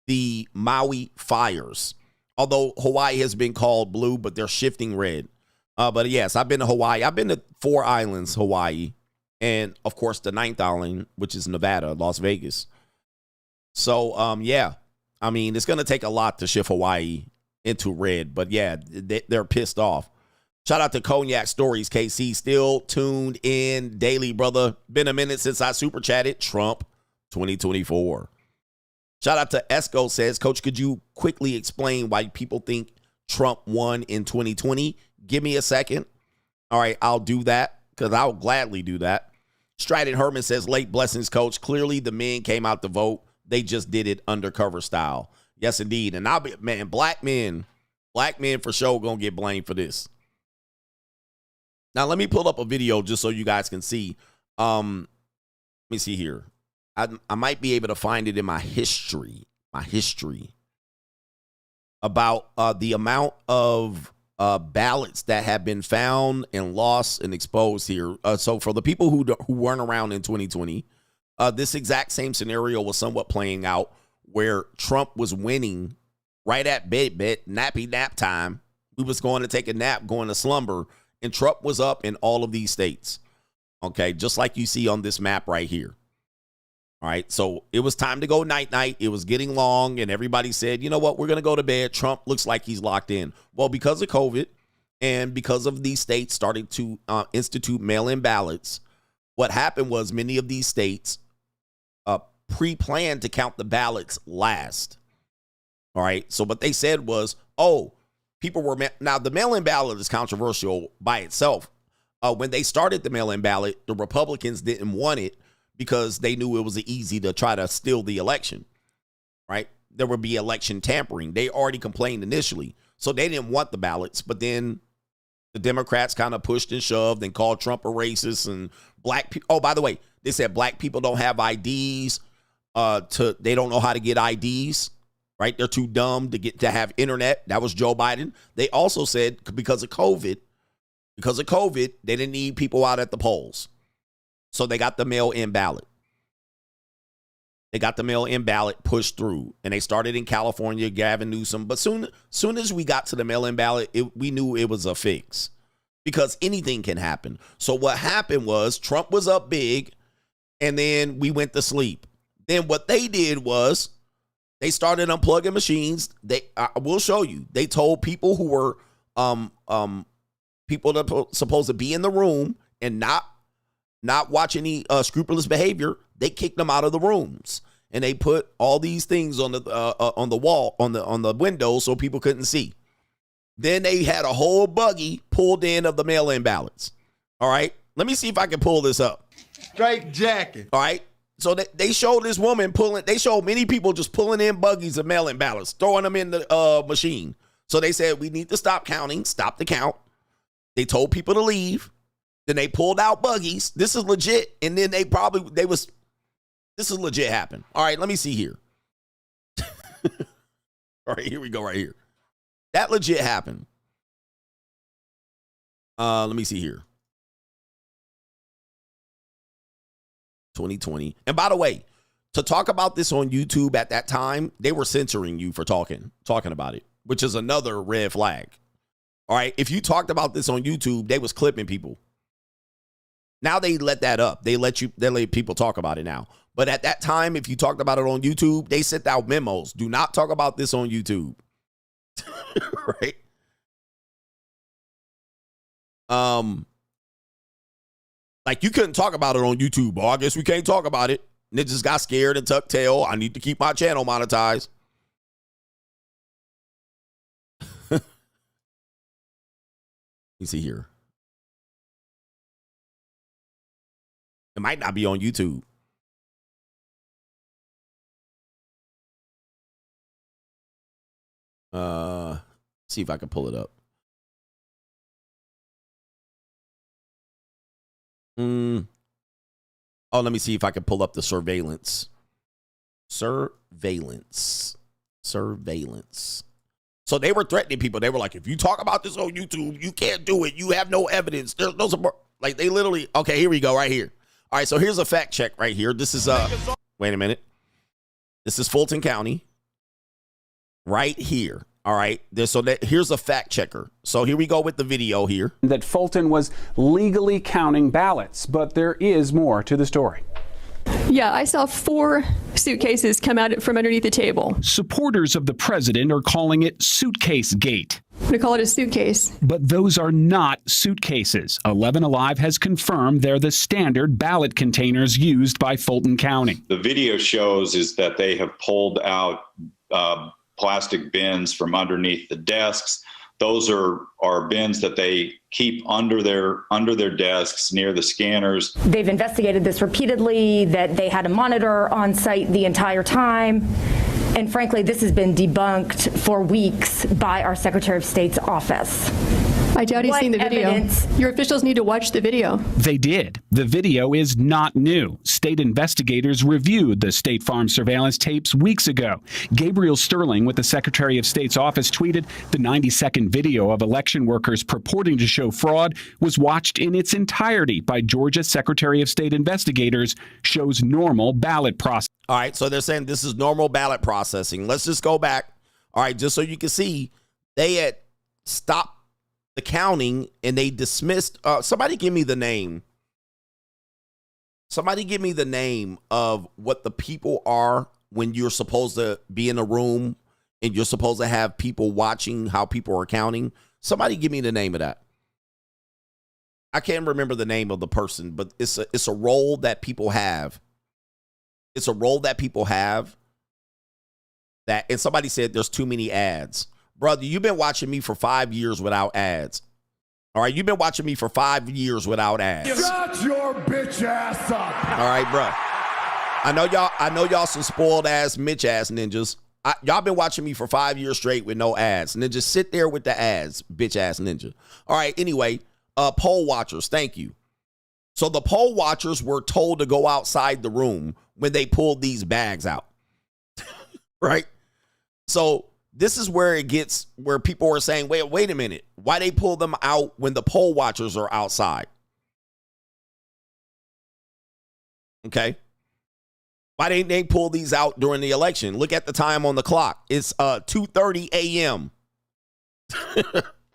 the Maui fires. Although Hawaii has been called blue, but they're shifting red. But yes, I've been to Hawaii. I've been to 4 islands, Hawaii, and of course the 9th island, which is Nevada, Las Vegas. So yeah, I mean, it's gonna take a lot to shift Hawaii into red, but yeah, they're pissed off. Shout out to Cognac Stories, KC, still tuned in daily, brother. Been a minute since I super chatted. Trump 2024. Shout out to Esco, says, Coach, could you quickly explain why people think Trump won in 2020? Give me a second. All right, I'll do that because I'll gladly do that. Stratton Herman says, late blessings, Coach. Clearly the men came out to vote. They just did it undercover style. Yes, indeed. And black men for sure gonna get blamed for this. Now, let me pull up a video just so you guys can see. Let me see here. I might be able to find it in my history about the amount of ballots that have been found and lost and exposed here. So for the people who weren't around in 2020, this exact same scenario was somewhat playing out where Trump was winning right at nappy nap time. We was going to take a nap, going to slumber, and Trump was up in all of these states. Okay, just like you see on this map right here. All right, so it was time to go night-night. It was getting long, and everybody said, you know what, we're going to go to bed. Trump looks like he's locked in. Well, because of COVID and because of these states starting to institute mail-in ballots, what happened was many of these states pre-planned to count the ballots last. All right. So what they said was, oh, people were now the mail-in ballot is controversial by itself. When they started the mail-in ballot, the Republicans didn't want it because they knew it was easy to try to steal the election. Right. There would be election tampering. They already complained initially. So they didn't want the ballots. But then the Democrats kind of pushed and shoved and called Trump a racist and black people. Oh, by the way, they said black people don't have IDs. They don't know how to get IDs. Right. They're too dumb to have internet. That was Joe Biden. They also said because of COVID, they didn't need people out at the polls. So they got the mail-in ballot. They got the mail-in ballot pushed through, and they started in California, Gavin Newsom. But soon as we got to the mail-in ballot, we knew it was a fix because anything can happen. So what happened was Trump was up big, and then we went to sleep. Then what they did was they started unplugging machines. I will show you. They told people who were people that were supposed to be in the room and not watch any scrupulous behavior. They kicked them out of the rooms, and they put all these things on the wall, on the window, so people couldn't see. Then they had a whole buggy pulled in of the mail-in ballots. All right, let me see if I can pull this up. Straight jacket. All right, so they showed this woman pulling. They showed many people just pulling in buggies of mail-in ballots, throwing them in the machine. So they said we need to stop counting, stop the count. They told people to leave. Then they pulled out buggies. This is legit. And then this is legit happened. All right, let me see here. All right, here we go right here. That legit happened. Let me see here. 2020. And by the way, to talk about this on YouTube at that time, they were censoring you for talking about it, which is another red flag. All right, if you talked about this on YouTube, they was clipping people. Now they let that up. They let people talk about it now. But at that time, if you talked about it on YouTube, they sent out memos. Do not talk about this on YouTube. Right? Like you couldn't talk about it on YouTube. Oh, I guess we can't talk about it. And it just got scared and tucked tail. I need to keep my channel monetized. You see here. It might not be on YouTube. See if I can pull it up. Oh, let me see if I can pull up the surveillance. Surveillance. So they were threatening people. They were like, if you talk about this on YouTube, you can't do it. You have no evidence. There's no support. Like they literally, okay, here we go right here. All right, so here's a fact check right here. This is, wait a minute. This is Fulton County right here. All right, here's a fact checker. So here we go with the video here. That Fulton was legally counting ballots, but there is more to the story. Yeah, I saw 4 suitcases come out from underneath the table. Supporters of the president are calling it Suitcase Gate. I'm going to call it a suitcase. But those are not suitcases. 11 Alive has confirmed they're the standard ballot containers used by Fulton County. The video shows is that they have pulled out plastic bins from underneath the desks. Those are bins that they keep under their desks near the scanners. They've investigated this repeatedly, that they had a monitor on site the entire time. And frankly, this has been debunked for weeks by our Secretary of State's office. I doubt he's seen the video. Evidence? Your officials need to watch the video. They did. The video is not new. State investigators reviewed the State Farm surveillance tapes weeks ago. Gabriel Sterling with the Secretary of State's office tweeted the 90-second video of election workers purporting to show fraud was watched in its entirety by Georgia Secretary of State investigators, shows normal ballot process. All right, so they're saying this is normal ballot processing. Let's just go back. All right, just so you can see, they had stopped the counting and they dismissed. Somebody give me the name. Somebody give me the name of what the people are when you're supposed to be in a room and you're supposed to have people watching how people are counting. Somebody give me the name of that. I can't remember the name of the person, but it's a role that people have. It's a role that people have that, and somebody said there's too many ads. Brother, you've been watching me for 5 years without ads. All right, you've been watching me for 5 years without ads. Shut your bitch ass up. All right, bro. I know y'all some spoiled ass Mitch ass ninjas. Y'all been watching me for 5 years straight with no ads. And then just sit there with the ads, bitch ass ninja. All right, anyway, poll watchers, thank you. So the poll watchers were told to go outside the room when they pulled these bags out. Right? So this is where it gets, where people are saying, wait a minute. Why they pull them out when the poll watchers are outside? Okay. Why didn't they pull these out during the election? Look at the time on the clock. It's 2:30 a.m.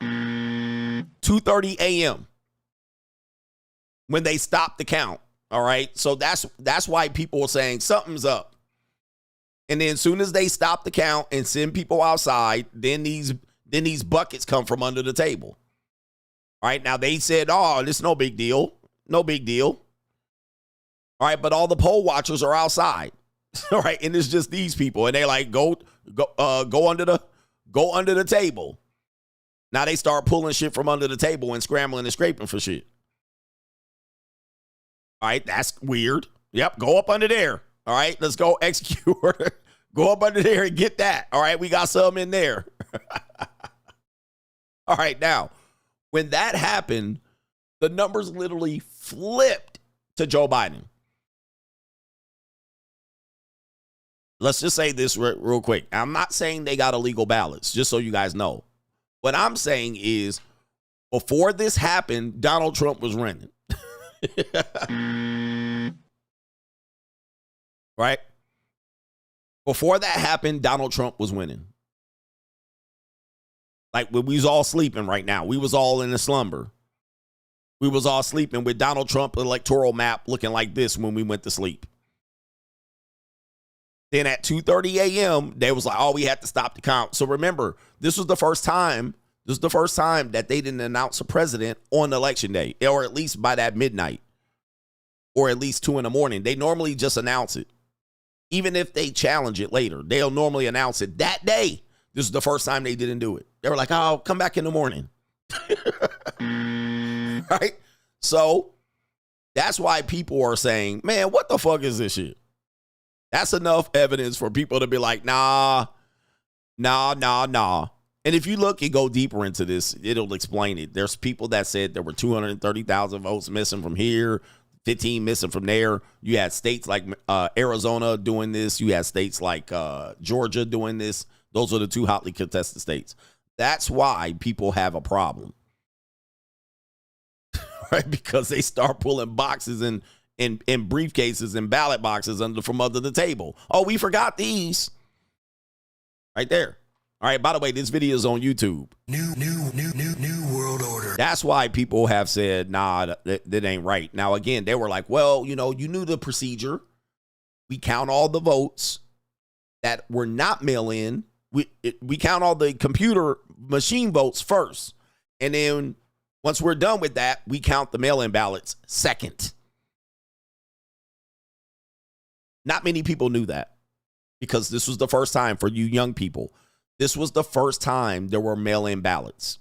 2:30 a.m. when they stopped the count. All right. So that's why people are saying something's up. And then as soon as they stop the count and send people outside, then these buckets come from under the table. All right. Now they said, oh, this is no big deal. No big deal. All right, but all the poll watchers are outside. All right, and it's just these people, and they like go under the table. Now they start pulling shit from under the table and scrambling and scraping for shit. All right, that's weird. Yep, go up under there. All right, let's go execute. Go up under there and get that. All right, we got some in there. All right, now when that happened, the numbers literally flipped to Joe Biden. Let's just say this real quick. I'm not saying they got illegal ballots, just so you guys know. What I'm saying is, before this happened, Donald Trump was running. Right? Before that happened, Donald Trump was winning. Like, we was all sleeping right now. We was all in a slumber. We was all sleeping with Donald Trump electoral map looking like this when we went to sleep. Then at 2:30 a.m., they was like, oh, we had to stop the count. So remember, this was the first time that they didn't announce a president on election day, or at least by that midnight, or at least 2 a.m. They normally just announce it. Even if they challenge it later, they'll normally announce it that day. This is the first time they didn't do it. They were like, oh, come back in the morning. Right? So that's why people are saying, man, what the fuck is this shit? That's enough evidence for people to be like, nah. And if you look and go deeper into this, it'll explain it. There's people that said there were 230,000 votes missing from here, 15 missing from there. You had states like Arizona doing this. You had states like Georgia doing this. Those are the 2 hotly contested states. That's why people have a problem. Right? Because they start pulling boxes and in briefcases and ballot boxes from under the table. Oh, we forgot these. Right there. All right, by the way, this video is on YouTube. New world order. That's why people have said, nah, that ain't right. Now, again, they were like, well, you knew the procedure. We count all the votes that were not mail-in. We count all the computer machine votes first. And then once we're done with that, we count the mail-in ballots second. Not many people knew that, because this was the first time for you young people. This was the first time there were mail-in ballots.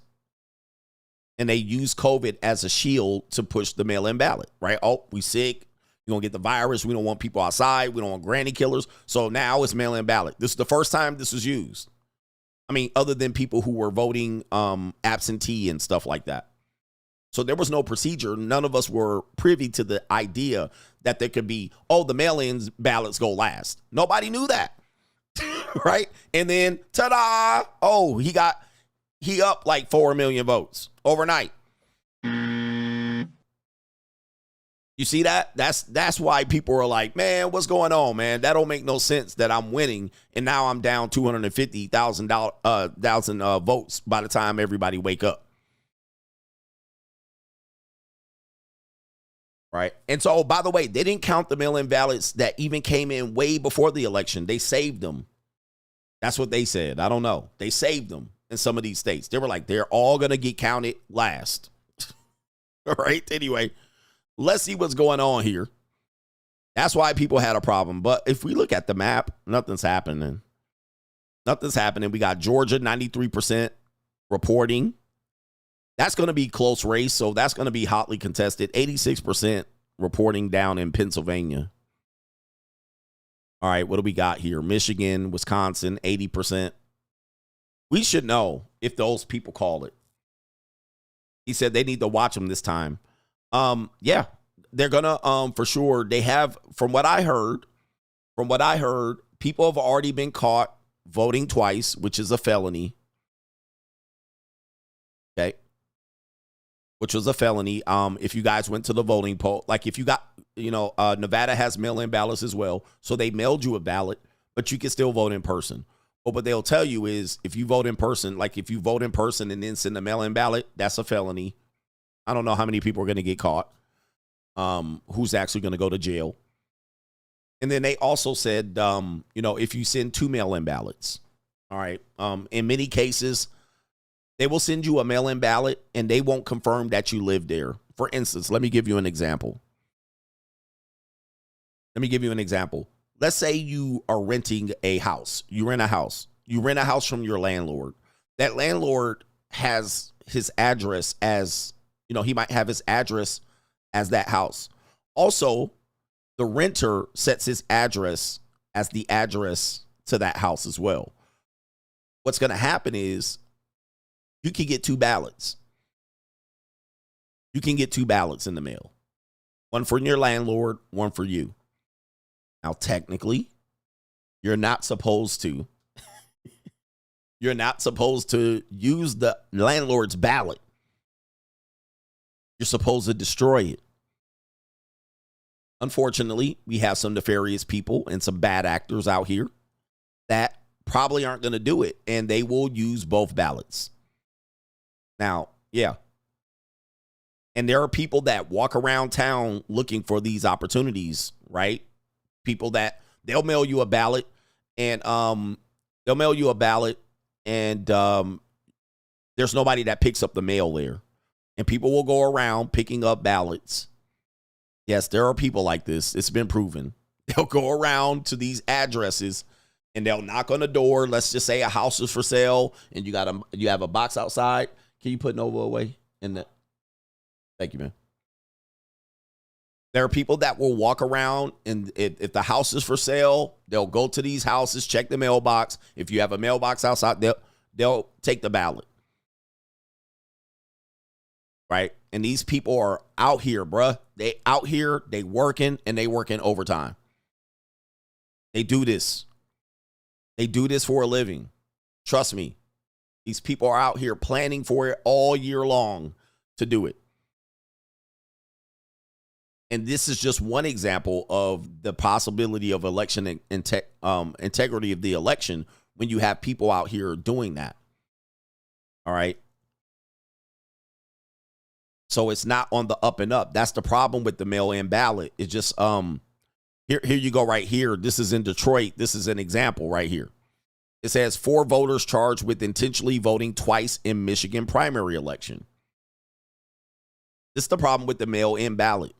And they used COVID as a shield to push the mail-in ballot, right? Oh, we sick. You're going to get the virus. We don't want people outside. We don't want granny killers. So now it's mail-in ballot. This is the first time this was used. I mean, other than people who were voting absentee and stuff like that. So there was no procedure. None of us were privy to the idea that there could be, oh, the mail-in ballots go last. Nobody knew that. Right? And then, ta-da! Oh, he up like 4 million votes overnight. You see that? That's why people are like, man, what's going on, man? That don't make no sense that I'm winning and now I'm down 250,000 votes by the time everybody wake up. Right. And so, by the way, they didn't count the mail-in ballots that even came in way before the election. They saved them. That's what they said. I don't know. They saved them in some of these states. They were like, they're all going to get counted last. All right. Anyway, let's see what's going on here. That's why people had a problem. But if we look at the map, nothing's happening. Nothing's happening. We got Georgia, 93% reporting. That's going to be close race, so that's going to be hotly contested. 86% reporting down in Pennsylvania. All right, what do we got here? Michigan, Wisconsin, 80%. We should know if those people call it. He said they need to watch them this time. Yeah, they're going to, for sure. They have, from what I heard, people have already been caught voting twice, which is a felony. Okay. Which was a felony. If you guys went to the voting poll, like if you got, Nevada has mail-in ballots as well. So they mailed you a ballot, but you can still vote in person. But what they'll tell you is if you vote in person, like if you vote in person and then send a mail-in ballot, that's a felony. I don't know how many people are going to get caught. Who's actually going to go to jail. And then they also said, if you send 2 mail-in ballots, all right, in many cases, they will send you a mail-in ballot and they won't confirm that you live there. For instance, let me give you an example. Let's say you are renting a house. You rent a house. You rent a house from your landlord. That landlord has his address as, he might have his address as that house. Also, the renter sets his address as the address to that house as well. What's going to happen is you can get 2 ballots. You can get 2 ballots in the mail. One for your landlord, one for you. Now, technically, you're not supposed to. You're not supposed to use the landlord's ballot. You're supposed to destroy it. Unfortunately, we have some nefarious people and some bad actors out here that probably aren't going to do it, and they will use both ballots. Now, yeah. And there are people that walk around town looking for these opportunities, right? People that they'll mail you a ballot and there's nobody that picks up the mail there. And people will go around picking up ballots. Yes, there are people like this. It's been proven. They'll go around to these addresses and they'll knock on the door. Let's just say a house is for sale and you have a box outside. Can you put Nova away? Thank you, man. There are people that will walk around and if the house is for sale, they'll go to these houses, check the mailbox. If you have a mailbox outside, they'll take the ballot. Right? And these people are out here, bruh. They out here, they working overtime. They do this. They do this for a living. Trust me. These people are out here planning for it all year long to do it. And this is just one example of the possibility of election integrity of the election when you have people out here doing that. All right. So it's not on the up and up. That's the problem with the mail-in ballot. It's just here you go right here. This is in Detroit. This is an example right here. It says 4 voters charged with intentionally voting twice in Michigan primary election. This is the problem with the mail-in ballot.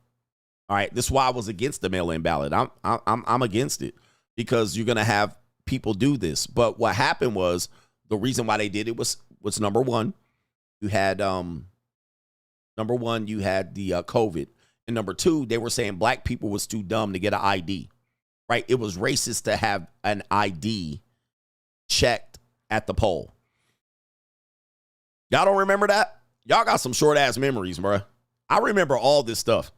All right, this is why I was against the mail-in ballot. I'm against it because you're gonna have people do this. But what happened was the reason why they did it was number one, you had the COVID, and number 2, they were saying black people was too dumb to get an ID. Right? It was racist to have an ID checked at the poll. Y'all don't remember that? Y'all got some short ass memories, bro. I remember all this stuff.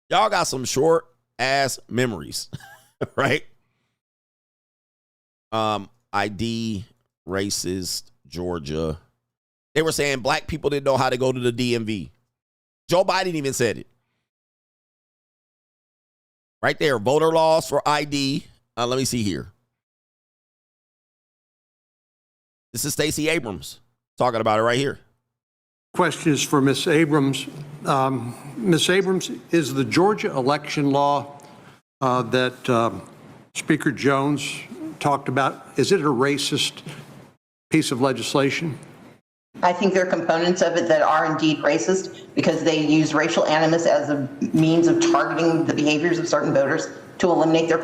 Y'all got some short ass memories, right? ID, racist, Georgia. They were saying black people didn't know how to go to the DMV. Joe Biden even said it. Right there, voter laws for ID. Let me see here. This is Stacey Abrams talking about it right here. Question is for Ms. Abrams. Ms. Abrams, is the Georgia election law that Speaker Jones talked about, is it a racist piece of legislation? I think there are components of it that are indeed racist because they use racial animus as a means of targeting the behaviors of certain voters to eliminate their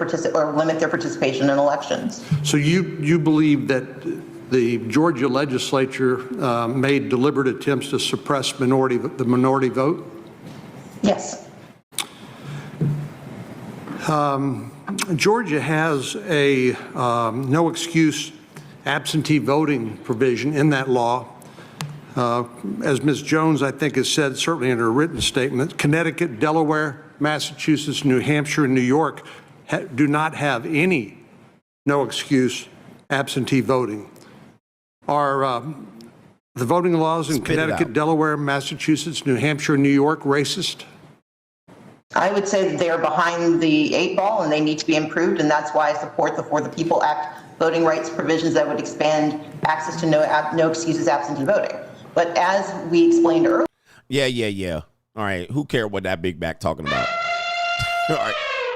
limit their participation in elections. So you believe that the Georgia legislature made deliberate attempts to suppress the minority vote? Yes. Georgia has a no excuse absentee voting provision in that law. As Ms. Jones, I think, has said, certainly in her written statement, Connecticut, Delaware, Massachusetts, New Hampshire, and New York do not have any no excuse absentee voting. Are the voting laws in Connecticut, Delaware, Massachusetts, New Hampshire, and New York racist? I would say that they are behind the 8 ball and they need to be improved, and that's why I support the For the People Act voting rights provisions that would expand access to no excuses absentee voting. But as we explained earlier. Yeah. All right. Who cared what that big back talking about? All right.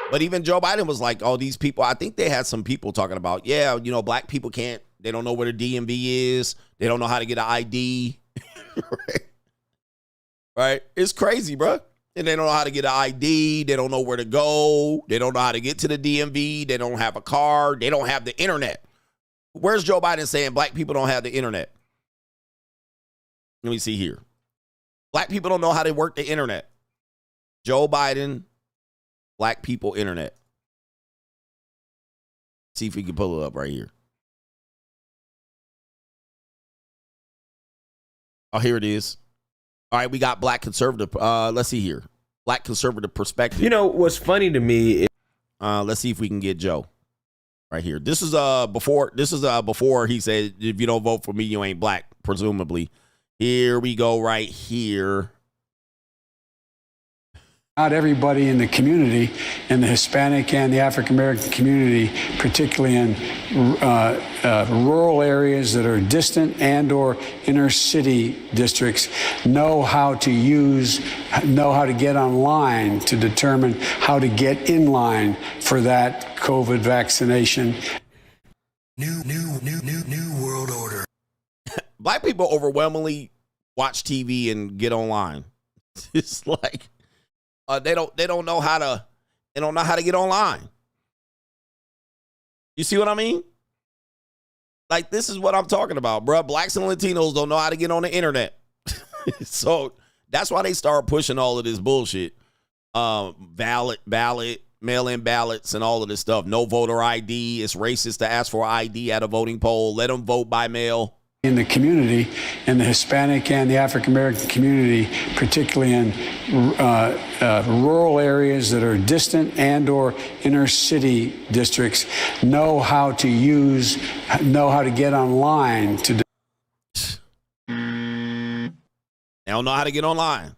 But even Joe Biden was like, oh, these people, I think they had some people talking about, yeah, you know, black people can't, they don't know where the DMV is. They don't know how to get an ID. Right? It's crazy, bro. And they don't know how to get an ID. They don't know where to go. They don't know how to get to the DMV. They don't have a car. They don't have the internet. Where's Joe Biden saying black people don't have the internet? Let me see here. Black people don't know how to work the internet. Joe Biden, black people internet. See if we can pull it up right here. Oh, here it is. All right, we got black conservative. Let's see here. Black conservative perspective. You know, what's funny to me. Let's see if we can get Joe right here. This is before he said, if you don't vote for me, you ain't black, presumably. Here we go right here. Not everybody in the community, in the Hispanic and the African-American community, particularly in rural areas that are distant and or inner city districts, know how to get online to determine how to get in line for that COVID vaccination. New world order. Black people overwhelmingly watch TV and get online. It's like they don't know how to get online. You see what I mean? Like, this is what I'm talking about, bro. Blacks and Latinos don't know how to get on the internet. So that's why they start pushing all of this bullshit. Ballot, mail-in ballots, and all of this stuff. No voter ID. It's racist to ask for ID at a voting poll. Let them vote by mail. In the community, in the Hispanic and the African-American community, particularly in rural areas that are distant and or inner city districts, know how to get online to. They don't know how to get online.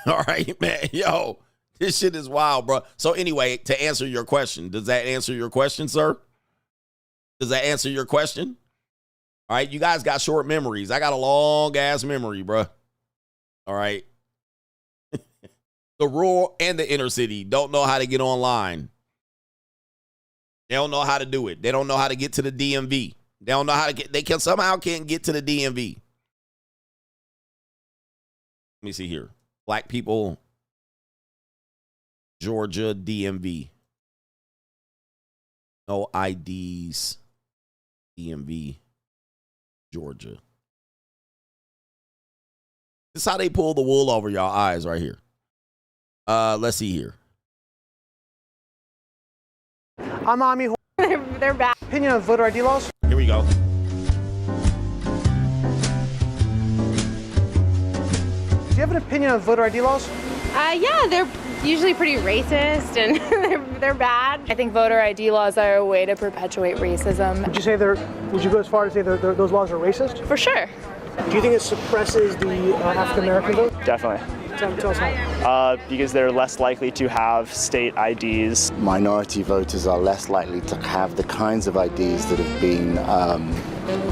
All right, man. Yo, this shit is wild, bro. So anyway, to answer your question, does that answer your question, sir? Does that answer your question? All right, you guys got short memories. I got a long-ass memory, bro. All right. The rural and the inner city don't know how to get online. They don't know how to do it. They don't know how to get to the DMV. They don't know how to get, somehow can't get to the DMV. Let me see here. Black people, Georgia, DMV. No IDs, DMV. Georgia. This is how they pull the wool over y'all eyes right here. Let's see here. I'm Ami. They're bad. Opinion on voter ID laws? Here we go. Do you have an opinion on voter ID laws? Yeah, they're usually pretty racist and they're bad. I think voter ID laws are a way to perpetuate racism. Would you go as far as say those laws are racist? For sure. Do you think it suppresses the African American vote? Definitely. Tell us how. Because they're less likely to have state IDs. Minority voters are less likely to have the kinds of IDs that have been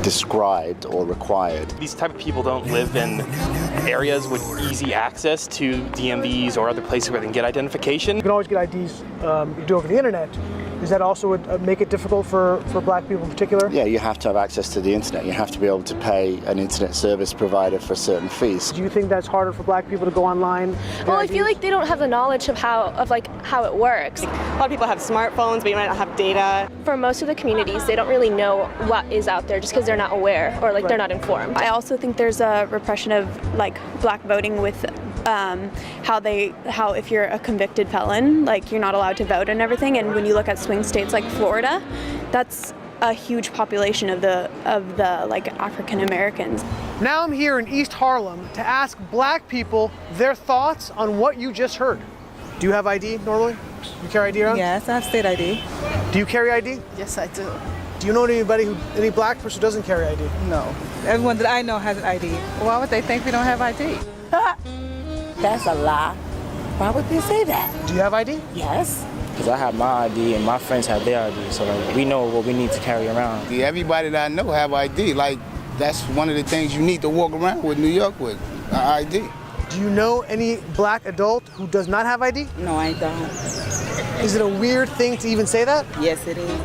described or required. These type of people don't live in areas with easy access to DMVs or other places where they can get identification. You can always get IDs, you do over the internet. Does that also would make it difficult for black people in particular? Yeah, you have to have access to the internet. You have to be able to pay an internet service provider for certain fees. Do you think that's harder for black people to go online? Well, I feel like they don't have the knowledge of how it works. A lot of people have smartphones, but you might not have data. For most of the communities, they don't really know what is out there just because they're not aware or they're not informed. I also think there's a repression of black voting with how if you're a convicted felon, you're not allowed to vote and everything. And when you look at swing states like Florida, that's a huge population of the African Americans. Now I'm here in East Harlem to ask black people their thoughts on what you just heard. Do you have ID normally? You carry ID around? Yes, I have state ID. Do you carry ID? Yes, I do. Do you know any black person who doesn't carry ID? No. Everyone that I know has an ID. Why would they think we don't have ID? That's a lie. Why would they say that? Do you have ID? Yes. Because I have my ID and my friends have their ID, so we know what we need to carry around. Yeah, everybody that I know have ID. That's one of the things you need to walk around with New York with, ID. Do you know any black adult who does not have ID? No, I don't. Is it a weird thing to even say that? Yes, it is.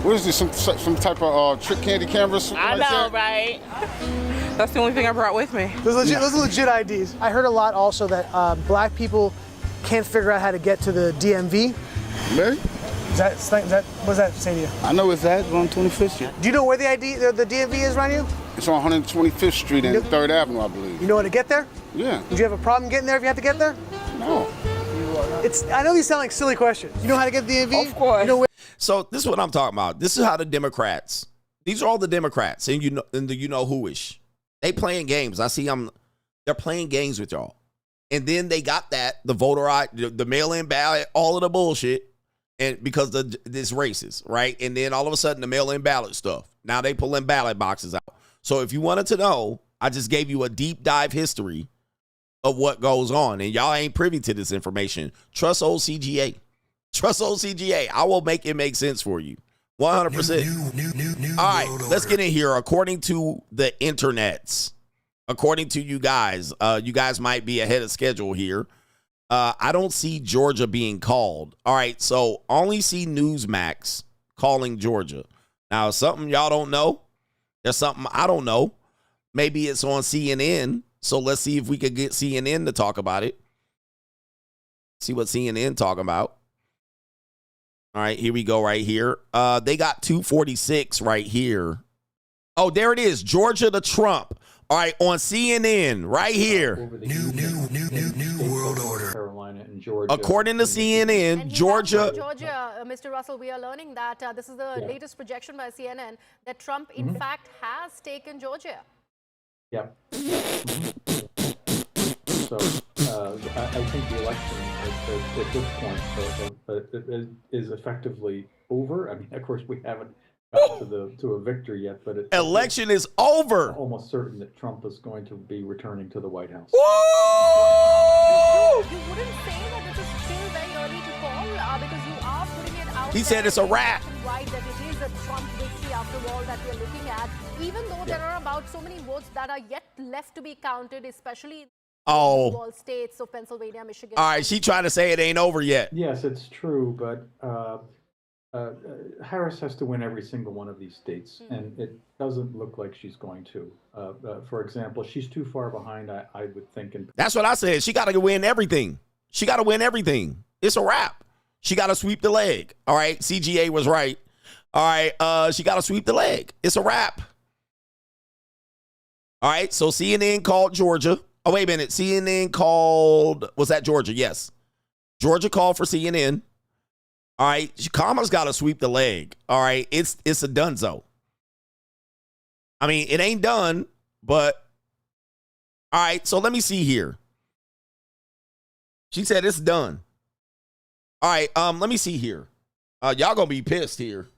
What is this, some type of trick candy camera? I know, right? That's the only thing I brought with me. Those are legit IDs. I heard a lot also that black people can't figure out how to get to the DMV. Really? What does that say to you? I know it's on 25th Street. Do you know where the DMV is around you? It's on 125th Street and 3rd Avenue, I believe. You know how to get there? Yeah. Would you have a problem getting there if you had to get there? No. I know these sound like silly questions. You know how to get to the DMV? Of course. You know where? So this is what I'm talking about. This is how the Democrats, these are all the Democrats, and you know who-ish. They playing games. I see they're playing games with y'all. And then they got the voter ID, the mail-in ballot, all of the bullshit, and because this racist, right? And then all of a sudden the mail-in ballot stuff. Now they pulling ballot boxes out. So if you wanted to know, I just gave you a deep dive history of what goes on, and y'all ain't privy to this information. Trust old CGA. Trust old CGA. I will make it make sense for you. 100%. All right, let's get in here. According to the internets, according to you guys might be ahead of schedule here. I don't see Georgia being called. All right, so only see Newsmax calling Georgia. Now, something y'all don't know. There's something I don't know. Maybe it's on CNN. So let's see if we could get CNN to talk about it. See what CNN talking about. All right, here we go right here. They got 246 right here. Oh, there it is. Georgia to Trump. All right, on CNN right here. New world order. Carolina and Georgia. According to CNN, Georgia. Mr. Russell, we are learning that this is the latest projection by CNN that Trump, in fact, has taken Georgia. Yeah. So I think the election at this point is effectively over. I mean, of course, we haven't got to a victory yet, but election is over. Almost certain that Trump is going to be returning to the White House. You wouldn't say that this is still very early to call because you are putting it out. He said it's a wrap. Right, that it is a Trump victory after all that we're looking at, even though there are about so many votes that are yet left to be counted, especially in all states of Pennsylvania, Michigan. All right, she trying to say it ain't over yet. Yes, it's true, but Harris has to win every single one of these states, and it doesn't look like she's going to. For example, she's too far behind, I would think. That's what I said. She got to win everything. She got to win everything. It's a wrap. She got to sweep the leg. All right, CGA was right. All right, she got to sweep the leg. It's a wrap. All right, so CNN called Georgia. Oh, wait a minute. CNN called, was that Georgia? Yes. Georgia called for CNN. All right, Kamala's got to sweep the leg. All right, it's a donezo. I mean, it ain't done, but all right, so let me see here. She said it's done. All right, let me see here. Y'all gonna be pissed here.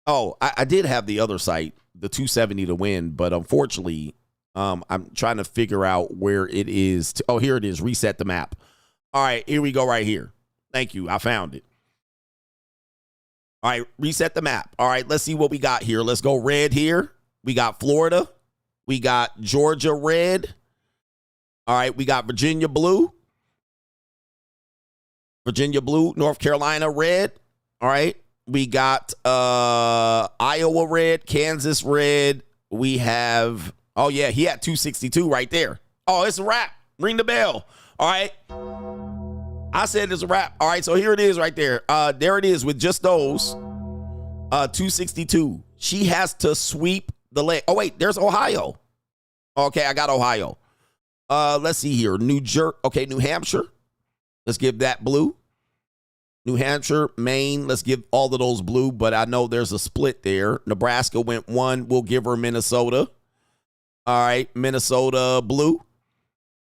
Oh, I did have the other site, the 270 to win, but unfortunately, I'm trying to figure out where it is. Oh, here it is. Reset the map. All right, here we go right here. Thank you. I found it. All right, reset the map. All right, let's see what we got here. Let's go red here. We got Florida. We got Georgia red. All right, we got Virginia blue. Virginia blue, North Carolina red. All right. We got Iowa red, Kansas red. We have, oh yeah, he had 262 right there. Oh, it's a wrap. Ring the bell. All right. I said it's a wrap. All right, so here it is right there. There it is with just those 262. She has to sweep the leg. Oh, wait, there's Ohio. Okay, I got Ohio. Let's see here. New Hampshire. Let's give that blue. New Hampshire, Maine, let's give all of those blue, but I know there's a split there. Nebraska went 1. We'll give her Minnesota. All right, Minnesota blue.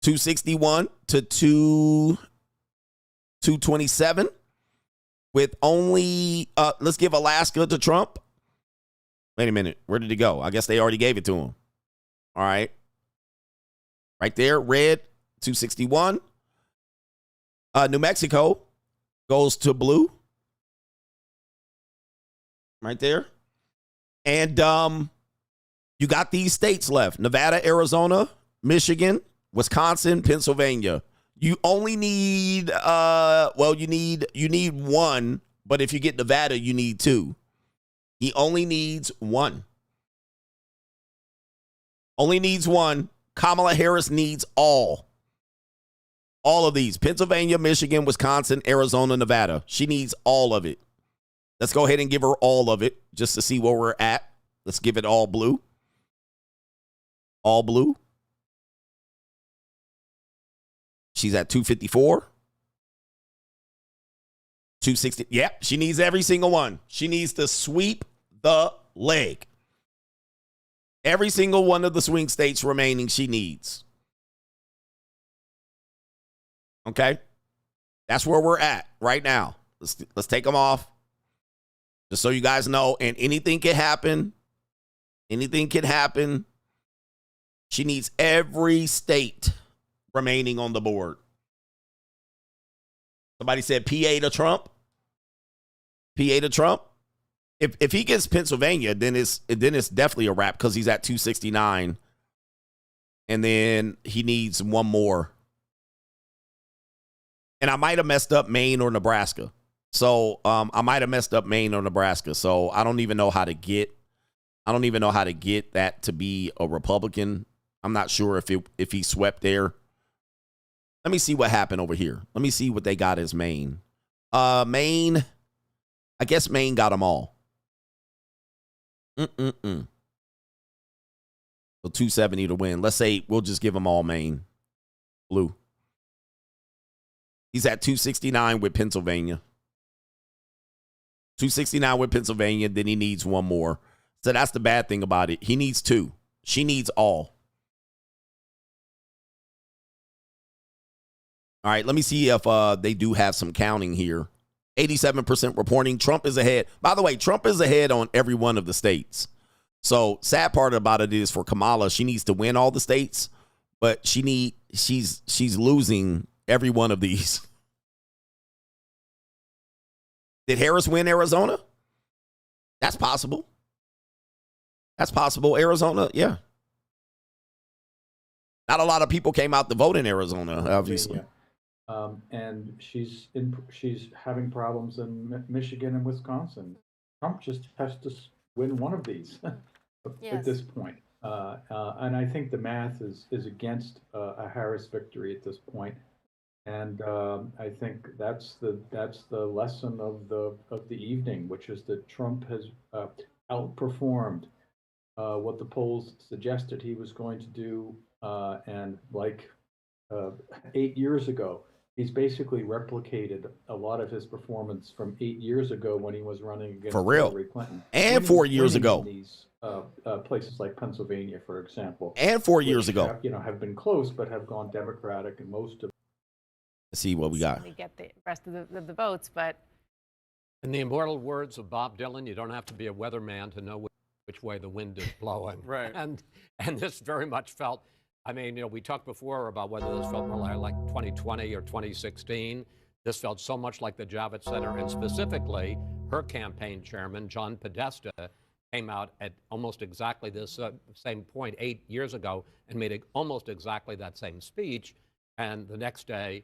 261 to 227 with only, let's give Alaska to Trump. Wait a minute. Where did it go? I guess they already gave it to him. All right. Right there, red, 261. New Mexico goes to blue. Right there. And you got these states left. Nevada, Arizona, Michigan, Wisconsin, Pennsylvania. You only need you need 1, but if you get Nevada, you need 2. He only needs 1. Only needs 1. Kamala Harris needs all of these. Pennsylvania, Michigan, Wisconsin, Arizona, Nevada. She needs all of it. Let's go ahead and give her all of it just to see where we're at. Let's give it all blue. All blue. She's at 254. 260. Yep, she needs every single one. She needs to sweep the leg. Every single one of the swing states remaining she needs. Okay? That's where we're at right now. Let's take them off. Just so you guys know, and anything can happen. Anything can happen. She needs every state remaining on the board. Somebody said PA to Trump. PA to Trump. If he gets Pennsylvania, then it's definitely a wrap because he's at 269. And then he needs 1 more. And I might have messed up Maine or Nebraska. So I might have messed up Maine or Nebraska. So I don't even know how to get that to be a Republican. I'm not sure if he swept there. Let me see what happened over here. Let me see what they got as Maine. Maine, I guess Maine got them all. So 270 to win. Let's say we'll just give them all Maine. Blue. He's at 269 with Pennsylvania. 269 with Pennsylvania, then he needs 1 more. So that's the bad thing about it. He needs 2. She needs all. All right, let me see if they do have some counting here. 87% reporting. Trump is ahead. By the way, Trump is ahead on every one of the states. So sad part about it is for Kamala, she needs to win all the states, but she's losing every one of these. Did Harris win Arizona? That's possible. That's possible. Arizona, yeah. Not a lot of people came out to vote in Arizona, obviously. Yeah. And she's having problems in Michigan and Wisconsin. Trump just has to win one of these at this point. And I think the math is against a Harris victory at this point. And I think that's the lesson of the evening, which is that Trump has outperformed what the polls suggested he was going to do. And like 8 years ago, he's basically replicated a lot of his performance from 8 years ago when he was running against Hillary Clinton. And 4 years ago. In these places like Pennsylvania, for example. And 4 years ago. Have been close, but have gone Democratic in most of. Let's see what we got. We get the rest of the votes, but. In the immortal words of Bob Dylan, you don't have to be a weatherman to know which way the wind is blowing. Right. And this very much felt. I mean, we talked before about whether this felt more like 2020 or 2016. This felt so much like the Javits Center, and specifically, her campaign chairman, John Podesta, came out at almost exactly this same point 8 years ago and made almost exactly that same speech. And the next day,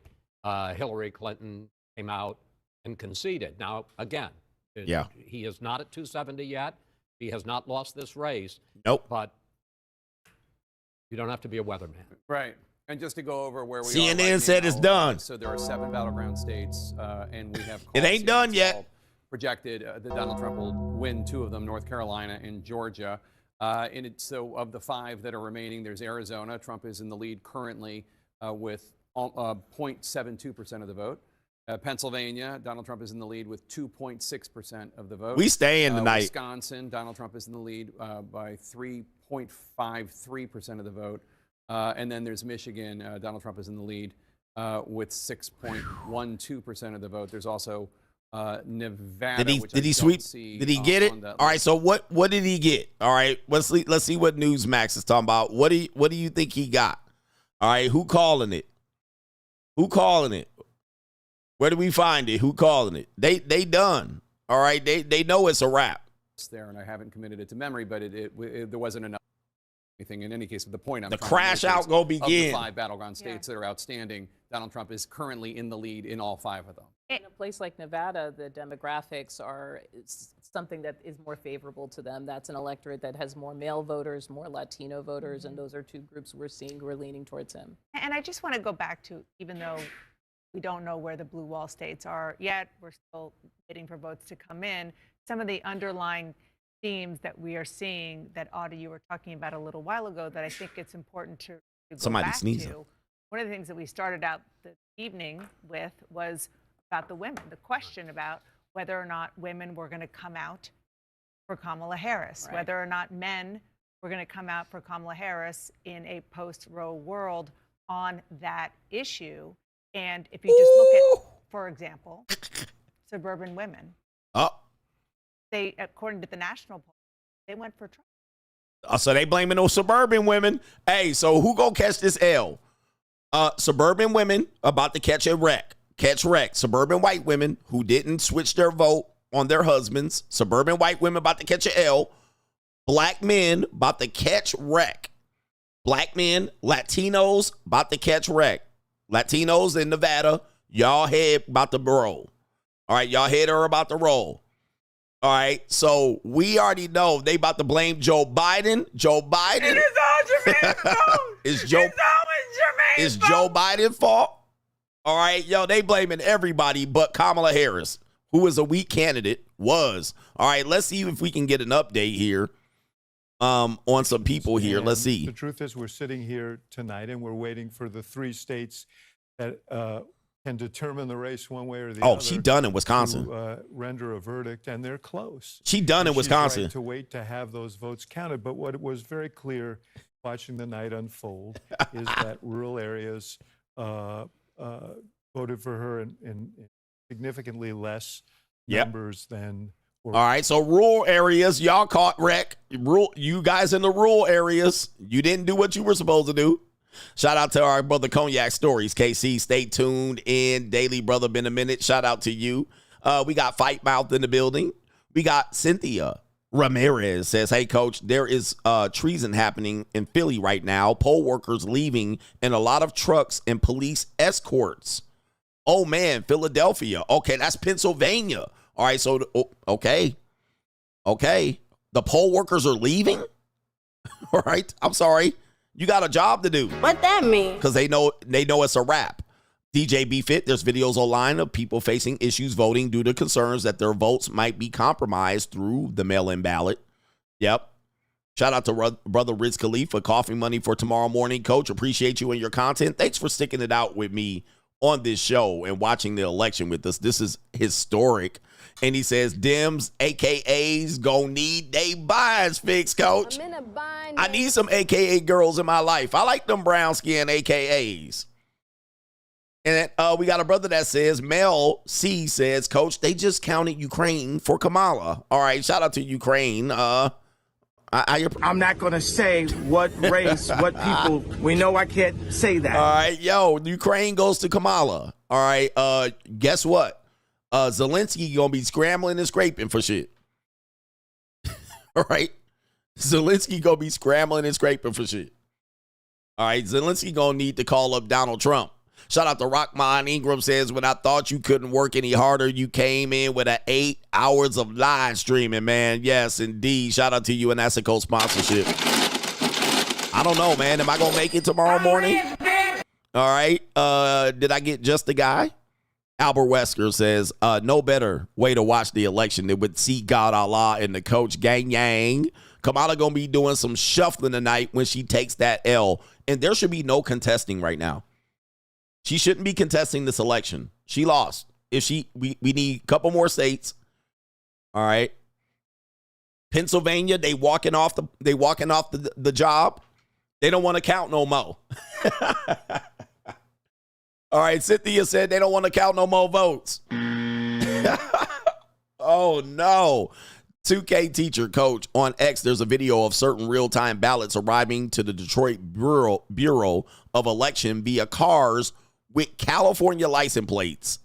Hillary Clinton came out and conceded. Now, again, he is not at 270 yet. He has not lost this race. Nope. But you don't have to be a weatherman. Right. And just to go over where we CNN are right said now, it's done. So there are 7 battleground states, and we have It ain't done yet. Projected that Donald Trump will win 2 of them, North Carolina and Georgia. So of the 5 that are remaining, there's Arizona. Trump is in the lead currently with 0.72% of the vote. Pennsylvania, Donald Trump is in the lead with 2.6% of the vote. We staying tonight. Wisconsin, Donald Trump is in the lead by 3.53% of the vote. And then there's Michigan. Donald Trump is in the lead with 6.12% of the vote. There's also Nevada. Did he sweep? Did he get it? All right. So what did he get? All right. Let's see what Newsmax is talking about. What do you think he got? All right. Who calling it? Who calling it? Where do we find it? Who calling it? They done. All right. They know it's a wrap. There, and I haven't committed it to memory, but there wasn't enough. Anything in any case, but the point I'm the trying crash to make out go begin. Of the 5 battleground states that are outstanding, Donald Trump is currently in the lead in all 5 of them. In a place like Nevada, the demographics are something that is more favorable to them. That's an electorate that has more male voters, more Latino voters, and those are 2 groups we're seeing who are leaning towards him. And I just want to go back to, even though we don't know where the blue wall states are yet, we're still waiting for votes to come in, some of the underlying themes that we are seeing that Audie, you were talking about a little while ago, that I think it's important to go Somebody back sneezing. to. One of the things that we started out the evening with was about the women, the question about whether or not women were going to come out for Kamala Harris, whether or not men were going to come out for Kamala Harris in a post-Roe world on that issue. And if you just look at, for example, suburban women, they, according to the national poll, they went for Trump. So they blaming those suburban women. Hey, so who gonna catch this L? Suburban women about to catch a wreck. Catch wreck. Suburban white women who didn't switch their vote on their husbands. Suburban white women about to catch a L. Black men about to catch wreck. Black men, Latinos about to catch wreck. Latinos in Nevada, y'all head about to roll. All right, y'all head are about to roll. All right, so we already know they about to blame Joe Biden. Joe Biden. It is all Jermaine's fault. Is It's always Jermaine's fault. Joe Biden's fault? All right, yo, they blaming everybody but Kamala Harris, who is a weak candidate, was. All right, let's see if we can get an update here on some people here. Let's see. The truth is we're sitting here tonight and we're waiting for the 3 states that can determine the race one way or the other. Oh, she done in Wisconsin. To, render a verdict, and they're close. She done in She's Wisconsin. Right to wait to have those votes counted. But what was very clear watching the night unfold is that rural areas voted for her in significantly less numbers than. All right, so rural areas, y'all caught wreck. You guys in the rural areas, you didn't do what you were supposed to do. Shout out to our brother Cognac Stories, KC. Stay tuned in. Daily Brother, been a minute. Shout out to you. We got Fight Mouth in the building. We got Cynthia Ramirez says, hey, coach, there is treason happening in Philly right now. Poll workers leaving and a lot of trucks and police escorts. Oh, man, Philadelphia. Okay, that's Pennsylvania. All right, so, okay. The poll workers are leaving? All right, I'm sorry. You got a job to do. What that mean? Because they know it's a wrap. DJ B Fit, there's videos online of people facing issues voting due to concerns that their votes might be compromised through the mail-in ballot. Yep. Shout out to brother Riz Khalifa, coffee money for tomorrow morning. Coach, appreciate you and your content. Thanks for sticking it out with me on this show and watching the election with us. This is historic. And he says, Dems, AKAs, gonna need they binds fixed, coach. I'm in a bind. I need some AKA girls in my life. I like them brown skin AKAs. And we got a brother that says, Mel C says, Coach, they just counted Ukraine for Kamala. All right, shout out to Ukraine. I'm not going to say what race, what people. We know I can't say that. All right, yo, Ukraine goes to Kamala. All right, guess what? Zelensky going to be scrambling and scraping for shit. All right? Zelensky going to be scrambling and scraping for shit. All right, Zelensky going to need to call up Donald Trump. Shout out to Rockmon Ingram says, when I thought you couldn't work any harder, you came in with 8 hours of live streaming, man. Yes, indeed. Shout out to you, and that's a co-sponsorship. I don't know, man. Am I going to make it tomorrow morning? All right. Did I get just the guy? Albert Wesker says, no better way to watch the election than with see God Allah and the coach Gang Yang. Kamala going to be doing some shuffling tonight when she takes that L. And there should be no contesting right now. She shouldn't be contesting this election. She lost. We need a couple more states. All right. Pennsylvania, they walking off the job. They don't want to count no more. All right, Cynthia said they don't want to count no more votes. Oh, no. 2K teacher coach on X, there's a video of certain real-time ballots arriving to the Detroit Bureau of Election via cars with California license plates.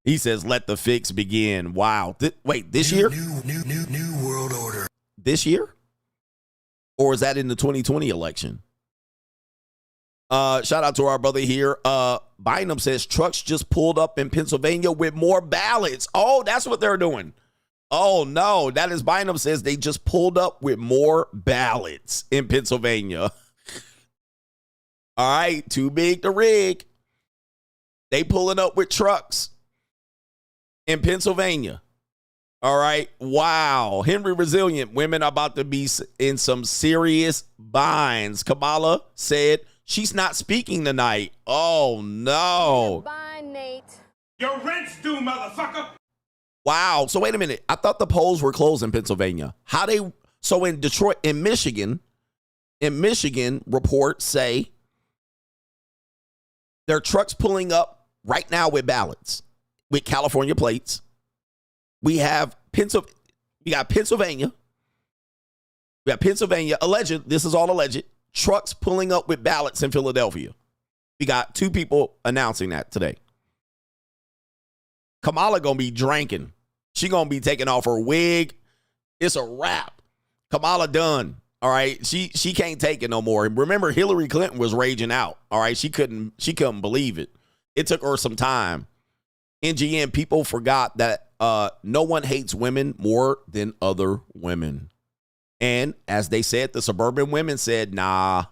He says, let the fix begin. Wow. Wait, this year? New world order. This year? Or is that in the 2020 election? Shout out to our brother here. Bynum says trucks just pulled up in Pennsylvania with more ballots. Oh, that's what they're doing. Oh, no. That is Bynum says they just pulled up with more ballots in Pennsylvania. All right. Too big to rig. They pulling up with trucks in Pennsylvania. All right. Wow. Henry Resilient. Women are about to be in some serious binds. Kamala said she's not speaking tonight. Oh, no. Bye, Nate. Your rent's due, motherfucker. Wow. So wait a minute. I thought the polls were closed in Pennsylvania. So in Detroit, in Michigan, reports say there are trucks pulling up right now with ballots, with California plates. We have Pennsylvania. We got Pennsylvania. Alleged. This is all alleged. Trucks pulling up with ballots in Philadelphia. We got 2 people announcing that today. Kamala gonna be drinking. She gonna be taking off her wig. It's a wrap. Kamala done. All right. She can't take it no more. Remember, Hillary Clinton was raging out. All right. She couldn't believe it. It took her some time. NGN, people forgot that no one hates women more than other women. And as they said, the suburban women said, nah.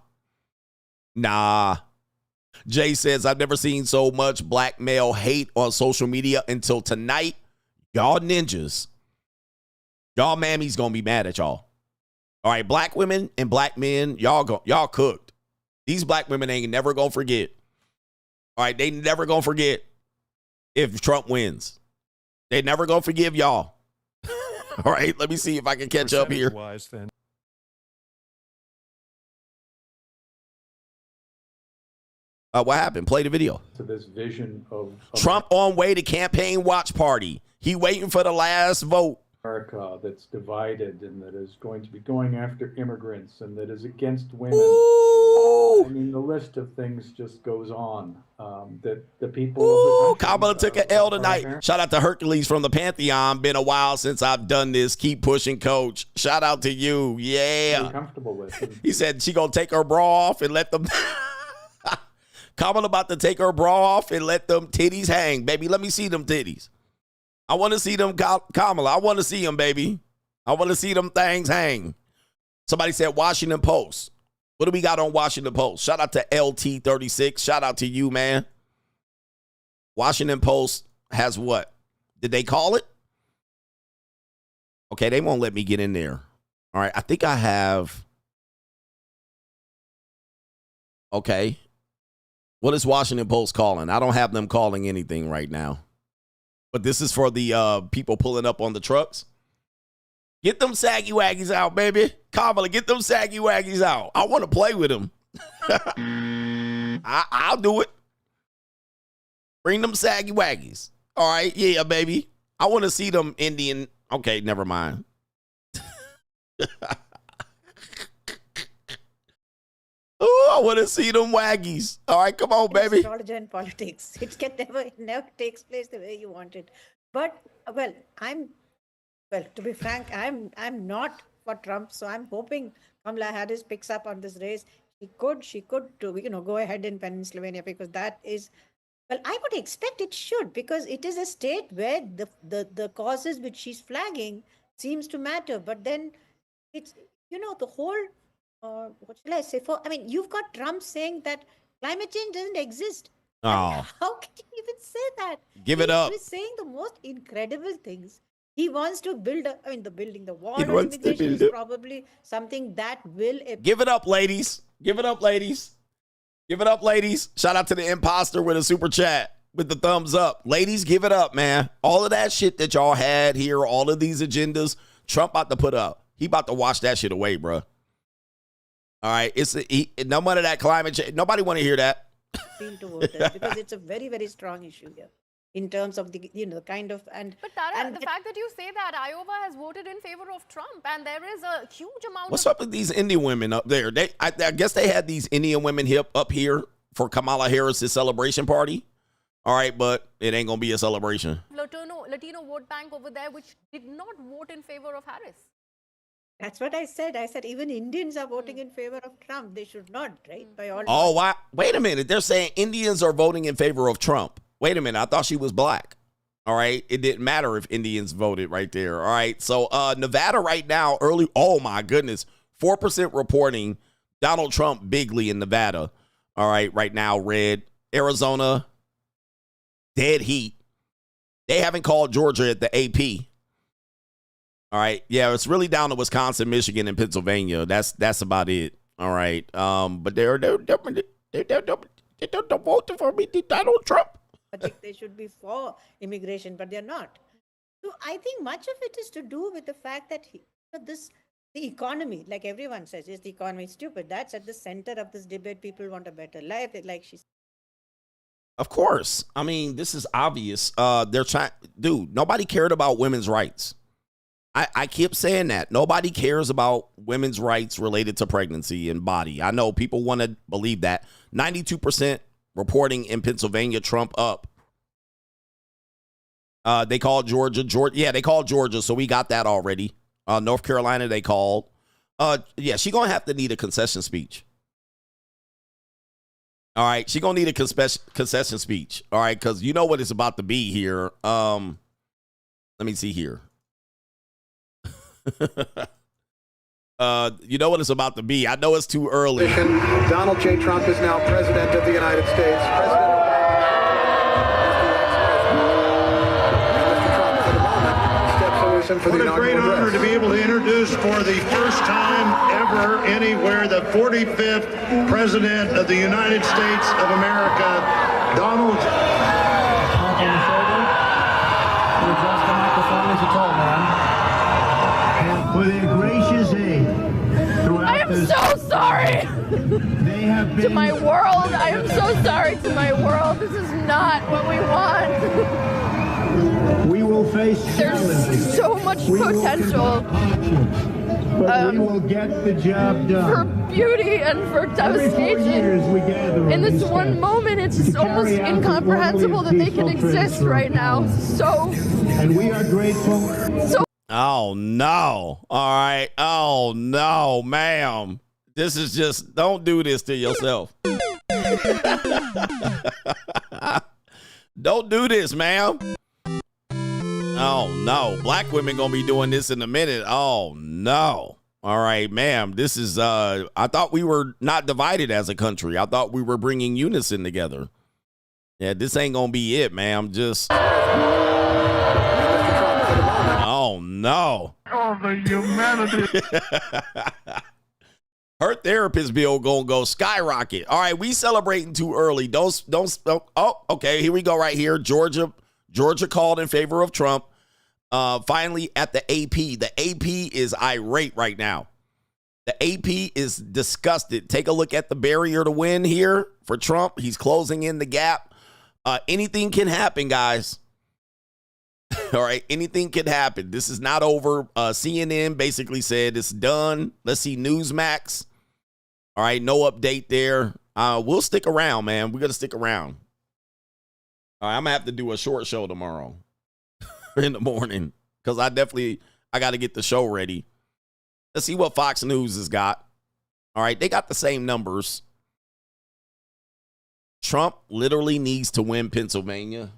Jay says, I've never seen so much black male hate on social media until tonight. Y'all ninjas. Y'all mammies gonna be mad at y'all. All right, black women and black men, y'all cooked. These black women ain't never gonna forget. All right, they never gonna forget if Trump wins. They never gonna forgive y'all. All right, let me see if I can catch up here. Then. What happened? Play the video. To this vision of Trump on way to campaign watch party. He waiting for the last vote. America that's divided and that is going to be going after immigrants and that is against women. Ooh. I mean, the list of things just goes on. That the people. Kamala took an L tonight. Shout out to Hercules from the Pantheon. Been a while since I've done this. Keep pushing, coach. Shout out to you. Yeah. Comfortable with. He said she gonna take her bra off and let them. Kamala about to take her bra off and let them titties hang, baby. Let me see them titties. I want to see them, Kamala. I want to see them, baby. I want to see them things hang. Somebody said Washington Post. What do we got on Washington Post? Shout out to LT36. Shout out to you, man. Washington Post has what? Did they call it? Okay, they won't let me get in there. All right, I think I have. Okay. What is Washington Post calling? I don't have them calling anything right now. But this is for the people pulling up on the trucks. Get them saggy waggies out, baby. Kamala, get them saggy waggies out. I want to play with them. I'll do it. Bring them saggy waggies. All right, yeah, baby. I want to see them Indian. Okay, never mind. Oh, I want to see them waggies. All right, come on, baby. Astrology and politics. It can never takes place the way you want it. But to be frank, I'm not for Trump, so I'm hoping Kamala Harris picks up on this race. She could go ahead in Pennsylvania because that is Well, I would expect it should, because it is a state where the causes which she's flagging seems to matter. But then it's, the whole, what shall I say, you've got Trump saying that climate change doesn't exist. Oh, How can you even say that? give it up. He's saying the most incredible things. He wants to build, the wall He on wants to immigration build is it. probably something that will... Give it up, ladies. Give it up, ladies. Give it up, ladies. Shout out to the imposter with a super chat with the thumbs up. Ladies, give it up, man. All of that shit that y'all had here, all of these agendas, Trump about to put up. He about to wash that shit away, bro. All right. No matter that climate change. Nobody want to hear that. Appeal to voters, because it's a very, very strong issue here in terms of the kind of... But Tara, the fact that you say that Iowa has voted in favor of Trump, and there is a huge amount What's of... up with these Indian women up there? I guess they had these Indian women up here for Kamala Harris's celebration party. All right, but it ain't going to be a celebration. Latino vote bank over there, which did not vote in favor of Harris. That's what I said. I said even Indians are voting in favor of Trump. They should not, right? By all... Oh, wow. Wait a minute. They're saying Indians are voting in favor of Trump. Wait a minute. I thought she was black. All right. It didn't matter if Indians voted right there. All right. So Nevada right now, oh my goodness, 4% reporting Donald Trump bigly in Nevada. All right. Right now, red. Arizona, dead heat. They haven't called Georgia at the AP. All right. Yeah, it's really down to Wisconsin, Michigan, and Pennsylvania. That's about it. All right. But they're voting for me, Donald Trump. They should be for immigration, but they're not. So I think much of it is to do with the fact that the economy, like everyone says, is the economy stupid? That's at the center of this debate. People want a better life. Like she said. Of course. I mean, this is obvious. They're trying, dude, nobody cared about women's rights. I keep saying that. Nobody cares about women's rights related to pregnancy and body. I know people want to believe that. 92% reporting in Pennsylvania, Trump up. They called Georgia. Yeah, they called Georgia, so we got that already. North Carolina, they called. Yeah, she's going to have to need a concession speech. All right, she's going to need a concession speech. All right, because you know what it's about to be here. Let me see here. You know what it's about to be. I know it's too early. Donald J. Trump is now president of the United States. President What a great honor to be able to introduce for the first time ever anywhere the 45th President of the United States of America, Donald. For their gracious aid throughout I am so sorry to my world. I am so sorry to my world. This is not what we want. We will face There's so much potential but we will get the job done. for beauty and for devastation. We gather In this one moment, it's almost incomprehensible that they can exist right now. So, and we are grateful. So. Oh, no. All right. Oh, no, ma'am. This is just, don't do this to yourself. Don't do this, ma'am. Oh, no. Black women going to be doing this in a minute. Oh, no. All right, ma'am. This is, I thought we were not divided as a country. I thought we were bringing unison together. Yeah, this ain't going to be it, ma'am. Just... Oh, no. Oh, the humanity. Her therapist bill gonna go skyrocket. All right, we celebrating too early. Don't. Oh, okay. Here we go. Right here, Georgia called in favor of Trump. Finally, at the AP is irate right now. The AP is disgusted. Take a look at the barrier to win here for Trump. He's closing in the gap. Anything can happen, guys. All right, anything could happen. This is not over. CNN basically said it's done. Let's see Newsmax. All right, no update there. We'll stick around, man. We're going to stick around. All right, I'm going to have to do a short show tomorrow in the morning because I got to get the show ready. Let's see what Fox News has got. All right, they got the same numbers. Trump literally needs to win Pennsylvania.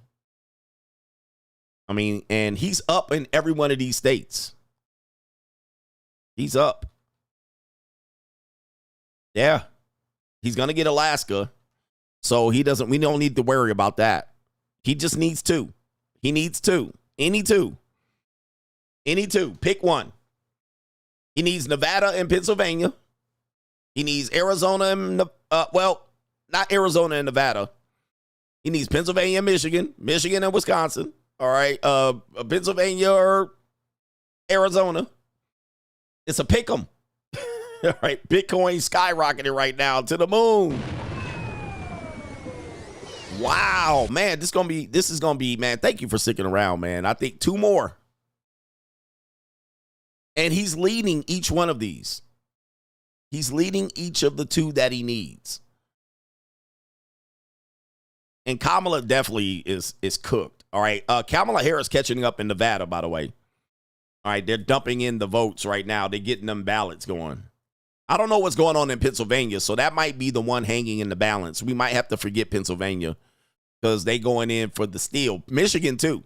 I mean, and he's up in every one of these states. He's up. Yeah. He's going to get Alaska. So we don't need to worry about that. He just needs two. He needs two. Any two. Pick one. He needs Nevada and Pennsylvania. He needs Arizona and, not Arizona and Nevada. He needs Pennsylvania and Michigan. Michigan and Wisconsin. All right. Pennsylvania or Arizona. It's a pick 'em. All right. Bitcoin skyrocketing right now to the moon. Wow, man. This is gonna be, man. Thank you for sticking around, man. I think 2 more. And he's leading each one of these. He's leading each of the 2 that he needs. And Kamala definitely is cooked. All right. Kamala Harris catching up in Nevada, by the way. All right. They're dumping in the votes right now. They're getting them ballots going. I don't know what's going on in Pennsylvania, so that might be the one hanging in the balance. We might have to forget Pennsylvania because they going in for the steal. Michigan, too.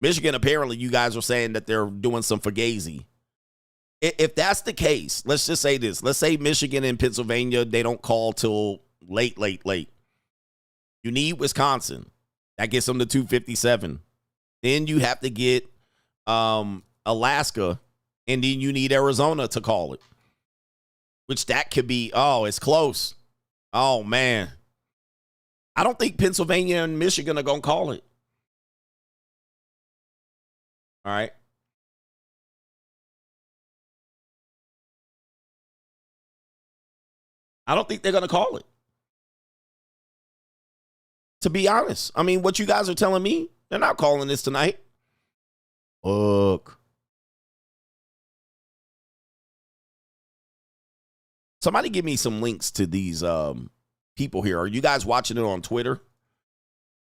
Michigan, apparently, you guys are saying that they're doing some fugazi. If that's the case, let's just say this. Let's say Michigan and Pennsylvania, they don't call till late. You need Wisconsin. That gets them to 257. Then you have to get Alaska, and then you need Arizona to call it. Which that could be, it's close. Oh, man. I don't think Pennsylvania and Michigan are going to call it. All right. I don't think they're going to call it. To be honest. I mean, what you guys are telling me, they're not calling this tonight. Look. Somebody give me some links to these people here. Are you guys watching it on Twitter?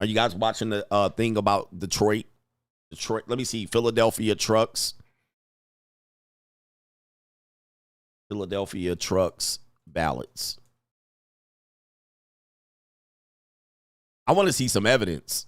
Are you guys watching the thing about Detroit? Let me see. Philadelphia trucks. Philadelphia trucks ballots. I want to see some evidence.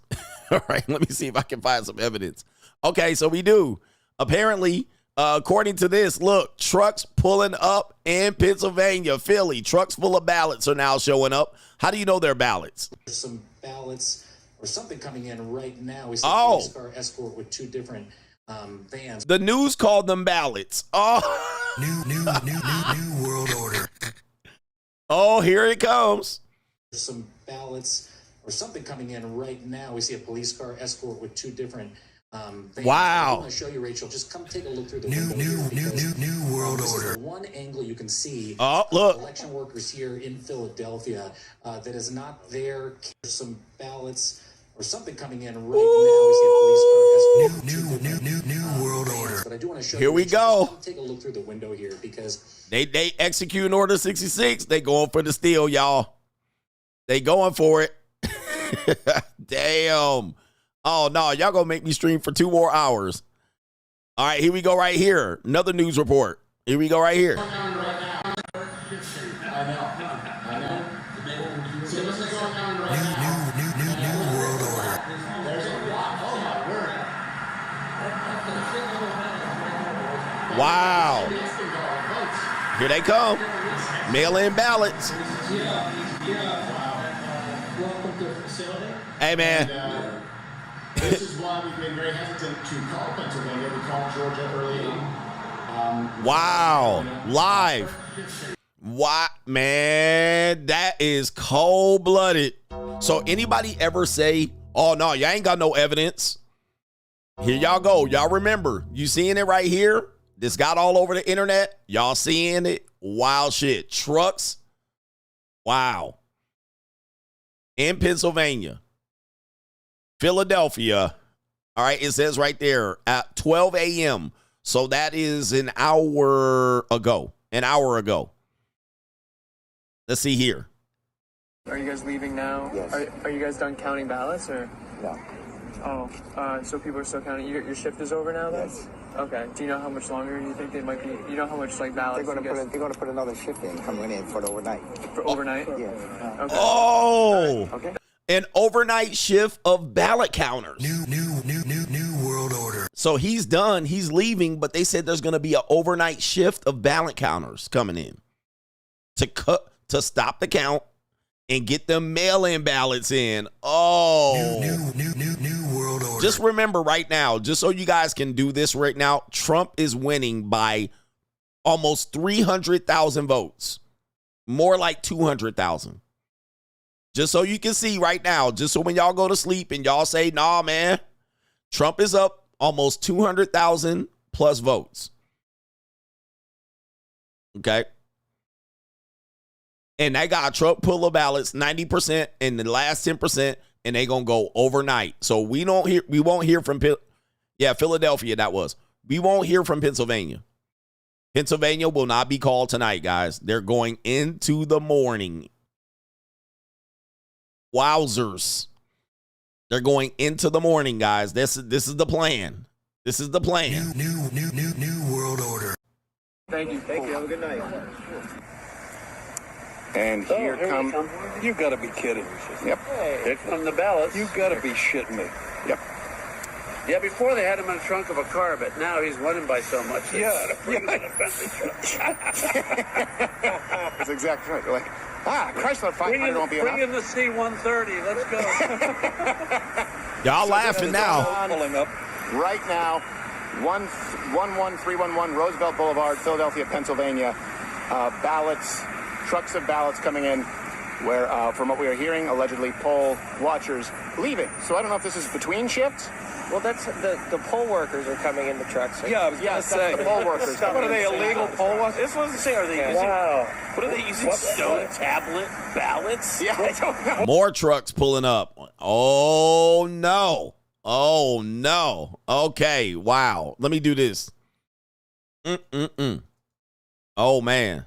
All right, let me see if I can find some evidence. Okay, so we do. Apparently, according to this, look, trucks pulling up in Pennsylvania, Philly. Trucks full of ballots are now showing up. How do you know they're ballots? Some ballots or something coming in right now. We see a police car escort with 2 different vans. The news called them ballots. Oh, New world order. Oh, here it comes. Some ballots or something coming in right now. We see a police car escort with 2 different vans. Wow. I want to show you, Rachel. Just come take a look through the window. New world order. One angle you can see. Oh, look. Election workers here in Philadelphia that is not there. Some ballots or something coming in right now. We see a police car escort. New world order. But I do want to show you. Here we go. Just come take a look through the window here because they execute Order 66. They going for the steal, y'all. They going for it. Damn. Oh, no. Y'all going to make me stream for 2 more hours. All right, here we go right here. Another news report. Here we go right here. New world order. Wow. Here they come. Mail-in ballots. Hey, man. This is why we've been very hesitant to call Pennsylvania. We called Georgia early. Wow. Live. What, man? That is cold-blooded. So anybody ever say, oh, no, y'all ain't got no evidence? Here y'all go. Y'all remember. You seeing it right here? This got all over the internet. Y'all seeing it? Wild shit. Trucks. Wow. In Pennsylvania. Philadelphia. All right, it says right there at 12 a.m. So that is an hour ago. Let's see here. Are you guys leaving now? Yes. Are you guys done counting ballots or? No. So people are still counting. Your shift is over now, then? Yes. Okay. Do you know how much longer you think they might be? You know how much ballots? They're going to put another shift in coming in for the overnight. For overnight? Yeah. Okay. Oh. Okay. An overnight shift of ballot counters. New world order. So he's done. He's leaving, but they said there's going to be an overnight shift of ballot counters coming in to stop the count and get them mail-in ballots in. Oh. New world order. Just remember right now, just so you guys can do this right now, Trump is winning by almost 300,000 votes. More like 200,000. Just so you can see right now, just so when y'all go to sleep and y'all say, nah, man, Trump is up almost 200,000 plus votes. Okay. And they got Trump pull of ballots 90% and the last 10%, and they gonna go overnight. So we won't hear from Philadelphia. That was. We won't hear from Pennsylvania. Pennsylvania will not be called tonight, guys. They're going into the morning. Wowzers. They're going into the morning, guys. This is the plan. This is the plan. New world order. Thank you. Thank you. Have a good night. And here come. You got to be kidding me. Yep. Here come the ballots. You got to be shitting me. Yep. Yeah, before they had him in the trunk of a car, but now he's winning by so much. Yeah. That's exactly right. They're like, Chrysler 500 won't be enough. Bring in the C-130. Let's go. Y'all laughing now. Pulling up. Right now, 11311 Roosevelt Boulevard, Philadelphia, Pennsylvania. Ballots, trucks of ballots coming in where, from what we are hearing, allegedly poll watchers leaving. So I don't know if this is between shifts. Well, that's the poll workers are coming in the trucks. Yeah, I was going to say. The poll workers. What are they, illegal poll watchers? This wasn't saying, are they using, what are they using, stone tablet ballots? Yeah, I don't know. More trucks pulling up. Oh, no. Oh, no. Okay, wow. Let me do this. Oh, man.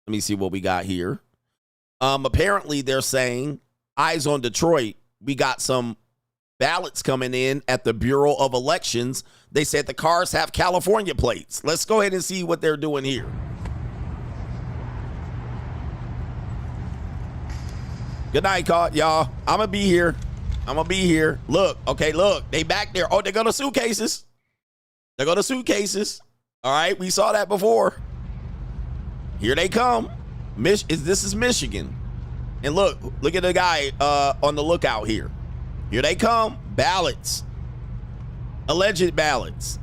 Let me see what we got here. Apparently, they're saying, eyes on Detroit, we got some ballots coming in at the Bureau of Elections. They said the cars have California plates. Let's go ahead and see what they're doing here. Good night, y'all. I'm going to be here. Look, okay, look. They back there. Oh, they go to suitcases. All right, we saw that before. Here they come. This is Michigan. And look at the guy on the lookout here. Here they come. Ballots. Alleged ballots.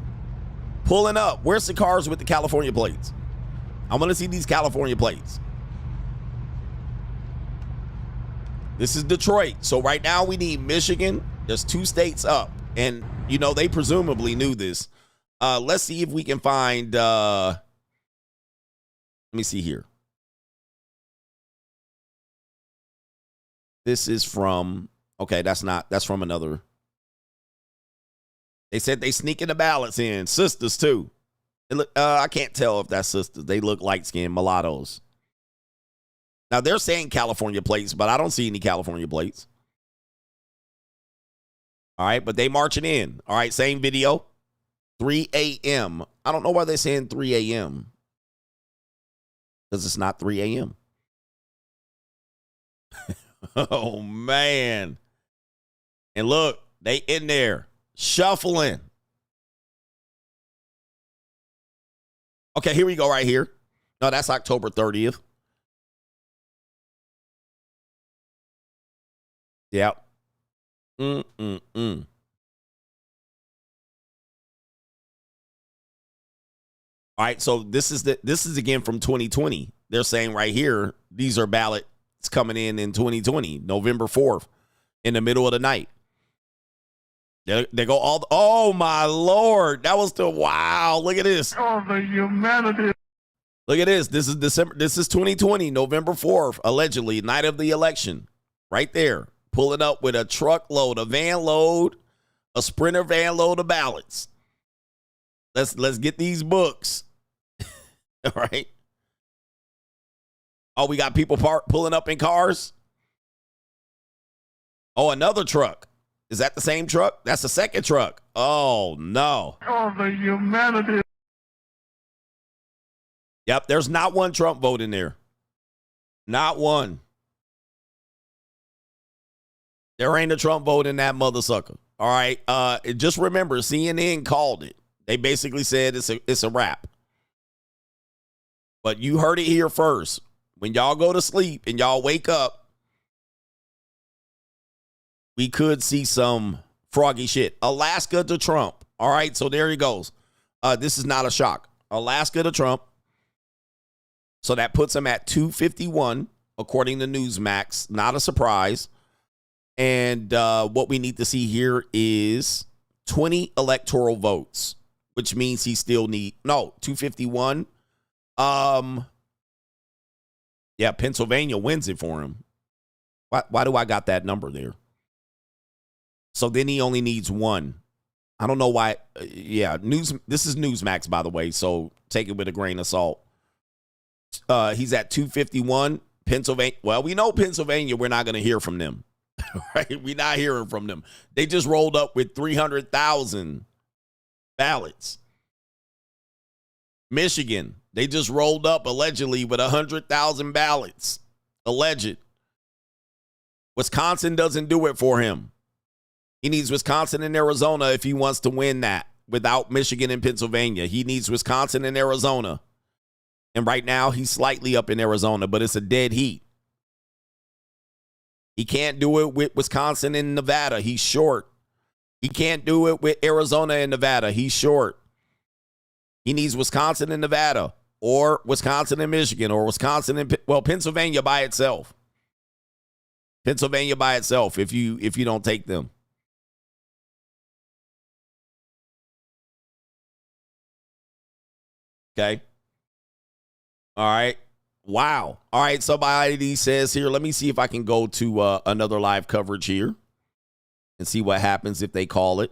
Pulling up. Where's the cars with the California plates? I want to see these California plates. This is Detroit. So right now we need Michigan. There's 2 states up. And, you know, they presumably knew this. Let's see if we can find... let me see here. This is from, okay, that's from another. They said they sneaking the ballots in. Sisters, too. I can't tell if that's sisters. They look light-skinned mulattoes. Now, they're saying California plates, but I don't see any California plates. All right, but they marching in. All right, same video. 3 a.m. I don't know why they're saying 3 a.m. Because it's not 3 a.m. Oh, man. And look, they in there shuffling. Okay, here we go right here. No, that's October 30th. Yep. All right, so this is again from 2020. They're saying right here, these are ballots coming in 2020, November 4th, in the middle of the night. They go all, oh my Lord, that was wow, look at this. Oh, the humanity. Look at this. This is December. This is 2020, November 4th, allegedly, night of the election. Right there. Pulling up with a truckload, a van load, a Sprinter van load of ballots. Let's get these books. All right. Oh, we got people pulling up in cars. Oh, another truck. Is that the same truck? That's the second truck. Oh, no. Oh, the humanity. Yep, there's not one Trump vote in there. Not one. There ain't a Trump vote in that mother sucker. All right. Just remember, CNN called it. They basically said it's a wrap. But you heard it here first. When y'all go to sleep and y'all wake up, we could see some froggy shit. Alaska to Trump. All right, so there he goes. This is not a shock. Alaska to Trump. So that puts him at 251, according to Newsmax. Not a surprise. And what we need to see here is 20 electoral votes, which means he still need, no, 251. Yeah, Pennsylvania wins it for him. Why do I got that number there? So then he only needs one. I don't know why. Yeah, this is Newsmax, by the way, so take it with a grain of salt. He's at 251. Pennsylvania. Well, we know Pennsylvania, we're not going to hear from them. Right? We're not hearing from them. They just rolled up with 300,000 ballots. Michigan, they just rolled up allegedly with 100,000 ballots. Alleged. Wisconsin doesn't do it for him. He needs Wisconsin and Arizona if he wants to win that without Michigan and Pennsylvania. He needs Wisconsin and Arizona. And right now, he's slightly up in Arizona, but it's a dead heat. He can't do it with Wisconsin and Nevada. He's short. He can't do it with Arizona and Nevada. He's short. He needs Wisconsin and Nevada, or Wisconsin and Michigan, or Wisconsin and, well, Pennsylvania by itself. Pennsylvania by itself if you don't take them. Okay. All right. Wow. All right. Somebody says here, let me see if I can go to another live coverage here and see what happens if they call it.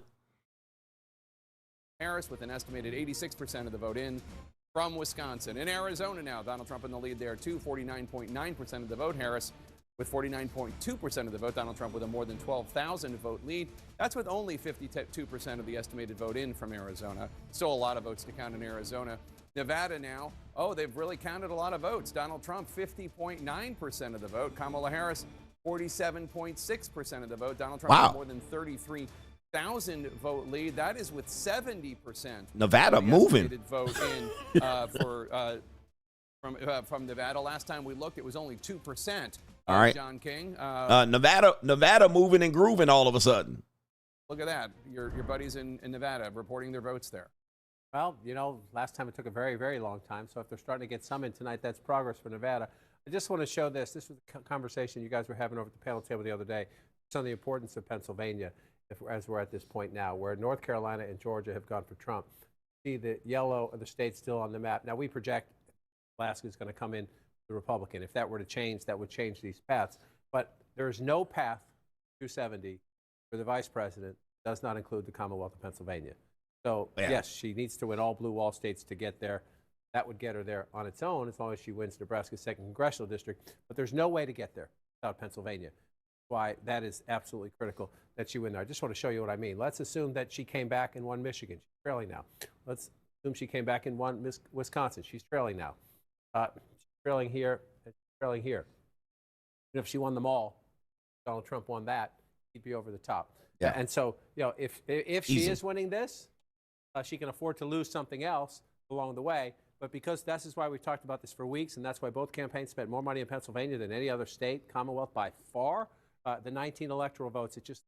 Harris with an estimated 86% of the vote in from Wisconsin. In Arizona now, Donald Trump in the lead there too, 49.9% of the vote. Harris with 49.2% of the vote. Donald Trump with a more than 12,000 vote lead. That's with only 52% of the estimated vote in from Arizona. Still a lot of votes to count in Arizona. Nevada now, they've really counted a lot of votes. Donald Trump, 50.9% of the vote. Kamala Harris, 47.6% of the vote. Donald Trump with more than 33,000 vote lead. That is with 70%. Nevada moving. Vote in from Nevada. Last time we looked, it was only 2%. All right. John King. Nevada moving and grooving all of a sudden. Look at that. Your buddies in Nevada reporting their votes there. Well, last time it took a very, very long time. So if they're starting to get some in tonight, that's progress for Nevada. I just want to show this. This was a conversation you guys were having over at the panel table the other day. It's on the importance of Pennsylvania, as we're at this point now, where North Carolina and Georgia have gone for Trump. See the yellow of the states still on the map. Now, we project Alaska is going to come in the Republican. If that were to change, that would change these paths. But there's no path to 270 for the vice president does not include the Commonwealth of Pennsylvania. So, yes, she needs to win all blue wall states to get there. That would get her there on its own as long as she wins Nebraska's 2nd congressional district. But there's no way to get there without Pennsylvania. Why that is absolutely critical that she win there. I just want to show you what I mean. Let's assume that she came back and won Michigan. She's trailing now. Let's assume she came back and won Wisconsin. She's trailing now. She's trailing here and she's trailing here. And if she won them all, Donald Trump won that, he'd be over the top. Yeah. And so, if she is winning this, she can afford to lose something else along the way. But because this is why we've talked about this for weeks, and that's why both campaigns spent more money in Pennsylvania than any other state, Commonwealth by far. The 19 electoral votes, it's just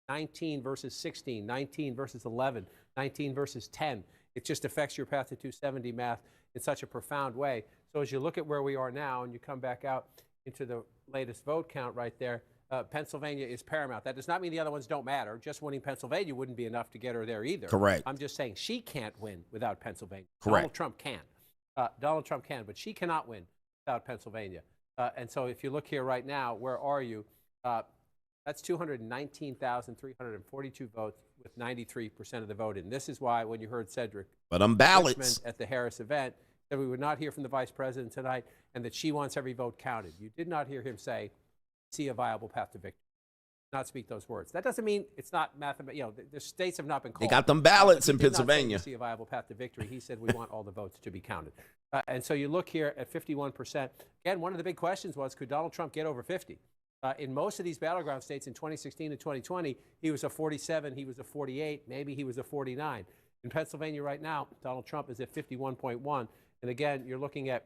19 versus 16, 19 versus 11, 19 versus 10. It just affects your path to 270 math in such a profound way. So as you look at where we are now and you come back out into the latest vote count right there, Pennsylvania is paramount. That does not mean the other ones don't matter. Just winning Pennsylvania wouldn't be enough to get her there either. Correct. I'm just saying she can't win without Pennsylvania. Correct. Donald Trump can. Donald Trump can, but she cannot win without Pennsylvania. And so if you look here right now, where are you? That's 219,342 votes with 93% of the vote in. This is why when you heard Cedric ballots at the Harris event, that we would not hear from the vice president tonight and that she wants every vote counted. You did not hear him say, see a viable path to victory. not speak those words. That doesn't mean it's not mathematical. You know, the states have not been called. They got them ballots in He did not say Pennsylvania. we see a viable path to victory. He said we want all the votes to be counted. And so you look here at 51%. Again, one of the big questions was, could Donald Trump get over 50? In most of these battleground states in 2016 and 2020, he was a 47, he was a 48, maybe he was a 49. In Pennsylvania right now, Donald Trump is at 51.1. And again, you're looking at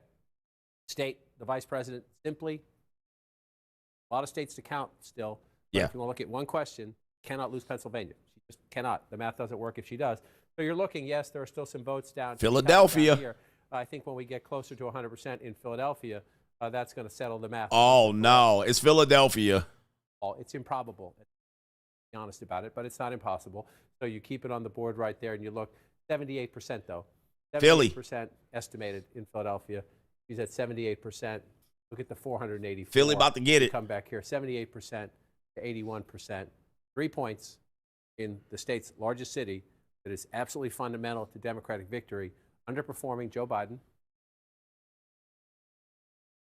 state, the vice president, simply, a lot of states to count still. But if you want to look at one question, cannot lose Pennsylvania. She just cannot. The math doesn't work if she does. So you're looking, yes, there are still some votes down. Philadelphia. Down here. I think when we get closer to 100% in Philadelphia, that's going to settle the math. Oh, no. It's Philadelphia. It's improbable. Be honest about it, but it's not impossible. So you keep it on the board right there, and you look 78% though. 78% estimated in Philadelphia. He's at 78%. Look at the 484. Philly about to get it. Come back here, 78% to 81%. 3 points in the state's largest city that is absolutely fundamental to Democratic victory, underperforming Joe Biden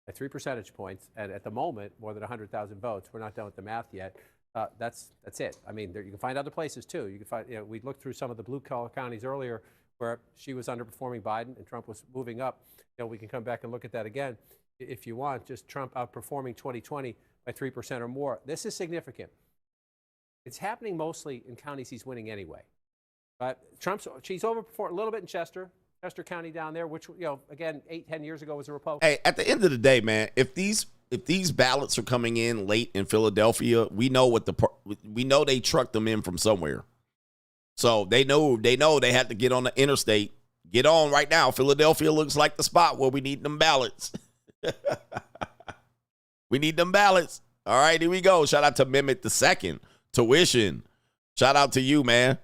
by 3 percentage points. And at the moment, more than 100,000 votes. We're not done with the math yet. That's it. I mean, you can find other places too. You can find. You know, we looked through some of the blue-collar counties earlier where she was underperforming Biden and Trump was moving up. You know, we can come back and look at that again if you want. Just Trump outperforming 2020 by 3% or more. This is significant. It's happening mostly in counties he's winning anyway. But she's overperformed a little bit in Chester County down there, which, you know, again, 8-10 years ago was a Republican. Hey, at the end of the day, man, if these ballots are coming in late in Philadelphia, we know they trucked them in from somewhere. So they know they had to get on the interstate. Get on right now. Philadelphia looks like the spot where we need them ballots. We need them ballots. All right, here we go. Shout out to Mehmet II. Tuition. Shout out to you, man.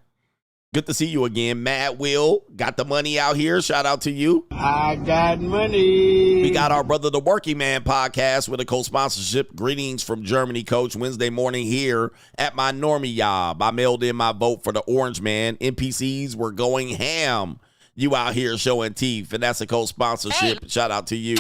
Good to see you again. Mad Will, got the money out here. Shout out to you. I got money. We got our Brother the Working Man podcast with a co-sponsorship. Greetings from Germany, Coach. Wednesday morning here at my normie job. I mailed in my vote for the Orange Man. NPCs were going ham. You out here showing teeth, and that's a co-sponsorship. Hey. Shout out to you.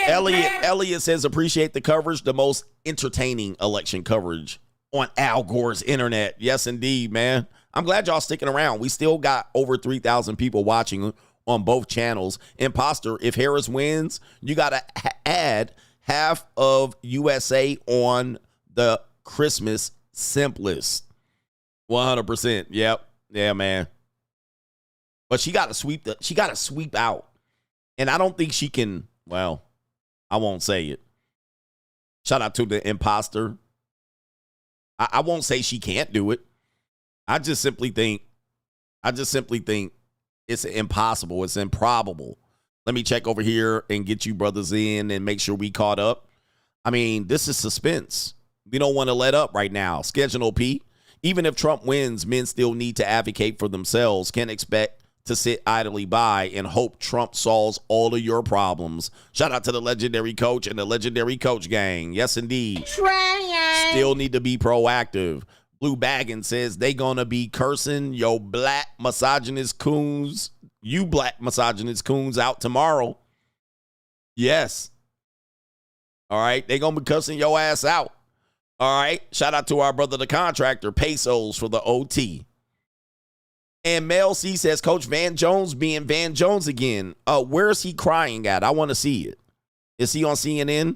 Elliot says, appreciate the coverage, the most entertaining election coverage on Al Gore's internet. Yes, indeed, man. I'm glad y'all sticking around. We still got over 3,000 people watching on both channels. Imposter, if Harris wins, you got to add half of USA on the Christmas simplest. 100%. Yep. Yeah, man. But she got to sweep out. And I don't think she can, well, I won't say it. Shout out to the imposter. I won't say she can't do it. I just simply think it's impossible. It's improbable. Let me check over here and get you brothers in and make sure we caught up. I mean, this is suspense. We don't want to let up right now. Schedule P. Even if Trump wins, men still need to advocate for themselves. Can't expect to sit idly by and hope Trump solves all of your problems. Shout out to the legendary coach and the legendary coach gang. Yes, indeed. Still need to be proactive. Blue Baggin says they gonna be cursing yo black misogynist coons. You black misogynist coons out tomorrow. Yes. All right. They gonna be cursing your ass out. All right. Shout out to our brother, the contractor, Pesos for the OT. And Mel C says, Coach Van Jones being Van Jones again. Where is he crying at? I want to see it. Is he on CNN?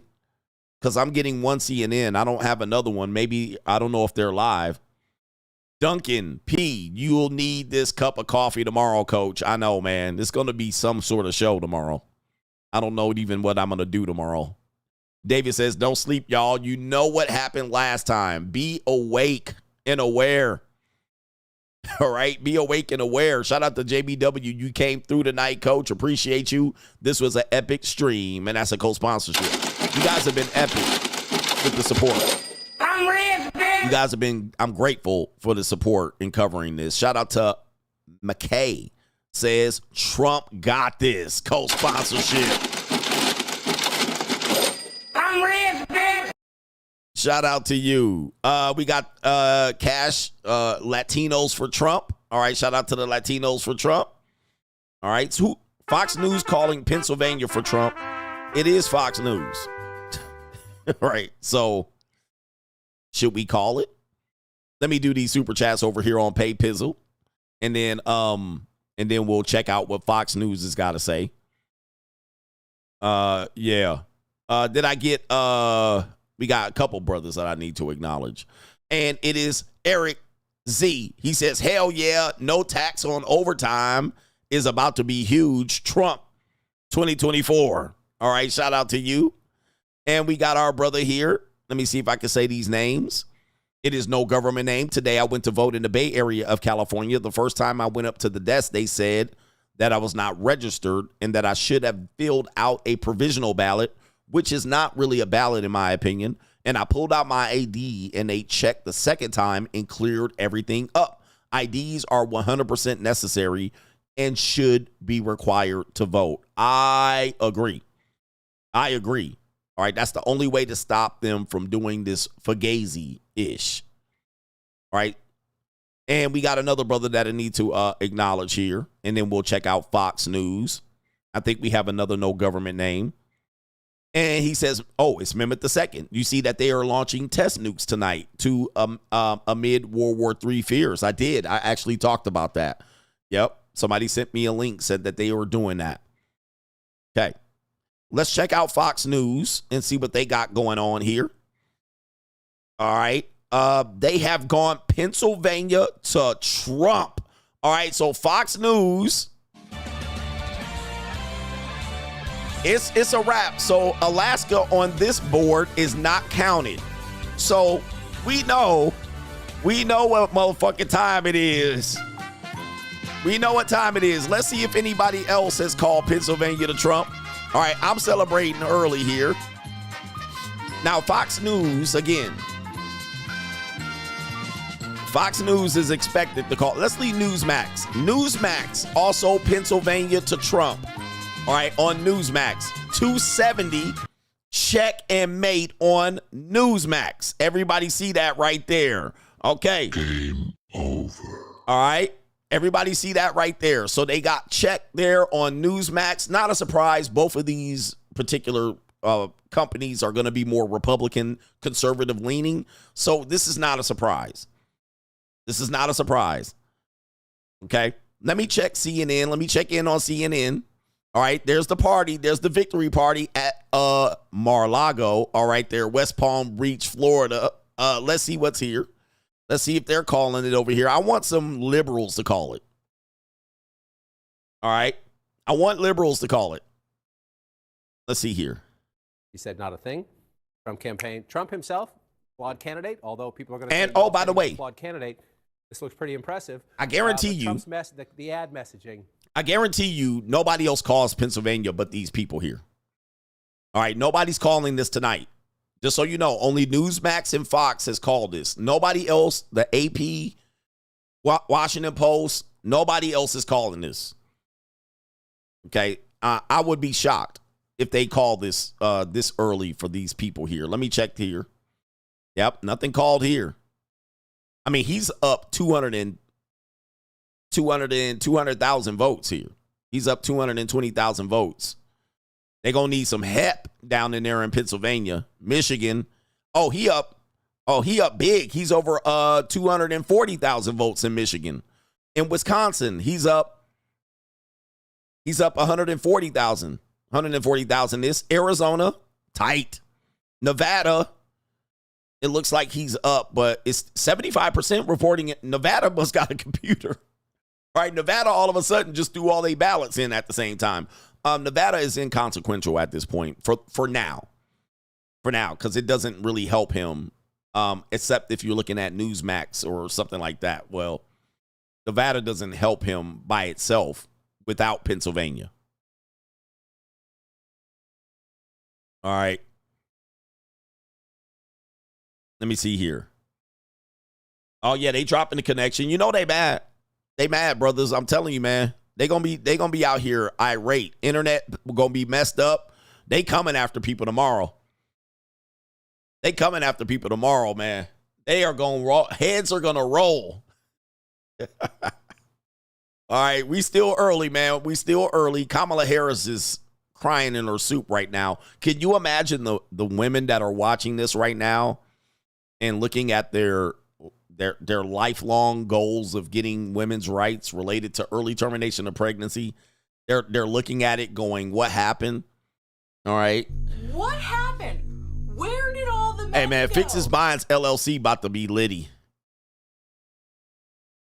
Because I'm getting one CNN. I don't have another one. Maybe, I don't know if they're live. Duncan P, you'll need this cup of coffee tomorrow, Coach. I know, man. It's going to be some sort of show tomorrow. I don't know even what I'm going to do tomorrow. David says, don't sleep, y'all. You know what happened last time. Be awake and aware. All right, be awake and aware. Shout out to JBW. You came through tonight, Coach. Appreciate you. This was an epic stream, and that's a co-sponsorship. You guys have been epic with the support. You guys have been, I'm grateful for the support in covering this. Shout out to McKay. Says, Trump got this. Co-sponsorship. Shout out to you. We got cash, Latinos for Trump. All right, shout out to the Latinos for Trump. All right, so Fox News calling Pennsylvania for Trump. It is Fox News. Right. So should we call it? Let me do these super chats over here on Pay Pizzle. And then we'll check out what Fox News has got to say. Yeah. Did I get we got a couple brothers that I need to acknowledge. And it is Eric Z. He says, hell yeah, no tax on overtime is about to be huge. Trump 2024. All right, shout out to you. And we got our brother here. Let me see if I can say these names. It is no government name. Today I went to vote in the Bay Area of California. The first time I went up to the desk, they said that I was not registered and that I should have filled out a provisional ballot, which is not really a ballot in my opinion. And I pulled out my ID and they checked the second time and cleared everything up. IDs are 100% necessary and should be required to vote. I agree. All right, that's the only way to stop them from doing this fugazi-ish. All right. And we got another brother that I need to acknowledge here. And then we'll check out Fox News. I think we have another no government name. And he says, oh, it's Mehmet II. You see that they are launching test nukes tonight to amid World War III fears. I did. I actually talked about that. Yep. Somebody sent me a link, said that they were doing that. Okay. Let's check out Fox News and see what they got going on here. All right. They have gone Pennsylvania to Trump. All right. So Fox News. It's a wrap. So Alaska on this board is not counted. So we know what motherfucking time it is. We know what time it is. Let's see if anybody else has called Pennsylvania to Trump. All right, I'm celebrating early here. Now, Fox News, again. Fox News is expected to call. Let's leave Newsmax. Newsmax, also Pennsylvania to Trump. All right, on Newsmax. 270, check and mate on Newsmax. Everybody see that right there. Okay. Game over. All right. Everybody see that right there. So they got checked there on Newsmax. Not a surprise. Both of these particular companies are going to be more Republican, conservative leaning. So this is not a surprise. This is not a surprise. Okay. Let me check CNN. Let me check in on CNN. All right. There's the party. There's the victory party at Mar-a-Lago. All right. There, West Palm Beach, Florida. Let's see what's here. Let's see if they're calling it over here. I want some liberals to call it. All right. I want liberals to call it. Let's see here. He said not a thing. Trump campaign. Trump himself, flawed candidate, although people are going to say, oh, by the way, flawed candidate. This looks pretty impressive. I guarantee you. Trump's the ad messaging. I guarantee you nobody else calls Pennsylvania but these people here. All right. Nobody's calling this tonight. Just so you know, only Newsmax and Fox has called this. Nobody else, the AP, Washington Post, nobody else is calling this. Okay, I would be shocked if they call this this early for these people here. Let me check here. Yep, nothing called here. I mean, he's up 200,000 votes here. He's up 220,000 votes. They're going to need some help down in there in Pennsylvania. Michigan. Oh, he up big. He's over 240,000 votes in Michigan. In Wisconsin, he's up 140,000. 140,000 is Arizona, tight. Nevada, it looks like he's up, but it's 75% reporting it. Nevada must got a computer. All right, Nevada all of a sudden just threw all their ballots in at the same time. Nevada is inconsequential at this point for now, because it doesn't really help him, except if you're looking at Newsmax or something like that. Well, Nevada doesn't help him by itself without Pennsylvania. All right. Let me see here. Oh, yeah, they dropping the connection. You know they mad. They mad, brothers. I'm telling you, man. They gonna be out here irate. Internet gonna be messed up. They coming after people tomorrow. They coming after people tomorrow, man. They are going roll. Heads are gonna roll. All right, we still early, man. We still early. Kamala Harris is crying in her soup right now. Can you imagine the women that are watching this right now and looking at their lifelong goals of getting women's rights related to early termination of pregnancy? They're looking at it going, what happened? All right. What happened? Where did all the men Hey man, go? Fix His Minds LLC about to be litty.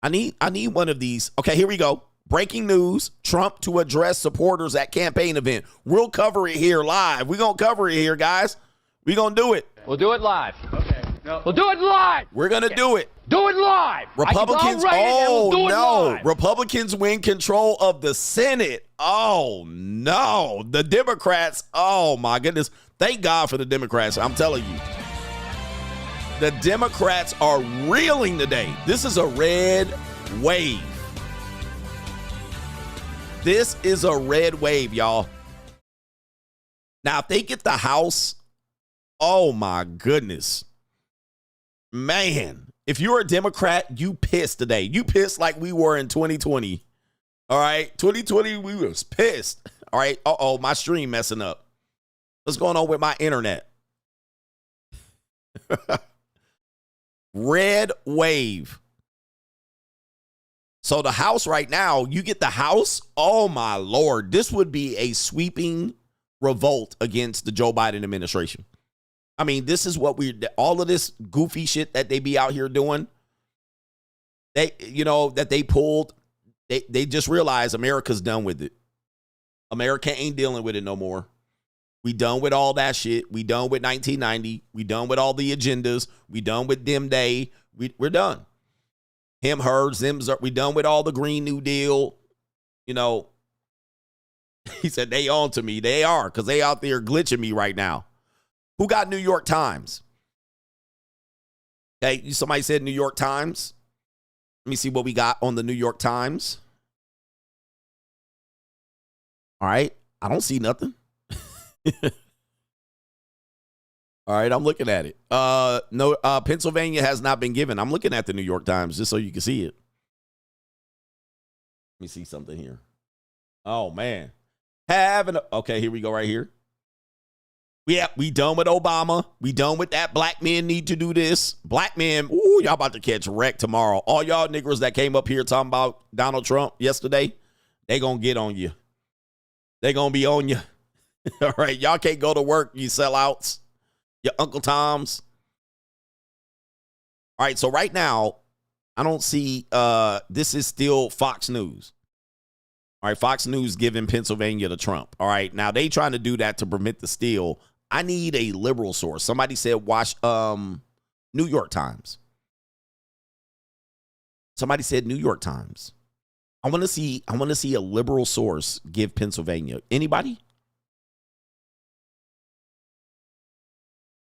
I need one of these. Okay, here we go. Breaking news, Trump to address supporters at campaign event. We'll cover it here live. We're going to cover it here, guys. We're going to do it. We'll do it live. Okay. No. We'll do it live. We're going to do it. Do it live. Republicans, we'll no. Republicans win control of the Senate. Oh, no. The Democrats, oh, my goodness. Thank God for the Democrats. I'm telling you. The Democrats are reeling today. This is a red wave. This is a red wave, y'all. Now, if they get the House, oh, my goodness. Man, if you're a Democrat, you pissed today. You pissed like we were in 2020. All right? 2020, we was pissed. All right? Uh-oh, my stream messing up. What's going on with my internet? Red wave. So the House right now, you get the House. Oh, my Lord. This would be a sweeping revolt against the Joe Biden administration. I mean, this is what all of this goofy shit that they be out here doing. That they pulled. They just realized America's done with it. America ain't dealing with it no more. We done with all that shit. We done with 1990. We done with all the agendas. We done with them day. We're done. Him, her, Zims. We done with all the Green New Deal. He said they on to me. They are, because they out there glitching me right now. Who got New York Times? Okay, somebody said New York Times. Let me see what we got on the New York Times. All right, I don't see nothing. All right, I'm looking at it. No, Pennsylvania has not been given. I'm looking at the New York Times just so you can see it. Let me see something here. Oh, man. Okay, here we go right here. Yeah, we done with Obama. We done with that. Black men need to do this. Black men, ooh, y'all about to catch wreck tomorrow. All y'all niggers that came up here talking about Donald Trump yesterday, they gonna get on you. They gonna be on you. All right, y'all can't go to work, you sellouts. Your Uncle Toms. All right, so right now, I don't see, this is still Fox News. All right, Fox News giving Pennsylvania to Trump. All right, now they trying to do that to prevent the steal. I need a liberal source. Somebody said watch New York Times. Somebody said New York Times. I want to see a liberal source give Pennsylvania. Anybody?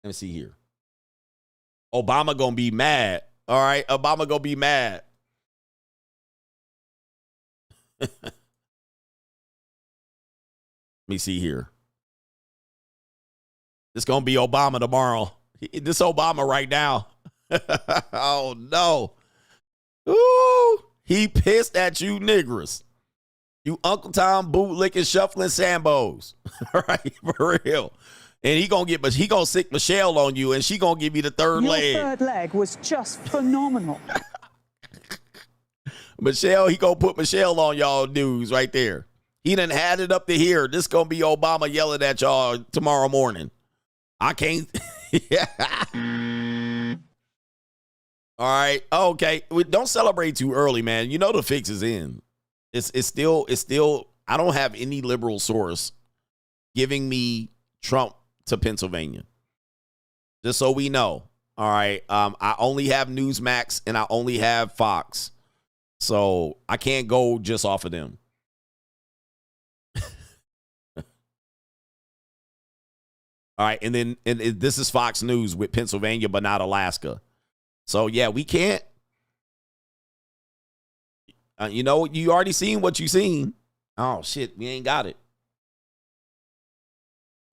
Let me see here. Obama gonna be mad. All right, Obama gonna be mad. Let me see here. It's going to be Obama tomorrow. This Obama right now. Oh, no. Ooh, he pissed at you niggers. You Uncle Tom bootlicking, shuffling Sambos. All right, for real. And he going to sick Michelle on you, and she going to give you the third leg. Your third leg was just phenomenal. Michelle, he going to put Michelle on y'all dudes right there. He done had it up to here. This going to be Obama yelling at y'all tomorrow morning. I can't. Yeah. All right. Okay. Don't celebrate too early, man. You know the fix is in. It's still, I don't have any liberal source giving me Trump to Pennsylvania. Just so we know. All right. I only have Newsmax and I only have Fox. So I can't go just off of them. All right, and this is Fox News with Pennsylvania, but not Alaska. So, yeah, we can't. You already seen what you seen. Oh, shit, we ain't got it.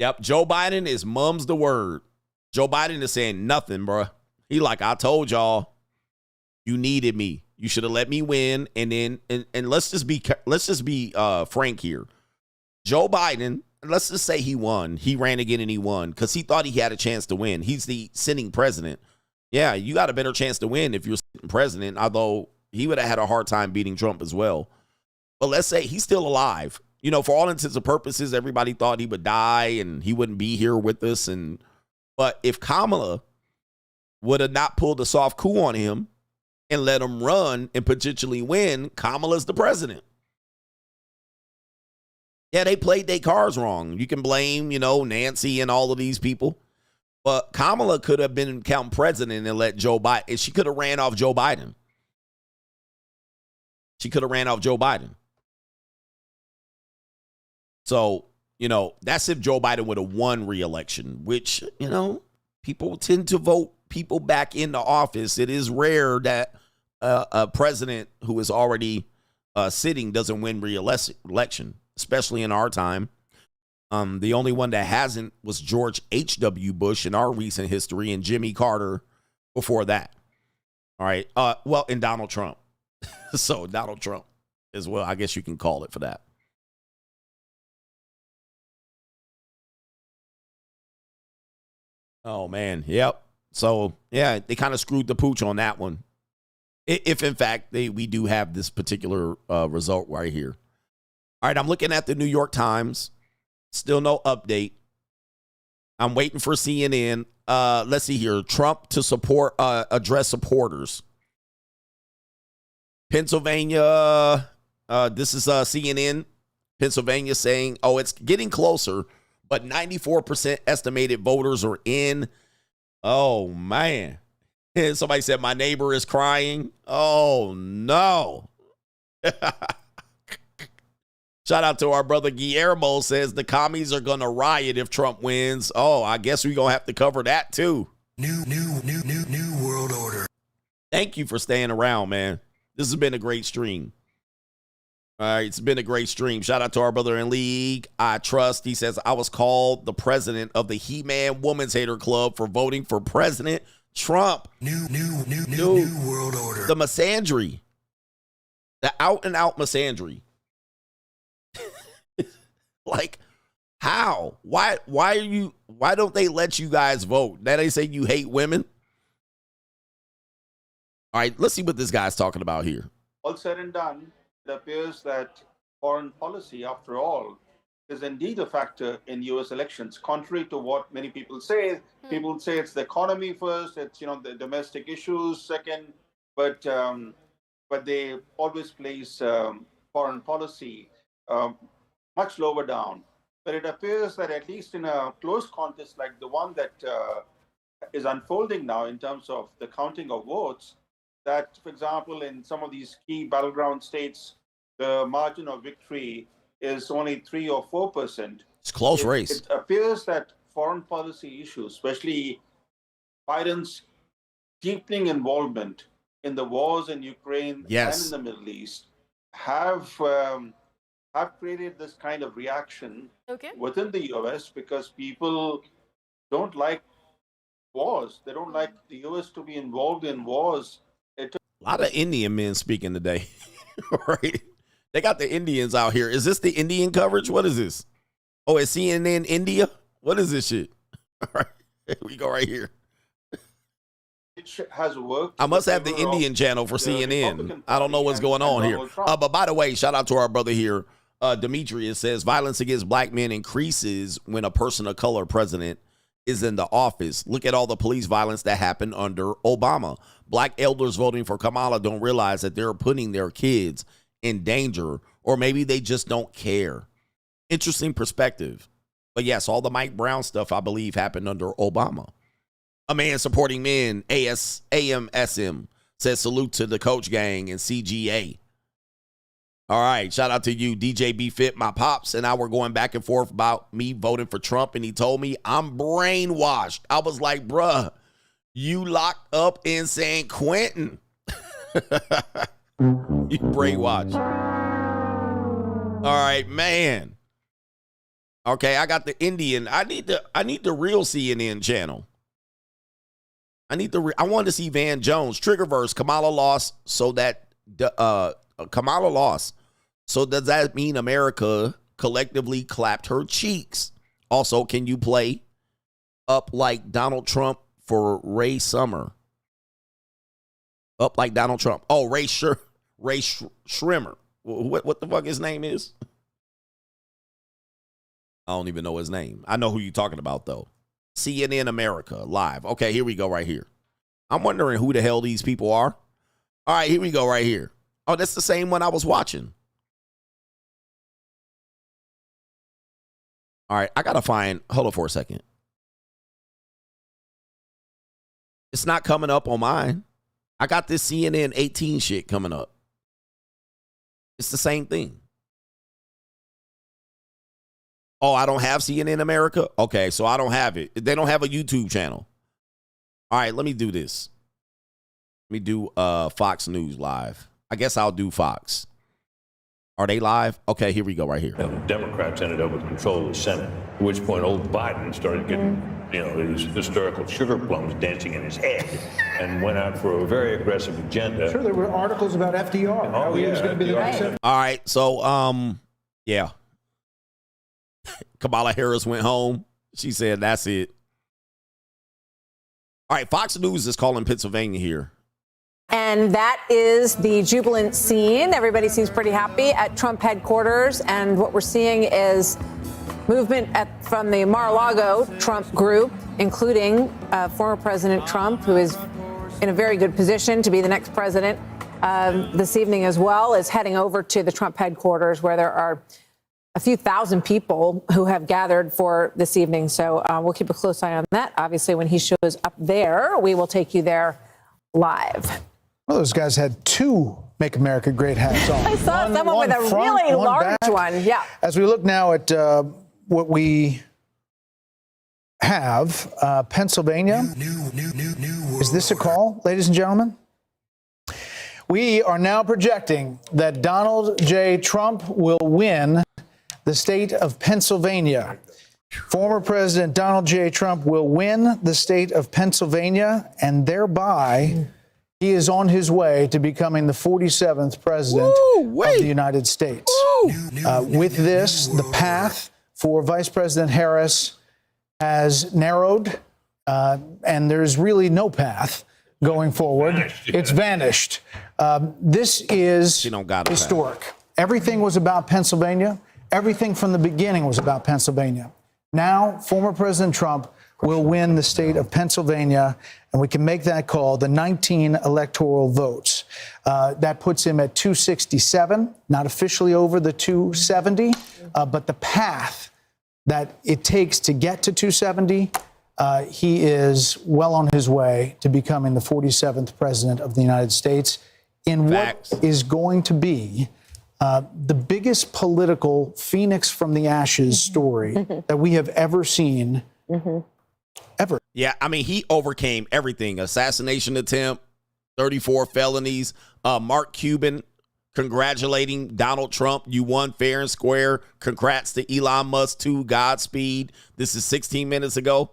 Yep, Joe Biden is mum's the word. Joe Biden is saying nothing, bro. He like, I told y'all, you needed me. You should have let me win. And then, and let's just be frank here. Joe Biden let's just say he won. He ran again and he won because he thought he had a chance to win. He's the sitting president. Yeah, you got a better chance to win if you're sitting president, although he would have had a hard time beating Trump as well. But let's say he's still alive. For all intents and purposes, everybody thought he would die and he wouldn't be here with us. But if Kamala would have not pulled a soft coup on him and let him run and potentially win, Kamala's the president. Yeah, they played their cards wrong. You can blame, Nancy and all of these people. But Kamala could have been counting president and let Joe Biden. And she could have ran off Joe Biden. So, that's if Joe Biden would have won re-election, which, people tend to vote people back into office. It is rare that a president who is already sitting doesn't win re-election, especially in our time. The only one that hasn't was George H.W. Bush in our recent history, and Jimmy Carter before that. All right. And Donald Trump. So Donald Trump as well. I guess you can call it for that. Oh, man. Yep. So, yeah, they kind of screwed the pooch on that one. If in fact, we do have this particular result right here. All right, I'm looking at the New York Times. Still no update. I'm waiting for CNN. Let's see here. Trump to address supporters. Pennsylvania, this is CNN. Pennsylvania saying, it's getting closer, but 94% estimated voters are in. Oh, man. And somebody said, my neighbor is crying. Oh, no. Shout out to our brother Guillermo, says the commies are going to riot if Trump wins. Oh, I guess we're going to have to cover that too. New world order. Thank you for staying around, man. This has been a great stream. All right, it's been a great stream. Shout out to our brother in league, I Trust. He says, I was called the president of the He-Man Woman's Hater Club for voting for President Trump. New world order. The misandry. The out-and-out misandry. Like, how? Why don't they let you guys vote? Now they say you hate women. All right, let's see what this guy's talking about here. All said and done, it appears that foreign policy, after all, is indeed a factor in U.S. elections. Contrary to what many people say, people say it's the economy first, it's the domestic issues second, but they always place foreign policy much lower down. But it appears that at least in a close contest like the one that is unfolding now in terms of the counting of votes, that, for example, in some of these key battleground states, the margin of victory is only 3 or 4%. It's a close race. It appears that foreign policy issues, especially Biden's deepening involvement in the wars in Ukraine and in the Middle East, have created this kind of reaction within the U.S. because people don't like wars. They don't like the U.S. to be involved in wars. A lot of Indian men speaking today. Right? They got the Indians out here. Is this the Indian coverage? What is this? Oh, it's CNN India? What is this shit? All right. Here we go right here. It has worked. I must have the Indian channel for CNN. I don't know what's going on here. But by the way, shout out to our brother here. Demetrius says violence against black men increases when a person of color president is in the office. Look at all the police violence that happened under Obama. Black elders voting for Kamala don't realize that they're putting their kids in danger, or maybe they just don't care. Interesting perspective. But yes, all the Mike Brown stuff, I believe, happened under Obama. A man supporting men, AMSM, says salute to the coach gang and CGA. All right, shout out to you, DJ B Fit. My pops and I were going back and forth about me voting for Trump, and he told me I'm brainwashed. I was like, bruh, you locked up in San Quentin. You brainwashed. All right, man. Okay, I got the Indian. I need the real CNN channel. I wanted to see Van Jones. Triggerverse, Kamala lost, so that Kamala lost. So does that mean America collectively clapped her cheeks. Also, can you play Up Like Donald Trump for Ray Summer? Up Like Donald Trump. Oh, Ray Schrimmer. What the fuck his name is? I don't even know his name. I know who you're talking about, though. CNN America Live. Okay, here we go right here. I'm wondering who the hell these people are. All right, here we go right here. Oh, that's the same one I was watching. All right, I got to find, hold on for a second. It's not coming up on mine. I got this CNN 18 shit coming up. It's the same thing. Oh, I don't have CNN America? Okay, so I don't have it. They don't have a YouTube channel. All right, let me do this. Let me do Fox News Live. I guess I'll do Fox. Are they live? Okay, here we go right here. And the Democrats ended up with control of the Senate, at which point old Biden started getting, these historical sugar plums dancing in his head and went out for a very aggressive agenda. Sure, there were articles about FDR. Oh, He yeah, was going to be the next FDR. All right, so, yeah. Kamala Harris went home. She said, that's it. All right, Fox News is calling Pennsylvania here. And that is the jubilant scene. Everybody seems pretty happy at Trump headquarters. And what we're seeing is movement from the Mar-a-Lago Trump group, including former President Trump, who is in a very good position to be the next president this evening as well, is heading over to the Trump headquarters, where there are a few thousand people who have gathered for this evening. So we'll keep a close eye on that. Obviously, when he shows up there, we will take you there live. Well, those guys had two Make America Great hats on. I saw someone with a front, really large back. one. Yeah. As we look now at what we have, Pennsylvania. Is this a call, ladies and gentlemen? We are now projecting that Donald J. Trump will win the state of Pennsylvania. Former President Donald J. Trump will win the state of Pennsylvania, and thereby he is on his way to becoming the 47th president of the United States. With this, the path for Vice President Harris has narrowed, and there's really no path going forward. It's vanished. This is historic. Everything was about Pennsylvania. Everything from the beginning was about Pennsylvania. Now, former President Trump will win the state of Pennsylvania, and we can make that call, the 19 electoral votes. That puts him at 267, not officially over the 270, but the path that it takes to get to 270, he is well on his way to becoming the 47th president of the United States in what is going to be the biggest political phoenix from the ashes story that we have ever seen, ever. Yeah, I mean, he overcame everything. Assassination attempt, 34 felonies. Mark Cuban congratulating Donald Trump. You won fair and square. Congrats to Elon Musk, too. Godspeed. This is 16 minutes ago.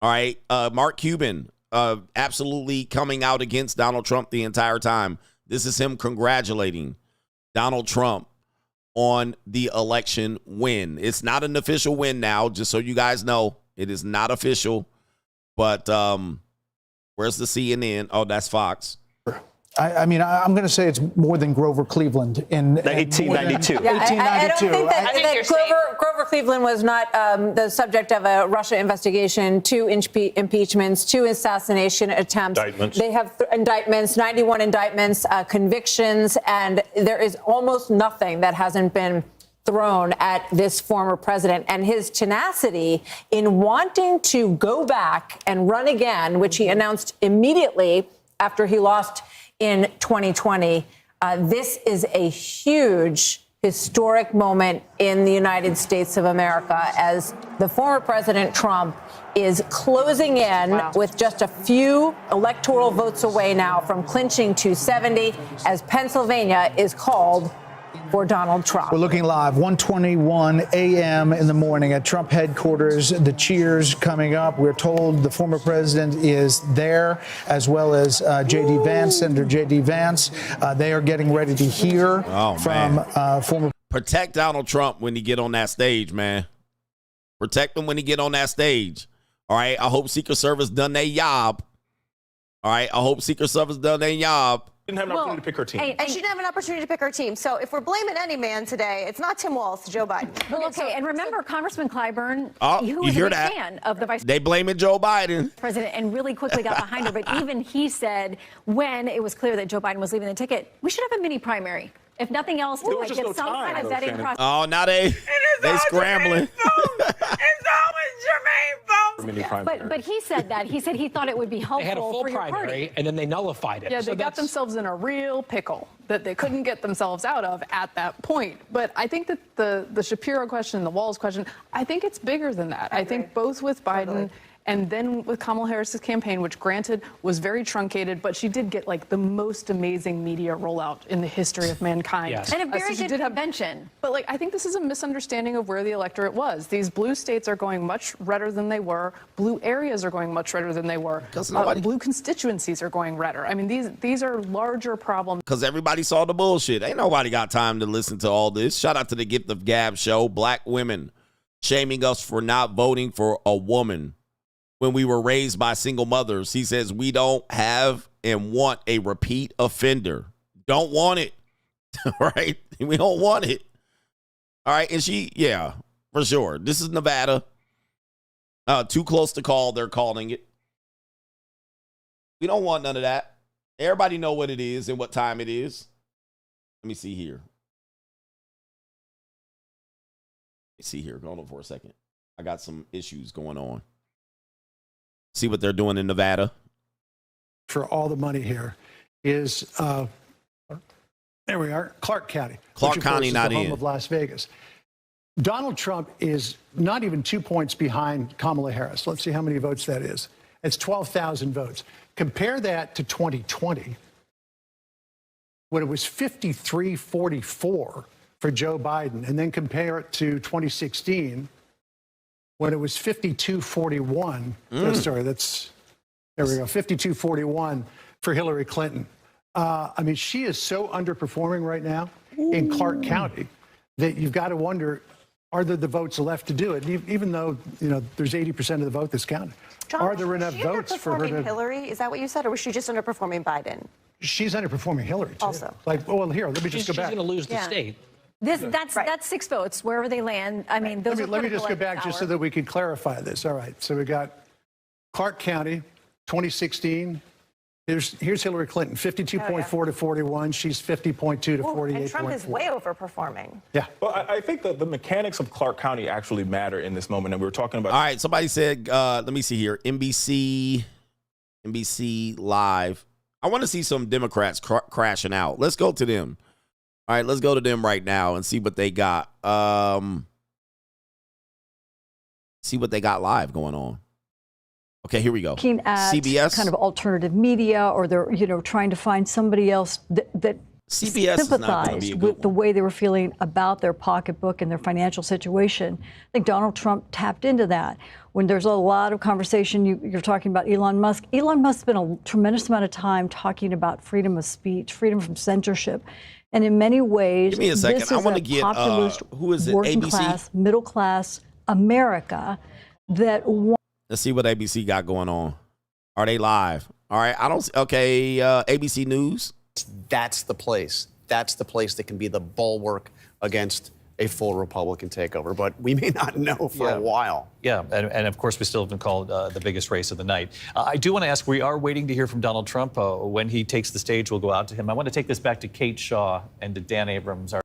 All right. Mark Cuban absolutely coming out against Donald Trump the entire time. This is him congratulating Donald Trump on the election win. It's not an official win now, just so you guys know. It is not official. But where's the CNN? Oh, that's Fox. I mean, I'm going to say it's more than Grover Cleveland in 1892. Yeah, 1892. I don't think that Grover Cleveland was not the subject of a Russia investigation, 2 impeachments, 2 assassination attempts. Indictments. They have indictments, 91 indictments, convictions, and there is almost nothing that hasn't been thrown at this former president. And his tenacity in wanting to go back and run again, which he announced immediately after he lost in 2020. This is a huge historic moment in the United States of America as the former President Trump is closing in with just a few electoral votes away now from clinching 270 as Pennsylvania is called for Donald Trump. We're looking live, 1:21 a.m. in the morning at Trump headquarters. The cheers coming up. We're told the former president is there, as well as J.D. Vance, Senator J.D. Vance. They are getting ready to hear from former Protect Donald Trump when he get on that stage, man. Protect him when he get on that stage. All right. I hope Secret Service done their job. All right. I hope Secret Service done their job. Didn't have an opportunity to pick her team. And she didn't have an opportunity to pick her team. So if we're blaming any man today, it's not Tim Walz, Joe Biden. Well, okay, and remember Congressman Clyburn, Oh, who you was hear a big that? fan of the vice They blaming Joe Biden. president and really quickly got behind her. But even he said when it was clear that Joe Biden was leaving the ticket, we should have a mini primary. If nothing else, to like, get some kind of vetting process. Oh, now they scrambling. But he said that. He said he thought it would be helpful They had a full for your primary, party. and then they nullified it. Yeah, So they got themselves in a real pickle that they couldn't get themselves out of at that point. But I think that the Shapiro question, the Walz question, I think it's bigger than that. I think both with Biden and then with Kamala Harris's campaign, which granted was very truncated, but she did get like the most amazing media rollout in the history of mankind. Yes. And a very she good did have- convention. But like, I think this is a misunderstanding of where the electorate was. These blue states are going much redder than they were. Blue areas are going much redder than they were. Blue constituencies are going redder. I mean, these are larger problems. Because everybody saw the bullshit. Ain't nobody got time to listen to all this. Shout out to the Gift of Gab show. Black women shaming us for not voting for a woman when we were raised by single mothers. He says we don't have and want a repeat offender. Don't want it. Right? We don't want it. All right. And she, yeah, for sure. This is Nevada. Too close to call, they're calling it. We don't want none of that. Everybody know what it is and what time it is. Let me see here. Hold on for a second. I got some issues going on. See what they're doing in Nevada. For all the money here is, there we are, Clark County. Clark which, of course, County is not the home in. of Las Vegas. Donald Trump is not even 2 points behind Kamala Harris. Let's see how many votes that is. It's 12,000 votes. Compare that to 2020, when it was 53-44 for Joe Biden, and then compare it to 2016, when it was 52-41. Sorry, there we go, 52-41 for Hillary Clinton. I mean, she is so underperforming right now in Clark County that you've got to wonder, are there the votes left to do it? Even though, there's 80% of the vote that's counted. John, Are there enough votes for her to... Hillary? Is that what you said? Or was she just underperforming Biden? She's underperforming Hillary, too. Also. Like, well, here, let me just go back. She's going to lose the Yeah. state. That's 6 votes, wherever they land. I mean, those Let me just go back just so that we can clarify this. All right, so we got Clark County, 2016. Here's Hillary Clinton, 52.4 to 41. She's 50.2 to 48.4. And Trump is way overperforming. Yeah. Well, I think the mechanics of Clark County actually matter in this moment, and we were talking about. All right, somebody said, let me see here, NBC Live. I want to see some Democrats crashing out. Let's go to them. All right, let's go to them right now and see what they got. See what they got live going on. Okay, here we go. Looking at CBS, kind of alternative media, or they're trying to find somebody else that CBS is not gonna be a sympathized good with the way they were feeling about their pocketbook and their financial situation. I think Donald Trump tapped into that. When there's a lot of conversation, you're talking about Elon Musk. Elon Musk spent a tremendous amount of time talking about freedom of speech, freedom from censorship. And in many ways, give me a second. this I is want a to get populist, who is it? working ABC. class, middle class America that Let's see what ABC got going on. Are they live? All right. I don't. Okay. ABC News. That's the place. That's the place that can be the bulwark against a full Republican takeover. But we may not know for a while. Yeah, and of course, we still have been called the biggest race of the night. I do want to ask, we are waiting to hear from Donald Trump. When he takes the stage, we'll go out to him. I want to take this back to Kate Shaw and to Dan Abrams. All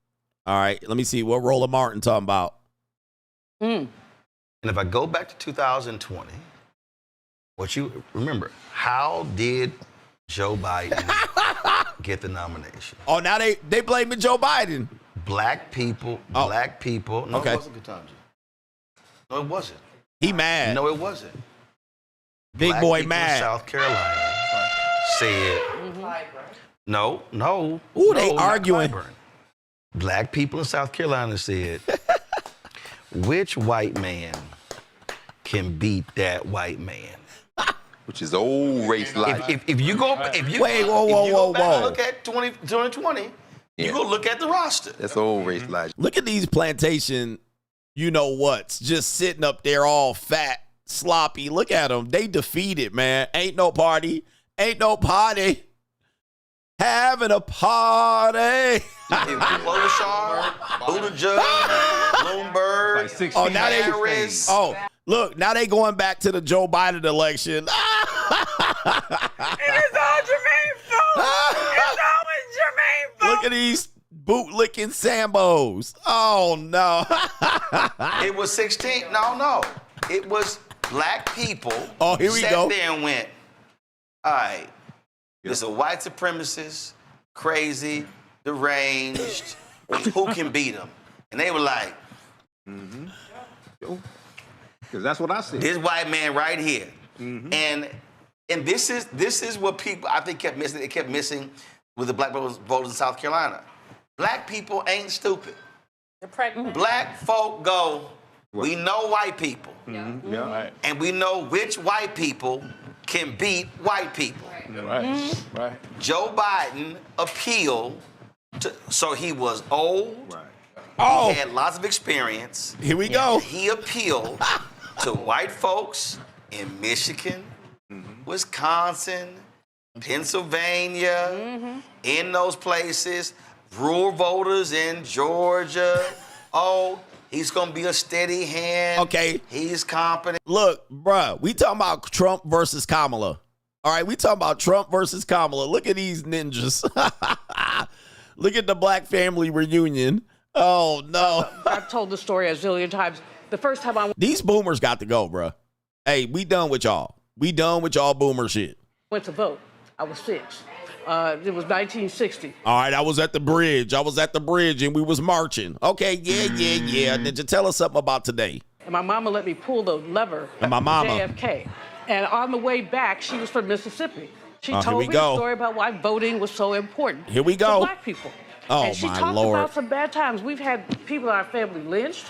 right. Let me see what Roland Martin talking about. And if I go back to 2020, what you remember, how did Joe Biden get the nomination? Oh, now they blaming Joe Biden. Black people. No, Okay. it wasn't Ketanji. No, it wasn't. He mad. No, it wasn't. Big Black boy people mad. in South Carolina said, no. Ooh, they not arguing. Clyburn. Black people in South Carolina said, which white man can beat that white man? Which is old race life. If you go, Wait, whoa. Look at 2020. You go look at the roster. That's old race logic. Look at these plantation, you know what's, just sitting up there all fat, sloppy. Look at them. They defeated, man. Ain't no party. Ain't no party. Having a party. Klobuchar, Buttigieg, Bloomberg, Oh, now they. Harris. Oh, look, now they going back to the Joe Biden election. It is all Jermaine's fault. It's always Jermaine's fault. Look at these bootlicking Sambos. Oh, no. It was 16. No. It was black people. Oh, here we sat go. there and went, all right, there's a white supremacist, crazy, deranged. Who can beat him? And they were like, Because that's what I said. this white man right here. And this is what people I think kept missing. It kept missing with the black voters in South Carolina. Black people ain't stupid. They're pregnant. Black folk go, we know white people. Right. And we know which white people can beat white people. Right. Joe Biden appealed to, so he was old. Oh. He had lots of experience. Here we go. He appealed to white folks in Michigan, Wisconsin, Pennsylvania, in those places, rural voters in Georgia. Oh, he's going to be a steady hand. Okay. He's competent. Look, bruh, we talking about Trump versus Kamala. All right, we talking about Trump versus Kamala. Look at these ninjas. Look at the black family reunion. Oh, no. I've told the story a zillion times. The first time I These boomers got to go, bruh. Hey, we done with y'all. We done with y'all boomer shit. went to vote, I was 6. It was 1960. All right, I was at the bridge. And we was marching. Okay, yeah. Did you tell us something about today? And my mama let me pull the lever And my mama. JFK. And on the way back, she was from Mississippi. She Oh, here told we me go. the story about why voting was so important. Here we to go. black people. Oh, and she my talked Lord. about some bad times. We've had people in our family lynched.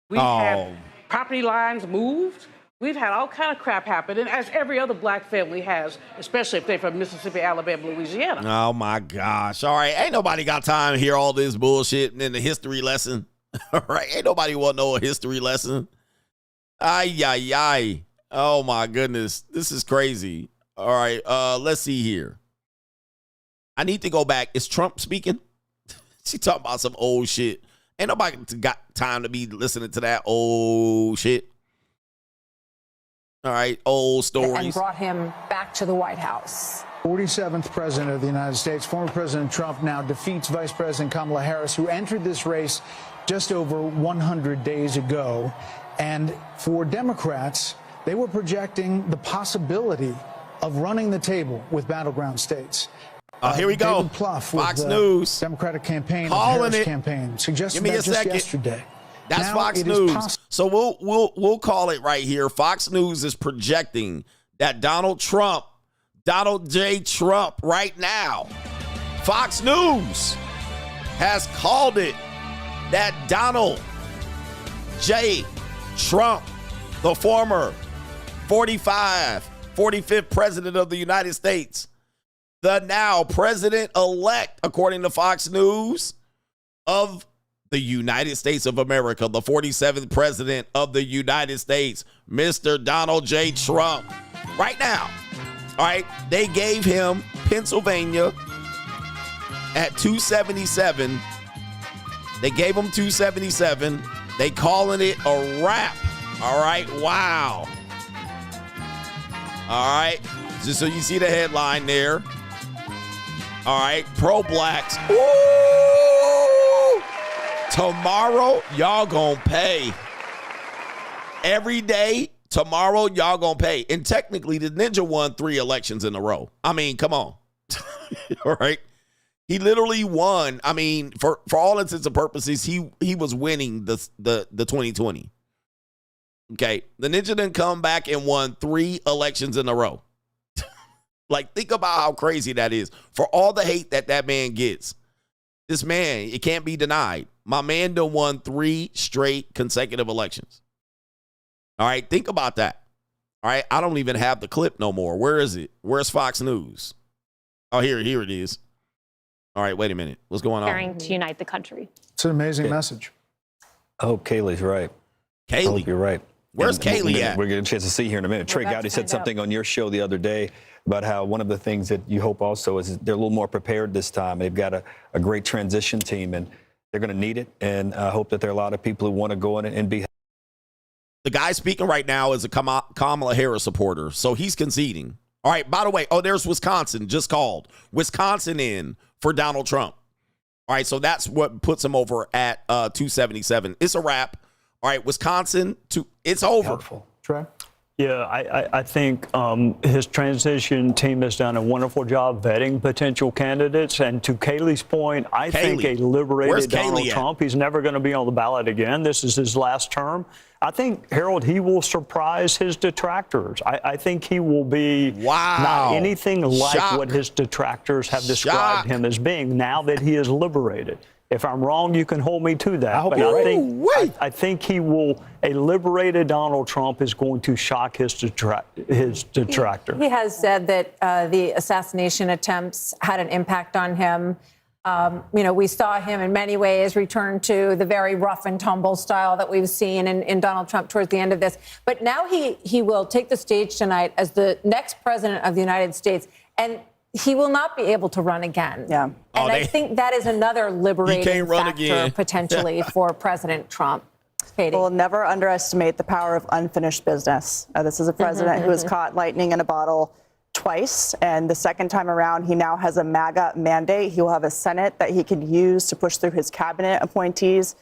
We've Oh. had property lines moved. We've had all kind of crap happen, and as every other black family has, especially if they're from Mississippi, Alabama, Louisiana. Oh, my gosh. All right, ain't nobody got time to hear all this bullshit and then the history lesson. All right, ain't nobody want to know a history lesson. Ay. Oh, my goodness. This is crazy. All right, let's see here. I need to go back. Is Trump speaking? She talking about some old shit. Ain't nobody got time to be listening to that old shit. All right, old And stories. brought him back to the White House. 47th president of the United States, former President Trump now defeats Vice President Kamala Harris, who entered this race just over 100 days ago. And for Democrats, they were projecting the possibility of running the table with battleground states. Here we go. David Plouffe Fox with the News. Democratic campaign, Calling Harris it. campaign, suggested Give me that a just second. yesterday. That's Now Fox it is News. So we'll call it right here. Fox News is projecting that Donald J. Trump right now, Fox News has called it that Donald J. Trump, the former 45th president of the United States, the now president-elect, according to Fox News, of the United States of America, the 47th president of the United States, Mr. Donald J. Trump. Right now, all right, they gave him Pennsylvania at 277. They gave him 277. They calling it a wrap. All right, wow. All right, just so you see the headline there. All right, pro-blacks. Ooh! Tomorrow, y'all gonna pay. Every day, tomorrow, y'all gonna pay. And technically, the ninja won 3 elections in a row. I mean, come on. All right. He literally won. I mean, for all intents and purposes, he was winning the 2020. Okay. The ninja didn't come back and won 3 elections in a row. Like, think about how crazy that is. For all the hate that man gets, this man, it can't be denied. My man done won 3 straight consecutive elections. All right, think about that. All right, I don't even have the clip no more. Where is it? Where's Fox News? Oh, here it is. All right, wait a minute. What's going on? Preparing to unite the country. It's an amazing message. I hope Kaylee's right. Kaylee? I hope you're right. Where's Kaylee at? We're getting a chance to see here in a minute. Trey Gowdy said something on your show the other day about how one of the things that you hope also is they're a little more prepared this time. They've got a great transition team, and they're going to need it. And I hope that there are a lot of people who want to go in and be. The guy speaking right now is a Kamala Harris supporter, so he's conceding. All right, by the way, there's Wisconsin, just called. Wisconsin in for Donald Trump. All right, so that's what puts him over at 277. It's a wrap. All right, Wisconsin, it's over. Helpful. Trey? Yeah, I think his transition team has done a wonderful job vetting potential candidates. And to Kaylee's point, I think a liberated Donald Trump, he's never going to be on the ballot again. This is his last term. I think, Harold, he will surprise his detractors. I think he will be not anything like what his detractors have described him as being now that he is liberated. If I'm wrong, you can hold me to that. I think he will. A liberated Donald Trump is going to shock his detractor. He has said that the assassination attempts had an impact on him. We saw him in many ways return to the very rough and tumble style that we've seen in Donald Trump towards the end of this. But now he will take the stage tonight as the next president of the United States, and he will not be able to run again. Yeah. And I think that is another liberating factor potentially for President Trump. Katie. We'll never underestimate the power of unfinished business. This is a president who has caught lightning in a bottle twice, and the second time around, he now has a MAGA mandate. He will have a Senate that he can use to push through his cabinet appointees,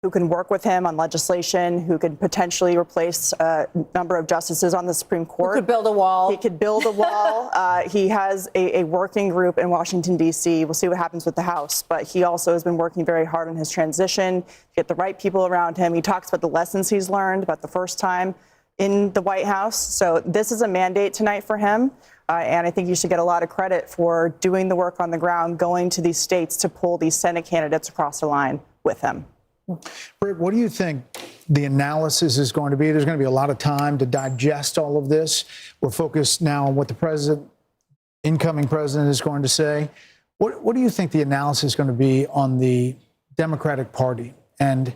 who can work with him on legislation, who could potentially replace a number of justices on the Supreme Court. Who could build a wall. He could build a wall. He has a working group in Washington, D.C. We'll see what happens with the House. But he also has been working very hard on his transition, get the right people around him. He talks about the lessons he's learned about the first time in the White House. So this is a mandate tonight for him. And I think you should get a lot of credit for doing the work on the ground, going to these states to pull these Senate candidates across the line with him. Britt, what do you think the analysis is going to be? There's going to be a lot of time to digest all of this. We're focused now on what the incoming president is going to say. What do you think the analysis is going to be on the Democratic Party and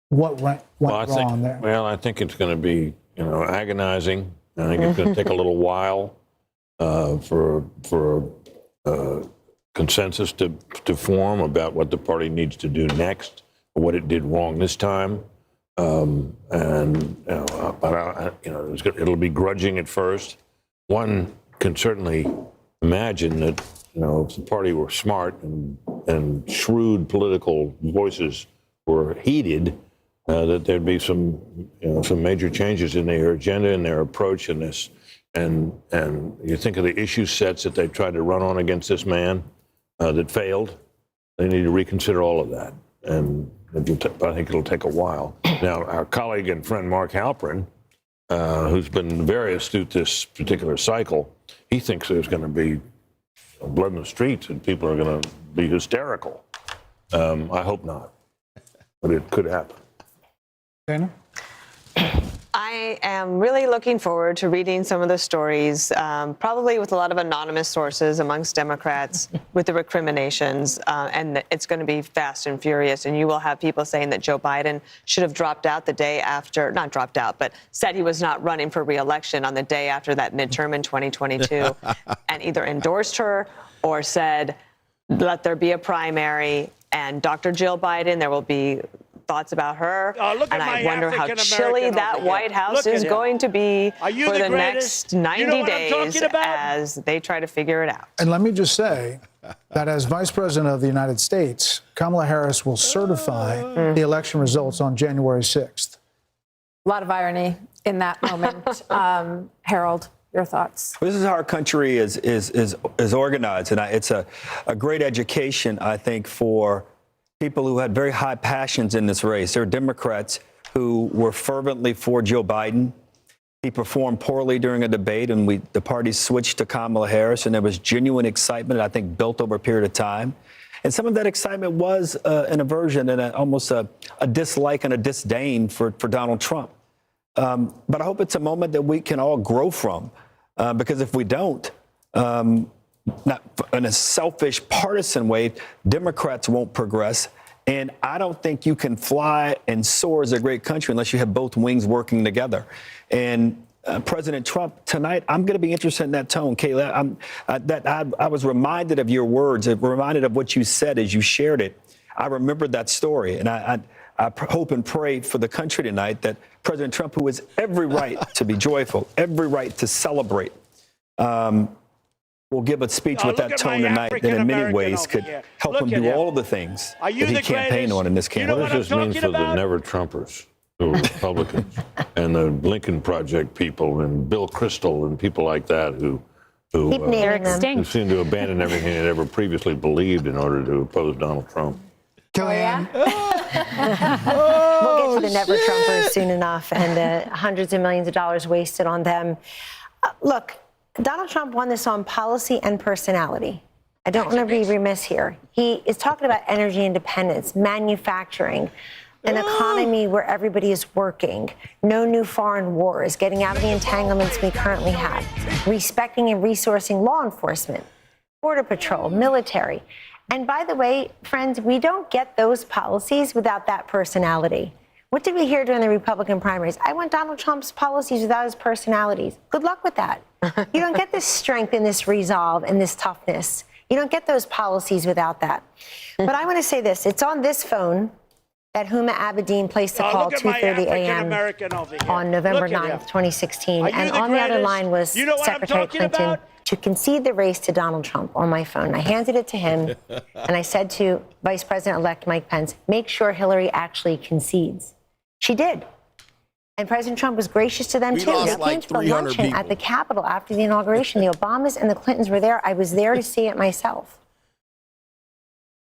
what went wrong there? Well, I think it's going to be, agonizing. I think it's going to take a little while for consensus to form about what the party needs to do next, what it did wrong this time, it'll be grudging at first. One can certainly imagine that if the party were smart and shrewd political voices were heeded, that there'd be some major changes in their agenda and their approach in this. And you think of the issue sets that they tried to run on against this man that failed. They need to reconsider all of that. And I think it'll take a while. Now, our colleague and friend Mark Halperin, who's been very astute this particular cycle, he thinks there's going to be blood in the streets and people are going to be hysterical. I hope not, but it could happen. Dana? I am really looking forward to reading some of the stories, probably with a lot of anonymous sources amongst Democrats with the recriminations, and it's going to be fast and furious. And you will have people saying that Joe Biden should have dropped out the day after, not dropped out, but said he was not running for re-election on the day after that midterm in 2022, and either endorsed her or said, let there be a primary, and Dr. Jill Biden, there will be thoughts about her, and I wonder how chilly that White House is going to be for the next 90 days as they try to figure it out. And let me just say that as Vice President of the United States, Kamala Harris will certify the election results on January 6th. A lot of irony in that moment. Harold, your thoughts? This is how our country is organized, and it's a great education, I think, for people who had very high passions in this race. There are Democrats who were fervently for Joe Biden. He performed poorly during a debate, and the party switched to Kamala Harris, and there was genuine excitement, I think, built over a period of time. And some of that excitement was an aversion and almost a dislike and a disdain for Donald Trump. But I hope it's a moment that we can all grow from, because if we don't, not in a selfish, partisan way, Democrats won't progress. And I don't think you can fly and soar as a great country unless you have both wings working together. And President Trump, tonight, I'm going to be interested in that tone, Kayla. I was reminded of your words, reminded of what you said as you shared it. I remembered that story, and I hope and pray for the country tonight that President Trump, who has every right to be joyful, every right to celebrate, will give a speech with that tone tonight that in many ways could help him do all of the things that he campaigned on in this campaign. What does this mean for the never-Trumpers, the Republicans, and the Lincoln Project people, and Bill Kristol, and people like that who seem to abandon everything they'd ever previously believed in order to oppose Donald Trump? Kellyanne. We'll get to the never-Trumpers soon enough, and the hundreds of millions of dollars wasted on them. Look, Donald Trump won this on policy and personality. I don't want to be remiss here. He is talking about energy independence, manufacturing, an economy where everybody is working, no new foreign wars, getting out of the entanglements we currently have, respecting and resourcing law enforcement, border patrol, military. And by the way, friends, we don't get those policies without that personality. What did we hear during the Republican primaries? I want Donald Trump's policies without his personalities. Good luck with that. You don't get this strength and this resolve and this toughness. You don't get those policies without that. But I want to say this. It's on this phone that Huma Abedin placed the call 2:30 a.m. on November 9th, 2016. And on the other line was Secretary Clinton to concede the race to Donald Trump on my phone. I handed it to him, and I said to Vice President-elect Mike Pence, make sure Hillary actually concedes. She did. And President Trump was gracious to them, too. They came to the luncheon at the Capitol after the inauguration. The Obamas and the Clintons were there. I was there to see it myself.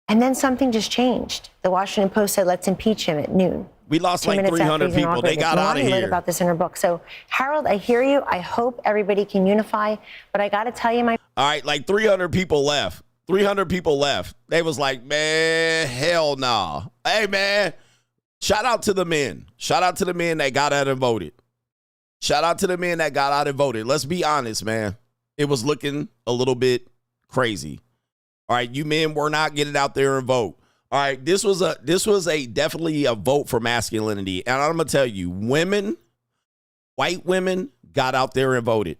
And then something just changed. The Washington Post said, let's impeach him at noon. We lost like 300 people. They got out of here. Wrote about this in her book. So, Harold, I hear you. I hope everybody can unify. But I got to tell you, all right, like 300 people left. 300 people left. They was like, man, hell nah. Hey, man. Shout out to the men. Shout out to the men that got out and voted. Shout out to the men that got out and voted. Let's be honest, man. It was looking a little bit crazy. All right, you men were not getting out there and vote. All right, this was definitely a vote for masculinity. And I'm going to tell you, white women got out there and voted.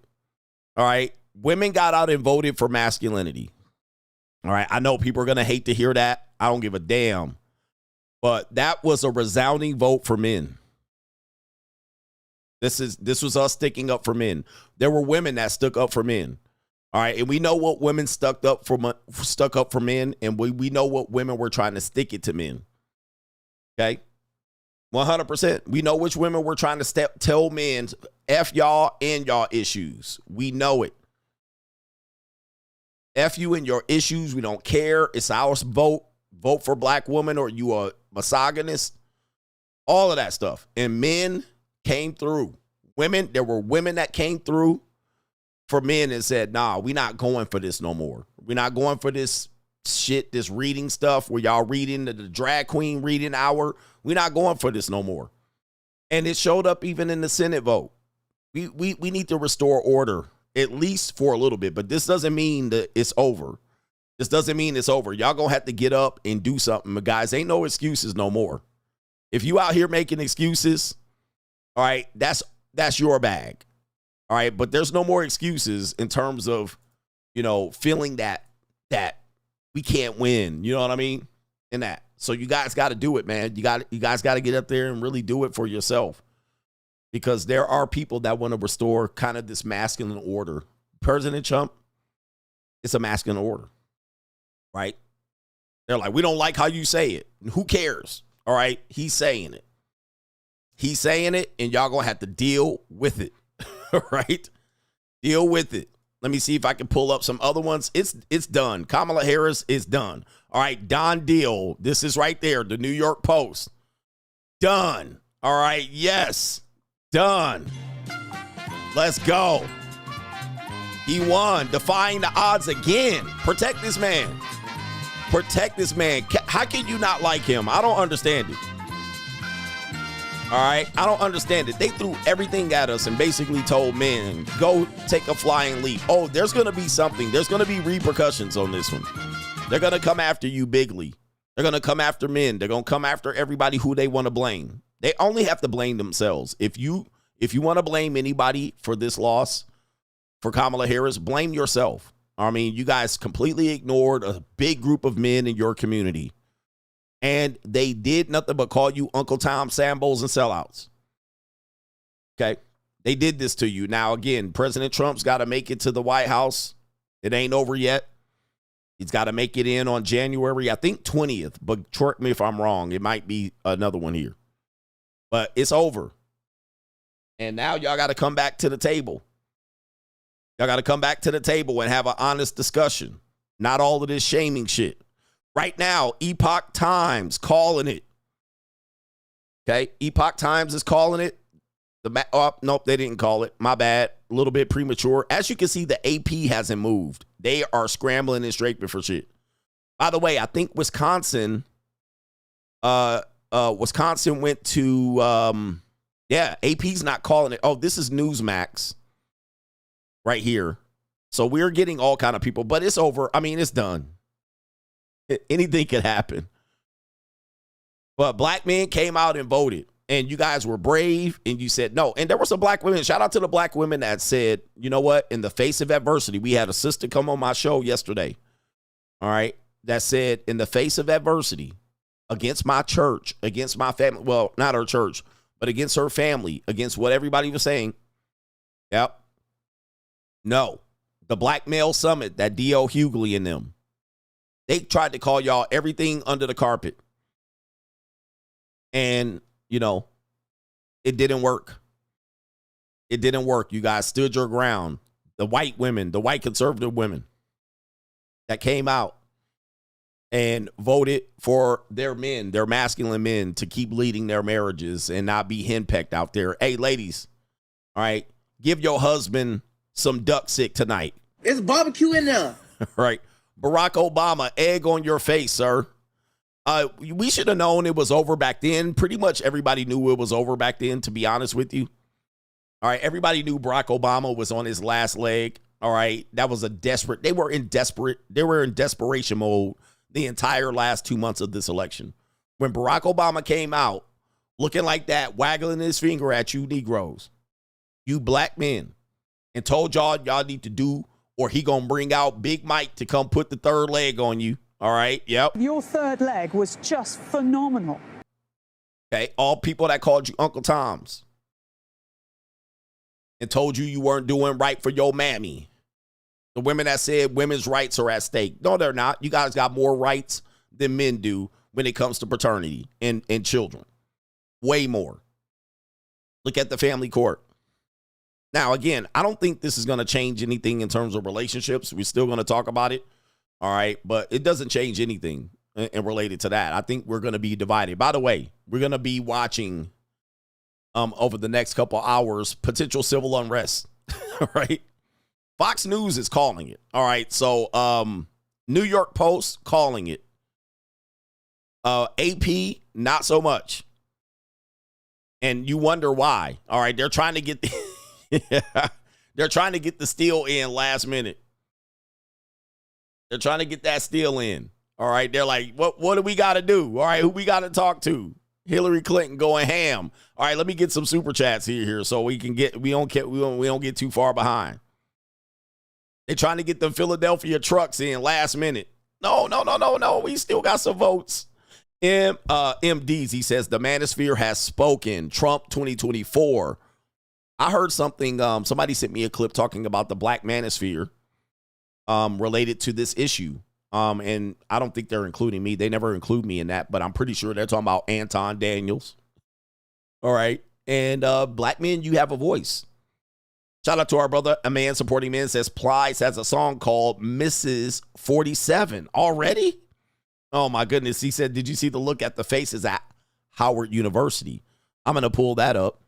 All right, women got out and voted for masculinity. All right, I know people are going to hate to hear that. I don't give a damn. But that was a resounding vote for men. This was us sticking up for men. There were women that stuck up for men. All right, and we know what women stuck up for men, and we know what women were trying to stick it to men. Okay, 100%. We know which women were trying to tell men, F y'all and y'all issues. We know it. F you and your issues. We don't care. It's our vote. Vote for black woman, or you a misogynist. All of that stuff. And men came through. Women, there were women that came through for men and said, nah, we're not going for this no more. We're not going for this shit, this reading stuff where y'all reading the drag queen reading hour. We're not going for this no more. And it showed up even in the Senate vote. We need to restore order, at least for a little bit. But this doesn't mean that it's over. This doesn't mean it's over. Y'all gonna have to get up and do something. But guys, ain't no excuses no more. If you out here making excuses, all right, that's your bag. All right, but there's no more excuses in terms of, feeling that we can't win. You know what I mean? And that. So you guys got to do it, man. You guys got to get up there and really do it for yourself. Because there are people that want to restore kind of this masculine order. President Trump, it's a masculine order. Right? They're like, we don't like how you say it. Who cares? All right? He's saying it. He's saying it, and y'all going to have to deal with it. All right? Deal with it. Let me see if I can pull up some other ones. It's done. Kamala Harris is done. All right, Don Deal. This is right there, the New York Post. Done. All right, yes. Done. Let's go. He won, defying the odds again. Protect this man. Protect this man. How can you not like him? I don't understand it. All right, I don't understand it. They threw everything at us and basically told men, go take a flying leap. Oh, there's going to be something. There's going to be repercussions on this one. They're going to come after you bigly. They're going to come after men. They're going to come after everybody who they want to blame. They only have to blame themselves. If you want to blame anybody for this loss, for Kamala Harris, blame yourself. I mean, you guys completely ignored a big group of men in your community. And they did nothing but call you Uncle Tom, Sambos, and sellouts. Okay? They did this to you. Now, again, President Trump's got to make it to the White House. It ain't over yet. He's got to make it in on January, I think, 20th. But correct me if I'm wrong. It might be another one here. But it's over. And now y'all got to come back to the table. Y'all got to come back to the table and have an honest discussion. Not all of this shaming shit. Right now, Epoch Times calling it. Okay, Epoch Times is calling it. Nope, they didn't call it. My bad. A little bit premature. As you can see, the AP hasn't moved. They are scrambling and scraping for shit. By the way, I think Wisconsin went to, AP's not calling it. Oh, this is Newsmax right here. So we're getting all kind of people, but it's over. I mean, it's done. Anything could happen. But black men came out and voted, and you guys were brave, and you said no. And there were some black women. Shout out to the black women that said, you know what? In the face of adversity, we had a sister come on my show yesterday. All right. That said, in the face of adversity, against my church, against my family, well, not her church, but against her family, against what everybody was saying. Yep. No. The Black Male Summit, that D.L. Hughley and them. They tried to call y'all everything under the carpet. And, you know, it didn't work. It didn't work. You guys stood your ground. The white women, the white conservative women that came out and voted for their men, their masculine men, to keep leading their marriages and not be henpecked out there. Hey, ladies, all right, give your husband some duck sick tonight. It's barbecue in there. Right. Barack Obama, egg on your face, sir. We should have known it was over back then. Pretty much everybody knew it was over back then, to be honest with you. All right. Everybody knew Barack Obama was on his last leg. All right. That was they were in desperation mode the entire last 2 months of this election. When Barack Obama came out looking like that, waggling his finger at you Negroes, you black men, and told y'all need to do, or he gonna bring out Big Mike to come put the third leg on you. All right, yep. Your third leg was just phenomenal. Okay, all people that called you Uncle Toms and told you weren't doing right for your mammy. The women that said women's rights are at stake. No, they're not. You guys got more rights than men do when it comes to paternity and children. Way more. Look at the family court. Now, again, I don't think this is going to change anything in terms of relationships. We're still going to talk about it. All right. But it doesn't change anything in related to that. I think we're going to be divided. By the way, we're going to be watching over the next couple hours potential civil unrest. Right. Fox News is calling it. All right. So New York Post calling it. AP, not so much. And you wonder why. All right. They're trying to get they're trying to get the steal in last minute. They're trying to get that steal in. All right. They're like, what do we got to do? All right. Who we got to talk to? Hillary Clinton going ham. All right. Let me get some super chats here so we can we don't get too far behind. They're trying to get the Philadelphia trucks in last minute. No. We still got some votes. MDs, he says, the manosphere has spoken. Trump 2024. I heard something. Somebody sent me a clip talking about the black manosphere related to this issue. And I don't think they're including me. They never include me in that, but I'm pretty sure they're talking about Anton Daniels. All right. And black men, you have a voice. Shout out to our brother, a man supporting men, says Plies has a song called Mrs. 47 already. Oh my goodness. He said, did you see the look at the faces at Howard University? I'm going to pull that up.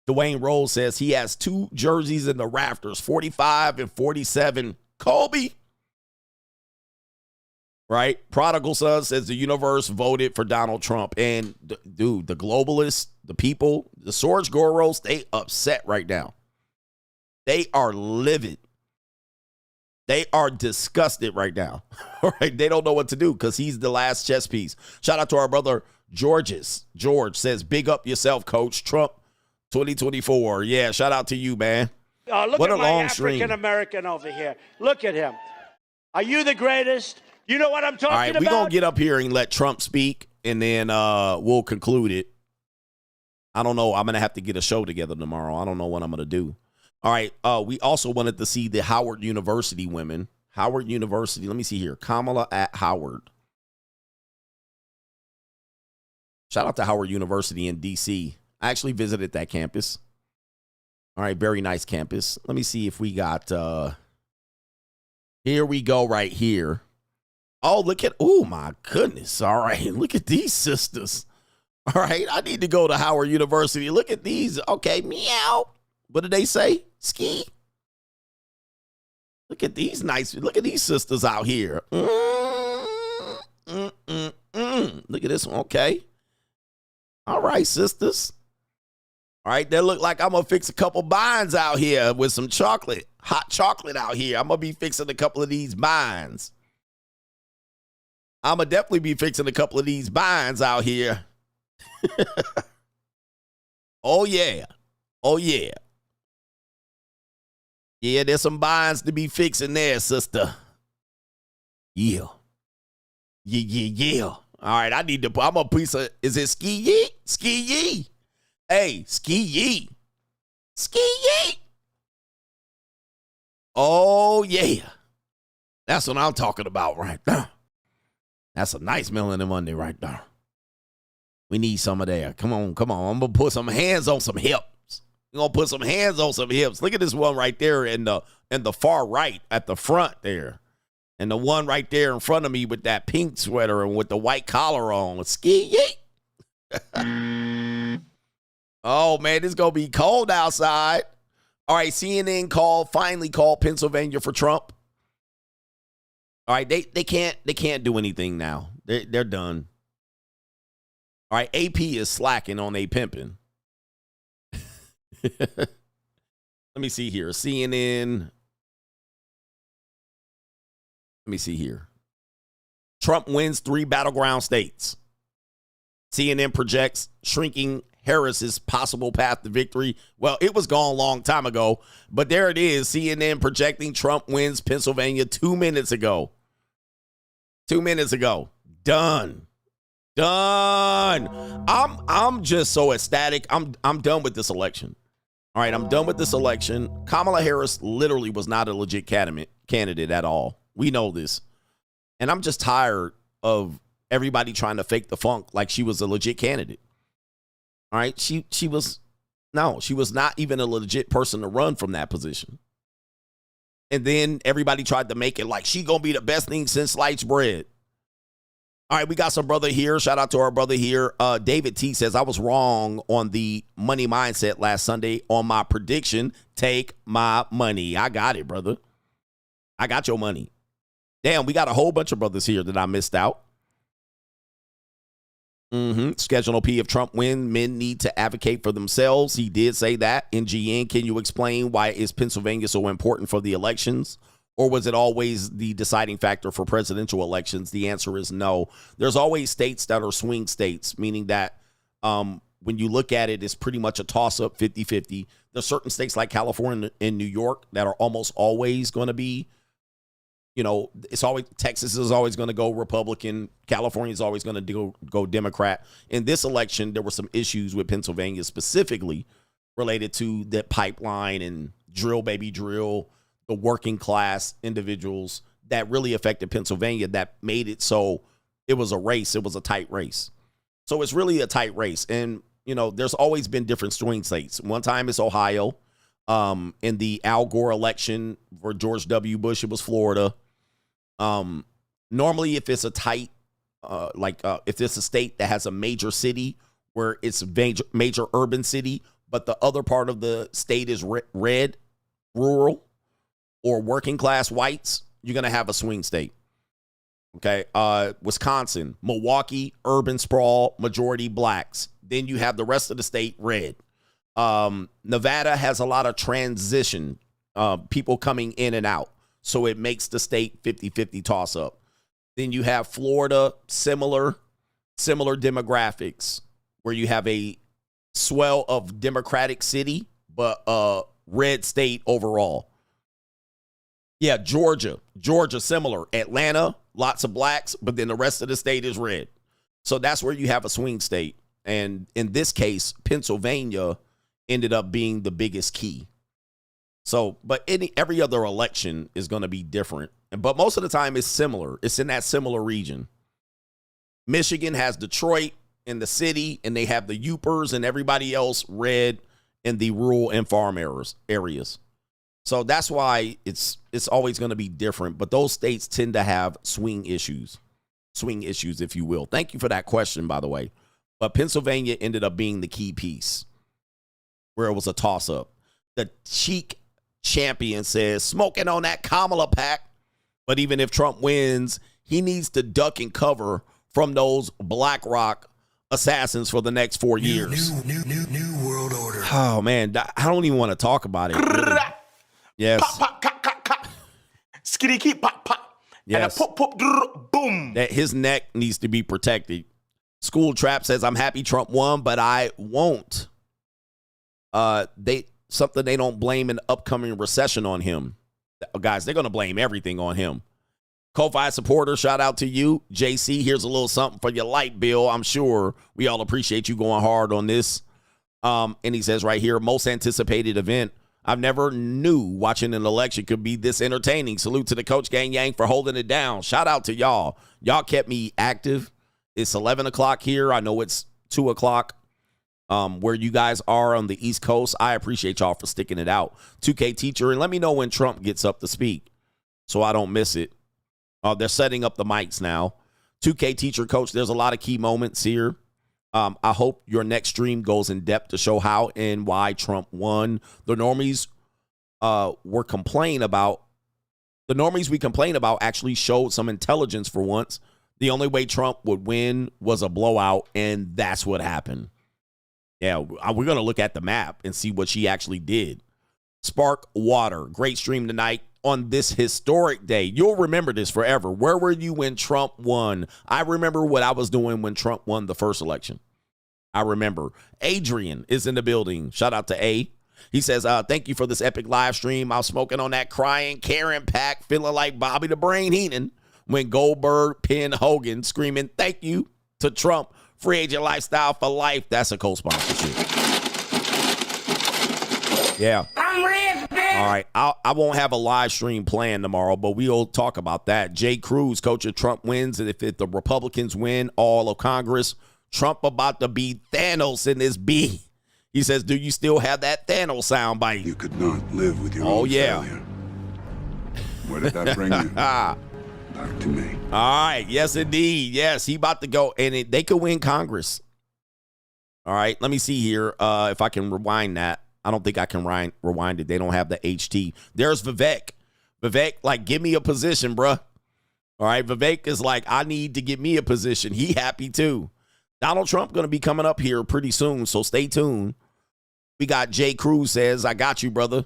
Dwayne Rose says he has 2 jerseys in the rafters, 45 and 47. Kobe. right? Prodigal Son says the universe voted for Donald Trump. And, dude, the globalists, the people, the Soros Goros, they upset right now. They are livid. They are disgusted right now. All right, they don't know what to do because he's the last chess piece. Shout out to our brother Georges. George says, big up yourself, Coach. Trump 2024. Yeah, shout out to you, man. Look what at a my long African American over here. Look at him. Are you the greatest? You know what I'm talking All right, about? we're going to get up here and let Trump speak, and then we'll conclude it. I don't know. I'm going to have to get a show together tomorrow. I don't know what I'm going to do. All right, we also wanted to see the Howard University women. Howard University, let me see here. Kamala at Howard. Shout out to Howard University in D.C. I actually visited that campus. All right, very nice campus. Let me see if we got, here we go right here. Oh, look at, oh my goodness. All right, look at these sisters. All right, I need to go to Howard University. Look at these. Okay, meow. What did they say? Ski. Look at these look at these sisters out here. Look at this one. Okay. All right, sisters. All right, they look like I'm going to fix a couple binds out here with some chocolate, hot chocolate out here. I'm going to be fixing a couple of these binds. I'm going to definitely be fixing a couple of these binds out here. Oh, yeah. Oh, yeah. Yeah, there's some binds to be fixing there, sister. Yeah. Yeah. All right, I'm a piece of, is it ski yee? Ski yee. Hey, ski yee. Ski yee. Oh, yeah. That's what I'm talking about right now. That's a nice Melon and Monday right there. We need some of that. Come on. I'm going to put some hands on some hips. We're going to put some hands on some hips. Look at this one right there in the far right at the front there. And the one right there in front of me with that pink sweater and with the white collar on. Ski. Oh, man, it's going to be cold outside. All right, CNN finally called Pennsylvania for Trump. All right, they can't do anything now. They're done. All right, AP is slacking on a pimping. Let me see here. CNN. Let me see here. Trump wins 3 battleground states. CNN projects shrinking Harris's possible path to victory. Well, it was gone a long time ago, but there it is. CNN projecting Trump wins Pennsylvania 2 minutes ago. 2 minutes ago. Done. I'm just so ecstatic. I'm done with this election. All right, I'm done with this election. Kamala Harris literally was not a legit candidate at all. We know this. And I'm just tired of everybody trying to fake the funk like she was a legit candidate. All right, she was not even a legit person to run from that position. And then everybody tried to make it like she gonna be the best thing since sliced bread. All right, we got some brother here. Shout out to our brother here. David T says, I was wrong on the money mindset last Sunday on my prediction. Take my money. I got it, brother. I got your money. Damn, we got a whole bunch of brothers here that I missed out. Schedule P if Trump wins, men need to advocate for themselves. He did say that. NGN, can you explain why is Pennsylvania so important for the elections? Or was it always the deciding factor for presidential elections? The answer is no. There's always states that are swing states, meaning that when you look at it, it's pretty much a toss-up 50-50. There's certain states like California and New York that are almost always going to be, it's always, Texas is always going to go Republican. California is always going to go Democrat. In this election, there were some issues with Pennsylvania specifically related to the pipeline and drill, baby drill, the working class individuals that really affected Pennsylvania that made it so it was a race. It was a tight race. So it's really a tight race. And, there's always been different swing states. One time it's Ohio. In the Al Gore election for George W. Bush, it was Florida. Normally, if it's a tight, if it's a state that has a major city where it's a major urban city, but the other part of the state is red, rural, or working class whites, you're going to have a swing state. Okay. Wisconsin, Milwaukee, urban sprawl, majority blacks. Then you have the rest of the state red. Nevada has a lot of transition, people coming in and out. So it makes the state 50-50 toss up. Then you have Florida, similar demographics, where you have a swell of Democratic city, but red state overall. Yeah, Georgia, similar. Atlanta, lots of blacks, but then the rest of the state is red. So that's where you have a swing state. And in this case, Pennsylvania ended up being the biggest key. So, but every other election is going to be different. But most of the time it's similar. It's in that similar region. Michigan has Detroit in the city, and they have the Upers and everybody else red in the rural and farm areas. So that's why it's always going to be different. But those states tend to have swing issues, if you will. Thank you for that question, by the way. But Pennsylvania ended up being the key piece where it was a toss-up. The Cheek Champion says, smoking on that Kamala pack. But even if Trump wins, he needs to duck and cover from those BlackRock assassins for the next 4 years. New world order. Oh, man. I don't even want to talk about it. Really. Yes. Pop, pop, cop, cop. Skitty keep pop, pop. Yes. And a pop, pop, boom. That his neck needs to be protected. School Trap says, I'm happy Trump won, but I won't. Something they don't blame an upcoming recession on him. Guys, they're going to blame everything on him. Ko-Fi supporter, shout out to you. JC, here's a little something for your light bill. I'm sure we all appreciate you going hard on this. And he says right here, most anticipated event. I've never knew watching an election could be this entertaining. Salute to the Coach Gang Yang for holding it down. Shout out to y'all. Y'all kept me active. It's 11 o'clock here. I know it's 2 o'clock where you guys are on the East Coast. I appreciate y'all for sticking it out. 2K Teacher, and let me know when Trump gets up to speak so I don't miss it. They're setting up the mics now. 2K Teacher Coach, there's a lot of key moments here. I hope your next stream goes in depth to show how and why Trump won. The normies we complain about actually showed some intelligence for once. The only way Trump would win was a blowout, and that's what happened. Yeah, we're going to look at the map and see what she actually did. Spark Water, great stream tonight on this historic day. You'll remember this forever. Where were you when Trump won? I remember what I was doing when Trump won the first election. I remember. Adrian is in the building. Shout out to A. He says, thank you for this epic live stream. I was smoking on that crying Karen pack, feeling like Bobby the Brain Heenan when Goldberg pinned Hogan, screaming, thank you to Trump. Free agent lifestyle for life. That's a co-sponsorship. Yeah. I'm rich, bitch. All right. I won't have a live stream planned tomorrow, but we'll talk about that. Jay Cruz, coach of Trump wins. And if the Republicans win all of Congress, Trump about to be Thanos in this B. He says, do you still have that Thanos sound bite? You could not live with your own failure. Where did that bring you? Back to me. All right. Yes, indeed. Yes, he about to go. And they could win Congress. All right. Let me see here if I can rewind that. I don't think I can rewind it. They don't have the HT. There's Vivek. Vivek, like, give me a position, bruh. All right. Vivek is like, I need to get me a position. He happy too. Donald Trump going to be coming up here pretty soon, so stay tuned. We got Jay Cruz says, I got you, brother.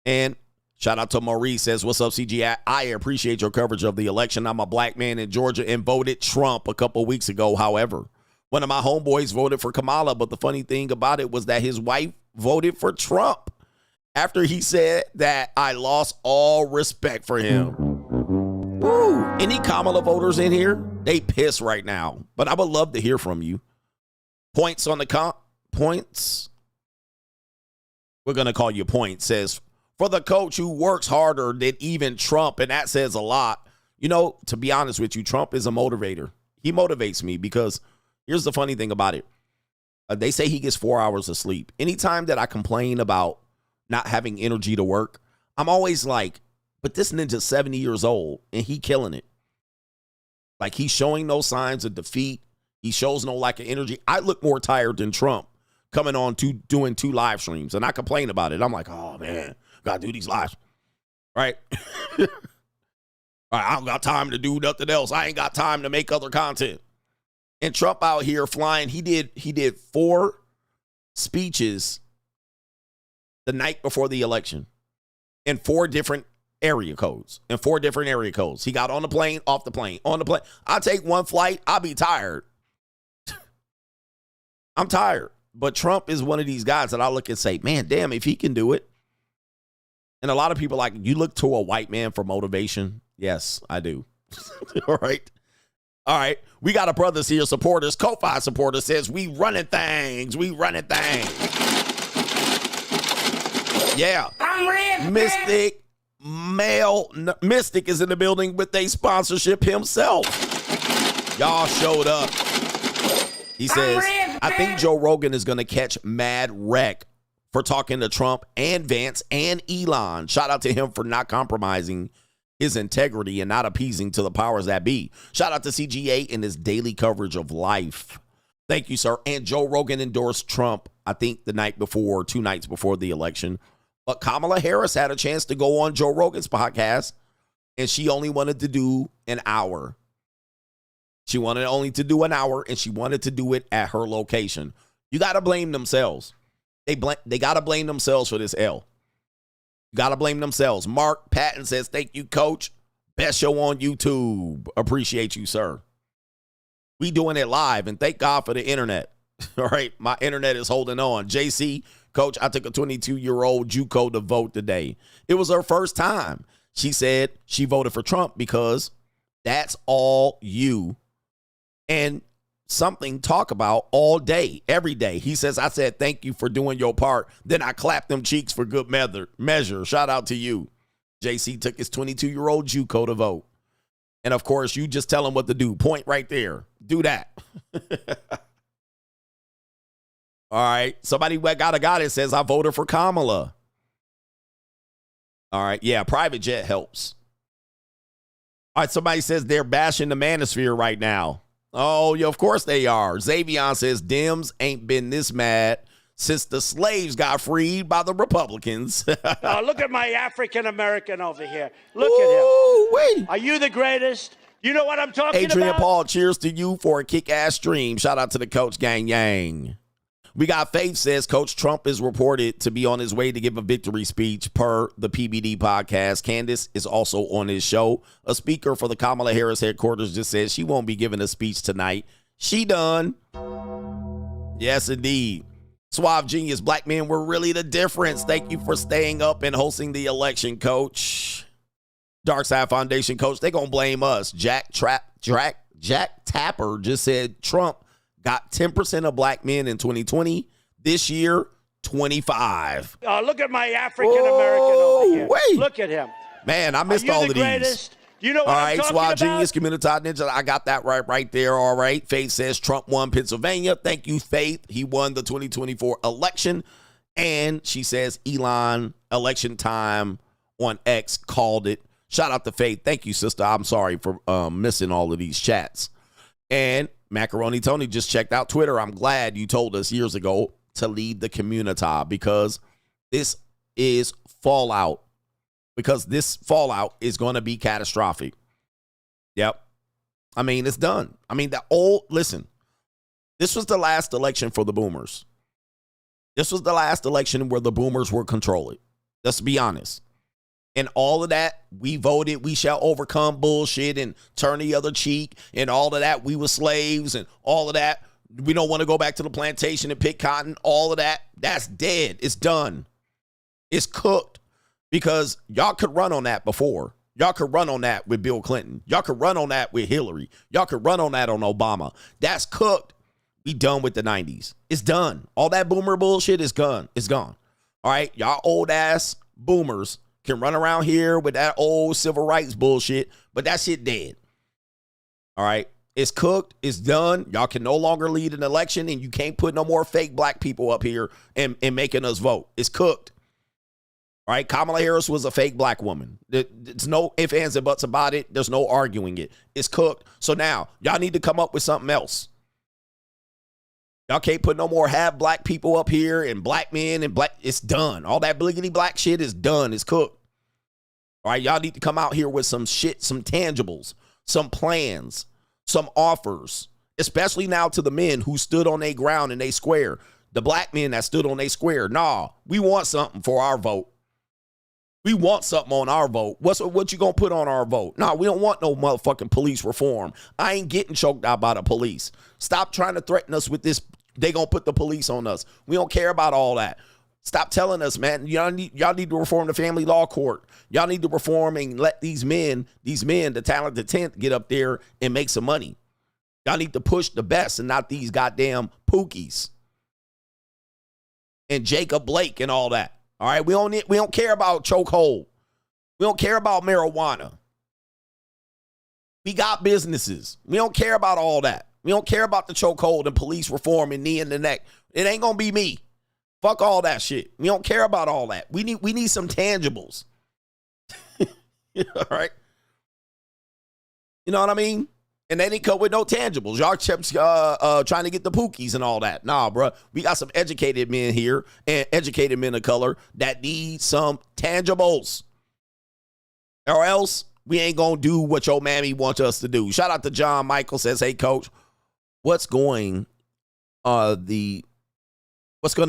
And shout out to Maurice says, what's up, CGA? I appreciate your coverage of the election. I'm a black man in Georgia and voted Trump a couple weeks ago. However, one of my homeboys voted for Kamala, but the funny thing about it was that his wife voted for Trump after he said that I lost all respect for him. Woo. Any Kamala voters in here? They piss right now, but I would love to hear from you. Points on the points. We're going to call you Point. Says, for the coach who works harder than even Trump, and that says a lot. You know, to be honest with you, Trump is a motivator. He motivates me because here's the funny thing about it. They say he gets 4 hours of sleep. Anytime that I complain about not having energy to work, I'm always like, but this ninja's 70 years old and he killing it. Like, he's showing no signs of defeat. He shows no lack of energy. I look more tired than Trump coming on to doing 2 live streams, and I complain about it. I'm like, oh, man, got to do these lives. Right? I don't got time to do nothing else. I ain't got time to make other content. And Trump out here flying. He did 4 speeches the night before the election in 4 different area codes. He got on the plane, off the plane, on the plane. I take one flight, I'll be tired. I'm tired. But Trump is one of these guys that I look and say, man, damn, if he can do it. And a lot of people like, you look to a white man for motivation. Yes, I do. All right. We got a brothers here, supporters. Ko-Fi supporter says, we running things. Yeah. Mystic is in the building with a sponsorship himself. Y'all showed up. He says, I think Joe Rogan is going to catch mad wreck for talking to Trump and Vance and Elon. Shout out to him for not compromising his integrity and not appeasing to the powers that be. Shout out to CGA in his daily coverage of life. Thank you, sir. And Joe Rogan endorsed Trump, I think 2 nights before the election. But Kamala Harris had a chance to go on Joe Rogan's podcast, and she only wanted to do an hour. She wanted only to do an hour, and she wanted to do it at her location. You got to blame themselves. They got to blame themselves for this L. You got to blame themselves. Mark Patton says, thank you, coach. Best show on YouTube. Appreciate you, sir. We doing it live, and thank God for the internet. All right, my internet is holding on. JC, coach, I took a 22-year-old JUCO to vote today. It was her first time. She said she voted for Trump because that's all you and something talk about all day, every day. He says, I said, thank you for doing your part. Then I clapped them cheeks for good measure. Shout out to you. JC took his 22-year-old JUCO to vote. And, of course, you just tell him what to do. Point right there. Do that. All right. Somebody got it says, I voted for Kamala. All right. Yeah, private jet helps. All right. Somebody says they're bashing the manosphere right now. Oh, yeah, of course they are. Xavion says Dems ain't been this mad since the slaves got freed by the Republicans. Oh, look at my African American over here. Look at him. Wait. Are you the greatest? You know what I'm talking Adrian about? Paul, cheers to you for a kick-ass stream. Shout out to the coach gang yang. We got Faith says Coach Trump is reported to be on his way to give a victory speech per the PBD podcast. Candace is also on his show. A speaker for the Kamala Harris headquarters just says she won't be giving a speech tonight. She done. Yes, indeed. Suave Genius, black men were really the difference. Thank you for staying up and hosting the election, coach. Dark Side Foundation, coach, they gonna blame us. Jack Tapper just said Trump got 10% of black men in 2020. This year, 25. Oh, look at my African American over here. Wait. Look at him. Man, I missed all of these. Greatest? You know what all I'm right, talking Suave about? Genius, Community Ninja, I got that right there. All right. Faith says Trump won Pennsylvania. Thank you, Faith. He won the 2024 election. And she says Elon, election time on X, called it. Shout out to Faith. Thank you, sister. I'm sorry for missing all of these chats. And Macaroni Tony just checked out Twitter. I'm glad you told us years ago to leave the community because this is fallout. Because this fallout is going to be catastrophic. Yep. I mean, it's done. I mean, listen, this was the last election for the boomers. This was the last election where the boomers were controlling. Let's be honest. And all of that, we voted, we shall overcome bullshit and turn the other cheek and all of that. We were slaves and all of that. We don't want to go back to the plantation and pick cotton. All of that, that's dead. It's done. It's cooked because y'all could run on that before. Y'all could run on that with Bill Clinton. Y'all could run on that with Hillary. Y'all could run on that on Obama. That's cooked. We done with the 90s. It's done. All that boomer bullshit is gone. It's gone. All right, y'all old ass boomers can run around here with that old civil rights bullshit, but that shit dead. All right. It's cooked. It's done. Y'all can no longer lead an election, and you can't put no more fake black people up here and making us vote. It's cooked. All right. Kamala Harris was a fake black woman. There's no ifs, ands, and buts about it. There's no arguing it. It's cooked. So now y'all need to come up with something else. Y'all can't put no more half black people up here and black men and black. It's done. All that bliggity black shit is done. It's cooked. All right, y'all need to come out here with some shit, some tangibles, some plans, some offers, especially now to the men who stood on their ground and they square. The black men that stood on their square. Nah, we want something for our vote. We want something on our vote. What you gonna put on our vote? Nah, we don't want no motherfucking police reform. I ain't getting choked out by the police. Stop trying to threaten us with this. They gonna put the police on us. We don't care about all that. Stop telling us, man. Y'all need to reform the family law court. Y'all need to reform and let these men, the talented 10th, get up there and make some money. Y'all need to push the best and not these goddamn pookies and Jacob Blake and all that. All right, we don't care about chokehold. We don't care about marijuana. We got businesses. We don't care about all that. We don't care about the chokehold and police reform and knee in the neck. It ain't gonna be me. Fuck all that shit. We don't care about all that. We need some tangibles. All right. You know what I mean? And they didn't come with no tangibles. Y'all kept trying to get the pookies and all that. Nah, bro. We got some educated men here and educated men of color that need some tangibles. Or else we ain't going to do what your mammy wants us to do. Shout out to John Michael says, hey, coach, what's going to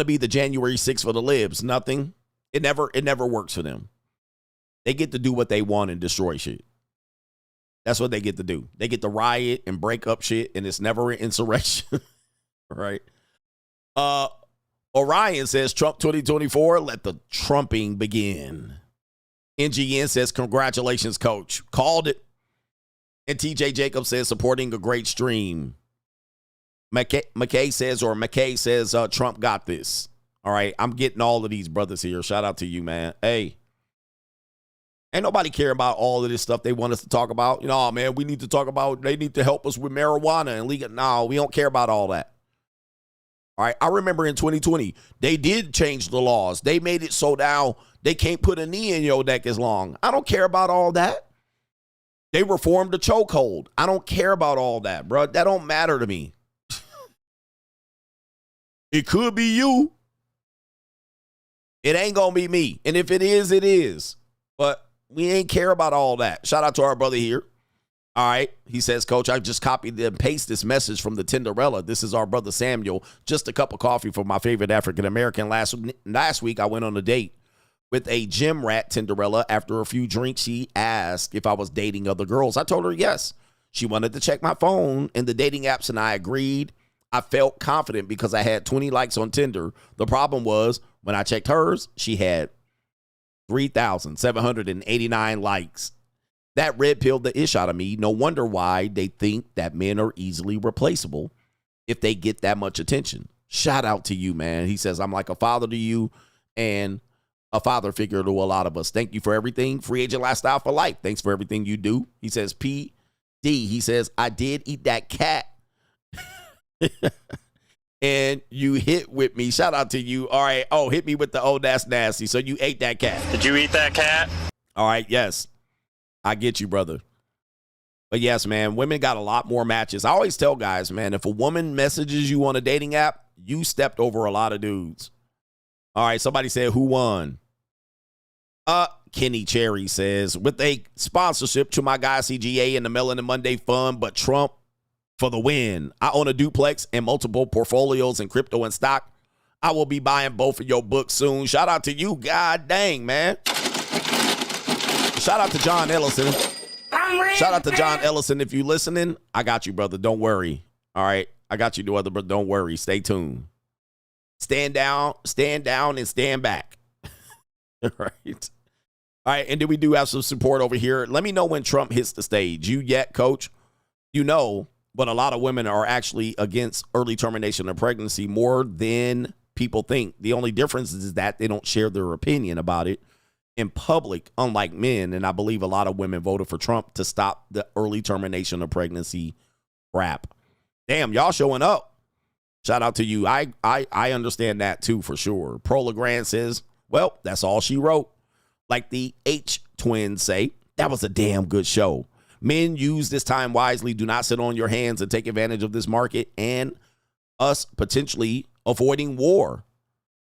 be the January 6th for the libs? Nothing. It never works for them. They get to do what they want and destroy shit. That's what they get to do. They get to riot and break up shit, and it's never an insurrection. Right? Orion says, Trump 2024, let the trumping begin. NGN says, congratulations, coach. Called it. And TJ Jacobs says, supporting a great stream. McKay says, Trump got this. All right, I'm getting all of these brothers here. Shout out to you, man. Hey. Ain't nobody care about all of this stuff they want us to talk about. You know, oh, man, we need to talk about, they need to help us with marijuana and legal. No, we don't care about all that. All right. I remember in 2020, they did change the laws. They made it so now they can't put a knee in your neck as long. I don't care about all that. They reformed the chokehold. I don't care about all that, bro. That don't matter to me. It could be you. It ain't going to be me. And if it is, it is. But we ain't care about all that. Shout out to our brother here. All right. He says, Coach, I just copied and pasted this message from the Tinderella. This is our brother Samuel. Just a cup of coffee for my favorite African-American. Last week, I went on a date with a gym rat Tinderella. After a few drinks, she asked if I was dating other girls. I told her yes. She wanted to check my phone and the dating apps, and I agreed. I felt confident because I had 20 likes on Tinder. The problem was when I checked hers, she had 3,789 likes. That red pilled the ish out of me. No wonder why they think that men are easily replaceable if they get that much attention. Shout out to you, man. He says, I'm like a father to you and a father figure to a lot of us. Thank you for everything. Free agent lifestyle for life. Thanks for everything you do. He says, PD. He says, I did eat that cat. And you hit with me. Shout out to you. All right. Oh, hit me with the, oh, that's nasty. So you ate that cat. Did you eat that cat? All right. Yes. I get you, brother. But yes, man, women got a lot more matches. I always tell guys, man, if a woman messages you on a dating app, you stepped over a lot of dudes. All right. Somebody said, who won? Kenny Cherry says, with a sponsorship to my guy CGA and the Melanin Monday Fund, but Trump for the win. I own a duplex and multiple portfolios in crypto and stock. I will be buying both of your books soon. Shout out to you. God dang, man. Shout out to John Ellison. Shout out to John Ellison. If you listening, I got you, brother. Don't worry. All right. I got you, brother, but don't worry. Stay tuned. Stand down, and stand back. All right. All right. And then we do have some support over here. Let me know when Trump hits the stage. You yet, coach? You know, but a lot of women are actually against early termination of pregnancy more than people think. The only difference is that they don't share their opinion about it in public, unlike men. And I believe a lot of women voted for Trump to stop the early termination of pregnancy crap. Damn, y'all showing up. Shout out to you. I understand that too, for sure. Pro Legrand says, well, that's all she wrote. Like the H twins say, that was a damn good show. Men, use this time wisely. Do not sit on your hands and take advantage of this market and us potentially avoiding war.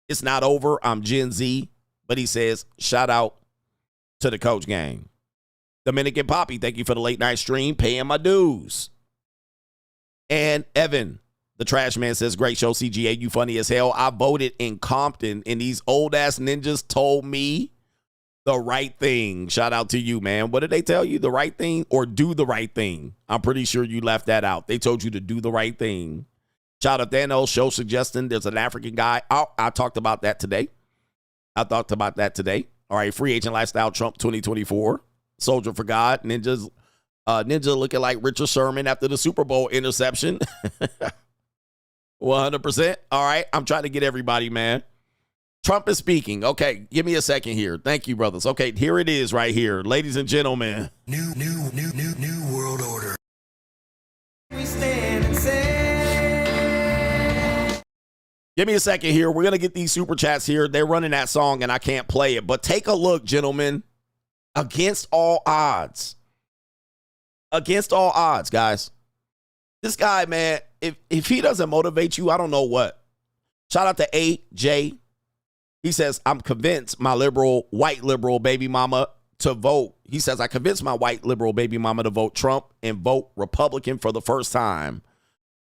It's not over. I'm Gen Z. But he says, shout out to the Coach Gang. Dominican Poppy, thank you for the late night stream, paying my dues. And Evan, the trash man, says, great show, CGA, you funny as hell. I voted in Compton, and these old-ass ninjas told me the right thing. Shout out to you, man. What did they tell you? The right thing or do the right thing? I'm pretty sure you left that out. They told you to do the right thing. Shout out Thanos, show suggesting there's an African guy. Oh, I talked about that today. All right, free agent lifestyle, Trump 2024. Soldier for God, ninja looking like Richard Sherman after the Super Bowl interception. 100%. All right, I'm trying to get everybody, man. Trump is speaking. Okay, give me a second here. Thank you, brothers. Okay, here it is right here. Ladies and gentlemen. New world order. We stand and say. Give me a second here. We're going to get these super chats here. They're running that song and I can't play it. But take a look, gentlemen. Against all odds. Against all odds, guys. This guy, man, if he doesn't motivate you, I don't know what. Shout out to AJ. He says, I'm convinced my white liberal baby mama to vote. He says, I convinced my white liberal baby mama to vote Trump and vote Republican for the first time.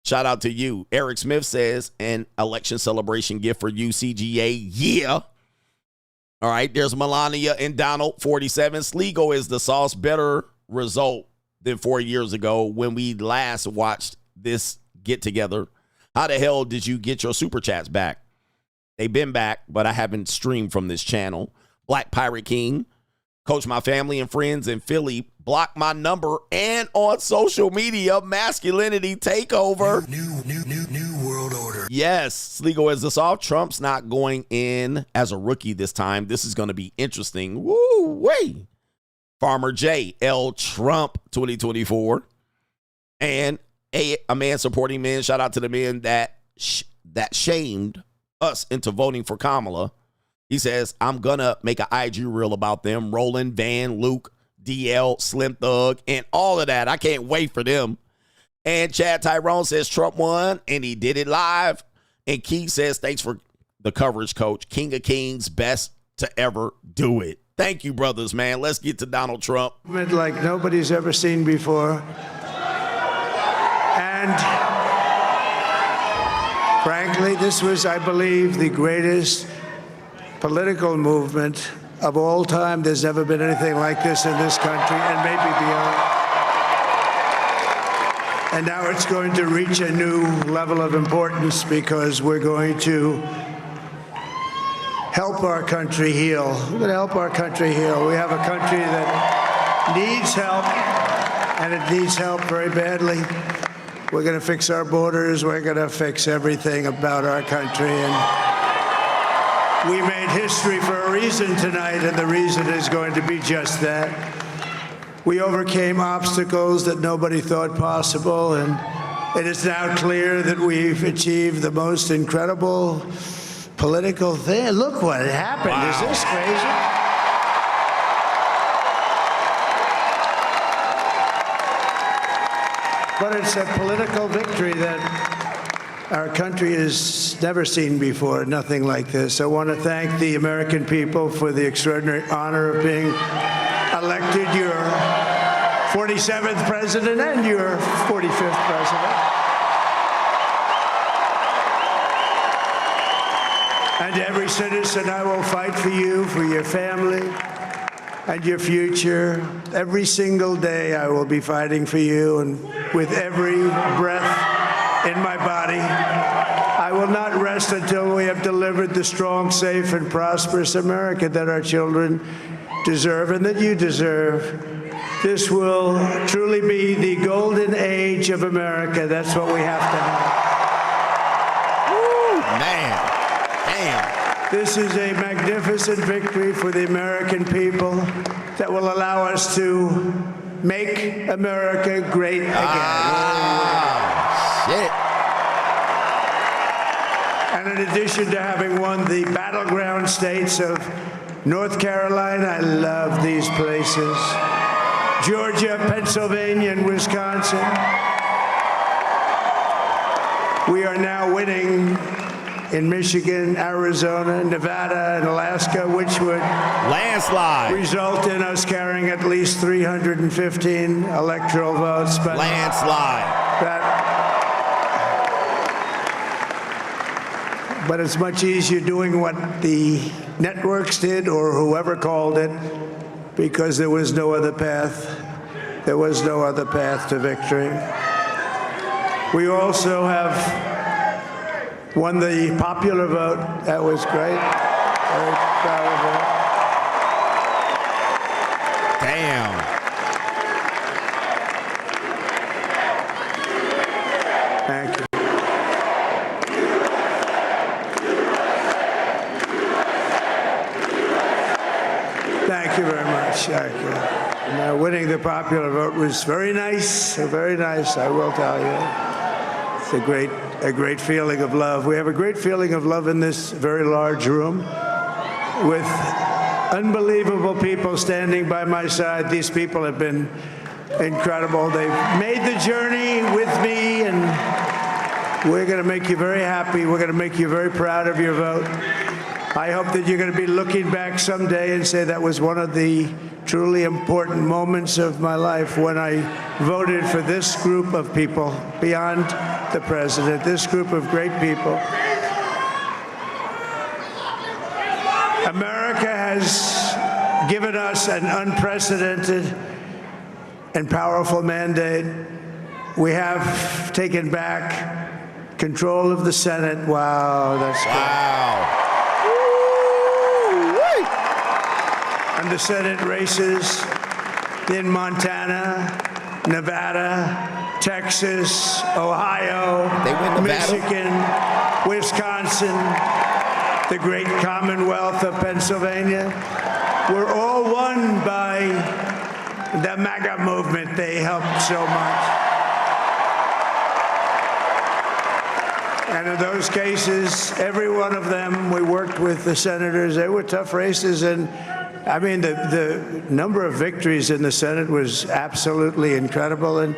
Shout out to you. Eric Smith says, an election celebration gift for you, CGA. Yeah. All right, there's Melania and Donald, 47. Sligo is the sauce. Better result than 4 years ago when we last watched this get together. How the hell did you get your super chats back? They've been back, but I haven't streamed from this channel. Black Pirate King, coach my family and friends in Philly, block my number, and on social media, masculinity takeover. New world order. Yes, Sligo is this off. Trump's not going in as a rookie this time. This is going to be interesting. Woo-wee. Farmer J, L Trump 2024. And a man supporting men. Shout out to the men that shamed us into voting for Kamala. He says, I'm going to make an IG reel about them. Roland, Van, Luke, DL, Slim Thug, and all of that. I can't wait for them. And Chad Tyrone says Trump won, and he did it live. And Keith says, thanks for the coverage, Coach. King of Kings, best to ever do it. Thank you, brothers, man. Let's get to Donald Trump. Like nobody's ever seen before. And frankly, this was, I believe, the greatest political movement of all time. There's never been anything like this in this country, and maybe beyond. And now it's going to reach a new level of importance because we're going to help our country heal. We're going to help our country heal. We have a country that needs help, and it needs help very badly. We're going to fix our borders. We're going to fix everything about our country. And we made history for a reason tonight, and the reason is going to be just that. We overcame obstacles that nobody thought possible, and it is now clear that we've achieved the most incredible political thing. Look what happened. Wow. Is this crazy? But it's a political victory that our country has never seen before, nothing like this. I want to thank the American people for the extraordinary honor of being elected your 47th president and your 45th president. And every citizen, I will fight for you, for your family, and your future. Every single day I will be fighting for you, and with every breath in my body, I will not rest until we have delivered the strong, safe, and prosperous America that our children deserve and that you deserve. This will truly be the golden age of America. That's what we have to have. Woo, man. Damn. This is a magnificent victory for the American people that will allow us to make America great again. Shit. And in addition to having won the battleground states of North Carolina, I love these places, Georgia, Pennsylvania, and Wisconsin, we are now winning in Michigan, Arizona, Nevada, and Alaska, which would landslide result in us carrying at least 315 electoral votes. But But it's much easier doing what the networks did or whoever called it, because there was no other path. There was no other path to victory. We also have won the popular vote. That was great. Very proud of it. Damn. Thank you. Thank you very much. Thank you. And, winning the popular vote was very nice, I will tell you. It's a great feeling of love. We have a great feeling of love in this very large room with unbelievable people standing by my side. These people have been incredible. They've made the journey with me, and we're going to make you very happy. We're going to make you very proud of your vote. I hope that you're going to be looking back someday and say that was one of the truly important moments of my life when I voted for this group of people beyond the president, this group of great people. America has given us an unprecedented and powerful mandate. We have taken back control of the Senate. Wow, that's wow. And the Senate races in Montana, Nevada, Texas, Ohio, Michigan, Wisconsin, the great Commonwealth of Pennsylvania, were all won by the MAGA movement. They helped so much. And in those cases, every one of them, we worked with the senators. They were tough races, and I mean, the number of victories in the Senate was absolutely incredible. And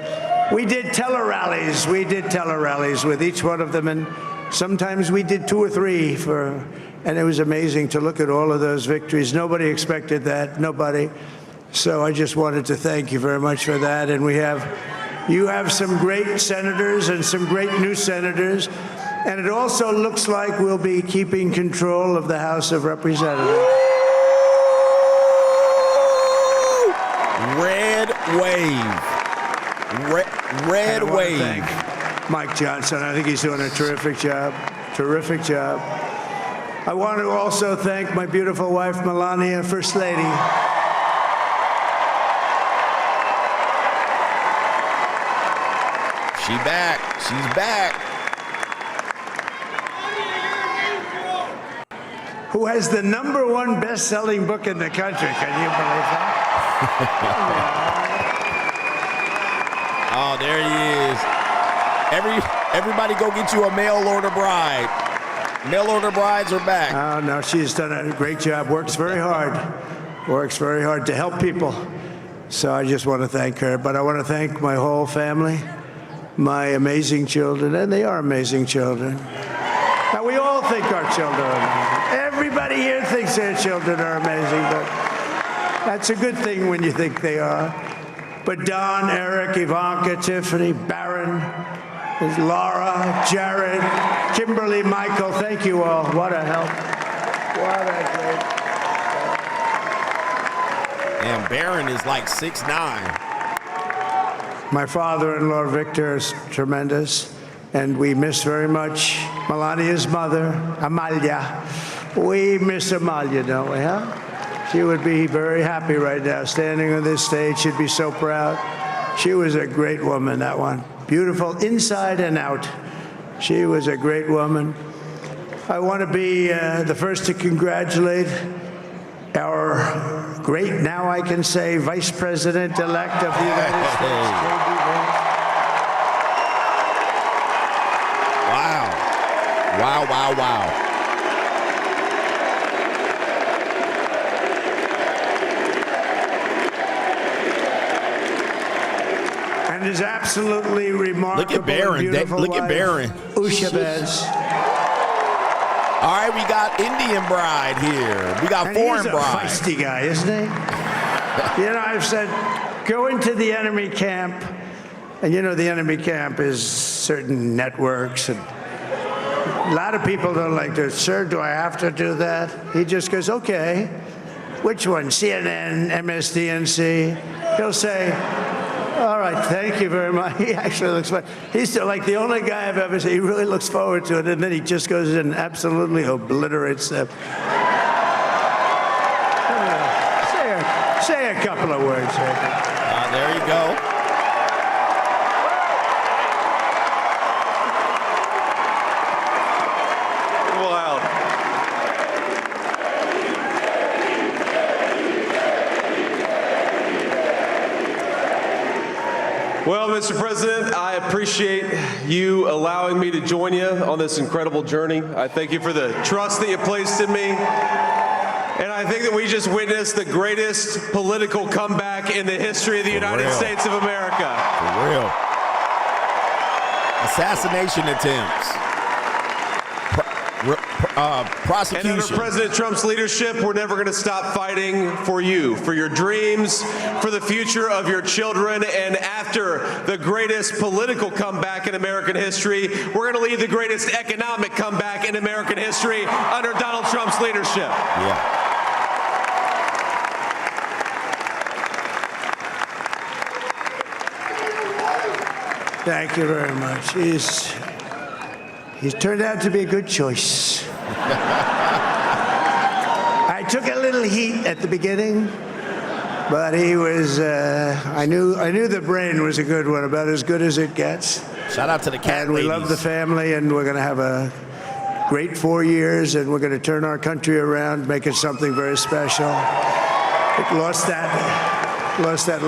we did tele-rallies. We did tele-rallies with each one of them. And sometimes we did 2 or 3 and it was amazing to look at all of those victories. Nobody expected that, nobody. So I just wanted to thank you very much for that. And you have some great senators and some great new senators. And it also looks like we'll be keeping control of the House of Representatives. Red wave. Red wave. Mike Johnson, I think he's doing a terrific job. Terrific job. I want to also thank my beautiful wife, Melania, First Lady. She's back. She's back. Who has the #1 best-selling book in the country. Can you believe that? Oh, there he is. Everybody go get you a mail order bride. Mail order brides are back. Oh, no, she's done a great job. Works very hard. Works very hard to help people. So I just want to thank her. But I want to thank my whole family, my amazing children, and they are amazing children. Now, we all think our children are amazing. Everybody here thinks their children are amazing, but that's a good thing when you think they are. But Don, Eric, Ivanka, Tiffany, Barron, Laura, Jared, Kimberly, Michael, thank you all. What a help. What a great. And Barron is like 6'9". My father-in-law, Victor, is tremendous. And we miss very much Melania's mother, Amalia. We miss Amalia, don't we, huh? She would be very happy right now, standing on this stage. She'd be so proud. She was a great woman, that one. Beautiful inside and out. She was a great woman. I want to be the first to congratulate our great, now I can say, Vice President-elect of the United States, J.D. Vance. Wow, wow, wow. And his absolutely remarkable, look at Barron. beautiful Look at wife, Barron. Usha Bez. All right, we got Indian bride here. We got foreign bride. He's a feisty guy, isn't he? I've said, go into the enemy camp. And the enemy camp is certain networks. And a lot of people don't like to, sir, do I have to do that? He just goes, okay. Which one? CNN, MSDNC? He'll say, all right, thank you very much. He actually looks fine. He's like the only guy I've ever seen. He really looks forward to it, and then he just goes in and absolutely obliterates them. Say a couple of words. There you go. Well, Mr. President, I appreciate you allowing me to join you on this incredible journey. I thank you for the trust that you placed in me. And I think that we just witnessed the greatest political comeback in the history of the United States of America. For real. Assassination attempts. Prosecution. And under President Trump's leadership, we're never going to stop fighting for you, for your dreams, for the future of your children. And after the greatest political comeback in American history, we're going to lead the greatest economic comeback in American history under Donald Trump's leadership. Yeah. Thank you very much. He's turned out to be a good choice. I took a little heat at the beginning, but he was. I knew the brain was a good one, about as good as it gets. Shout out to the cat And we love the family, and we're going to have a great 4 years, and we're going to turn our country around, make it something very special. It lost that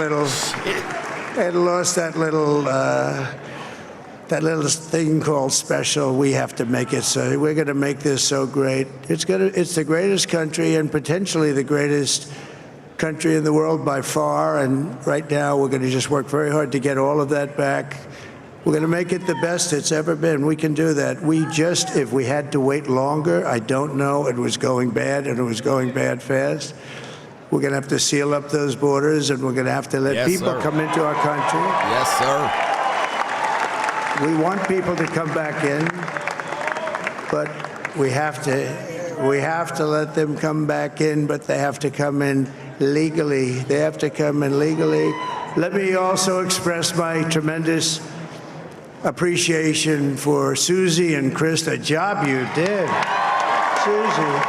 little thing called special. We have to make it so. We're going to make this so great. It's the greatest country and potentially the greatest country in the world by far. And right now we're going to just work very hard to get all of that back. We're going to make it the best it's ever been. We can do that. If we had to wait longer, I don't know. It was going bad, and it was going bad fast. We're going to have to seal up those borders, and we're going to have to let people come into our country. Yes, sir. We want people to come back in, but we have to let them come back in, but they have to come in legally. They have to come in legally. Let me also express my tremendous appreciation for Susie and Chris, the job you did. Susie,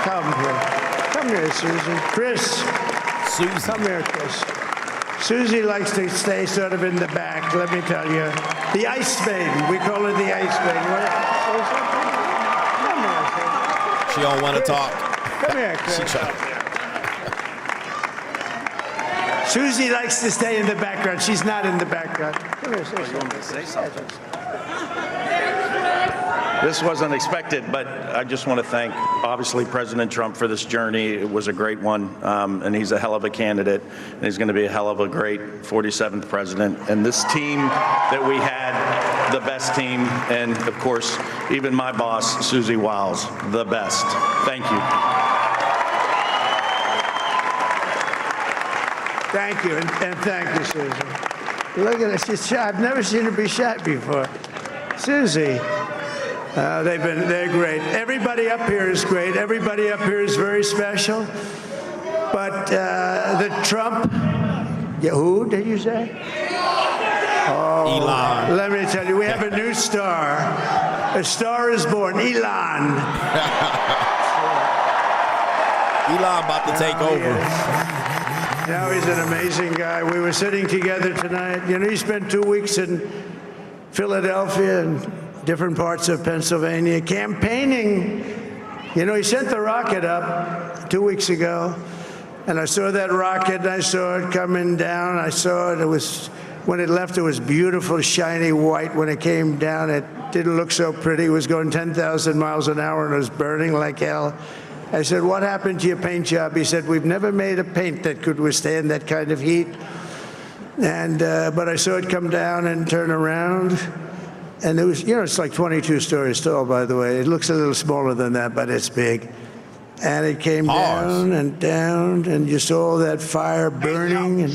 come here. Come here, Susie. Chris. Susie. Come here, Chris. Susie likes to stay sort of in the back, let me tell you. The Ice Maiden. We call her the Ice Maiden. Come here, Susie. She don't want to talk. Come here, Chris. Susie likes to stay in the background. She's not in the background. Come here, Susie. You want me to say something? This wasn't expected, but I just want to thank, obviously, President Trump for this journey. It was a great one, and he's a hell of a candidate, and he's going to be a hell of a great 47th president. And this team that we had, the best team, and, of course, even my boss, Susie Wiles, the best. Thank you. Thank you, and thank you, Susie. Look at her. She's shy. I've never seen her be shy before. Susie. They're great. Everybody up here is great. Everybody up here is very special. But the Trump, who did you say? Oh, Elon. Let me tell you, we have a new star. A star is born, Elon. Elon about to take over. Now he's an amazing guy. We were sitting together tonight. He spent 2 weeks in Philadelphia and different parts of Pennsylvania, campaigning. He sent the rocket up 2 weeks ago, and I saw that rocket, and I saw it coming down. I saw it. When it left, it was beautiful, shiny white. When it came down, it didn't look so pretty. It was going 10,000 miles an hour, and it was burning like hell. I said, what happened to your paint job? He said, we've never made a paint that could withstand that kind of heat. And but I saw it come down and turn around. And it was, it's like 22 stories tall, by the way. It looks a little smaller than that, but it's big. And it came down and down, and you saw all that fire burning. And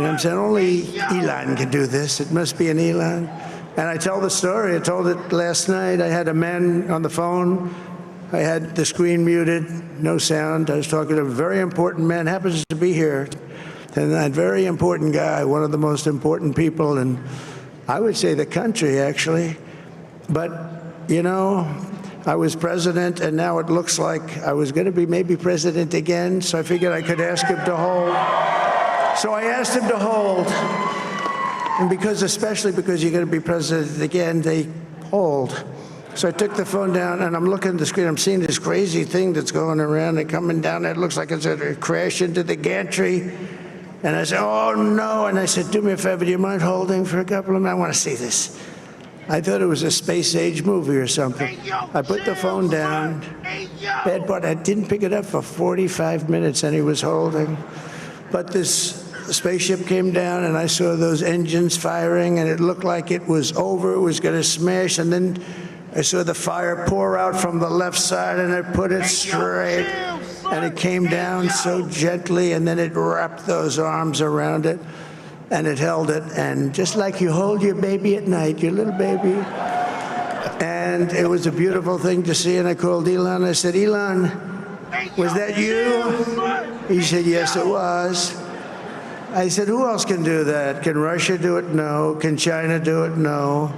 I'm saying, only Elon can do this. It must be an Elon. And I tell the story. I told it last night. I had a man on the phone. I had the screen muted, no sound. I was talking to a very important man, happens to be here. And that very important guy, one of the most important people in, I would say, the country, actually. But, I was president, and now it looks like I was going to be maybe president again, so I figured I could ask him to hold. So I asked him to hold. And especially because you're going to be president again, they hold. So I took the phone down, and I'm looking at the screen. I'm seeing this crazy thing that's going around and coming down. It looks like it's going to crash into the gantry. And I said, oh, no. And I said, do me a favor. Do you mind holding for a couple of minutes? I want to see this. I thought it was a space-age movie or something. I put the phone down. Bad part, I didn't pick it up for 45 minutes, and he was holding. But this spaceship came down, and I saw those engines firing, and it looked like it was over. It was going to smash, and then I saw the fire pour out from the left side, and I put it straight, and it came down so gently, and then it wrapped those arms around it, and it held it, and just like you hold your baby at night, your little baby. And it was a beautiful thing to see, and I called Elon. I said, Elon, was that you? He said, yes, it was. I said, who else can do that? Can Russia do it? No. Can China do it? No.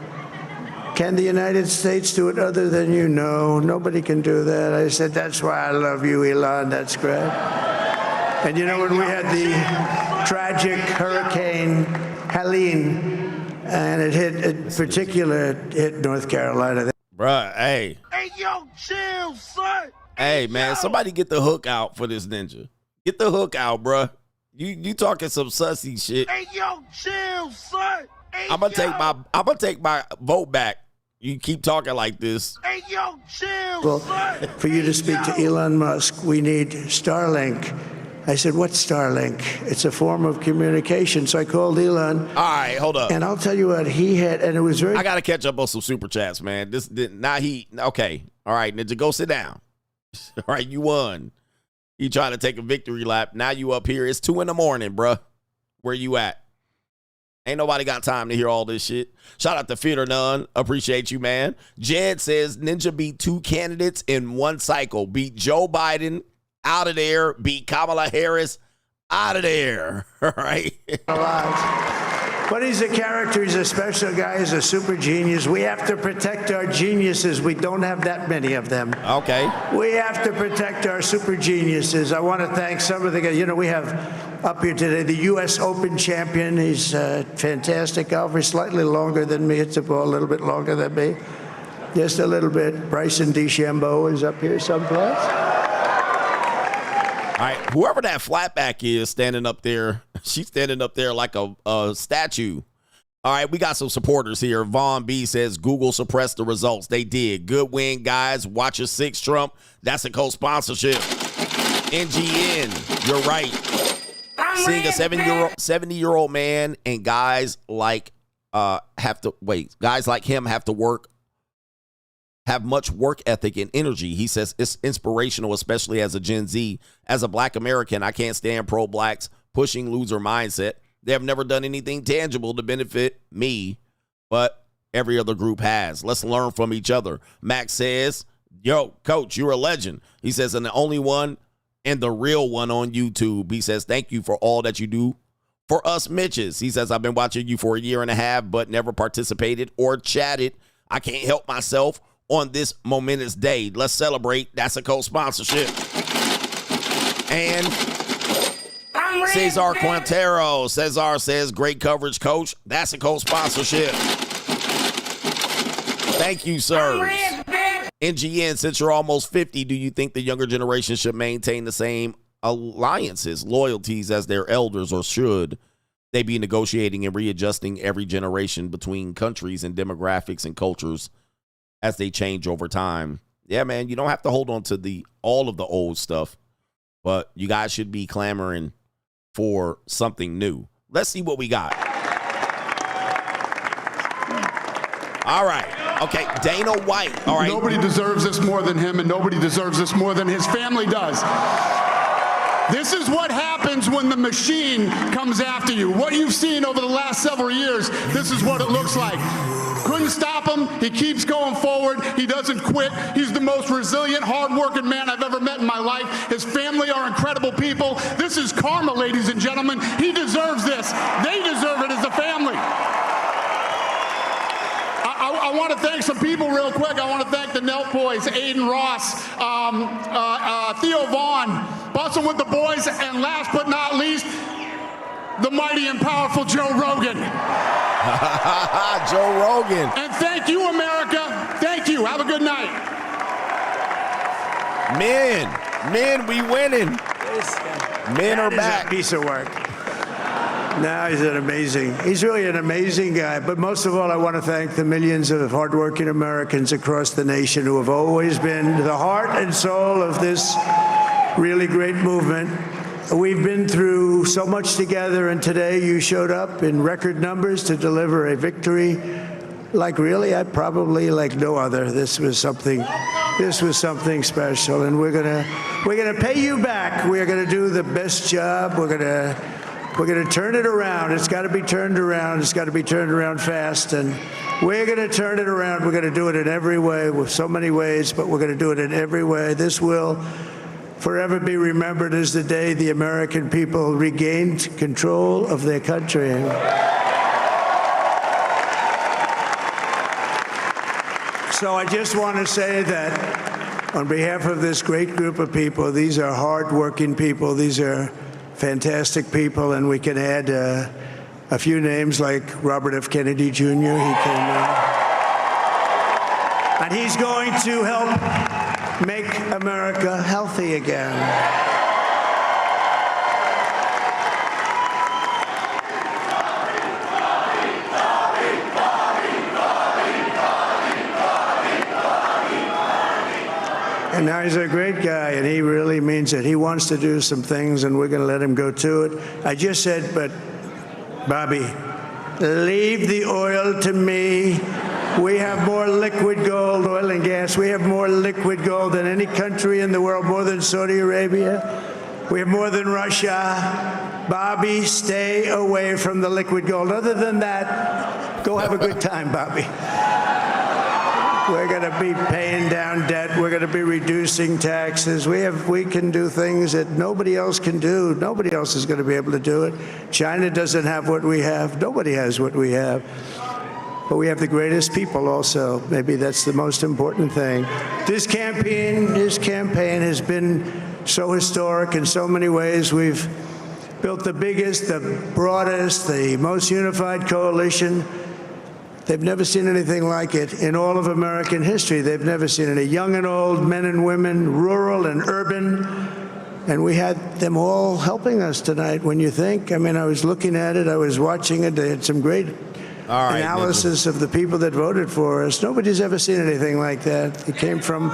Can the United States do it other than you? No, nobody can do that. I said, that's why I love you, Elon. That's great. And when we had the tragic Hurricane Helene, and it hit North Carolina. Bruh, hey. Hey, yo, chill, son. Hey, man, somebody get the hook out for this ninja. Get the hook out, bruh. You talking some sussy shit. Hey, yo, chill, son. Hey, I'm gonna take my vote back. You keep talking like this. Hey, yo, chill, Well, son. for you to speak to Elon Musk, we need Starlink. I said, what's Starlink? It's a form of communication. So I called Elon. All right, hold up. And I'll tell you what he had, and it was very. I got to catch up on some super chats, man. Okay. All right, Ninja, go sit down. All right, you won. You trying to take a victory lap. Now you up here. It's 2 a.m, bruh. Where you at? Ain't nobody got time to hear all this shit. Shout out to Fear None. Appreciate you, man. Jed says Ninja beat 2 candidates in one cycle. Beat Joe Biden, out of there. Beat Kamala Harris, out of there. All right. But he's a character. He's a special guy. He's a super genius. We have to protect our geniuses. We don't have that many of them. Okay. We have to protect our super geniuses. I want to thank some of the guys. We have up here today the U.S. Open champion. He's a fantastic golfer. Slightly longer than me. Hits the ball a little bit longer than me. Just a little bit. Bryson DeChambeau is up here someplace. All right, whoever that flatback is standing up there, she's standing up there like a statue. All right, we got some supporters here. Vaughn B says Google suppressed the results. They did. Good win, guys. Watch your 6 Trump. That's a co-sponsorship. NGN, you're right. Seeing a 70-year-old man and guys like him have to work. Have much work ethic and energy. He says it's inspirational, especially as a Gen Z. As a Black American, I can't stand pro-Blacks pushing loser mindset. They have never done anything tangible to benefit me, but every other group has. Let's learn from each other. Max says, yo, coach, you're a legend. He says, and the only one and the real one on YouTube. He says, thank you for all that you do for us Mitches. He says, I've been watching you for a year and a half, but never participated or chatted. I can't help myself on this momentous day. Let's celebrate. That's a co-sponsorship. And Cesar Quintero. Cesar says, great coverage, coach. That's a co-sponsorship. Thank you, sir. NGN, since you're almost 50, do you think the younger generation should maintain the same alliances, loyalties as their elders, or should they be negotiating and readjusting every generation between countries and demographics and cultures as they change over time? Yeah, man, you don't have to hold on to all of the old stuff, but you guys should be clamoring for something new. Let's see what we got. All right. Okay, Dana White. All right. Nobody deserves this more than him, and nobody deserves this more than his family does. This is what happens when the machine comes after you. What you've seen over the last several years, this is what it looks like. Couldn't stop him. He keeps going forward. He doesn't quit. He's the most resilient, hard-working man I've ever met in my life. His family are incredible people. This is karma, ladies and gentlemen. He deserves this. They deserve it as a family. I want to thank some people real quick. I want to thank the Nelk Boys, Aiden Ross, Theo Vaughn, Bustin' with the Boys, and last but not least, the mighty and powerful Joe Rogan. Joe Rogan. And thank you, America. Thank you. Have a good night. Men, we winning. Men are back. A piece of work. Now he's really an amazing guy. But most of all, I want to thank the millions of hardworking Americans across the nation who have always been the heart and soul of this really great movement. We've been through so much together, and today you showed up in record numbers to deliver a victory like probably like no other. This was something special, and we're gonna pay you back. We're gonna do the best job. We're gonna turn it around. It's got to be turned around. It's got to be turned around fast, and we're gonna turn it around. We're gonna do it in every way, with so many ways, but we're gonna do it in every way. This will forever be remembered as the day the American people regained control of their country. So I just want to say that on behalf of this great group of people, these are hard-working people. These are fantastic people, and we can add a few names like Robert F. Kennedy Jr. He came in. And he's going to help make America healthy again. And now he's a great guy, and he really means it. He wants to do some things, and we're going to let him go to it. I just said, but Bobby, leave the oil to me. We have more liquid gold, oil and gas. We have more liquid gold than any country in the world, more than Saudi Arabia. We have more than Russia. Bobby, stay away from the liquid gold. Other than that, go have a good time, Bobby. We're going to be paying down debt. We're going to be reducing taxes. We can do things that nobody else can do. Nobody else is going to be able to do it. China doesn't have what we have. Nobody has what we have. But we have the greatest people also. Maybe that's the most important thing. This campaign has been so historic in so many ways. We've built the biggest, the broadest, the most unified coalition. They've never seen anything like it in all of American history. They've never seen it. Young and old, men and women, rural and urban. And we had them all helping us tonight. When you think, I mean, I was looking at it, I was watching it. They had some great analysis of the people that voted for us. Nobody's ever seen anything like that. It came from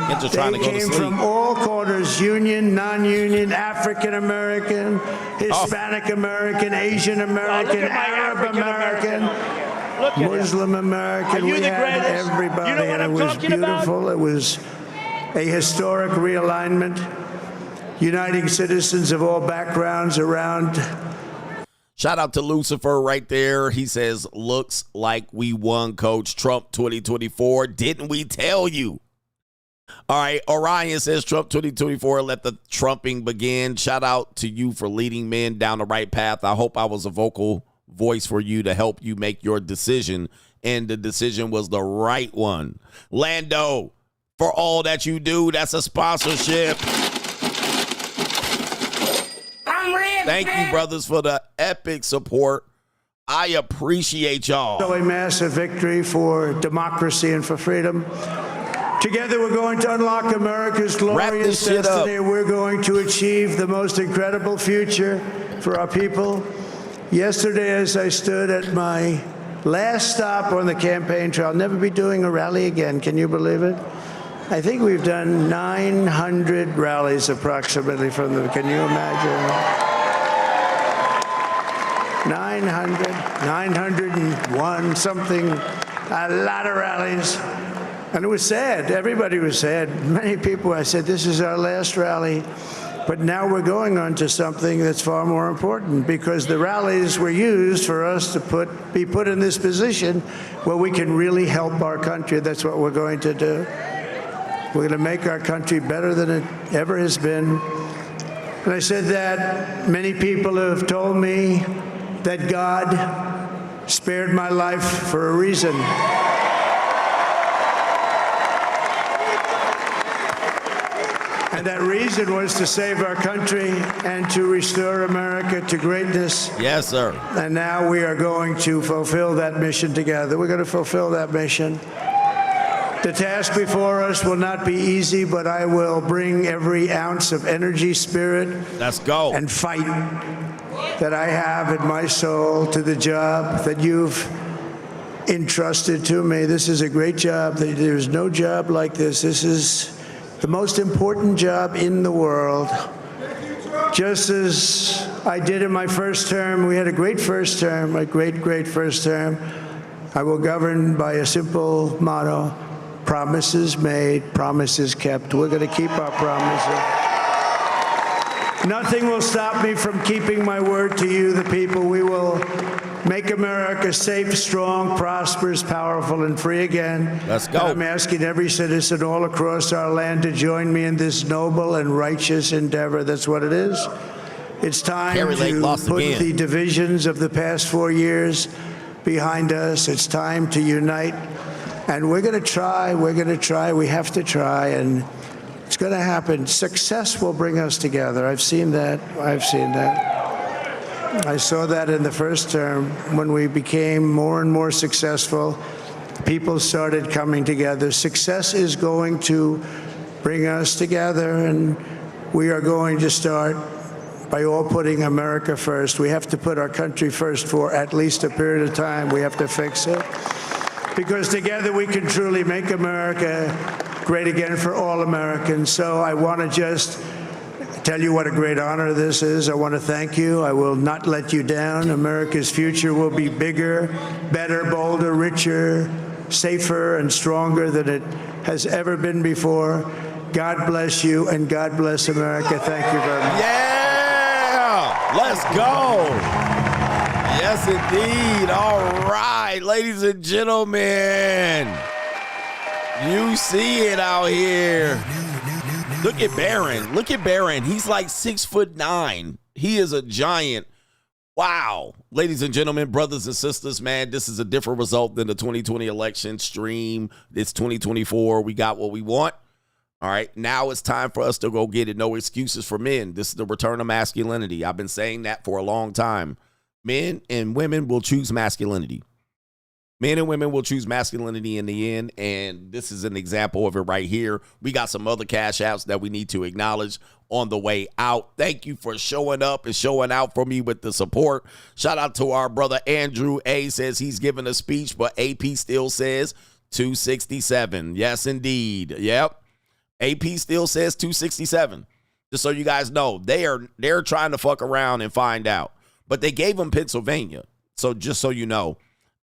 all corners, union, non-union, African American, Hispanic American, Asian American, Arab American. Muslim American, we had everybody, and it was beautiful. It was a historic realignment, uniting citizens of all backgrounds around. Shout out to Lucifer right there. He says, looks like we won, Coach. Trump 2024. Didn't we tell you? All right, Orion says Trump 2024, let the trumping begin. Shout out to you for leading men down the right path. I hope I was a vocal voice for you to help you make your decision, and the decision was the right one. Lando, for all that you do, that's a sponsorship. Thank you, brothers, for the epic support. I appreciate y'all. So a massive victory for democracy and for freedom. Together, we're going to unlock America's glorious destiny. We're going to achieve the most incredible future for our people. Yesterday, as I stood at my last stop on the campaign trail, I'll never be doing a rally again. Can you believe it? I think we've done 900 rallies approximately from them. Can you imagine? 901, something A lot of rallies. And it was sad. Everybody was sad. Many people, I said, this is our last rally. But now we're going on to something that's far more important, because the rallies were used for us to be put in this position where we can really help our country. That's what we're going to do. We're going to make our country better than it ever has been. And I said that many people have told me that God spared my life for a reason. And that reason was to save our country and to restore America to greatness. Yes, sir. And now we are going to fulfill that mission together. We're going to fulfill that mission. The task before us will not be easy, but I will bring every ounce of energy, spirit, let's go, and fight that I have in my soul to the job that you've entrusted to me. This is a great job. There's no job like this. This is the most important job in the world. Just as I did in my first term, we had a great first term, a great first term. I will govern by a simple motto: promises made, promises kept. We're going to keep our promises. Nothing will stop me from keeping my word to you, the people. We will make America safe, strong, prosperous, powerful, and free again. Let's go. And I'm asking every citizen all across our land to join me in this noble and righteous endeavor. That's what it is. It's time to put the divisions of the past 4 years behind us. It's time to unite. And we're going to try. We're going to try. We have to try. And it's going to happen. Success will bring us together. I've seen that. I've seen that. I saw that in the first term. When we became more and more successful, people started coming together. Success is going to bring us together, and we are going to start by all putting America first. We have to put our country first for at least a period of time. We have to fix it. Because together we can truly make America great again for all Americans. So I want to just tell you what a great honor this is. I want to thank you. I will not let you down. America's future will be bigger, better, bolder, richer, safer, and stronger than it has ever been before. God bless you, and God bless America. Thank you very much. Yeah! Let's go! Yes, indeed. All right, ladies and gentlemen. You see it out here. Look at Barron. Look at Barron. He's like 6'9". He is a giant. Wow. Ladies and gentlemen, brothers and sisters, man, this is a different result than the 2020 election stream. It's 2024. We got what we want. All right. Now it's time for us to go get it. No excuses for men. This is the return of masculinity. I've been saying that for a long time. Men and women will choose masculinity. Men and women will choose masculinity in the end, and this is an example of it right here. We got some other cash apps that we need to acknowledge on the way out. Thank you for showing up and showing out for me with the support. Shout out to our brother Andrew A. Says he's giving a speech, but AP still says 267. Yes, indeed. Yep. AP still says 267. Just so you guys know, they're trying to fuck around and find out. But they gave him Pennsylvania, so just so you know.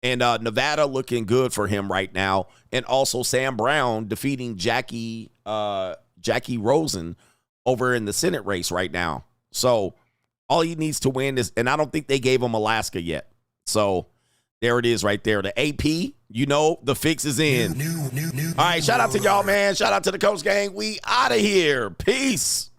And Nevada looking good for him right now. And also Sam Brown defeating Jackie Rosen over in the Senate race right now. So all he needs to win is, and I don't think they gave him Alaska yet. So there it is right there. The AP, you know, the fix is in. All right, shout out to y'all, man. Shout out to the Coach Gang. We out of here. Peace.